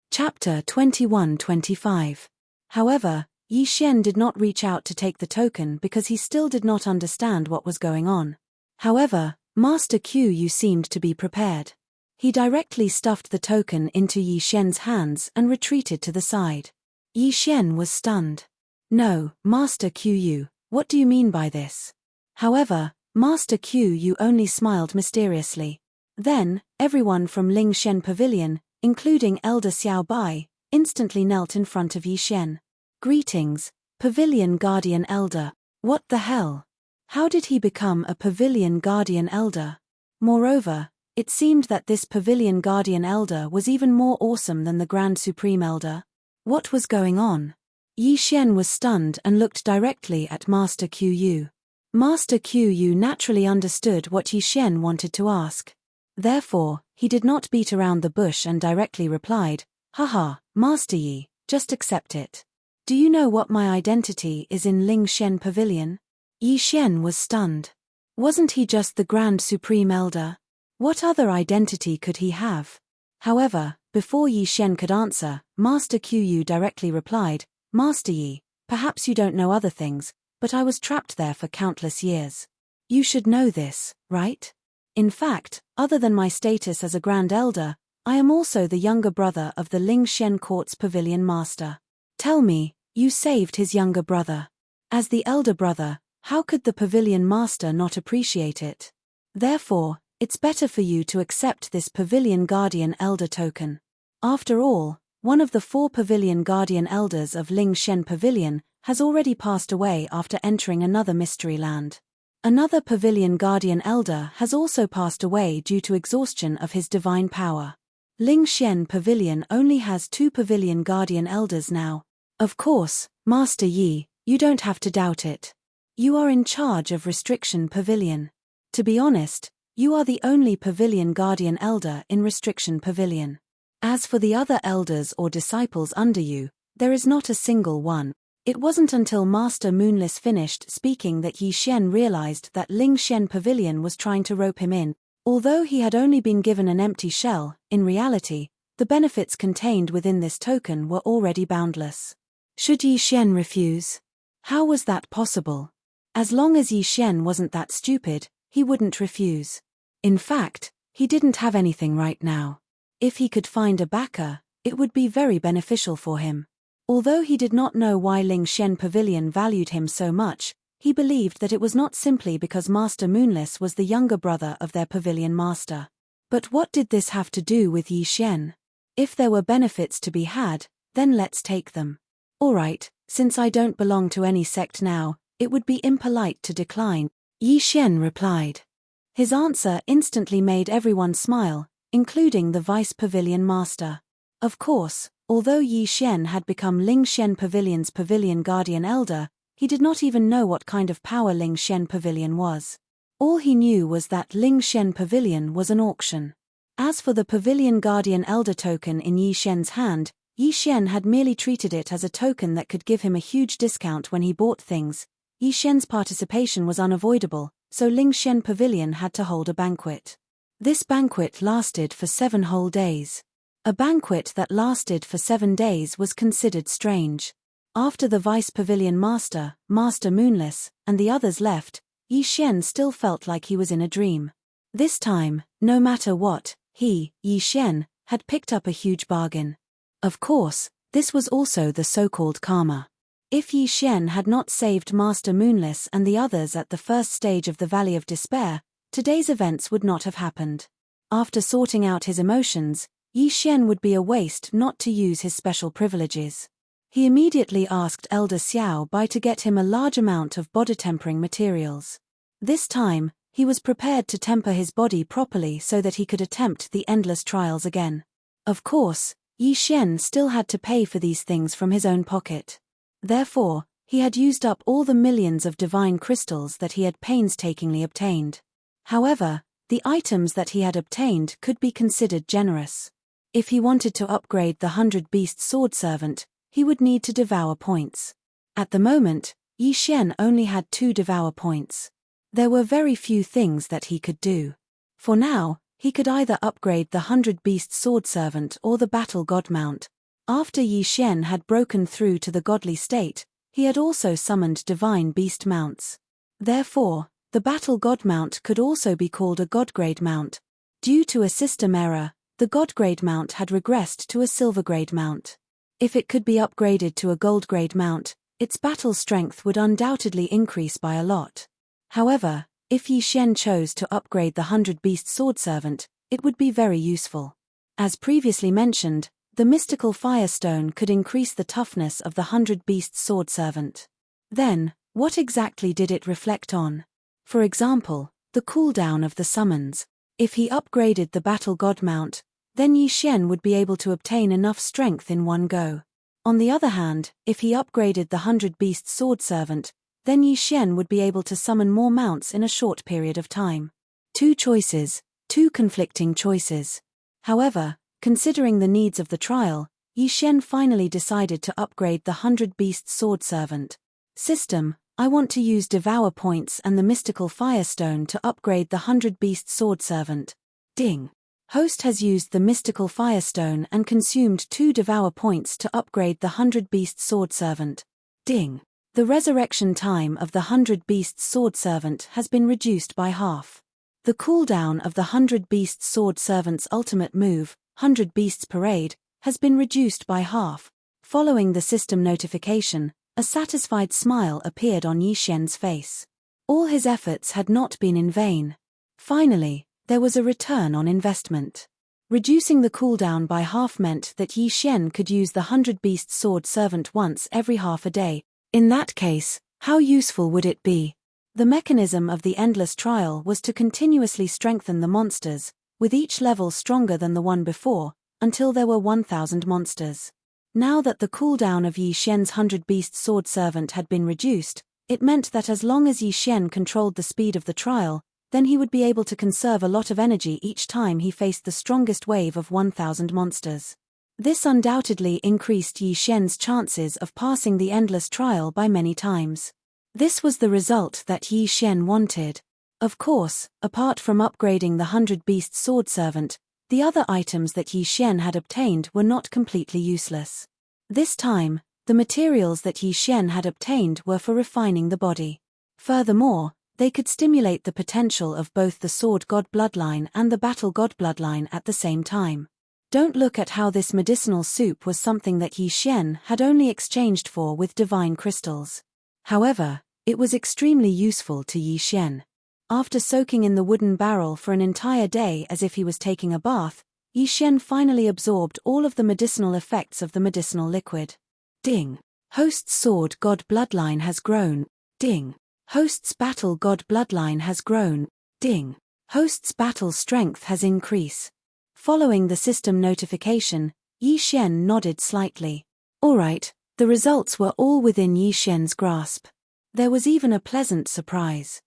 Chapter 21-25. However, Yi Xian did not reach out to take the token because he still did not understand what was going on. However, Master Qiu seemed to be prepared. He directly stuffed the token into Yi Xian's hands and retreated to the side. Yi Xian was stunned. No, Master Qiu, what do you mean by this? However, Master Qiu only smiled mysteriously. Then, everyone from Ling Shen Pavilion, including Elder Xiao Bai, instantly knelt in front of Yi Xian. Greetings, Pavilion Guardian Elder. What the hell? How did he become a Pavilion Guardian Elder? Moreover, it seemed that this Pavilion Guardian Elder was even more awesome than the Grand Supreme Elder. What was going on? Yi Xian was stunned and looked directly at Master Qiu. Master Qiu naturally understood what Yi Xian wanted to ask. Therefore, he did not beat around the bush and directly replied, Haha, Master Yi, just accept it. Do you know what my identity is in Ling Shen Pavilion? Yi Xian was stunned. Wasn't he just the Grand Supreme Elder? What other identity could he have? However, before Yi Xian could answer, Master Qiu directly replied, Master Yi, perhaps you don't know other things, but I was trapped there for countless years. You should know this, right? In fact, other than my status as a Grand Elder, I am also the younger brother of the Ling Shen Court's Pavilion Master. Tell me, you saved his younger brother. As the elder brother, how could the Pavilion Master not appreciate it? Therefore, it's better for you to accept this Pavilion Guardian Elder token. After all, one of the 4 Pavilion Guardian Elders of Ling Shen Pavilion has already passed away after entering another mystery land. Another Pavilion Guardian Elder has also passed away due to exhaustion of his divine power. Ling Shen Pavilion only has 2 Pavilion Guardian Elders now. Of course, Master Yi, you don't have to doubt it. You are in charge of Restriction Pavilion. To be honest, you are the only Pavilion Guardian Elder in Restriction Pavilion. As for the other elders or disciples under you, there is not a single one. It wasn't until Master Moonless finished speaking that Yi Xian realized that Ling Shen Pavilion was trying to rope him in. Although he had only been given an empty shell, in reality, the benefits contained within this token were already boundless. Should Yi Xian refuse? How was that possible? As long as Yi Xian wasn't that stupid, he wouldn't refuse. In fact, he didn't have anything right now. If he could find a backer, it would be very beneficial for him. Although he did not know why Ling Shen Pavilion valued him so much, he believed that it was not simply because Master Moonless was the younger brother of their pavilion master. But what did this have to do with Yi Xian? If there were benefits to be had, then let's take them. Alright, since I don't belong to any sect now, it would be impolite to decline, Yi Xian replied. His answer instantly made everyone smile, including the vice pavilion master. Of course, although Yi Xian had become Ling Xian Pavilion's pavilion guardian elder, he did not even know what kind of power Ling Xian Pavilion was. All he knew was that Ling Xian Pavilion was an auction. As for the pavilion guardian elder token in Yi Xian's hand, Yi Xian had merely treated it as a token that could give him a huge discount when he bought things. Yi Xian's participation was unavoidable, so Ling Xian Pavilion had to hold a banquet. This banquet lasted for 7 whole days. A banquet that lasted for 7 days was considered strange. After the vice pavilion master, Master Moonless, and the others left, Yi Xian still felt like he was in a dream. This time, no matter what, he, Yi Xian, had picked up a huge bargain. Of course, this was also the so-called karma. If Yi Xian had not saved Master Moonless and the others at the first stage of the Valley of Despair, today's events would not have happened. After sorting out his emotions, Yi Xian would be a waste not to use his special privileges. He immediately asked Elder Xiao Bai to get him a large amount of body-tempering materials. This time, he was prepared to temper his body properly so that he could attempt the endless trials again. Of course, Yi Xian still had to pay for these things from his own pocket. Therefore, he had used up all the millions of divine crystals that he had painstakingly obtained. However, the items that he had obtained could be considered generous. If he wanted to upgrade the 100-beast sword servant, he would need to devour points. At the moment, Yi Xian only had 2 devour points. There were very few things that he could do. For now, he could either upgrade the 100-beast sword servant or the battle god mount. After Yi Xian had broken through to the godly state, he had also summoned divine beast mounts. Therefore, the battle god mount could also be called a god-grade mount. Due to a system error, the god-grade mount had regressed to a silver-grade mount. If it could be upgraded to a gold-grade mount, its battle strength would undoubtedly increase by a lot. However, if Yi Xian chose to upgrade the 100-beast sword servant, it would be very useful. As previously mentioned, the mystical firestone could increase the toughness of the 100-beast sword servant. Then, what exactly did it reflect on? For example, the cooldown of the summons. If he upgraded the battle god mount, then Yi Xian would be able to obtain enough strength in one go. On the other hand, if he upgraded the 100-beast sword servant, then Yi Xian would be able to summon more mounts in a short period of time. 2 choices, 2 conflicting choices. However, considering the needs of the trial, Yi Xian finally decided to upgrade the 100-beast sword servant. System: I want to use Devour points and the mystical firestone to upgrade the 100-beast sword servant. Ding. Host has used the mystical firestone and consumed 2 Devour points to upgrade the 100-beast sword servant. Ding. The resurrection time of the 100-beast sword servant has been reduced by half. The cooldown of the 100-beast sword servant's ultimate move, 100 Beasts Parade, has been reduced by half. Following the system notification, a satisfied smile appeared on Yi Xian's face. All his efforts had not been in vain. Finally, there was a return on investment. Reducing the cooldown by half meant that Yi Xian could use the 100-beast sword servant once every half a day. In that case, how useful would it be? The mechanism of the endless trial was to continuously strengthen the monsters, with each level stronger than the one before, until there were 1,000 monsters. Now that the cooldown of Yi Xian's 100-beast sword servant had been reduced, it meant that as long as Yi Xian controlled the speed of the trial, then he would be able to conserve a lot of energy each time he faced the strongest wave of 1,000 monsters. This undoubtedly increased Yi Xian's chances of passing the endless trial by many times. This was the result that Yi Xian wanted. Of course, apart from upgrading the 100-beast sword servant, the other items that Yi Xian had obtained were not completely useless. This time, the materials that Yi Xian had obtained were for refining the body. Furthermore, they could stimulate the potential of both the sword god bloodline and the battle god bloodline at the same time. Don't look at how this medicinal soup was something that Yi Xian had only exchanged for with divine crystals. However, It was extremely useful to Yi Xian. After soaking in the wooden barrel for an entire day as if he was taking a bath, Yi Xian finally absorbed all of the medicinal effects of the medicinal liquid. Ding. Host's sword god bloodline has grown. Ding. Host's battle god bloodline has grown. Ding. Host's battle strength has increased. Following the system notification, Yi Xian nodded slightly. Alright, the results were all within Yi Xian's grasp. There was even a pleasant surprise.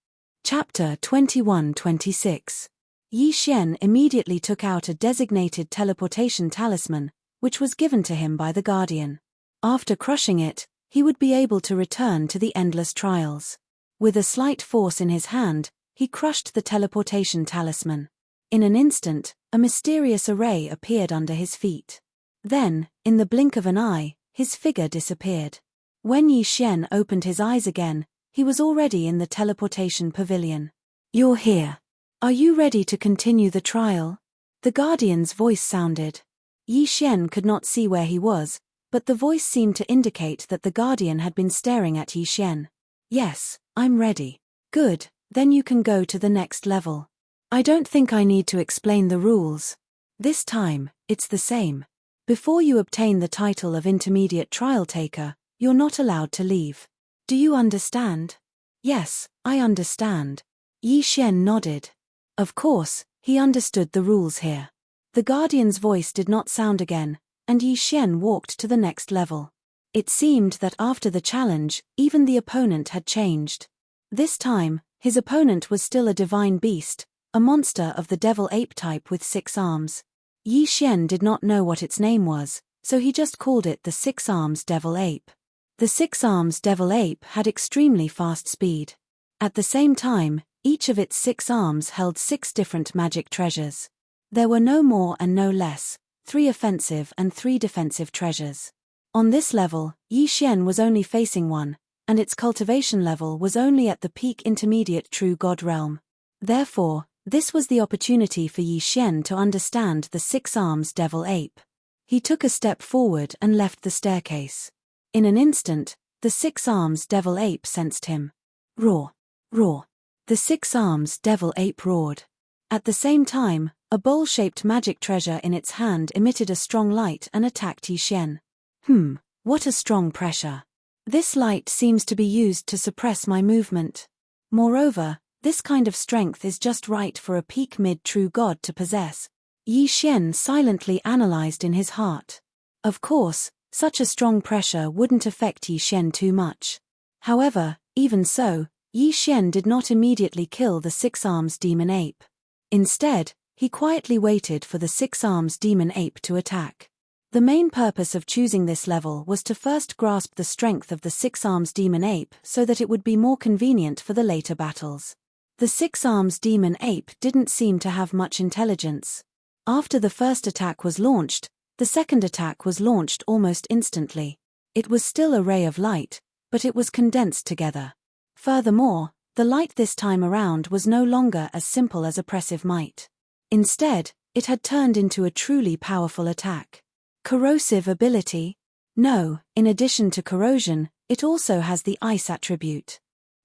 Chapter 21-26. Yi Xian immediately took out a designated teleportation talisman, which was given to him by the Guardian. After crushing it, he would be able to return to the endless trials. With a slight force in his hand, he crushed the teleportation talisman. In an instant, a mysterious array appeared under his feet. Then, in the blink of an eye, his figure disappeared. When Yi Xian opened his eyes again, he was already in the teleportation pavilion. You're here. Are you ready to continue the trial? The Guardian's voice sounded. Yi Xian could not see where he was, but the voice seemed to indicate that the Guardian had been staring at Yi Xian. Yes, I'm ready. Good, then you can go to the next level. I don't think I need to explain the rules. This time, it's the same. Before you obtain the title of Intermediate Trial Taker, you're not allowed to leave. Do you understand? Yes, I understand. Yi Xian nodded. Of course, he understood the rules here. The Guardian's voice did not sound again, and Yi Xian walked to the next level. It seemed that after the challenge, even the opponent had changed. This time, his opponent was still a divine beast, a monster of the devil ape type with 6 arms. Yi Xian did not know what its name was, so he just called it the 6 arms devil ape. The 6 arms devil ape had extremely fast speed. At the same time, each of its 6 arms held 6 different magic treasures. There were no more and no less, 3 offensive and 3 defensive treasures. On this level, Yi Xian was only facing one, and its cultivation level was only at the peak intermediate true god realm. Therefore, this was the opportunity for Yi Xian to understand the 6 arms devil ape. He took a step forward and left the staircase. In an instant, the 6 arms devil ape sensed him. Roar! Roar! The 6 arms devil ape roared. At the same time, a bowl-shaped magic treasure in its hand emitted a strong light and attacked Yi Xian. What a strong pressure. This light seems to be used to suppress my movement. Moreover, this kind of strength is just right for a peak mid-true god to possess. Yi Xian silently analyzed in his heart. Of course, such a strong pressure wouldn't affect Yi Xian too much. However, even so, Yi Xian did not immediately kill the 6 arms demon ape. Instead, he quietly waited for the 6 arms demon ape to attack. The main purpose of choosing this level was to first grasp the strength of the 6 arms demon ape so that it would be more convenient for the later battles. The 6 arms demon ape didn't seem to have much intelligence. After the first attack was launched, the second attack was launched almost instantly. It was still a ray of light, but it was condensed together. Furthermore, the light this time around was no longer as simple as oppressive might. Instead, it had turned into a truly powerful attack. Corrosive ability? No, in addition to corrosion, it also has the ice attribute.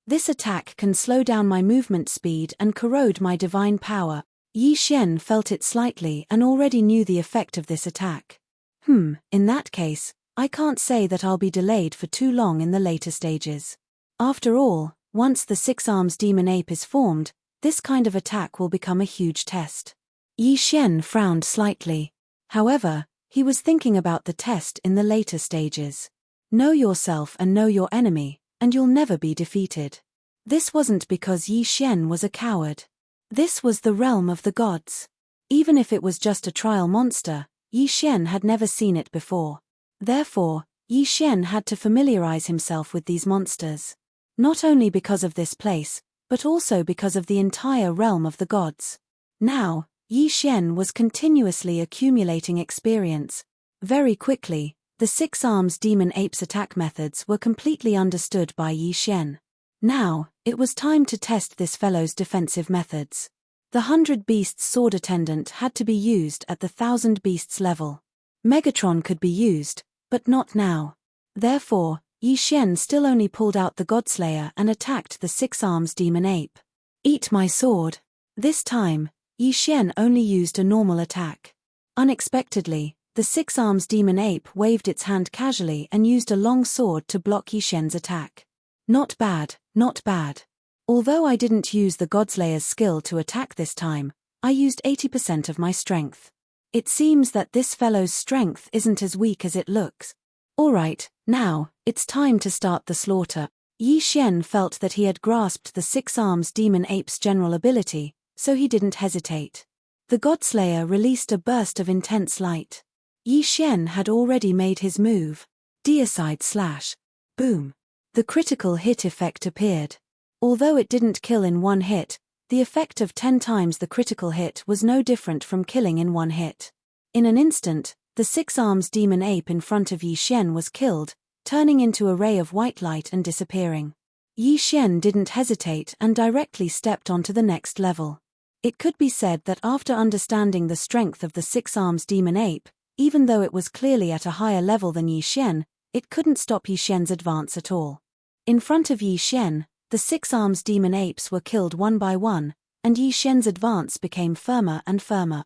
This attack can slow down my movement speed and corrode my divine power. Yi Xian felt it slightly and already knew the effect of this attack. In that case, I can't say that I'll be delayed for too long in the later stages. After all, once the 6 arms demon ape is formed, this kind of attack will become a huge test. Yi Xian frowned slightly. However, he was thinking about the test in the later stages. Know yourself and know your enemy, and you'll never be defeated. This wasn't because Yi Xian was a coward. This was the realm of the gods. Even if it was just a trial monster, Yi Xian had never seen it before. Therefore, Yi Xian had to familiarize himself with these monsters. Not only because of this place, but also because of the entire realm of the gods. Now, Yi Xian was continuously accumulating experience. Very quickly, the 6 arms demon ape's attack methods were completely understood by Yi Xian. Now, it was time to test this fellow's defensive methods. The 100 Beasts sword attendant had to be used at the 1000 Beasts level. Megatron could be used, but not now. Therefore, Yi Xian still only pulled out the Godslayer and attacked the 6 arms demon ape. Eat my sword. This time, Yi Xian only used a normal attack. Unexpectedly, the 6 arms demon ape waved its hand casually and used a long sword to block Yi Xian's attack. Not bad, not bad. Although I didn't use the Godslayer's skill to attack this time, I used 80% of my strength. It seems that this fellow's strength isn't as weak as it looks. Alright, now, it's time to start the slaughter. Yi Xian felt that he had grasped the 6 arms demon ape's general ability, so he didn't hesitate. The Godslayer released a burst of intense light. Yi Xian had already made his move. Deicide slash. Boom. The critical hit effect appeared. Although it didn't kill in one hit, the effect of 10 times the critical hit was no different from killing in one hit. In an instant, the 6 arms demon ape in front of Yi Xian was killed, turning into a ray of white light and disappearing. Yi Xian didn't hesitate and directly stepped onto the next level. It could be said that after understanding the strength of the 6 arms demon ape, even though it was clearly at a higher level than Yi Xian, it couldn't stop Yi Xian's advance at all. In front of Yi Xian, the 6 arms demon apes were killed one by one, and Yi Xian's advance became firmer and firmer.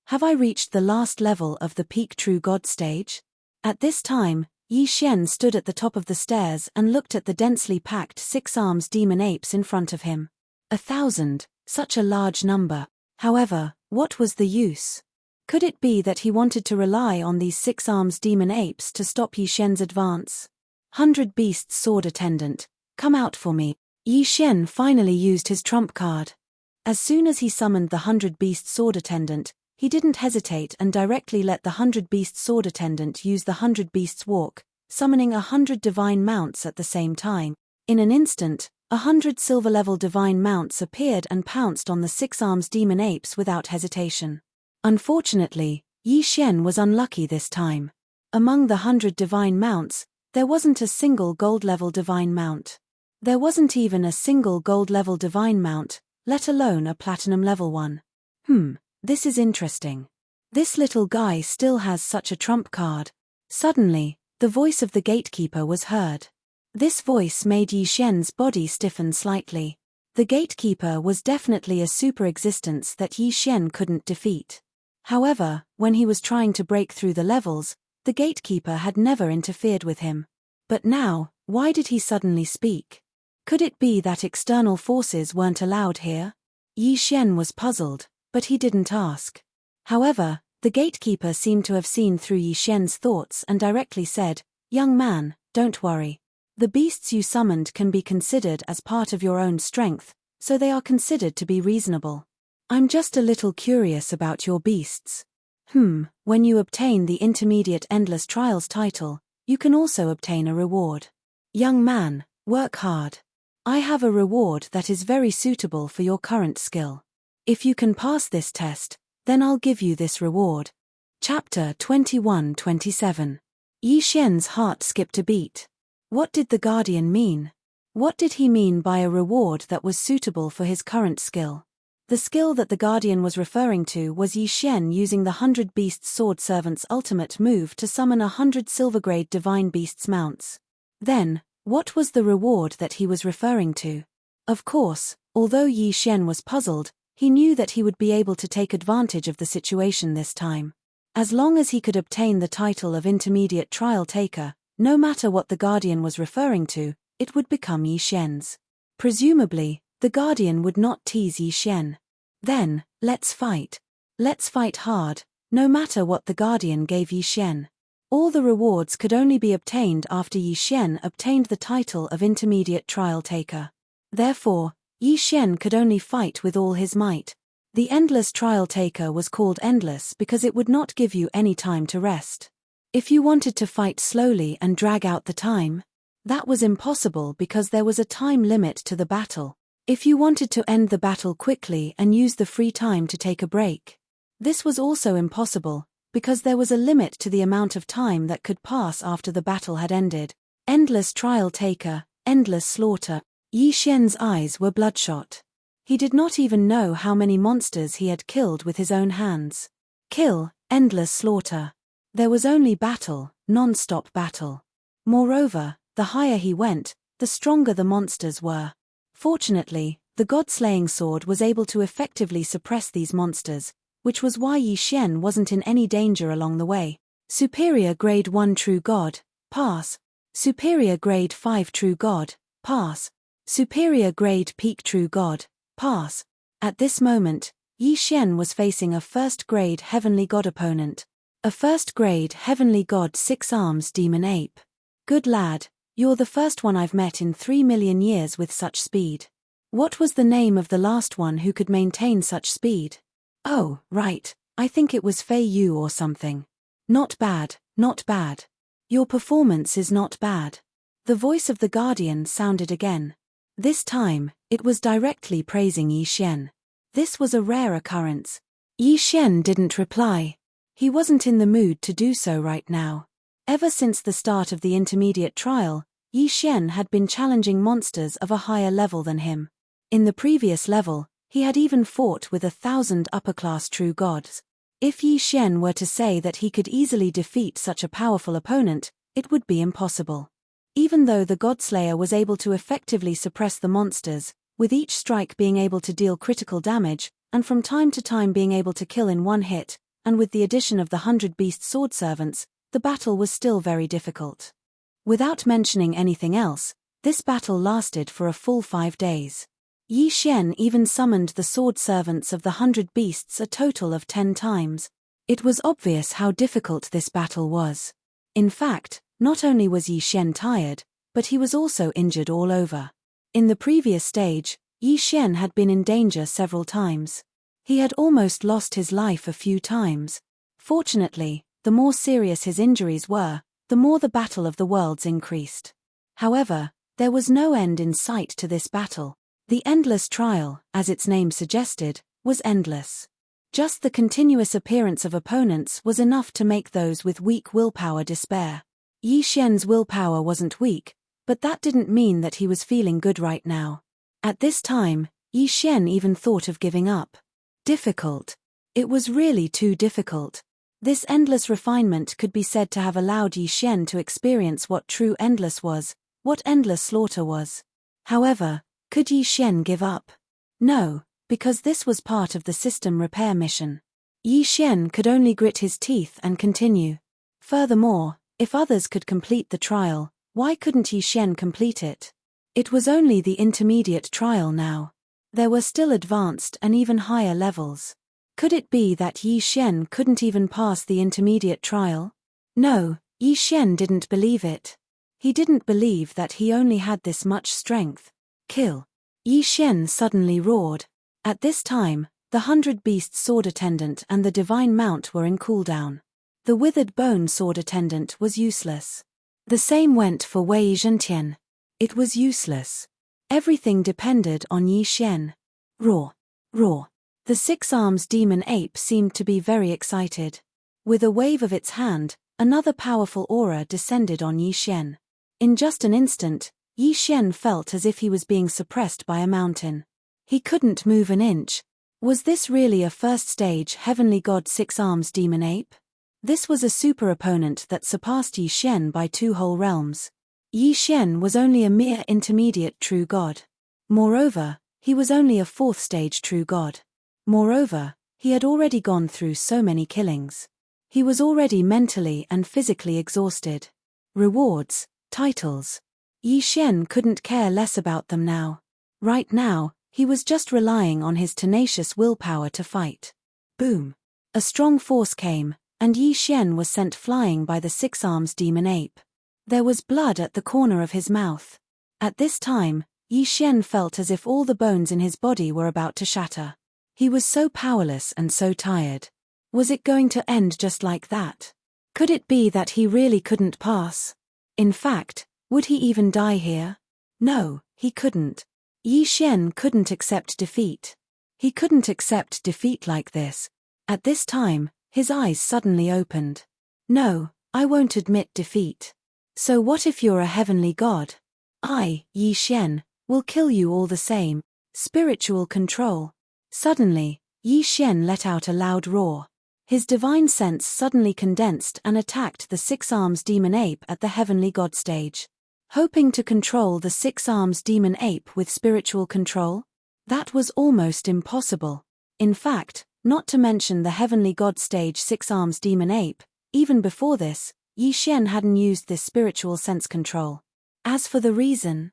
Have I reached the last level of the peak true god stage? At this time, Yi Xian stood at the top of the stairs and looked at the densely packed 6 arms demon apes in front of him. 1,000, such a large number. However, what was the use? Could it be that he wanted to rely on these 6 arms demon apes to stop Yi Xian's advance? 100 Beasts Sword Attendant, come out for me. Yi Xian finally used his trump card. As soon as he summoned the 100 Beast Sword Attendant, he didn't hesitate and directly let the 100 Beast Sword Attendant use the 100 Beasts Walk, summoning 100 divine mounts at the same time. In an instant, 100 silver-level divine mounts appeared and pounced on the 6 arms demon apes without hesitation. Unfortunately, Yi Xian was unlucky this time. Among the 100 divine mounts, there wasn't a single gold-level divine mount. There wasn't even a single gold-level divine mount, let alone a platinum-level one. This is interesting. This little guy still has such a trump card. Suddenly, the voice of the gatekeeper was heard. This voice made Yi Xian's body stiffen slightly. The gatekeeper was definitely a super existence that Yi Xian couldn't defeat. However, when he was trying to break through the levels, the gatekeeper had never interfered with him. But now, why did he suddenly speak? Could it be that external forces weren't allowed here? Yi Xian was puzzled, but he didn't ask. However, the gatekeeper seemed to have seen through Yi Xian's thoughts and directly said, "Young man, don't worry. The beasts you summoned can be considered as part of your own strength, so they are considered to be reasonable. I'm just a little curious about your beasts. When you obtain the Intermediate Endless Trials title, you can also obtain a reward. Young man, work hard. I have a reward that is very suitable for your current skill. If you can pass this test, then I'll give you this reward." Chapter 21-27. Yi Xian's heart skipped a beat. What did the Guardian mean? What did he mean by a reward that was suitable for his current skill? The skill that the Guardian was referring to was Yi Xian using the 100 Beasts Sword Servant's ultimate move to summon 100 silver-grade Divine Beasts mounts. Then, what was the reward that he was referring to? Of course, although Yi Xian was puzzled, he knew that he would be able to take advantage of the situation this time. As long as he could obtain the title of Intermediate Trial Taker, no matter what the Guardian was referring to, it would become Yi Xian's. Presumably, the Guardian would not tease Yi Xian. Then, let's fight. Let's fight hard, no matter what the Guardian gave Yi Xian. All the rewards could only be obtained after Yi Xian obtained the title of Intermediate Trial Taker. Therefore, Yi Xian could only fight with all his might. The Endless Trial Taker was called Endless because it would not give you any time to rest. If you wanted to fight slowly and drag out the time, that was impossible because there was a time limit to the battle. If you wanted to end the battle quickly and use the free time to take a break, this was also impossible, because there was a limit to the amount of time that could pass after the battle had ended. Endless Trial Taker, Endless Slaughter. Yi Xian's eyes were bloodshot. He did not even know how many monsters he had killed with his own hands. Kill, endless slaughter. There was only battle, non-stop battle. Moreover, the higher he went, the stronger the monsters were. Fortunately, the god-slaying sword was able to effectively suppress these monsters, which was why Yi Xian wasn't in any danger along the way. Superior Grade 1 True God, pass. Superior Grade 5 True God, pass. Superior Grade Peak True God, pass. At this moment, Yi Xian was facing a first-grade Heavenly God opponent. A first-grade Heavenly God 6 Arms Demon Ape. Good lad, you're the first one I've met in 3 million years with such speed. What was the name of the last one who could maintain such speed? Oh, right, I think it was Fei Yu or something. Not bad, not bad. Your performance is not bad. The voice of the Guardian sounded again. This time, it was directly praising Yi Xian. This was a rare occurrence. Yi Xian didn't reply. He wasn't in the mood to do so right now. Ever since the start of the intermediate trial, Yi Xian had been challenging monsters of a higher level than him. In the previous level, he had even fought with 1,000 upper-class true gods. If Yi Xian were to say that he could easily defeat such a powerful opponent, it would be impossible. Even though the Godslayer was able to effectively suppress the monsters, with each strike being able to deal critical damage, and from time to time being able to kill in one hit, and with the addition of the 100 beast sword servants, the battle was still very difficult. Without mentioning anything else, this battle lasted for a full 5 days. Yi Xian even summoned the sword servants of the 100 beasts a total of 10 times. It was obvious how difficult this battle was. In fact, not only was Yi Xian tired, but he was also injured all over. In the previous stage, Yi Xian had been in danger several times. He had almost lost his life a few times. Fortunately, the more serious his injuries were, the more the battle of the worlds increased. However, there was no end in sight to this battle. The endless trial, as its name suggested, was endless. Just the continuous appearance of opponents was enough to make those with weak willpower despair. Yi Xian's willpower wasn't weak, but that didn't mean that he was feeling good right now. At this time, Yi Xian even thought of giving up. Difficult. It was really too difficult. This endless refinement could be said to have allowed Yi Xian to experience what true endless was, what endless slaughter was. However, could Yi Xian give up? No, because this was part of the system repair mission. Yi Xian could only grit his teeth and continue. Furthermore, if others could complete the trial, why couldn't Yi Xian complete it? It was only the intermediate trial now. There were still advanced and even higher levels. Could it be that Yi Xian couldn't even pass the intermediate trial? No, Yi Xian didn't believe it. He didn't believe that he only had this much strength. Kill! Yi Xian suddenly roared. At this time, the 100 beasts sword attendant and the divine mount were in cooldown. The withered bone sword attendant was useless. The same went for Wei Zhentian. It was useless. Everything depended on Yi Xian. Roar! Roar! The 6 Arms demon ape seemed to be very excited. With a wave of its hand, another powerful aura descended on Yi Xian. In just an instant, Yi Xian felt as if he was being suppressed by a mountain. He couldn't move an inch. Was this really a first-stage Heavenly God 6 Arms demon ape? This was a super opponent that surpassed Yi Xian by 2 whole realms. Yi Xian was only a mere intermediate true god. Moreover, he was only a 4th-stage true god. Moreover, he had already gone through so many killings. He was already mentally and physically exhausted. Rewards, titles. Yi Xian couldn't care less about them now. Right now, he was just relying on his tenacious willpower to fight. Boom! A strong force came, and Yi Xian was sent flying by the 6 Arms demon ape. There was blood at the corner of his mouth. At this time, Yi Xian felt as if all the bones in his body were about to shatter. He was so powerless and so tired. Was it going to end just like that? Could it be that he really couldn't pass? In fact, would he even die here? No, he couldn't. Yi Xian couldn't accept defeat. He couldn't accept defeat like this. At this time, his eyes suddenly opened. No, I won't admit defeat. So what if you're a heavenly god? I, Yi Xian, will kill you all the same. Spiritual control. Suddenly, Yi Xian let out a loud roar. His divine sense suddenly condensed and attacked the six-arms demon ape at the heavenly god stage. Hoping to control the six-arms demon ape with spiritual control? That was almost impossible. In fact, not to mention the heavenly god stage six-arms demon ape, even before this, Yi Xian hadn't used this spiritual sense control. As for the reason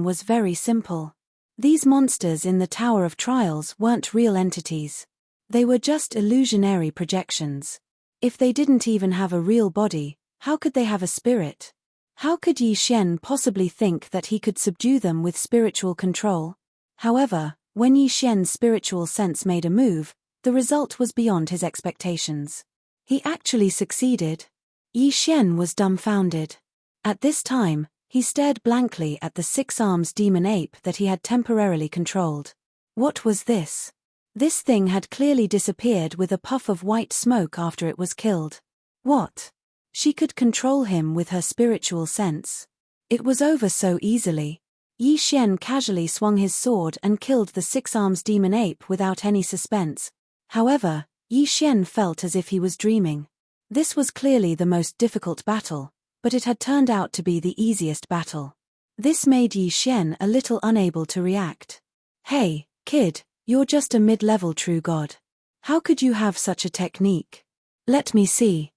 was very simple. These monsters in the Tower of Trials weren't real entities. They were just illusionary projections. If they didn't even have a real body, how could they have a spirit? How could Yi Xian possibly think that he could subdue them with spiritual control? However, when Yi Xian's spiritual sense made a move, the result was beyond his expectations. He actually succeeded. Yi Xian was dumbfounded. At this time, he stared blankly at the six-arms demon ape that he had temporarily controlled. What was this? This thing had clearly disappeared with a puff of white smoke after it was killed. What? She could control him with her spiritual sense. It was over so easily. Yi Xian casually swung his sword and killed the six-arms demon ape without any suspense. However, Yi Xian felt as if he was dreaming. This was clearly the most difficult battle, but it had turned out to be the easiest battle. This made Yi Xian a little unable to react. Hey, kid, you're just a mid-level true god. How could you have such a technique? Let me see.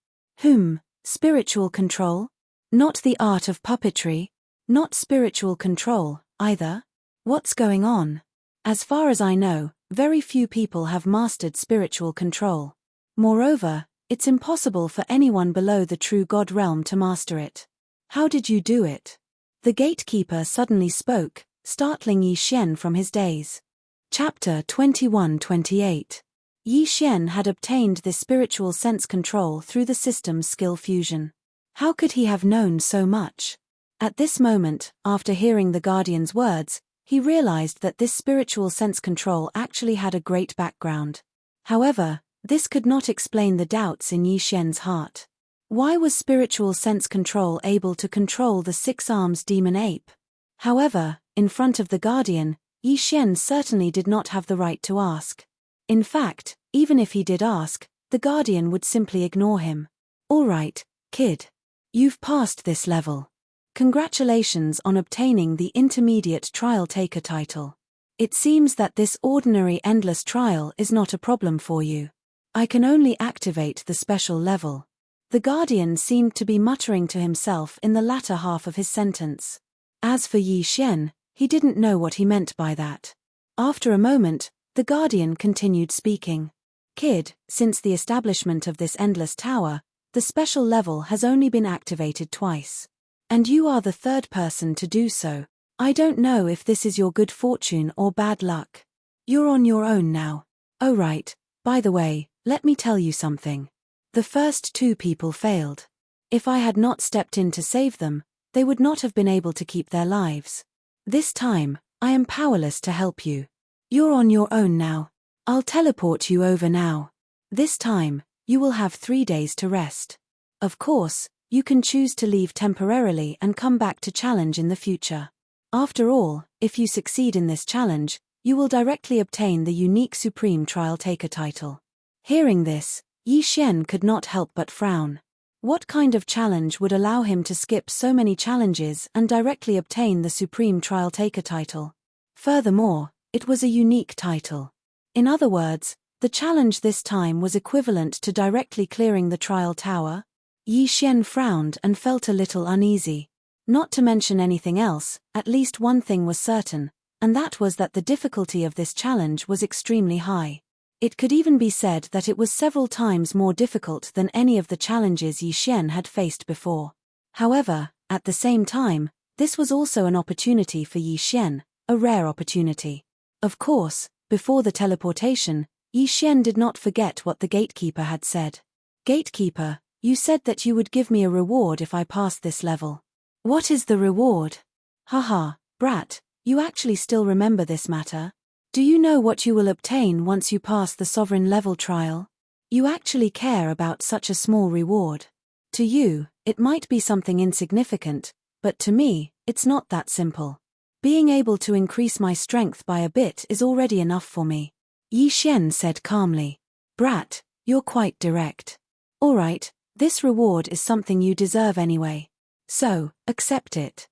Spiritual control? Not the art of puppetry? Not spiritual control, either? What's going on? As far as I know, very few people have mastered spiritual control. Moreover, it's impossible for anyone below the true god realm to master it. How did you do it? The gatekeeper suddenly spoke, startling Yi Xian from his daze. Chapter 21-28. Yi Xian had obtained this spiritual sense control through the system's skill fusion. How could he have known so much? At this moment, after hearing the Guardian's words, he realized that this spiritual sense control actually had a great background. However, this could not explain the doubts in Yi Xian's heart. Why was spiritual sense control able to control the six-arms demon ape? However, in front of the Guardian, Yi Xian certainly did not have the right to ask. In fact, even if he did ask, the Guardian would simply ignore him. All right, kid. You've passed this level. Congratulations on obtaining the Intermediate Trial Taker title. It seems that this ordinary endless trial is not a problem for you. I can only activate the special level. The Guardian seemed to be muttering to himself in the latter half of his sentence. As for Yi Xian, he didn't know what he meant by that. After a moment, the Guardian continued speaking. Kid, since the establishment of this endless tower, the special level has only been activated twice. And you are the third person to do so. I don't know if this is your good fortune or bad luck. You're on your own now. Oh right, by the way, let me tell you something. The first two people failed. If I had not stepped in to save them, they would not have been able to keep their lives. This time, I am powerless to help you. You're on your own now. I'll teleport you over now. This time, you will have 3 days to rest. Of course, you can choose to leave temporarily and come back to challenge in the future. After all, if you succeed in this challenge, you will directly obtain the unique Supreme Trial Taker title. Hearing this, Yi Xian could not help but frown. What kind of challenge would allow him to skip so many challenges and directly obtain the Supreme Trial Taker title? Furthermore, it was a unique title. In other words, the challenge this time was equivalent to directly clearing the trial tower. Yi Xian frowned and felt a little uneasy. Not to mention anything else, at least one thing was certain, and that was that the difficulty of this challenge was extremely high. It could even be said that it was several times more difficult than any of the challenges Yi Xian had faced before. However, at the same time, this was also an opportunity for Yi Xian, a rare opportunity. Of course, before the teleportation, Yi Xian did not forget what the gatekeeper had said. Gatekeeper, you said that you would give me a reward if I passed this level. What is the reward? Haha, brat, you actually still remember this matter? Do you know what you will obtain once you pass the sovereign level trial? You actually care about such a small reward. To you, it might be something insignificant, but to me, it's not that simple. Being able to increase my strength by a bit is already enough for me. Yi Xian said calmly. Brat, You're quite direct. Alright, this reward is something you deserve anyway. So, accept it.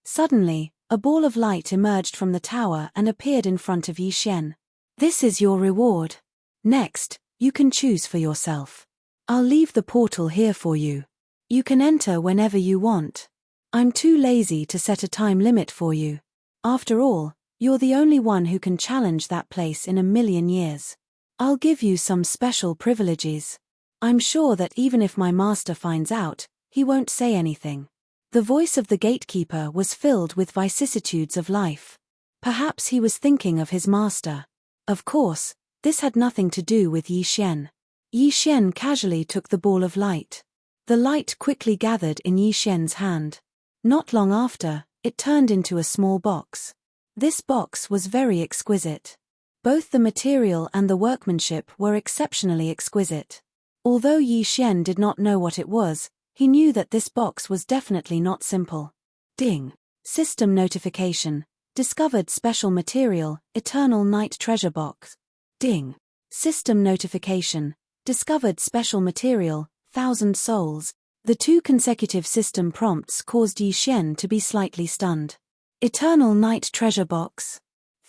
Suddenly, a ball of light emerged from the tower and appeared in front of Yi Xian. This is your reward. Next, you can choose for yourself. I'll leave the portal here for you. You can enter whenever you want. I'm too lazy to set a time limit for you. After all, you're the only one who can challenge that place in 1,000,000 years. I'll give you some special privileges. I'm sure that even if my master finds out, he won't say anything. The voice of the gatekeeper was filled with vicissitudes of life. Perhaps he was thinking of his master. Of course, this had nothing to do with Yi Xian. Yi Xian casually took the ball of light. The light quickly gathered in Yi Xian's hand. Not long after, it turned into a small box. This box was very exquisite. Both the material and the workmanship were exceptionally exquisite. Although Yi Xian did not know what it was, he knew that this box was definitely not simple. Ding! System notification. Discovered special material, Eternal Night Treasure Box. Ding! System notification. Discovered special material, 1,000 souls. The two consecutive system prompts caused Yi Xian to be slightly stunned. Eternal Night Treasure Box.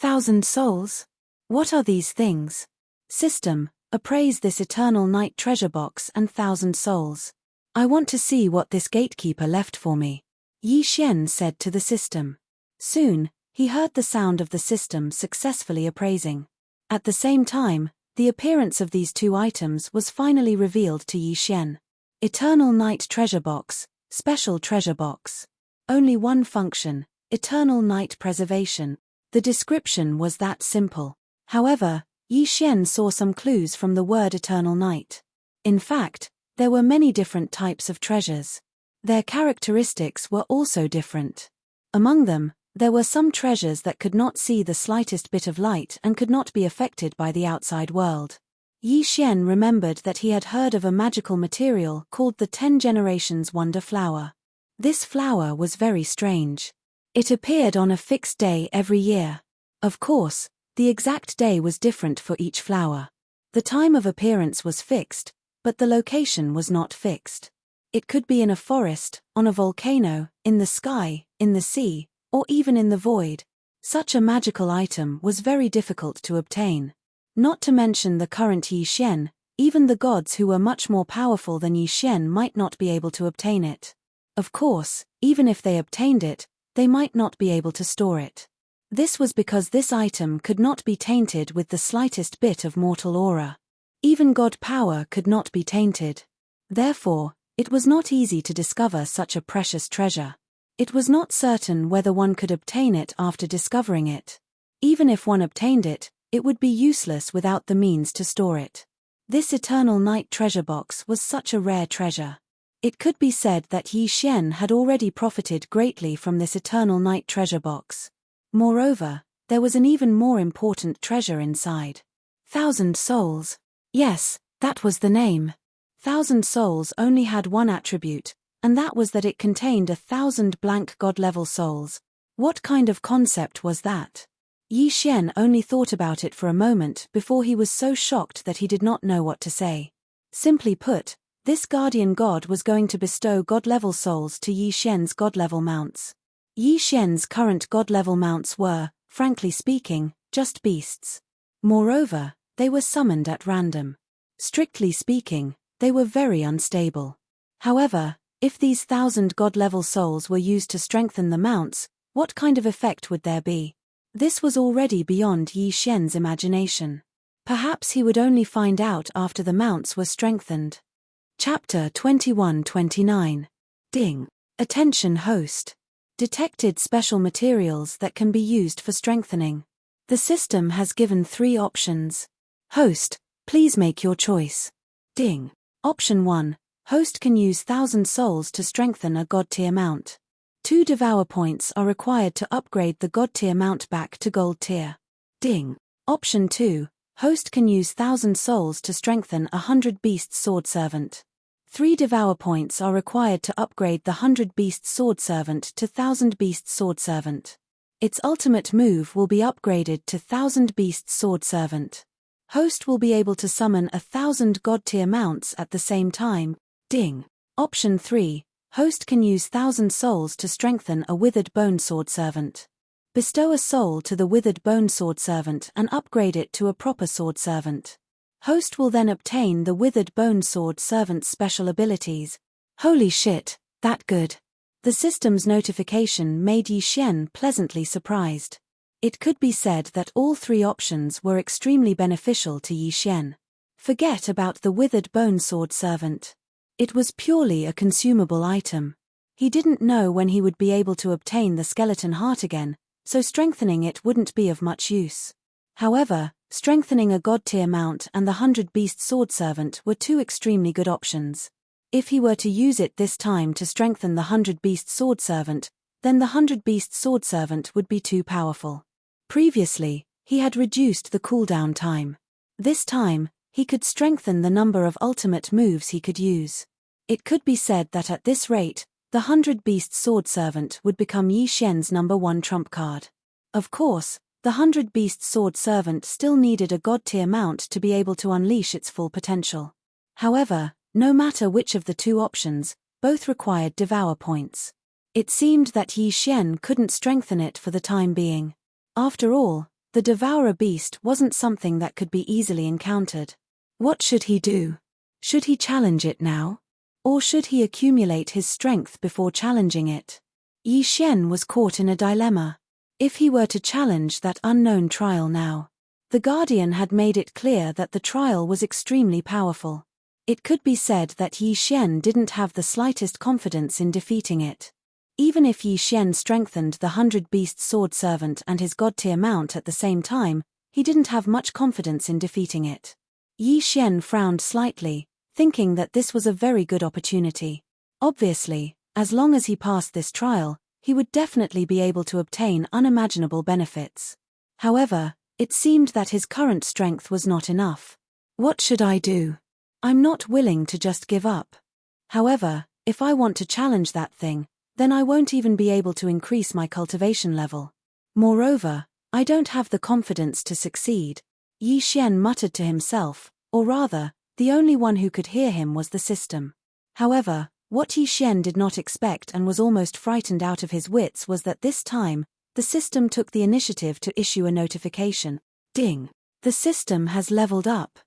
1,000 souls? What are these things? System, appraise this Eternal Night Treasure Box and 1,000 souls. I want to see what this gatekeeper left for me. Yi Xian said to the system. Soon, he heard the sound of the system successfully appraising. At the same time, the appearance of these two items was finally revealed to Yi Xian. Eternal Night Treasure Box, Special Treasure Box. Only one function, Eternal Night Preservation. The description was that simple. However, Yi Xian saw some clues from the word Eternal Night. In fact, there were many different types of treasures. Their characteristics were also different. Among them, there were some treasures that could not see the slightest bit of light and could not be affected by the outside world. Yi Xian remembered that he had heard of a magical material called the 10 Generations Wonder Flower. This flower was very strange. It appeared on a fixed day every year. Of course, the exact day was different for each flower. The time of appearance was fixed, but the location was not fixed. It could be in a forest, on a volcano, in the sky, in the sea, or even in the void. Such a magical item was very difficult to obtain. Not to mention the current Yi Xian, even the gods who were much more powerful than Yi Xian might not be able to obtain it. Of course, even if they obtained it, they might not be able to store it. This was because this item could not be tainted with the slightest bit of mortal aura. Even god power could not be tainted. Therefore, it was not easy to discover such a precious treasure. It was not certain whether one could obtain it after discovering it. Even if one obtained it, it would be useless without the means to store it. This Eternal Night Treasure Box was such a rare treasure. It could be said that Yi Xian had already profited greatly from this Eternal Night Treasure Box. Moreover, there was an even more important treasure inside. 1,000 souls. Yes, that was the name. 1,000 souls only had one attribute, and that was that it contained 1,000 blank god-level souls. What kind of concept was that? Yi Xian only thought about it for a moment before he was so shocked that he did not know what to say. Simply put, this guardian god was going to bestow god-level souls to Yi Xian's god-level mounts. Yi Xian's current god-level mounts were, frankly speaking, just beasts. Moreover, they were summoned at random. Strictly speaking, they were very unstable. However, if these 1,000 god-level souls were used to strengthen the mounts, what kind of effect would there be? This was already beyond Yi Xian's imagination. Perhaps he would only find out after the mounts were strengthened. Chapter 21-29. Ding. Attention host. Detected special materials that can be used for strengthening. The system has given 3 options. Host, please make your choice. Ding. Option 1. Host can use 1,000 souls to strengthen a god tier mount. 2 Devour points are required to upgrade the god tier mount back to gold tier. Ding. Option 2. Host can use 1,000 souls to strengthen a 100 Beast Sword Servant. 3 Devour points are required to upgrade the 100 Beast Sword Servant to 1,000 Beast Sword Servant. Its ultimate move will be upgraded to 1,000 Beast Sword Servant. Host will be able to summon 1,000 god-tier mounts at the same time. Ding. Option 3. Host can use 1,000 souls to strengthen a withered bone sword servant. Bestow a soul to the withered bone sword servant and upgrade it to a proper sword servant. Host will then obtain the withered bone sword servant's special abilities. Holy shit, that good. The system's notification made Yi Xian pleasantly surprised. It could be said that all three options were extremely beneficial to Yi Xian. Forget about the withered bone sword servant. It was purely a consumable item. He didn't know when he would be able to obtain the skeleton heart again, so strengthening it wouldn't be of much use. However, strengthening a god-tier mount and the 100-beast sword servant were two extremely good options. If he were to use it this time to strengthen the 100-beast sword servant, then the 100-beast sword servant would be too powerful. Previously, he had reduced the cooldown time. This time, he could strengthen the number of ultimate moves he could use. It could be said that at this rate, the 100-beast sword servant would become Yi Xian's #1 trump card. Of course, the 100-beast sword servant still needed a god-tier mount to be able to unleash its full potential. However, no matter which of the two options, both required Devour points. It seemed that Yi Xian couldn't strengthen it for the time being. After all, the Devourer beast wasn't something that could be easily encountered. What should he do? Should he challenge it now? Or should he accumulate his strength before challenging it? Yi Xian was caught in a dilemma. If he were to challenge that unknown trial now, the Guardian had made it clear that the trial was extremely powerful. It could be said that Yi Xian didn't have the slightest confidence in defeating it. Even if Yi Xian strengthened the 100-beast sword servant and his god-tier mount at the same time, he didn't have much confidence in defeating it. Yi Xian frowned slightly, thinking that this was a very good opportunity. Obviously, as long as he passed this trial, he would definitely be able to obtain unimaginable benefits. However, it seemed that his current strength was not enough. What should I do? I'm not willing to just give up. However, if I want to challenge that thing, then I won't even be able to increase my cultivation level. Moreover, I don't have the confidence to succeed. Yi Xian muttered to himself, or rather, the only one who could hear him was the system. However, what Yi Xian did not expect and was almost frightened out of his wits was that this time, the system took the initiative to issue a notification. Ding! The system has leveled up.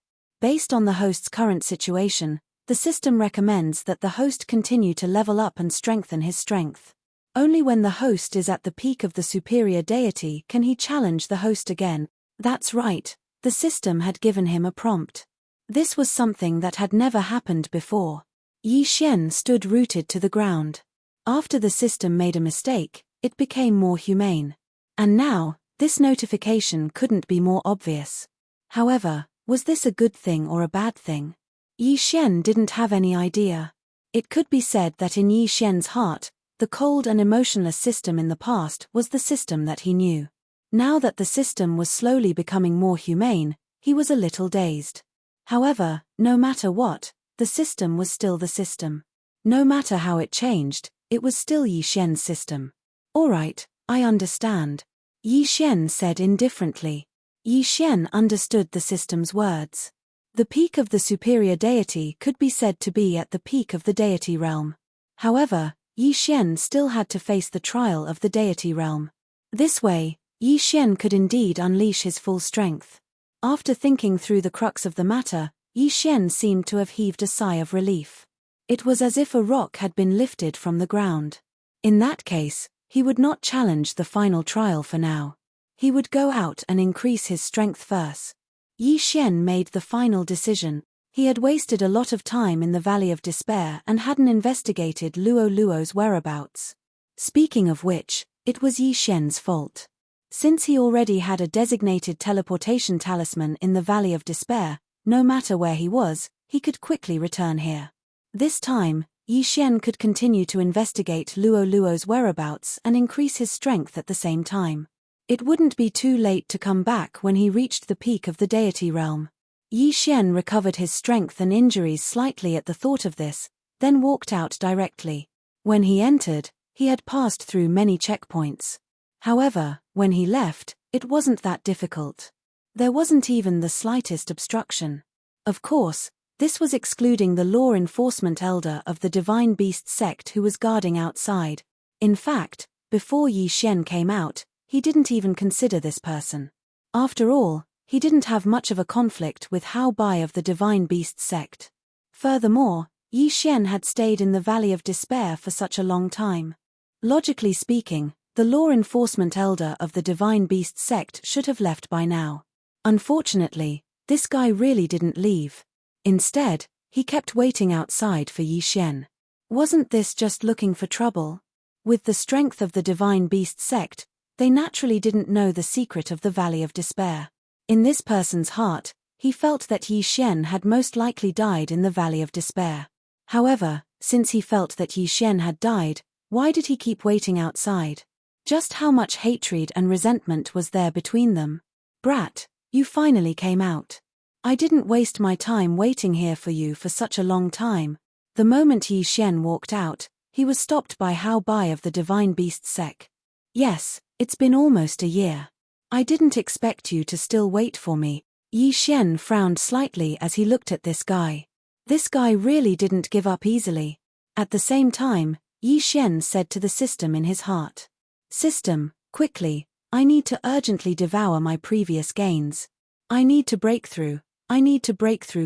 Based on the host's current situation, the system recommends that the host continue to level up and strengthen his strength. Only when the host is at the peak of the superior deity can he challenge the host again. That's right, the system had given him a prompt. This was something that had never happened before. Yi Xian stood rooted to the ground. After the system made a mistake, it became more humane. And now, this notification couldn't be more obvious. However, was this a good thing or a bad thing? Yi Xian didn't have any idea. It could be said that in Yi Xian's heart, the cold and emotionless system in the past was the system that he knew. Now that the system was slowly becoming more humane, he was a little dazed. However, no matter what, the system was still the system. No matter how it changed, it was still Yi Xian's system. Alright, I understand. Yi Xian said indifferently. Yi Xian understood the system's words. The peak of the superior deity could be said to be at the peak of the deity realm. However, Yi Xian still had to face the trial of the deity realm. This way, Yi Xian could indeed unleash his full strength. After thinking through the crux of the matter, Yi Xian seemed to have heaved a sigh of relief. It was as if a rock had been lifted from the ground. In that case, he would not challenge the final trial for now. He would go out and increase his strength first. Yi Xian made the final decision. He had wasted a lot of time in the Valley of Despair and hadn't investigated Luo Luo's whereabouts. Speaking of which, it was Yi Xian's fault. Since he already had a designated teleportation talisman in the Valley of Despair, no matter where he was, he could quickly return here. This time, Yi Xian could continue to investigate Luo Luo's whereabouts and increase his strength at the same time. It wouldn't be too late to come back when he reached the peak of the deity realm. Yi Xian recovered his strength and injuries slightly at the thought of this, then walked out directly. When he entered, he had passed through many checkpoints. However, when he left, it wasn't that difficult. There wasn't even the slightest obstruction. Of course, this was excluding the law enforcement elder of the Divine Beast sect who was guarding outside. In fact, before Yi Xian came out, he didn't even consider this person. After all, he didn't have much of a conflict with Hao Bai of the Divine Beast sect. Furthermore, Yi Xian had stayed in the Valley of Despair for such a long time. Logically speaking, the law enforcement elder of the Divine Beast sect should have left by now. Unfortunately, this guy really didn't leave. Instead, he kept waiting outside for Yi Xian. Wasn't this just looking for trouble? With the strength of the Divine Beast sect, they naturally didn't know the secret of the Valley of Despair. In this person's heart, he felt that Yi Xian had most likely died in the Valley of Despair. However, since he felt that Yi Xian had died, why did he keep waiting outside? Just how much hatred and resentment was there between them? Brat, you finally came out. I didn't waste my time waiting here for you for such a long time. The moment Yi Xian walked out, he was stopped by Hao Bai of the Divine Beast sect. Yes, it's been almost a year. I didn't expect you to still wait for me. Yi Xian frowned slightly as he looked at this guy. This guy really didn't give up easily. At the same time, Yi Xian said to the system in his heart. System, quickly, I need to urgently devour my previous gains. I need to break through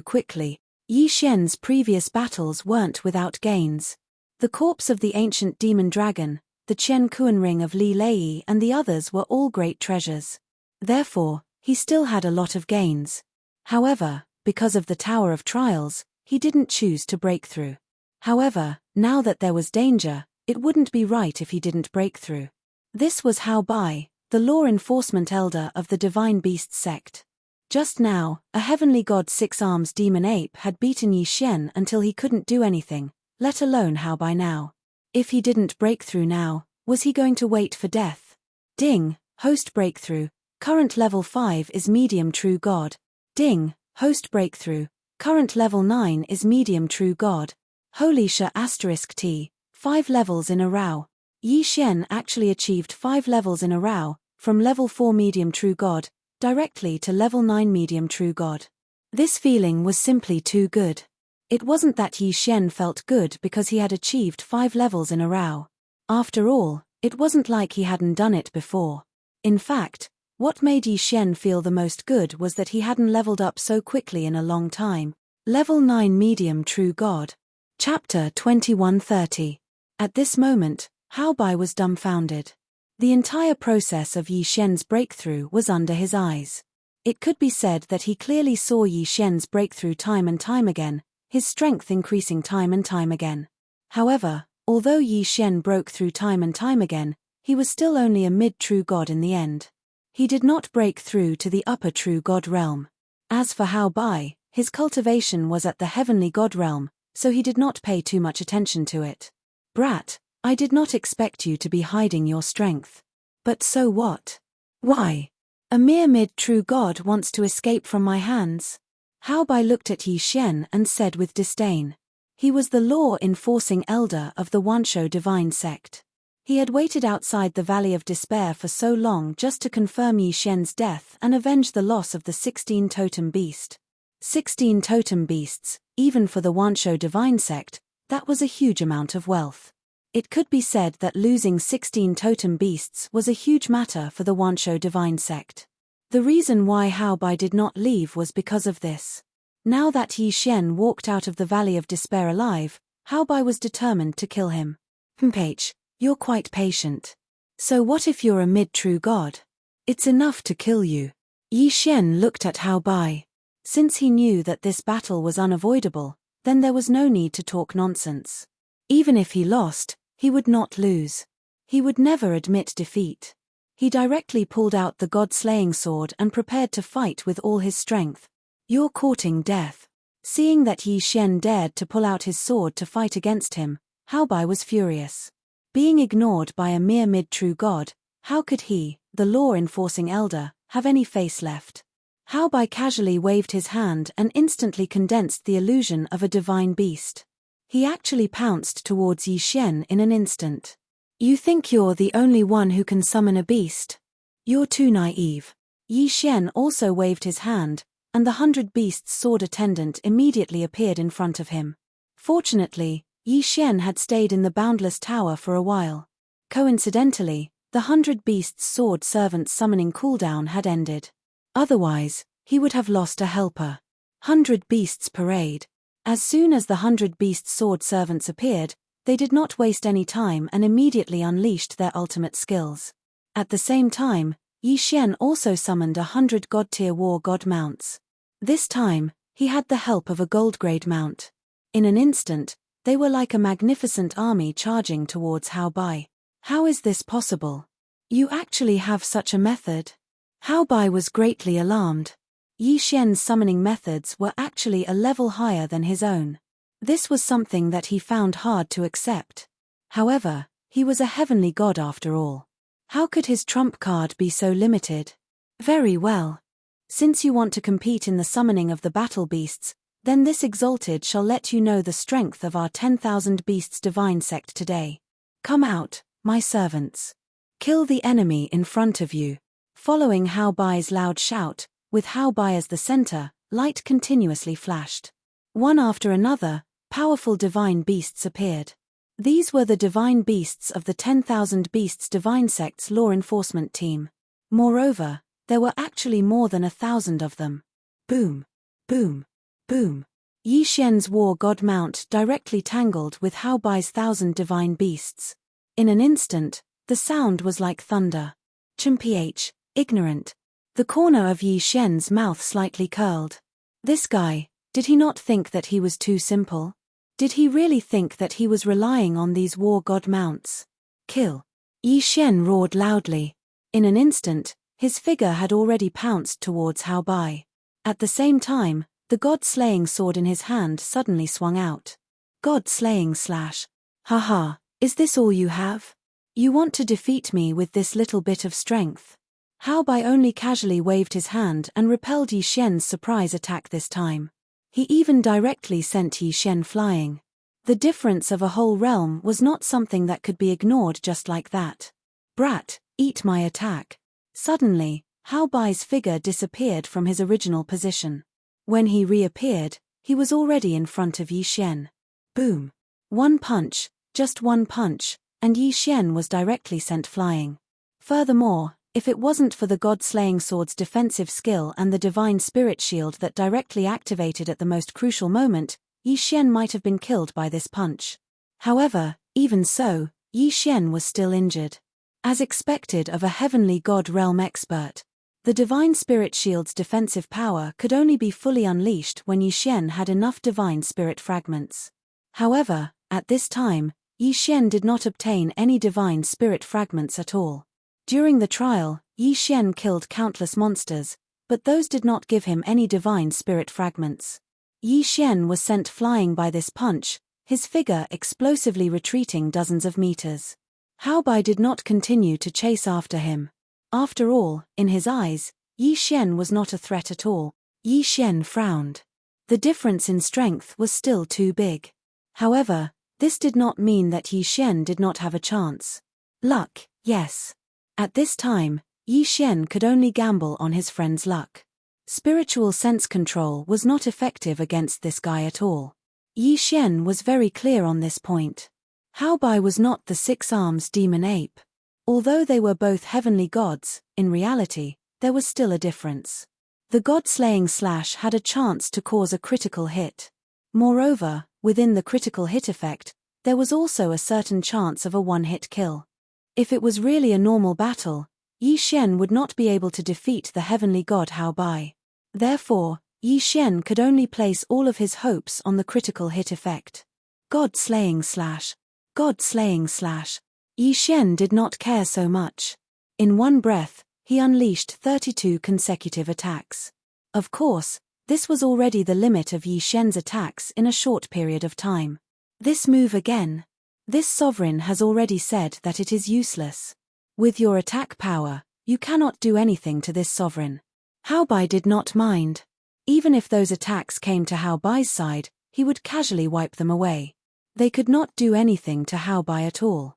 quickly. Yi Xian's previous battles weren't without gains. The corpse of the ancient demon dragon, the Qian Kuan ring of Li Lei and the others were all great treasures. Therefore, he still had a lot of gains. However, because of the Tower of Trials, he didn't choose to break through. However, now that there was danger, it wouldn't be right if he didn't break through. This was Hao Bai, the law enforcement elder of the Divine Beast sect. Just now, a heavenly god six-arms demon ape had beaten Yi Xian until he couldn't do anything, let alone Hao Bai now. If he didn't break through now, was he going to wait for death? Ding, host breakthrough, current level 5 is medium true god. Ding, host breakthrough, current level 9 is medium true god. Holy Sha *T, 5 levels in a row. Yi Xian actually achieved 5 levels in a row, from level 4 medium true god, directly to level 9 medium true god. This feeling was simply too good. It wasn't that Yi Xian felt good because he had achieved 5 levels in a row. After all, it wasn't like he hadn't done it before. In fact, what made Yi Xian feel the most good was that he hadn't leveled up so quickly in a long time. Level 9 medium true god. Chapter 2130. At this moment, Hao Bai was dumbfounded. The entire process of Yi Xian's breakthrough was under his eyes. It could be said that he clearly saw Yi Xian's breakthrough time and time again, his strength increasing time and time again. However, although Yi Xian broke through time and time again, he was still only a mid-true god in the end. He did not break through to the upper true god realm. As for Hao Bai, his cultivation was at the heavenly god realm, so he did not pay too much attention to it. Brat, I did not expect you to be hiding your strength. But so what? Why? A mere mid-true god wants to escape from my hands? Hao Bai looked at Yi Xian and said with disdain. He was the law-enforcing elder of the Wanshou divine sect. He had waited outside the Valley of Despair for so long just to confirm Yi Xian's death and avenge the loss of the 16 totem beast. 16 totem beasts, even for the Wanshou divine sect, that was a huge amount of wealth. It could be said that losing 16 totem beasts was a huge matter for the Wanshou divine sect. The reason why Hao Bai did not leave was because of this. Now that Yi Xian walked out of the Valley of Despair alive, Hao Bai was determined to kill him. H, you're quite patient. So what if you're a mid-true god? It's enough to kill you. Yi Xian looked at Hao Bai. Since he knew that this battle was unavoidable, then there was no need to talk nonsense. Even if he lost, he would not lose. He would never admit defeat. He directly pulled out the god-slaying sword and prepared to fight with all his strength. You're courting death. Seeing that Yi Xian dared to pull out his sword to fight against him, Hao Bai was furious. Being ignored by a mere mid-true god, how could he, the law-enforcing elder, have any face left? Hao Bai casually waved his hand and instantly condensed the illusion of a divine beast. He actually pounced towards Yi Xian in an instant. You think you're the only one who can summon a beast? You're too naive. Yi Xian also waved his hand, and the 100 Beasts' sword attendant immediately appeared in front of him. Fortunately, Yi Xian had stayed in the Boundless Tower for a while. Coincidentally, the 100 Beasts' sword servant's summoning cooldown had ended. Otherwise, he would have lost a helper. 100 Beasts Parade. As soon as the 100 Beasts' sword servants appeared, they did not waste any time and immediately unleashed their ultimate skills. At the same time, Yi Xian also summoned 100 God-tier war god mounts. This time, he had the help of a gold-grade mount. In an instant, they were like a magnificent army charging towards Hao Bai. How is this possible? You actually have such a method? Hao Bai was greatly alarmed. Yi Xian's summoning methods were actually a level higher than his own. This was something that he found hard to accept. However, he was a heavenly god after all. How could his trump card be so limited? Very well. Since you want to compete in the summoning of the battle beasts, then this exalted shall let you know the strength of our 10,000 beasts divine sect today. Come out, my servants. Kill the enemy in front of you. Following Hao Bai's loud shout, with Hao Bai as the center, light continuously flashed. One after another, powerful divine beasts appeared. These were the divine beasts of the 10,000 Beasts Divine Sect's law enforcement team. Moreover, there were actually more than 1,000 of them. Boom, boom, boom. Yi Xian's war god mount directly tangled with Hao Bai's 1,000 divine beasts. In an instant, the sound was like thunder. Chimph, ignorant. The corner of Yi Xian's mouth slightly curled. This guy, did he not think that he was too simple? Did he really think that he was relying on these war god mounts? Kill. Yi Xian roared loudly. In an instant, his figure had already pounced towards Hao Bai. At the same time, the god-slaying sword in his hand suddenly swung out. God-slaying slash. Haha, is this all you have? You want to defeat me with this little bit of strength? Hao Bai only casually waved his hand and repelled Yi Xian's surprise attack this time. He even directly sent Yi Xian flying. The difference of a whole realm was not something that could be ignored just like that. Brat, eat my attack. Suddenly, Hao Bai's figure disappeared from his original position. When he reappeared, he was already in front of Yi Xian. Boom. One punch, just one punch, and Yi Xian was directly sent flying. Furthermore, if it wasn't for the god-slaying sword's defensive skill and the divine spirit shield that directly activated at the most crucial moment, Yi Xian might have been killed by this punch. However, even so, Yi Xian was still injured. As expected of a heavenly god realm expert, the divine spirit shield's defensive power could only be fully unleashed when Yi Xian had enough divine spirit fragments. However, at this time, Yi Xian did not obtain any divine spirit fragments at all. During the trial, Yi Xian killed countless monsters, but those did not give him any divine spirit fragments. Yi Xian was sent flying by this punch, his figure explosively retreating dozens of meters. Hao Bai did not continue to chase after him. After all, in his eyes, Yi Xian was not a threat at all. Yi Xian frowned. The difference in strength was still too big. However, this did not mean that Yi Xian did not have a chance. Luck, yes. At this time, Yi Xian could only gamble on his friend's luck. Spiritual sense control was not effective against this guy at all. Yi Xian was very clear on this point. Hao Bai was not the 6 arms demon ape. Although they were both heavenly gods, in reality, there was still a difference. The god-slaying slash had a chance to cause a critical hit. Moreover, within the critical hit effect, there was also a certain chance of a one-hit kill. If it was really a normal battle, Yi Xian would not be able to defeat the heavenly god Hao Bai. Therefore, Yi Xian could only place all of his hopes on the critical hit effect. God-slaying slash. God-slaying slash. Yi Xian did not care so much. In one breath, he unleashed 32 consecutive attacks. Of course, this was already the limit of Yi Xian's attacks in a short period of time. This move again. This sovereign has already said that it is useless. With your attack power, you cannot do anything to this sovereign. Hao Bai did not mind. Even if those attacks came to Hao Bai's side, he would casually wipe them away. They could not do anything to Hao Bai at all.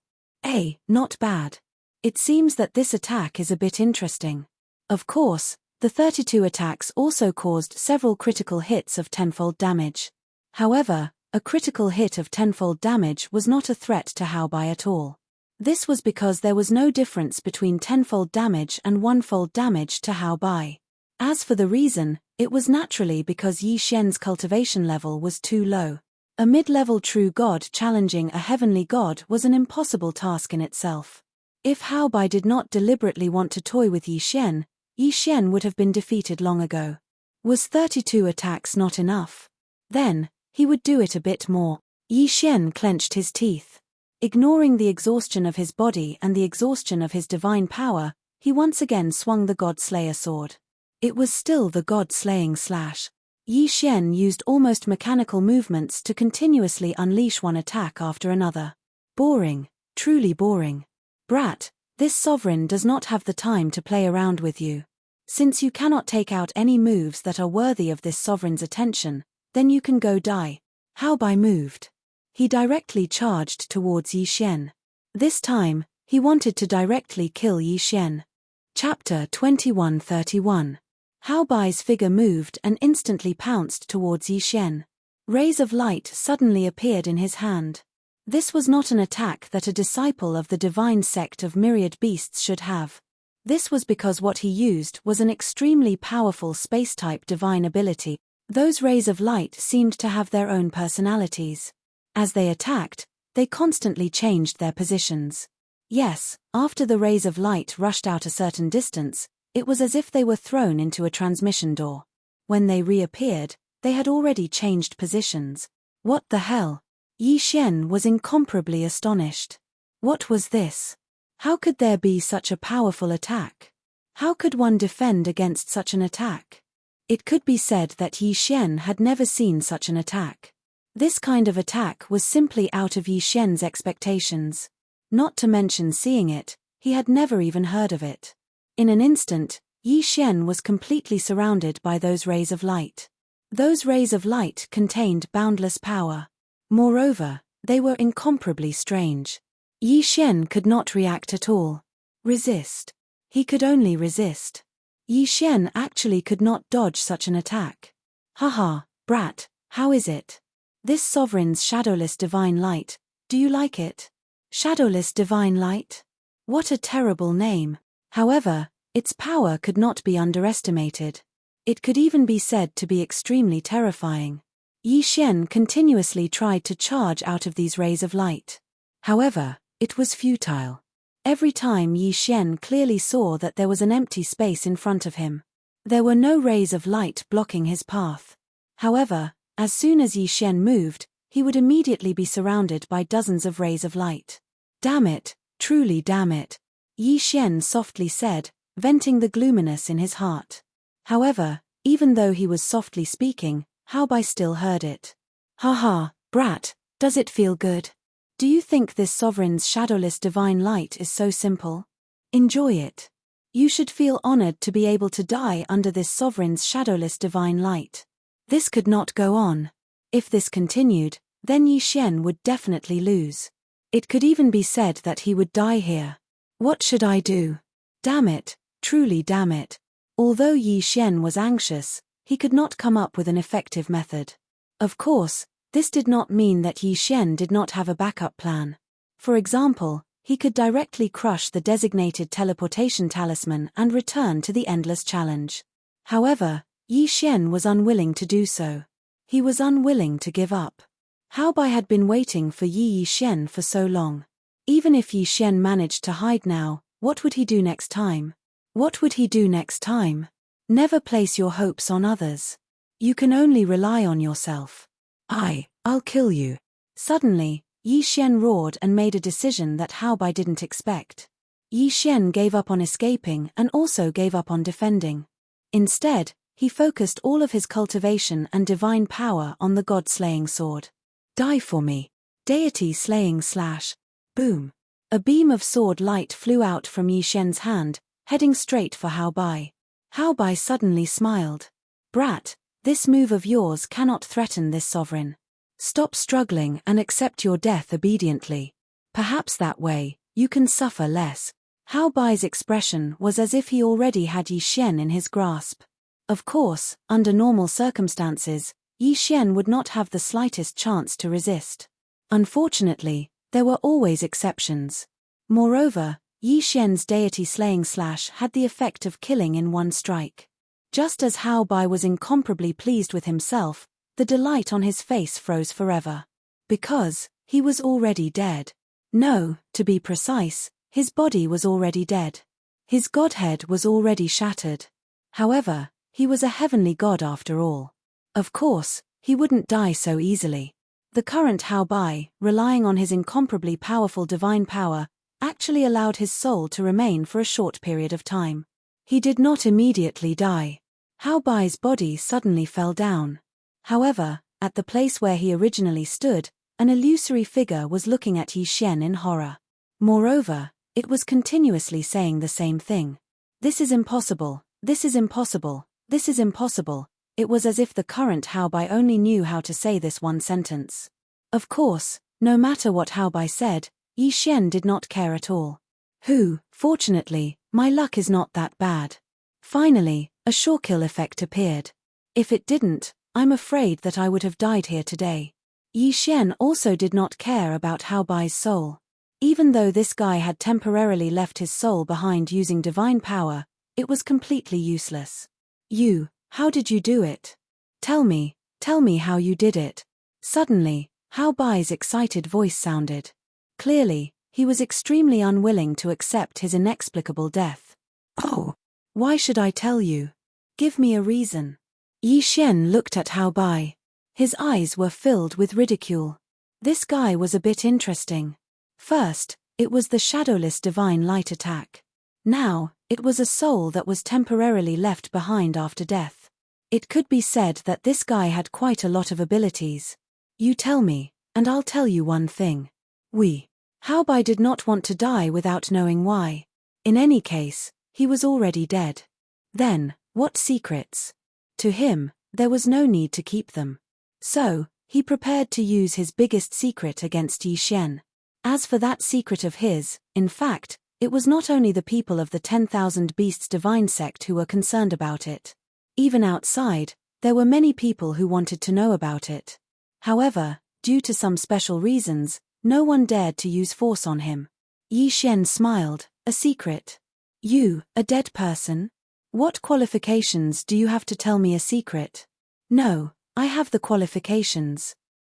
Not bad. It seems that this attack is a bit interesting. Of course, The 32 attacks also caused several critical hits of tenfold damage. However, a critical hit of tenfold damage was not a threat to Hao Bai at all. This was because there was no difference between tenfold damage and onefold damage to Hao Bai. As for the reason, it was naturally because Yi Xian's cultivation level was too low. A mid-level true god challenging a heavenly god was an impossible task in itself. If Hao Bai did not deliberately want to toy with Yi Xian would have been defeated long ago. Was 32 attacks not enough? Then, he would do it a bit more. Yi Xian clenched his teeth. Ignoring the exhaustion of his body and the exhaustion of his divine power, he once again swung the God-Slayer sword. It was still the God-slaying slash. Yi Xian used almost mechanical movements to continuously unleash one attack after another. Boring, truly boring. Brat, this sovereign does not have the time to play around with you. Since you cannot take out any moves that are worthy of this sovereign's attention, then you can go die. Hao Bai moved. He directly charged towards Yi Xian. This time, he wanted to directly kill Yi Xian. Chapter 21:31. Hao Bai's figure moved and instantly pounced towards Yi Xian. Rays of light suddenly appeared in his hand. This was not an attack that a disciple of the divine sect of myriad beasts should have. This was because what he used was an extremely powerful space-type divine ability. Those rays of light seemed to have their own personalities. As they attacked, they constantly changed their positions. Yes, after the rays of light rushed out a certain distance, it was as if they were thrown into a transmission door. When they reappeared, they had already changed positions. What the hell? Yi Xian was incomparably astonished. What was this? How could there be such a powerful attack? How could one defend against such an attack? It could be said that Yi Xian had never seen such an attack. This kind of attack was simply out of Yi Xian's expectations. Not to mention seeing it, he had never even heard of it. In an instant, Yi Xian was completely surrounded by those rays of light. Those rays of light contained boundless power. Moreover, they were incomparably strange. Yi Xian could not react at all. Resist. He could only resist. Yi Xian actually could not dodge such an attack. Haha, brat, how is it? This sovereign's shadowless divine light, do you like it? Shadowless divine light? What a terrible name. However, its power could not be underestimated. It could even be said to be extremely terrifying. Yi Xian continuously tried to charge out of these rays of light. However, it was futile. Every time Yi Xian clearly saw that there was an empty space in front of him. There were no rays of light blocking his path. However, as soon as Yi Xian moved, he would immediately be surrounded by dozens of rays of light. Damn it, truly damn it, Yi Xian softly said, venting the gloominess in his heart. However, even though he was softly speaking, Hao Bai still heard it. Haha, brat, does it feel good? Do you think this sovereign's shadowless divine light is so simple? Enjoy it. You should feel honored to be able to die under this sovereign's shadowless divine light. This could not go on. If this continued, then Yi Xian would definitely lose. It could even be said that he would die here. What should I do? Damn it, truly damn it. Although Yi Xian was anxious, he could not come up with an effective method. Of course, this did not mean that Yi Xian did not have a backup plan. For example, he could directly crush the designated teleportation talisman and return to the endless challenge. However, Yi Xian was unwilling to do so. He was unwilling to give up. Hao Bai had been waiting for Yi Xian for so long. Even if Yi Xian managed to hide now, what would he do next time? What would he do next time? Never place your hopes on others. You can only rely on yourself. I'll kill you. Suddenly, Yi Xian roared and made a decision that Hao Bai didn't expect. Yi Xian gave up on escaping and also gave up on defending. Instead, he focused all of his cultivation and divine power on the god-slaying sword. Die for me. Deity-slaying slash. Boom. A beam of sword light flew out from Yi Xian's hand, heading straight for Hao Bai. Hao Bai suddenly smiled. Brat, this move of yours cannot threaten this sovereign. Stop struggling and accept your death obediently. Perhaps that way, you can suffer less. Hao Bai's expression was as if he already had Yi Xian in his grasp. Of course, under normal circumstances, Yi Xian would not have the slightest chance to resist. Unfortunately, there were always exceptions. Moreover, Yi Xian's deity-slaying slash had the effect of killing in one strike. Just as Hao Bai was incomparably pleased with himself, the delight on his face froze forever. Because he was already dead. No, to be precise, his body was already dead. His godhead was already shattered. However, he was a heavenly god after all. Of course, he wouldn't die so easily. The current Hao Bai, relying on his incomparably powerful divine power, actually allowed his soul to remain for a short period of time. He did not immediately die. Hao Bai's body suddenly fell down. However, at the place where he originally stood, an illusory figure was looking at Yi Xian in horror. Moreover, it was continuously saying the same thing. This is impossible, this is impossible, this is impossible. It was as if the current Hao Bai only knew how to say this one sentence. Of course, no matter what Hao Bai said, Yi Xian did not care at all. Fortunately, my luck is not that bad. Finally, a Shawkill effect appeared. If it didn't, I'm afraid that I would have died here today. Yi Xian also did not care about Hao Bai's soul. Even though this guy had temporarily left his soul behind using divine power, it was completely useless. How did you do it? Tell me how you did it. Suddenly, Hao Bai's excited voice sounded. Clearly, he was extremely unwilling to accept his inexplicable death. Oh, why should I tell you? Give me a reason. Yi Xian looked at Hao Bai. His eyes were filled with ridicule. This guy was a bit interesting. First, it was the shadowless divine light attack. Now, it was a soul that was temporarily left behind after death. It could be said that this guy had quite a lot of abilities. You tell me, and I'll tell you one thing. Hao Bai did not want to die without knowing why. In any case, he was already dead. Then, what secrets? To him, there was no need to keep them. So, he prepared to use his biggest secret against Yi Xian. As for that secret of his, in fact, it was not only the people of the 10,000 Beasts divine sect who were concerned about it. Even outside, there were many people who wanted to know about it. However, due to some special reasons, no one dared to use force on him. Yi Xian smiled. A secret? You, a dead person? What qualifications do you have to tell me a secret? No, I have the qualifications.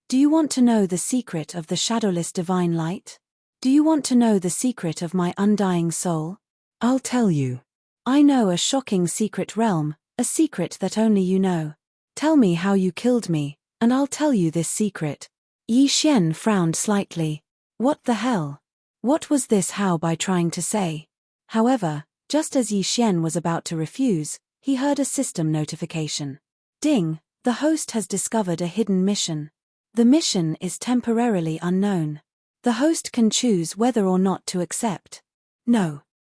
Do you want to know the secret of the shadowless divine light? Do you want to know the secret of my undying soul? I'll tell you. I know a shocking secret realm, a secret that only you know. Tell me how you killed me, and I'll tell you this secret. Yi Xian frowned slightly. What the hell? What was this Hao Bai trying to say? However, just as Yi Xian was about to refuse, he heard a system notification. Ding, the host has discovered a hidden mission. The mission is temporarily unknown. The host can choose whether or not to accept. No,